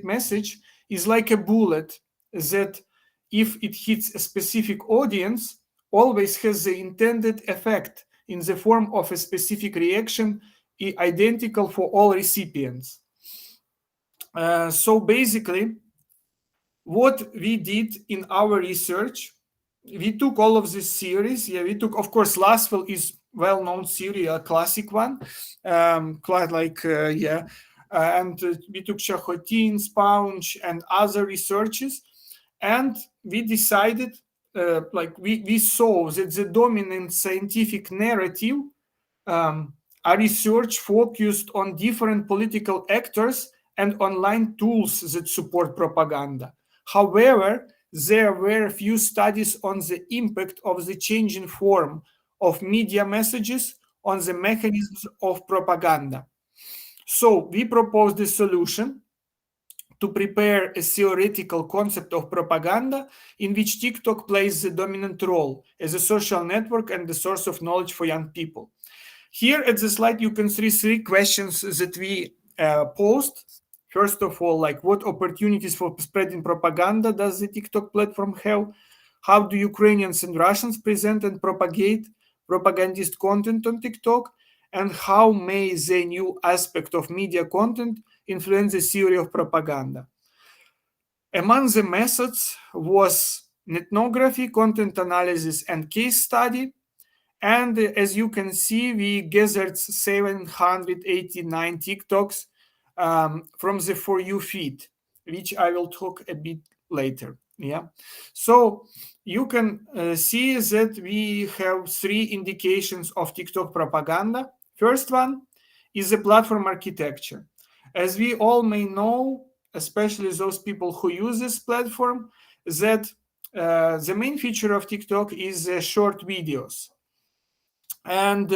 [SPEAKER 9] message is like a bullet that, if it hits a specific audience, always has the intended effect in the form of a specific reaction identical for all recipients. So basically, what we did in our research, we took all of these theories. Yeah, we took, of course, Laswell is well-known theory, a classic one, and we took Shakhotin, Spounge, and other researches, and we decided, we saw that the dominant scientific narrative a research focused on different political actors and online tools that support propaganda. However, there were few studies on the impact of the changing form of media messages on the mechanisms of propaganda. So we proposed a solution to prepare a theoretical concept of propaganda in which TikTok plays the dominant role as a social network and the source of knowledge for young people. Here at the slide, you can see three questions that we posed. First of all, what opportunities for spreading propaganda does the TikTok platform have? How do Ukrainians and Russians present and propagate propagandist content on TikTok? And how may the new aspect of media content influence the theory of propaganda? Among the methods was ethnography, content analysis, and case study. And as you can see, we gathered 789 TikToks from the For You feed, which I will talk a bit later. Yeah. So you can see that we have three indications of TikTok propaganda. First one is the platform architecture. As we all may know, especially those people who use this platform, that the main feature of TikTok is short videos. And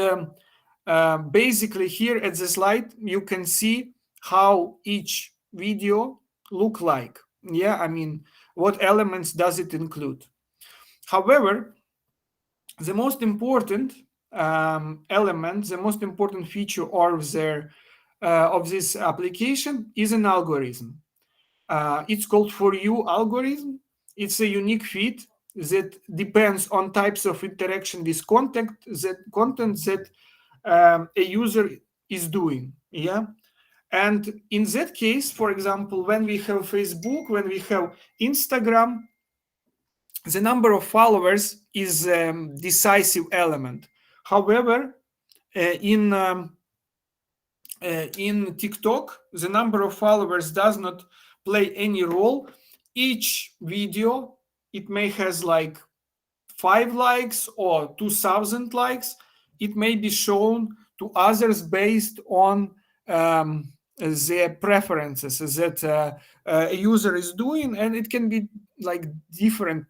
[SPEAKER 9] basically here at the slide, you can see how each video look like. Yeah, I mean, what elements does it include? However, the most important element, the most important feature of this application is an algorithm. It's called For You algorithm. It's a unique feed that depends on types of interaction with content that a user is doing. Yeah. And in that case, for example, when we have Facebook, when we have Instagram, the number of followers is a decisive element. However, in TikTok, the number of followers does not play any role. Each video, it may has 5 likes or 2,000 likes. It may be shown to others based on the preferences that a user is doing, and it can be different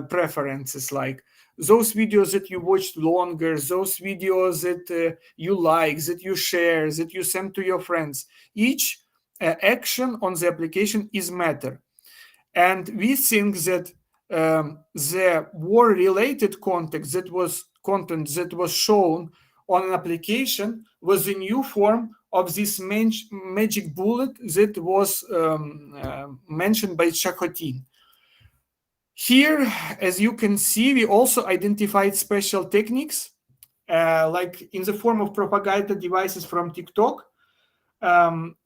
[SPEAKER 9] preferences, like those videos that you watched longer, those videos that you like, that you share, that you send to your friends. Each action on the application is matter. And we think that the war-related content that was shown on an application was a new form of this magic bullet that was mentioned by Shakhotin. Here, as you can see, we also identified special techniques, like in the form of propaganda devices from TikTok.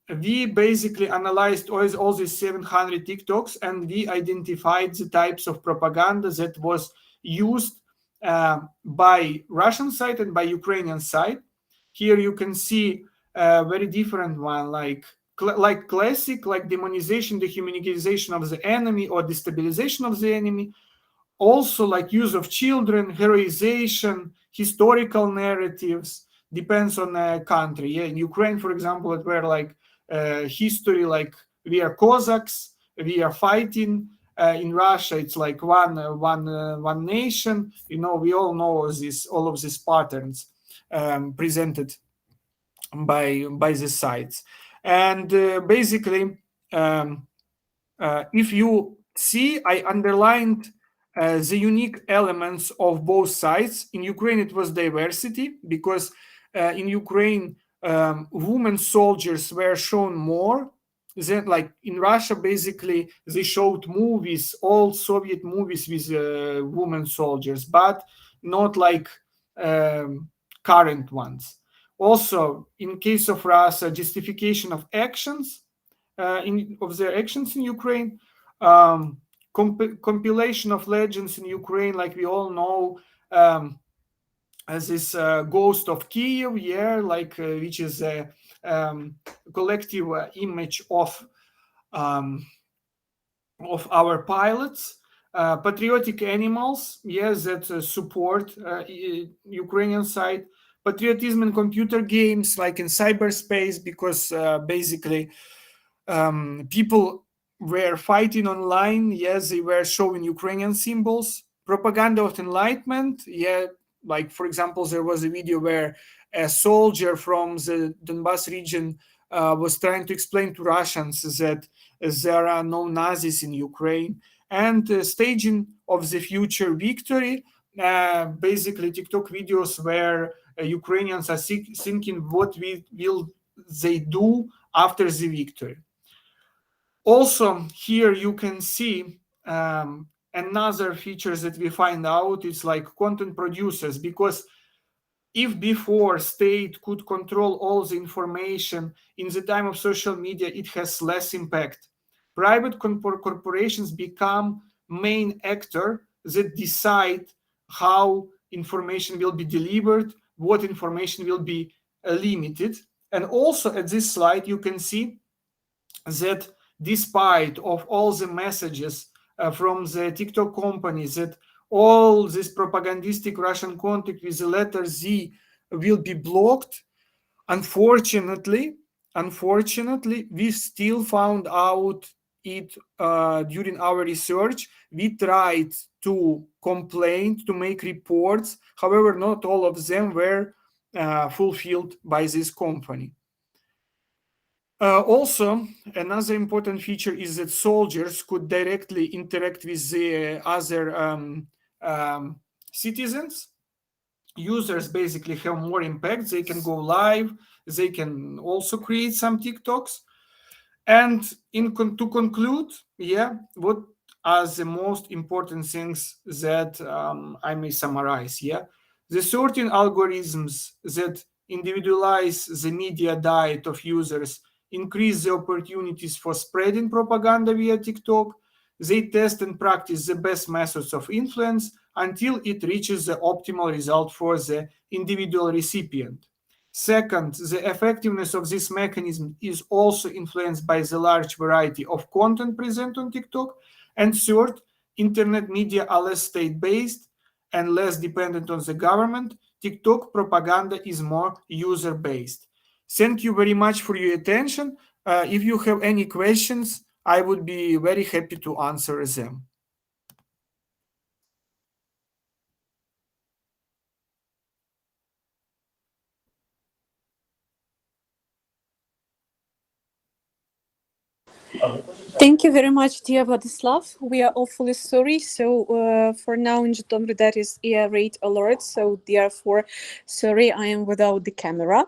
[SPEAKER 9] We basically analyzed all these 700 TikToks, and we identified the types of propaganda that was used by Russian side and by Ukrainian side. Here you can see a very different one, like classic, like demonization, dehumanization of the enemy, or destabilization of the enemy. Also like use of children, heroization, historical narratives, depends on the country. Yeah, in Ukraine, for example, it were history, like we are Cossacks, we are fighting. In Russia, it's like one nation. We all know all of these patterns presented by the sites. And basically, if you see, I underlined the unique elements of both sides. In Ukraine, it was diversity, because in Ukraine, women soldiers were shown more. Then, like in Russia, basically, they showed movies, all Soviet movies with women soldiers, but not like current ones. Also, in case of Russia, justification of actions, of their actions in Ukraine, compilation of legends in Ukraine, like we all know, this ghost of Kiev, yeah, like which is a collective image of our pilots, patriotic animals, yes, that support Ukrainian side, patriotism in computer games, like in cyberspace, because basically people were fighting online, yes, they were showing Ukrainian symbols, propaganda of enlightenment, yeah, like for example, there was a video where a soldier from the Donbas region was trying to explain to Russians that there are no Nazis in Ukraine, and staging of the future victory, basically TikTok videos where Ukrainians are thinking what will they do after the victory. Also, here you can see another feature that we find out is like content producers, because if before state could control all the information, in the time of social media it has less impact. Private corporations become main actor that decide how information will be delivered, what information will be limited. And also at this slide you can see that despite of all the messages from the TikTok companies that all this propagandistic Russian content with the letter Z will be blocked, unfortunately, we still found out it during our research. We tried to complain, to make reports. However, not all of them were fulfilled by this company. Also, another important feature is that soldiers could directly interact with the other citizens. Users basically have more impact. They can go live. They can also create some TikToks. And to conclude, yeah, what are the most important things that I may summarize? Yeah, the sorting algorithms that individualize the media diet of users increase the opportunities for spreading propaganda via TikTok. They test and practice the best methods of influence until it reaches the optimal result for the individual recipient. Second, the effectiveness of this mechanism is also influenced by the large variety of content present on TikTok. And third, internet media are less state-based and less dependent on the government. TikTok propaganda is more user-based. Thank you very much for your attention. If you have any questions, I would be very happy to answer them.
[SPEAKER 11] Thank you very much, dear Vladislav. We are awfully sorry. So for now in Zhytomyr that is air raid alert. So therefore, sorry, I am without the camera.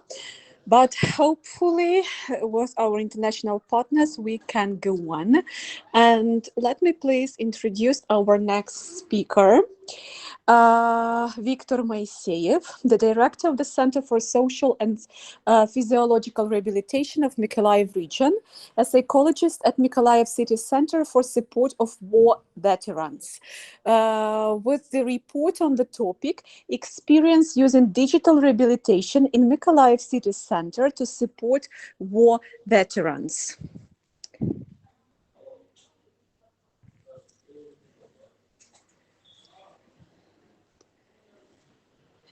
[SPEAKER 11] But hopefully with our international partners, we can go on. And let me please introduce our next speaker. Viktor Moiseyev, the director of the Center for Social and Physiological Rehabilitation of Mykolaiv region, a psychologist at Mykolaiv City Center for Support of War Veterans, with the report on the topic, Experience Using Digital Rehabilitation in Mykolaiv City Center to Support War Veterans.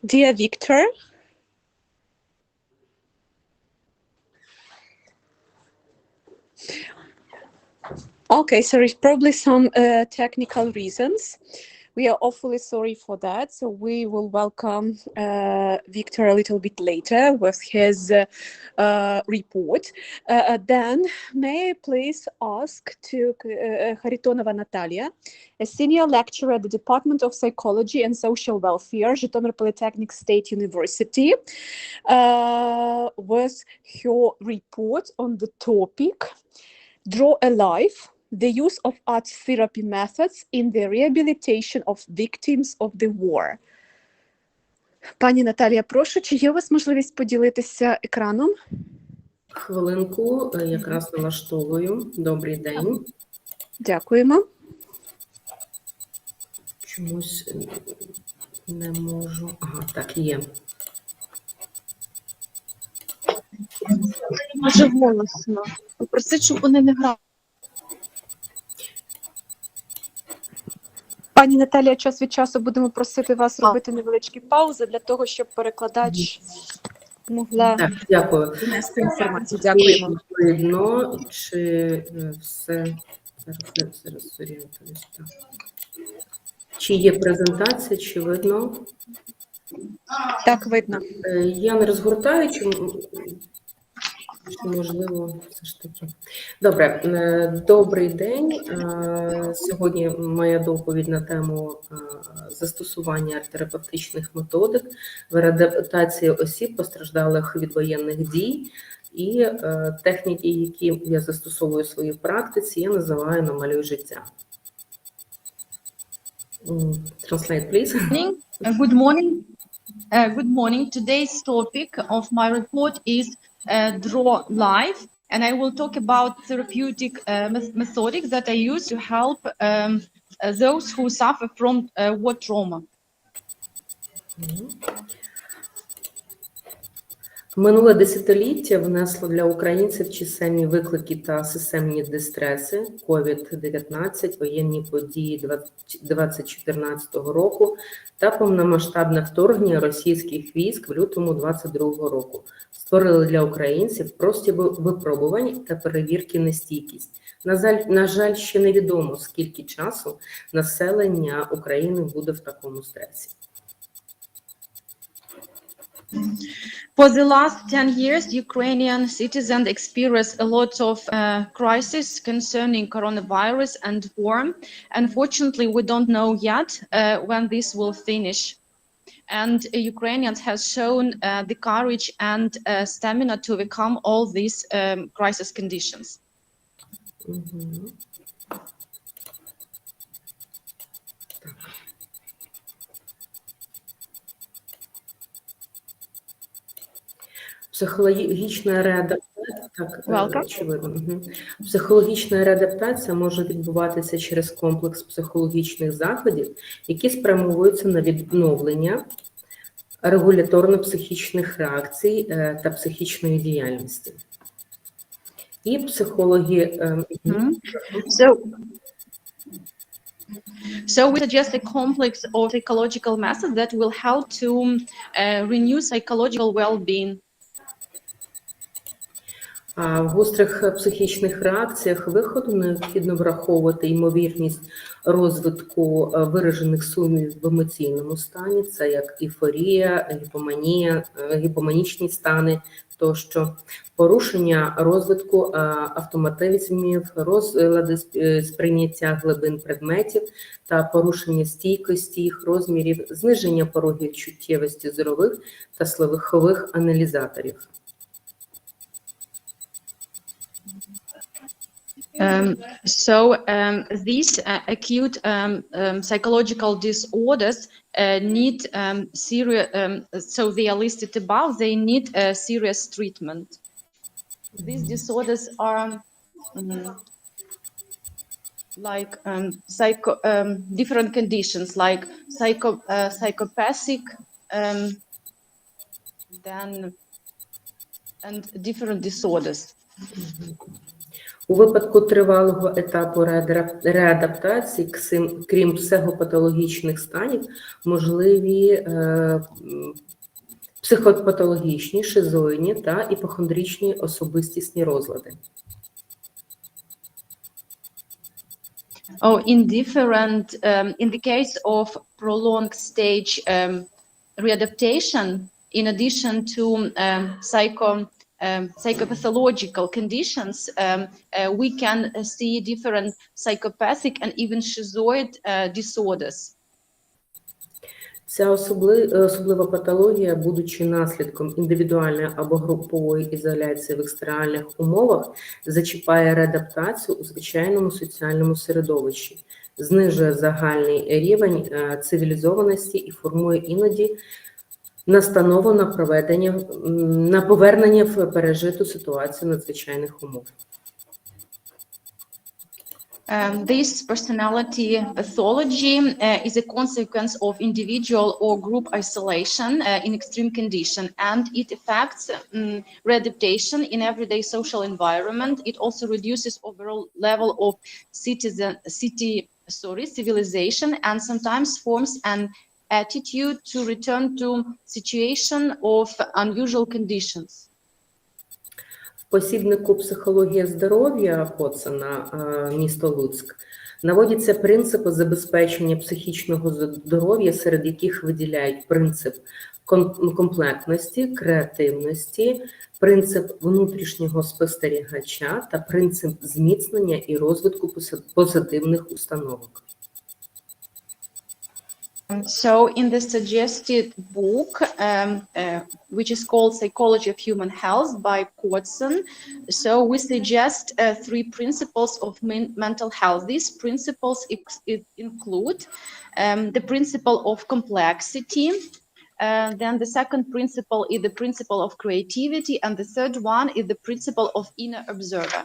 [SPEAKER 11] Dear Victor. Okay, so there's probably some technical reasons. We are awfully sorry for that. So we will welcome Victor a little bit later with his report. Then may I please ask to Kharytonova Nataliia, a senior lecturer at the Department of Psychology and Social Welfare, Zhytomyr Polytechnic State University, with her report on the topic, Draw a Life, the use of art therapy methods in the rehabilitation of victims of the war. Пані Наталія, прошу, чи є у вас можливість поділитися екраном?
[SPEAKER 22] Хвилинку, якраз налаштовую. Добрий день.
[SPEAKER 11] Дякуємо.
[SPEAKER 22] Чомусь Не можу. Ага, так, є.
[SPEAKER 8] Дуже голосно. Попросить, щоб вони не грали.
[SPEAKER 11] Пані Наталія, час від часу будемо просити вас робити невеличкі паузи для того, щоб перекладач могла
[SPEAKER 22] Так, дякую.
[SPEAKER 11] внести інформацію. Дякуємо.
[SPEAKER 22] Видно, чи все зараз зорієнтуюсь. Так. Чи є презентація, чи видно?
[SPEAKER 11] Так, видно.
[SPEAKER 22] Я не розгортаю, чи можливо, все ж таки. Добре, добрий день. Сьогодні моя доповідь на тему застосування терапевтичних методик в реабілітації осіб, постраждалих від воєнних дій. І техніки, які я застосовую в своїй практиці, я називаю «намалюй життя». Translate, please.
[SPEAKER 8] Good morning. Good morning. Today's topic of my report is Draw Life, and I will talk about therapeutic methodics that I use to help those who suffer from war trauma.
[SPEAKER 22] Минуле десятиліття внесло для українців чисельні виклики та системні дистреси, COVID-19, воєнні події 2014 року та повномасштабне вторгнення російських військ в лютому 2022 року. Створили для українців простір випробувань та перевірки на стійкість. На жаль, ще невідомо, скільки часу населення України буде в такому стресі.
[SPEAKER 8] For the last 10 years, Ukrainian citizens experience a lot of crises concerning coronavirus and war. Unfortunately, we don't know yet when this will finish. And Ukrainians have shown the courage and stamina to overcome all these crisis conditions.
[SPEAKER 22] Mm-hmm. Психологічна реадаптація, Психологічна реадаптація може відбуватися через комплекс психологічних заходів, які спрямовуються на відновлення регуляторно-психічних реакцій та психічної діяльності. І психологи...
[SPEAKER 8] So we suggest a complex of psychological methods that will help to renew psychological well-being.
[SPEAKER 22] А в гострих психічних реакціях виходу необхідно враховувати ймовірність розвитку виражених сумів в емоційному стані, це як ейфорія, гіпоманія, гіпоманічні стани тощо, порушення розвитку автоматизмів, розлади сприйняття глибин предметів та порушення стійкості їх розмірів, зниження порогів чуттєвості зорових та слухових аналізаторів.
[SPEAKER 8] These acute psychological disorders need serious. So they are listed above. They need serious treatment. These disorders are like different conditions, like psychopathic, then and different disorders.
[SPEAKER 22] У випадку тривалого етапу реадаптації, крім психопатологічних станів, можливі психопатологічні, шизоїдні та іпохондричні особистісні розлади.
[SPEAKER 8] In the case of prolonged stage readaptation, in addition to psychopathological conditions, we can see different psychopathic and even schizoid disorders.
[SPEAKER 22] Ця особлива патологія, будучи наслідком індивідуальної або групової ізоляції в екстремальних умовах, зачіпає реадаптацію у звичайному соціальному середовищі, знижує загальний рівень цивілізованості і формує іноді настанову на повернення в пережиту ситуацію надзвичайних умов.
[SPEAKER 8] This personality pathology is a consequence of individual or group isolation in extreme condition, and it affects readaptation in everyday social environment. It also reduces overall level of civilization, and sometimes forms an attitude to return to situation of unusual conditions.
[SPEAKER 22] В посібнику «Психологія здоров'я» Коцена, місто Луцьк, наводяться принципи забезпечення психічного здоров'я, серед яких виділяють принцип комплектності, креативності, принцип внутрішнього спостерігача та принцип зміцнення і розвитку позитивних установок.
[SPEAKER 8] So in the suggested book, which is called Psychology of Human Health by Kotsen, so we suggest 3 principles of mental health. These principles include the principle of complexity, then the second principle is the principle of creativity, and the third one is the principle of inner observer.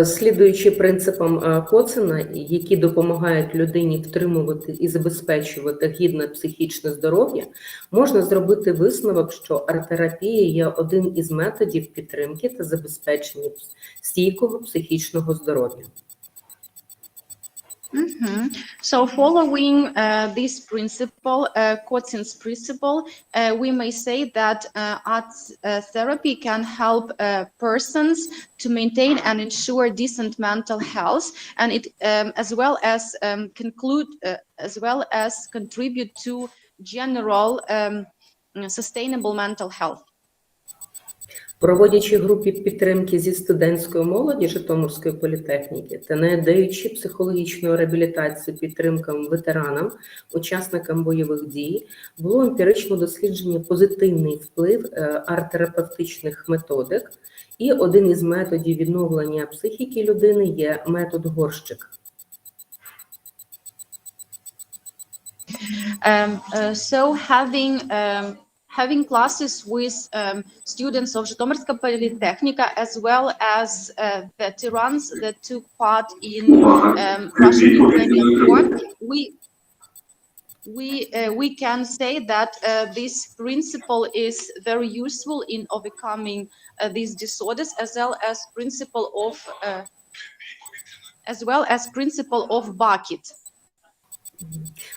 [SPEAKER 22] Слідуючи принципам Коцена, які допомагають людині втримувати і забезпечувати гідне психічне здоров'я, можна зробити висновок, що арт-терапія є один із методів підтримки та забезпечення стійкого психічного здоров'я.
[SPEAKER 8] So following this principle, Kotsen's principle, we may say that art therapy can help persons to maintain and ensure decent mental health, and it as well as contribute to general sustainable mental health.
[SPEAKER 22] Проводячи групи підтримки зі студентської молоді Житомирської політехніки та надаючи психологічну реабілітацію підтримкам ветеранам, учасникам бойових дій, було емпірично дослідження позитивний вплив арт-терапевтичних методик, і один із методів відновлення психіки людини є метод горщик.
[SPEAKER 8] Having classes with students of Zhytomyrska Polytechnica, as well as veterans that took part in Russian-Ukrainian war, we can say that this principle is very useful in overcoming these disorders, as well as principle of bucket.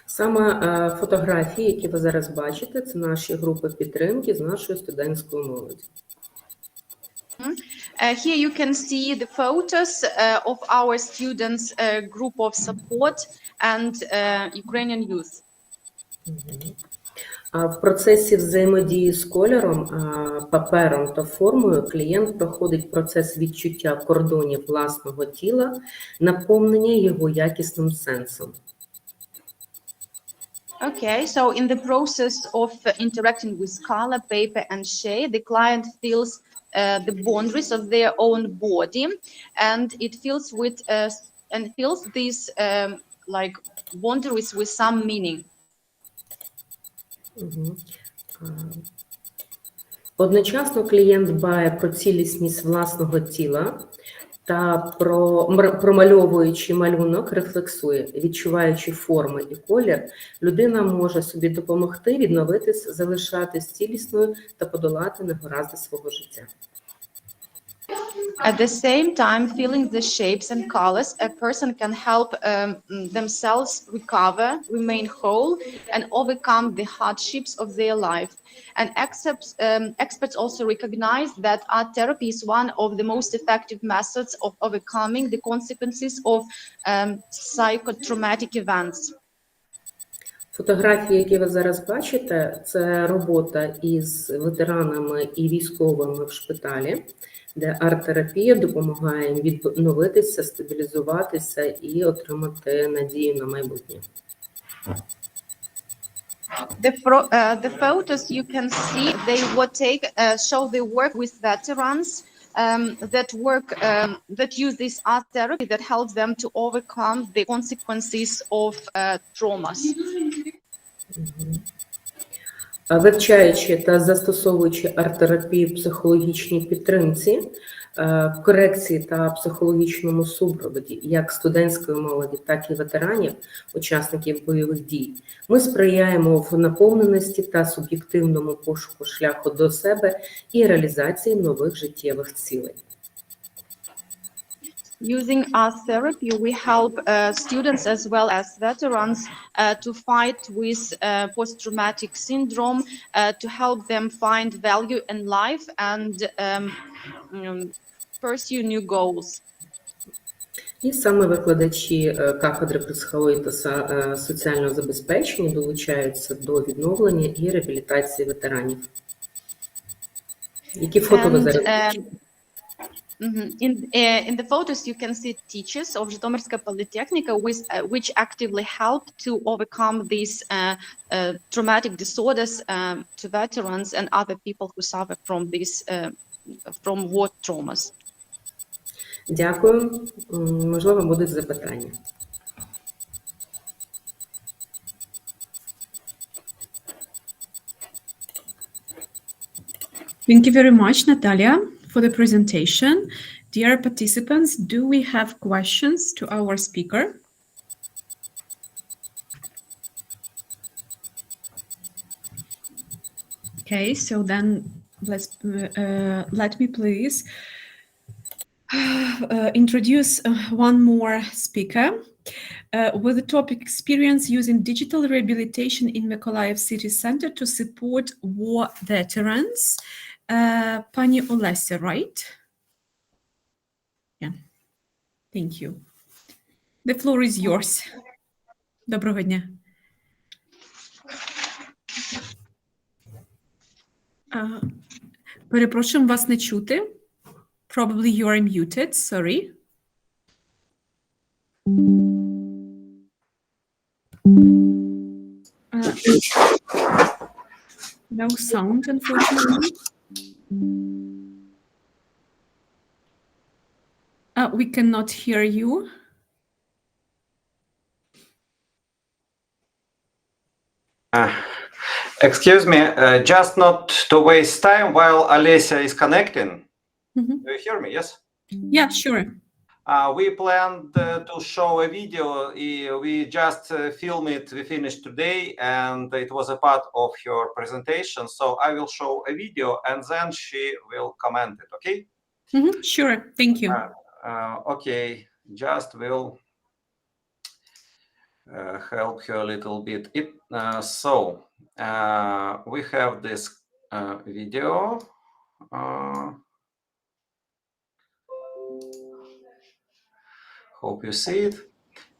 [SPEAKER 22] Саме фотографії, які ви зараз бачите, це наші групи підтримки з нашої студентської молоді.
[SPEAKER 8] Here you can see the photos of our students' group of support and Ukrainian youth.
[SPEAKER 22] В процесі взаємодії з кольором, папером та формою клієнт проходить процес відчуття кордонів власного тіла, наповнення його якісним сенсом.
[SPEAKER 8] Okay, so in the process of interacting with color, paper, and shade, the client feels the boundaries of their own body, and it feels these like boundaries with some meaning.
[SPEAKER 22] Одночасно клієнт дбає про цілісність власного тіла та промальовуючи малюнок, рефлексує, відчуваючи форми і колір, людина може собі допомогти відновитись, залишатись цілісною та подолати негаразди свого життя.
[SPEAKER 8] At the same time, feeling the shapes and colors, a person can help themselves recover, remain whole, and overcome the hardships of their life. And experts also recognize that art therapy is one of the most effective methods of overcoming the consequences of psychotraumatic events.
[SPEAKER 22] Фотографії, які ви зараз бачите, це робота із ветеранами і військовими в шпиталі, де арт-терапія допомагає відновитися, стабілізуватися і отримати надію на майбутнє.
[SPEAKER 8] The photos you can see, they will show the work with veterans that use this art therapy that helps them to overcome the consequences of traumas.
[SPEAKER 22] Вивчаючи та застосовуючи арт-терапію в психологічній підтримці, корекції та психологічному супроводі як студентської молоді, так і ветеранів, учасників бойових дій. Ми сприяємо в наповненості та суб'єктивному пошуку шляху до себе і реалізації нових життєвих цілей.
[SPEAKER 8] Using art therapy, we help students as well as veterans to fight with post-traumatic syndrome, to help them find value in life and pursue new goals.
[SPEAKER 22] І саме викладачі кафедри психології та соціального забезпечення долучаються до відновлення і реабілітації ветеранів. Які фото ви зараз?
[SPEAKER 8] In the photos, you can see teachers of Zhytomyrska Polytechnica which actively help to overcome these traumatic disorders to veterans and other people who suffer from these from war traumas.
[SPEAKER 22] Дякую. Можливо, будуть запитання.
[SPEAKER 10] Thank you very much, Natalia, for the presentation. Dear participants, do we have questions to our speaker? Okay, so then let me please introduce one more speaker with the topic experience using digital rehabilitation in Mykolaiv City Center to support war veterans. Pani Oleh, right? Yeah. Thank you. The floor is yours. Доброго дня. Перепрошую, вас не чути. Probably you are muted, sorry. No sound, unfortunately. We cannot hear you.
[SPEAKER 6] Excuse me, just not to waste time while Olesya is connecting. Do you hear me? Yes?
[SPEAKER 10] Yeah, sure.
[SPEAKER 6] We planned to show a video. We just filmed it. We finished today, and it was a part of your presentation. So I will show a video, and then she will comment it. Okay?
[SPEAKER 10] Sure. Thank you.
[SPEAKER 6] Okay. Just will help you a little bit. We have this video. Hope you see it.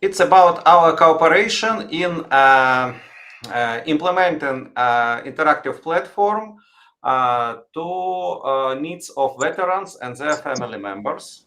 [SPEAKER 6] It's about our cooperation in implementing interactive platform to needs of veterans and their family members.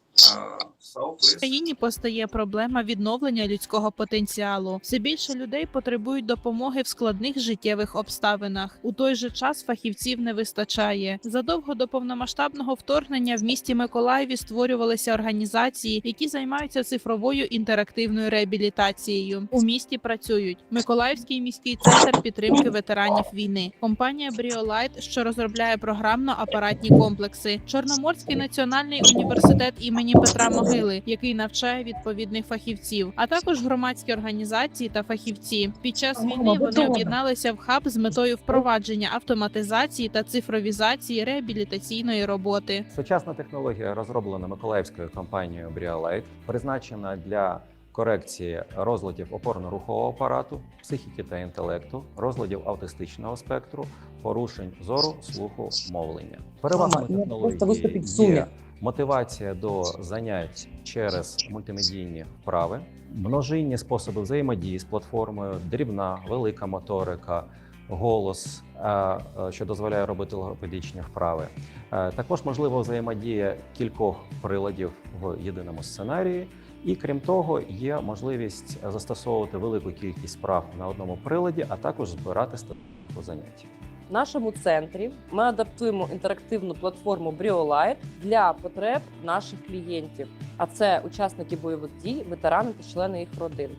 [SPEAKER 16] В країні постає проблема відновлення людського потенціалу. Все більше людей потребують допомоги в складних життєвих обставинах. У той же час фахівців не вистачає. Задовго до повномасштабного вторгнення в місті Миколаєві створювалися організації, які займаються цифровою інтерактивною реабілітацією. У місті працюють Миколаївський міський центр підтримки ветеранів війни, компанія BrioLight, що розробляє програмно-апаратні комплекси, Чорноморський національний університет імені Петра Могили, який навчає відповідних фахівців, а також громадські організації та фахівці. Під час війни вони об'єдналися в хаб з метою впровадження автоматизації та цифровізації реабілітаційної роботи.
[SPEAKER 23] Сучасна технологія, розроблена миколаївською компанією BrioLight, призначена для корекції розладів опорно-рухового апарату, психіки та інтелекту, розладів аутистичного спектру, порушень зору, слуху, мовлення. Перевагами технології є мотивація до занять через мультимедійні вправи, множинні способи взаємодії з платформою, дрібна, велика моторика, голос, що дозволяє робити логопедичні вправи. Також можлива взаємодія кількох приладів в єдиному сценарії. І крім того, є можливість застосовувати велику кількість вправ на одному приладі, а також збирати статистику занять.
[SPEAKER 24] В нашому центрі ми адаптуємо інтерактивну платформу BrioLight для потреб наших клієнтів, а це учасники бойових дій, ветерани та члени їх родин.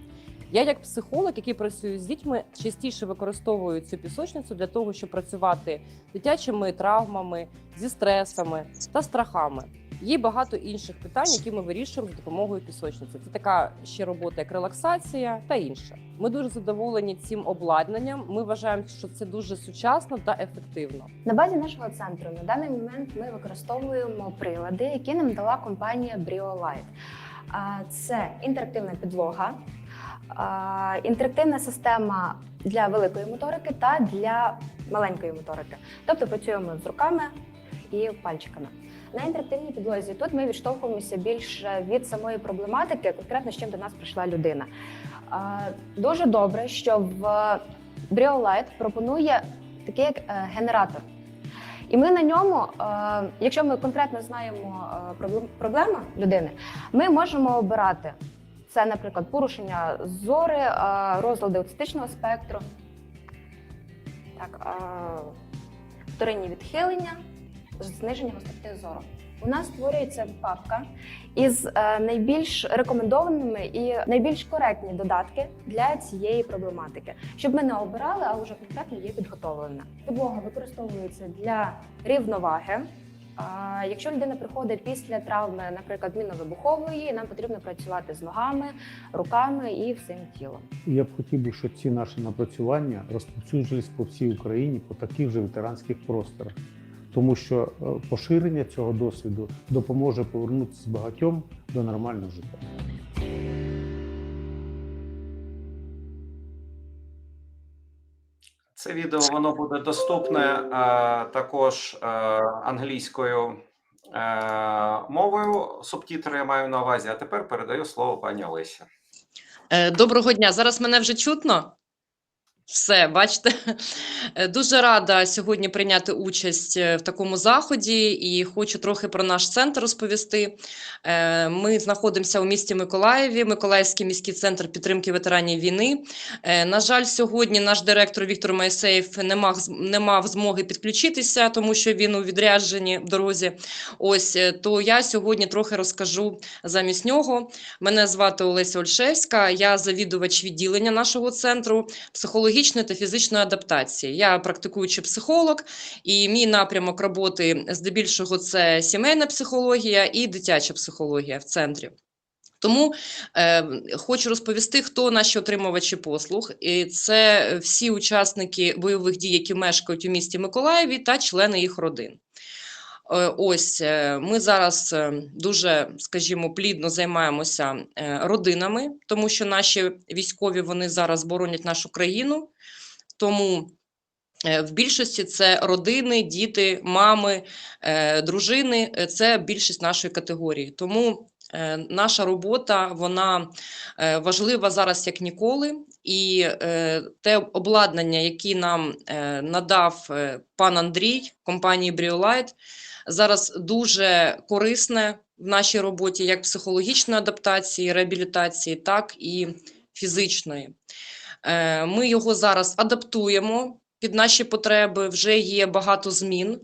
[SPEAKER 24] Я як психолог, який працює з дітьми, частіше використовую цю пісочницю для того, щоб працювати з дитячими травмами, зі стресами та страхами. Є багато інших питань, які ми вирішуємо за допомогою пісочниці. Це така ще робота, як релаксація та інше. Ми дуже задоволені цим обладнанням. Ми вважаємо, що це дуже сучасно та ефективно.
[SPEAKER 4] На базі нашого центру на даний момент ми використовуємо прилади, які нам дала компанія BrioLite. Це інтерактивна підлога, інтерактивна система для великої моторики та для маленької моторики. Тобто працюємо з руками і пальчиками. На інтерактивній підлозі тут ми відштовхуємося більше від самої проблематики, конкретно з чим до нас прийшла людина. Дуже добре, що в BrioLite пропонує такий як генератор. І ми на ньому, якщо ми конкретно знаємо проблему людини, ми можемо обирати. Це, наприклад, порушення зору, розлади аутистичного спектру, вторинні відхилення, зниження гостроти зору. У нас створюється папка із найбільш рекомендованими і найбільш коректні додатки для цієї проблематики, щоб ми не обирали, а вже конкретно є підготовлена. Підлога використовується для рівноваги. Якщо людина приходить після травми, наприклад, мінно-вибухової, нам потрібно працювати з ногами, руками і всім тілом.
[SPEAKER 15] Я б хотів би, щоб ці наші напрацювання розповсюджились по всій Україні, по таких же ветеранських просторах. Тому що поширення цього досвіду допоможе повернутися багатьом до нормального життя.
[SPEAKER 6] Це відео воно буде доступне також англійською мовою, субтитри я маю на увазі, а тепер передаю слово пані Олесі.
[SPEAKER 24] Доброго дня, зараз мене вже чутно? Все, бачите, дуже рада сьогодні прийняти участь в такому заході і хочу трохи про наш центр розповісти. Ми знаходимося у місті Миколаєві, Миколаївський міський центр підтримки ветеранів війни. На жаль, сьогодні наш директор Віктор Моїсеєв не мав змоги підключитися, тому що він у відрядженні в дорозі. Ось, то я сьогодні трохи розкажу замість нього. Мене звати Олеся Ольшевська, я завідувач відділення нашого центру психологічної та фізичної адаптації. Я практикуючий психолог, і мій напрямок роботи здебільшого це сімейна психологія і дитяча психологія в центрі. Тому хочу розповісти, хто наші отримувачі послуг. І це всі учасники бойових дій, які мешкають у місті Миколаєві та члени їх родин. Ось, ми зараз дуже, скажімо, плідно займаємося родинами, тому що наші військові, вони зараз боронять нашу країну, тому в більшості це родини, діти, мами, дружини, це більшість нашої категорії. Тому наша робота, вона важлива зараз як ніколи, і те обладнання, яке нам надав пан Андрій, компанії BrioLite, зараз дуже корисне в нашій роботі як психологічної адаптації, реабілітації, так і фізичної. Ми його зараз адаптуємо під наші потреби, вже є багато змін,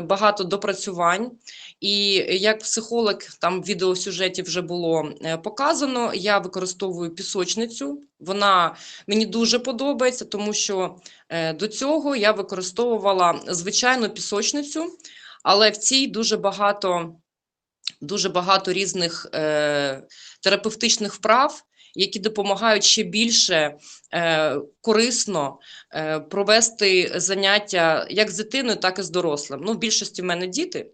[SPEAKER 24] багато допрацювань. І як психолог, там в відеосюжеті вже було показано, я використовую пісочницю. Вона мені дуже подобається, тому що до цього я використовувала звичайну пісочницю, але в цій дуже багато різних терапевтичних вправ, які допомагають ще більше корисно провести заняття як з дитиною, так і з дорослим. Ну, в більшості в мене діти.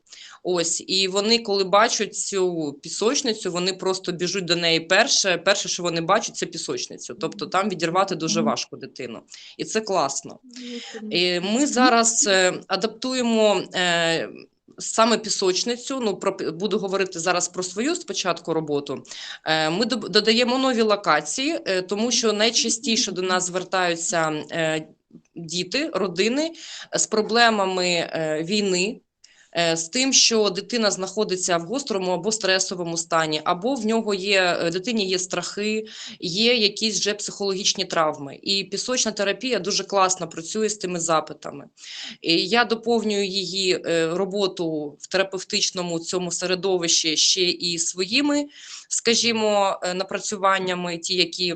[SPEAKER 24] Ось, і вони, коли бачать цю пісочницю, вони просто біжуть до неї перше, що вони бачать, це пісочницю. Тобто там відірвати дуже важко дитину. І це класно. І ми зараз адаптуємо саме пісочницю, ну, буду говорити зараз про свою спочатку роботу, ми додаємо нові локації, тому що найчастіше до нас звертаються діти, родини з проблемами війни, з тим, що дитина знаходиться в гострому або стресовому стані, або в нього дитині є страхи, є якісь вже психологічні травми. І пісочна терапія дуже класно працює з тими запитами. І я доповнюю її роботу в терапевтичному цьому середовищі ще і своїми, скажімо, напрацюваннями, ті, які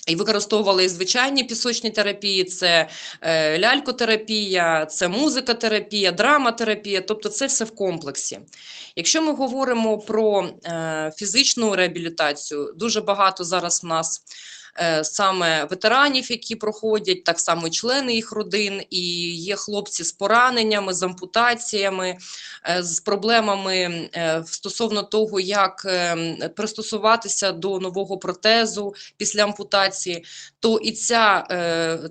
[SPEAKER 24] І використовували і звичайні пісочні терапії, це лялькотерапія, це музикотерапія, драматерапія, тобто це все в комплексі. Якщо ми говоримо про фізичну реабілітацію, дуже багато зараз в нас саме ветеранів, які проходять, так само і члени їх родин, і є хлопці з пораненнями, з ампутаціями, з проблемами стосовно того, як пристосуватися до нового протезу після ампутації, то і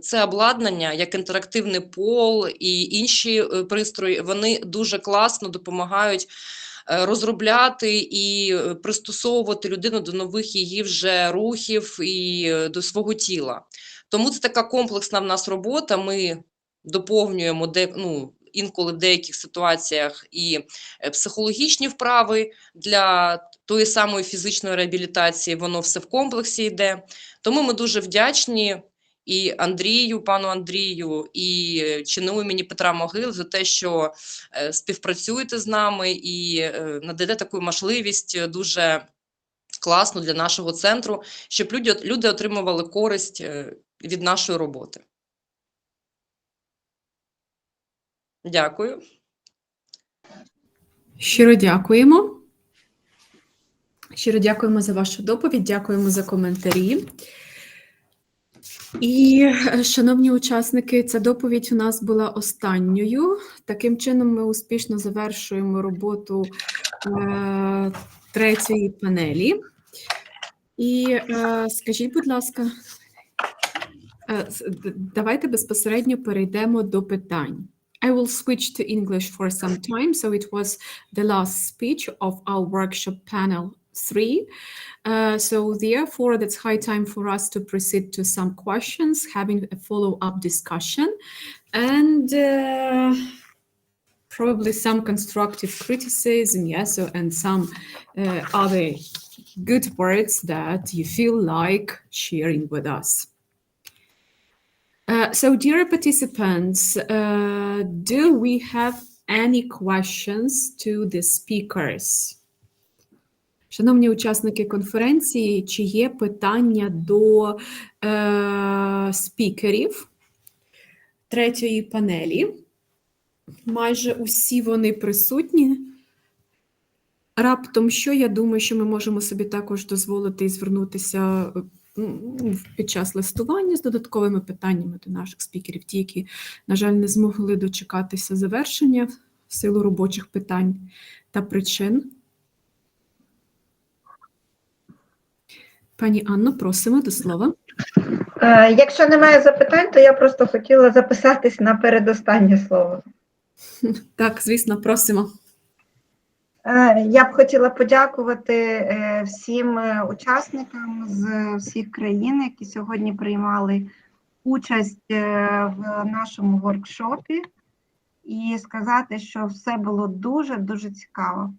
[SPEAKER 24] це обладнання, як інтерактивний пол і інші пристрої, вони дуже класно допомагають розробляти і пристосовувати людину до нових її вже рухів і до свого тіла. Тому це така комплексна в нас робота, ми доповнюємо інколи в деяких ситуаціях і психологічні вправи для тої самої фізичної реабілітації, воно все в комплексі йде. Тому ми дуже вдячні і Андрію, пану Андрію, і ЧНУ імені Петра Могили за те, що співпрацюєте з нами і надаєте таку можливість дуже класну для нашого центру, щоб люди отримували користь від нашої роботи. Дякую.
[SPEAKER 10] Щиро дякуємо. Щиро дякуємо за вашу доповідь, дякуємо за коментарі. І, шановні учасники, ця доповідь у нас була останньою. Таким чином ми успішно завершуємо роботу третьої панелі. І скажіть, будь ласка, давайте безпосередньо перейдемо до питань. I will switch to English for some time, so it was the last speech of our workshop panel 3. So therefore, that's high time for us to proceed to some questions, having a follow-up discussion, and probably some constructive criticism, yes, and some other good words that you feel like sharing with us. So dear participants, do we have any questions to the speakers? Шановні учасники конференції, чи є питання до спікерів третьої панелі? Майже усі вони присутні. Раптом що, я думаю, що ми можемо собі також дозволити і звернутися під час листування з додатковими питаннями до наших спікерів, ті, які, на жаль, не змогли дочекатися завершення в силу робочих питань та причин. Пані Анно, просимо до слова.
[SPEAKER 5] Якщо немає запитань, то я просто хотіла записатись на передостаннє слово.
[SPEAKER 10] Так, звісно, просимо.
[SPEAKER 5] Я б хотіла подякувати всім учасникам з всіх країн, які сьогодні приймали участь в нашому воркшопі, і сказати, що все було дуже-дуже цікаво.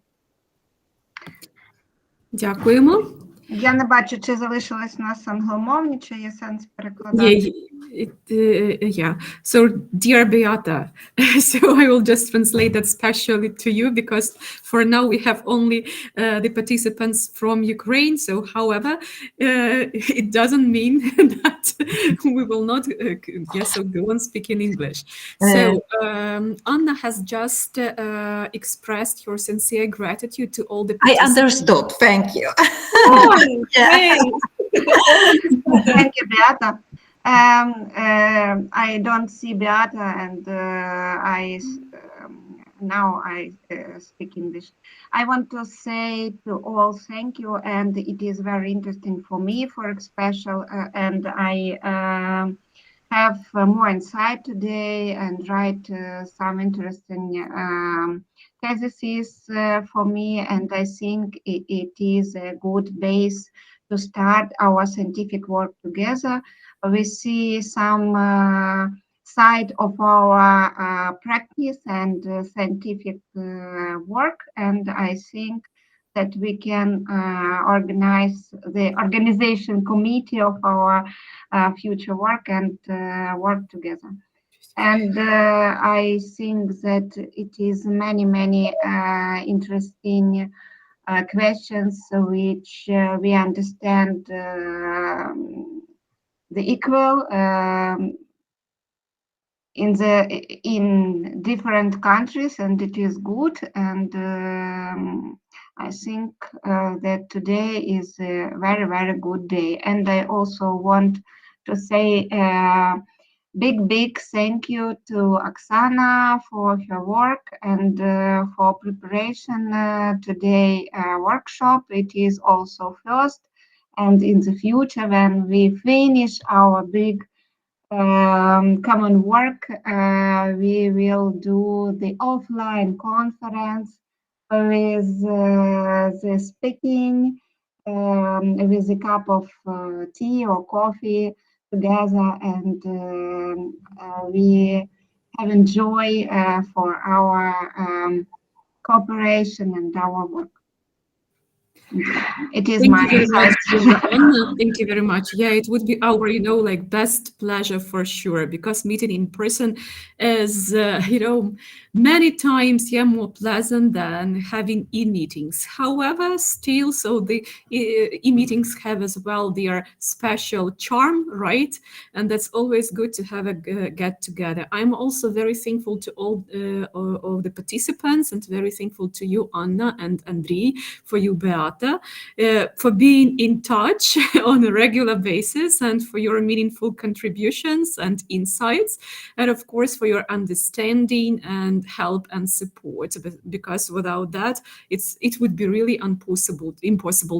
[SPEAKER 10] Дякуємо.
[SPEAKER 5] Я не бачу, чи залишились у нас англомовні, чи є сенс перекладати.
[SPEAKER 10] Yeah. So, dear Beata, so I will just translate that specially to you because for now we have only the participants from Ukraine. So, however, it doesn't mean that we will not go on speaking English. So, Anna has just expressed your sincere gratitude to all the participants.
[SPEAKER 17] I understood. Thank you.
[SPEAKER 5] Thank you, Beata. I don't see Beata, and now I speak English. I want to say to all thank you, and it is very interesting for me, for special, and I have more insight today and write some interesting theses for me, and I think it is a good base to start our scientific work together. We see some side of our practice and scientific work, and I think that we can organize the organization committee of our future work and work together. And I think that it is many interesting questions which we understand the equal in different countries, and it is good. And I think that today is a very, very good day. And I also want to say big thank you to Oksana for her work and for preparation today workshop. It is also first, and in the future when we finish our big common work, we will do the offline conference with the speaking with a cup of tea or coffee together, and we have enjoy for our cooperation and our work. It is
[SPEAKER 10] Thank you very much, Anna. Thank you very much. Yeah, it would be our, like best pleasure for sure, because meeting in person is, many times, more pleasant than having e-meetings. However, still, so the e-meetings have as well their special charm, right? And that's always good to have a get together. I'm also very thankful to all of the participants, and very thankful to you, Anna and Andrii, for you, Beata, for being in touch on a regular basis, and for your meaningful contributions and insights, and of course for your understanding and help and support, because without that it would be really impossible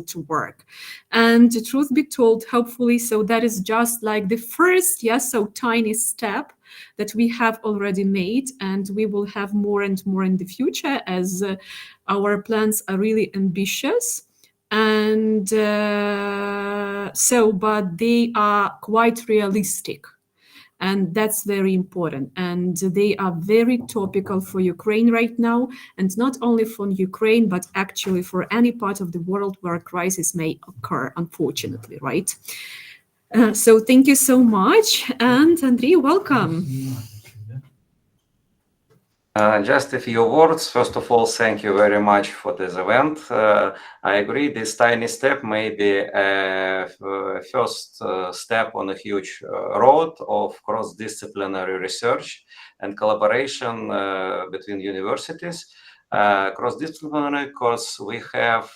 [SPEAKER 10] to work. And the truth be told, hopefully, so that is just like the first so tiny step that we have already made, and we will have more and more in the future, as our plans are really ambitious. And but they are quite realistic, and that's very important, and they are very topical for Ukraine right now, and not only for Ukraine, but actually for any part of the world where a crisis may occur, unfortunately, right? So thank you so much, and Andrii, welcome.
[SPEAKER 6] Just a few words. First of all, thank you very much for this event. I agree, this tiny step may be a first step on a huge road of cross-disciplinary research and collaboration between universities. Cross-disciplinary because we have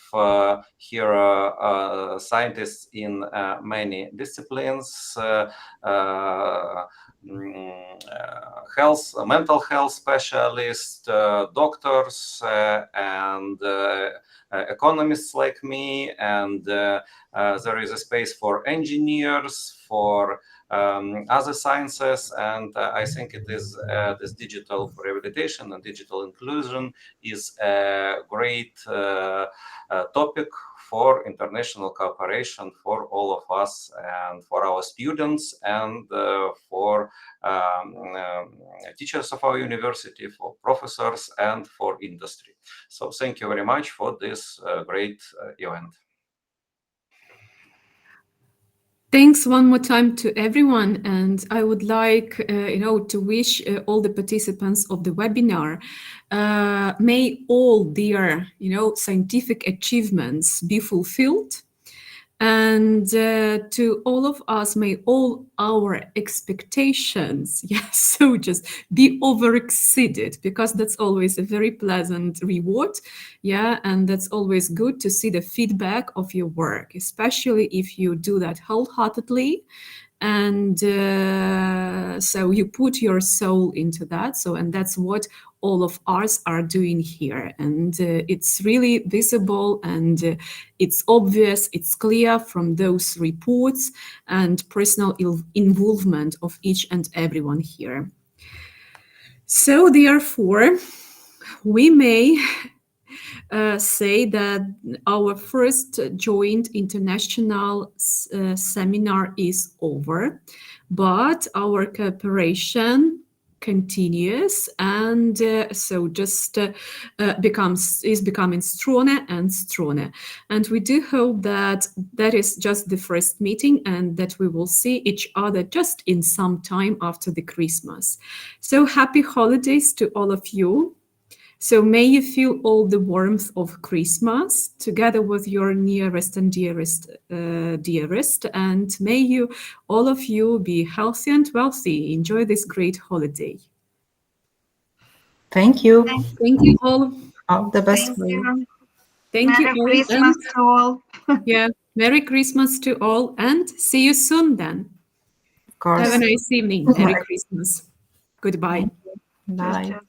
[SPEAKER 6] here scientists in many disciplines, mental health specialists, doctors, and economists like me, and there is a space for engineers, for other sciences, and I think it is this digital rehabilitation and digital inclusion is a great topic for international cooperation for all of us, and for our students, and for teachers of our university, for professors, and for industry. So thank you very much for this great event.
[SPEAKER 10] Thanks one more time to everyone, and I would like, to wish all the participants of the webinar, may all their, scientific achievements be fulfilled, and to all of us, may all our expectations, so just be over-exceeded, because that's always a very pleasant reward, and that's always good to see the feedback of your work, especially if you do that wholeheartedly, and so you put your soul into that. So, and that's what all of us are doing here, and it's really visible, and it's obvious, it's clear from those reports and personal involvement of each and everyone here. So therefore, we may say that our first joint international seminar is over, but our cooperation continues, and so just is becoming stronger and stronger. And we do hope that that is just the first meeting, and that we will see each other just in some time after the Christmas. So happy holidays to all of you. So may you feel all the warmth of Christmas together with your nearest and dearest, and may you, all of you, be healthy and wealthy. Enjoy this great holiday.
[SPEAKER 17] Thank you.
[SPEAKER 10] Thank you all.
[SPEAKER 17] All the best for you.
[SPEAKER 10] Thank you
[SPEAKER 5] Merry
[SPEAKER 10] all.
[SPEAKER 5] Christmas to all.
[SPEAKER 10] Yeah, Merry Christmas to all, and see you soon then.
[SPEAKER 17] Of course.
[SPEAKER 10] Have a nice evening. Merry Christmas. Goodbye.
[SPEAKER 17] Bye.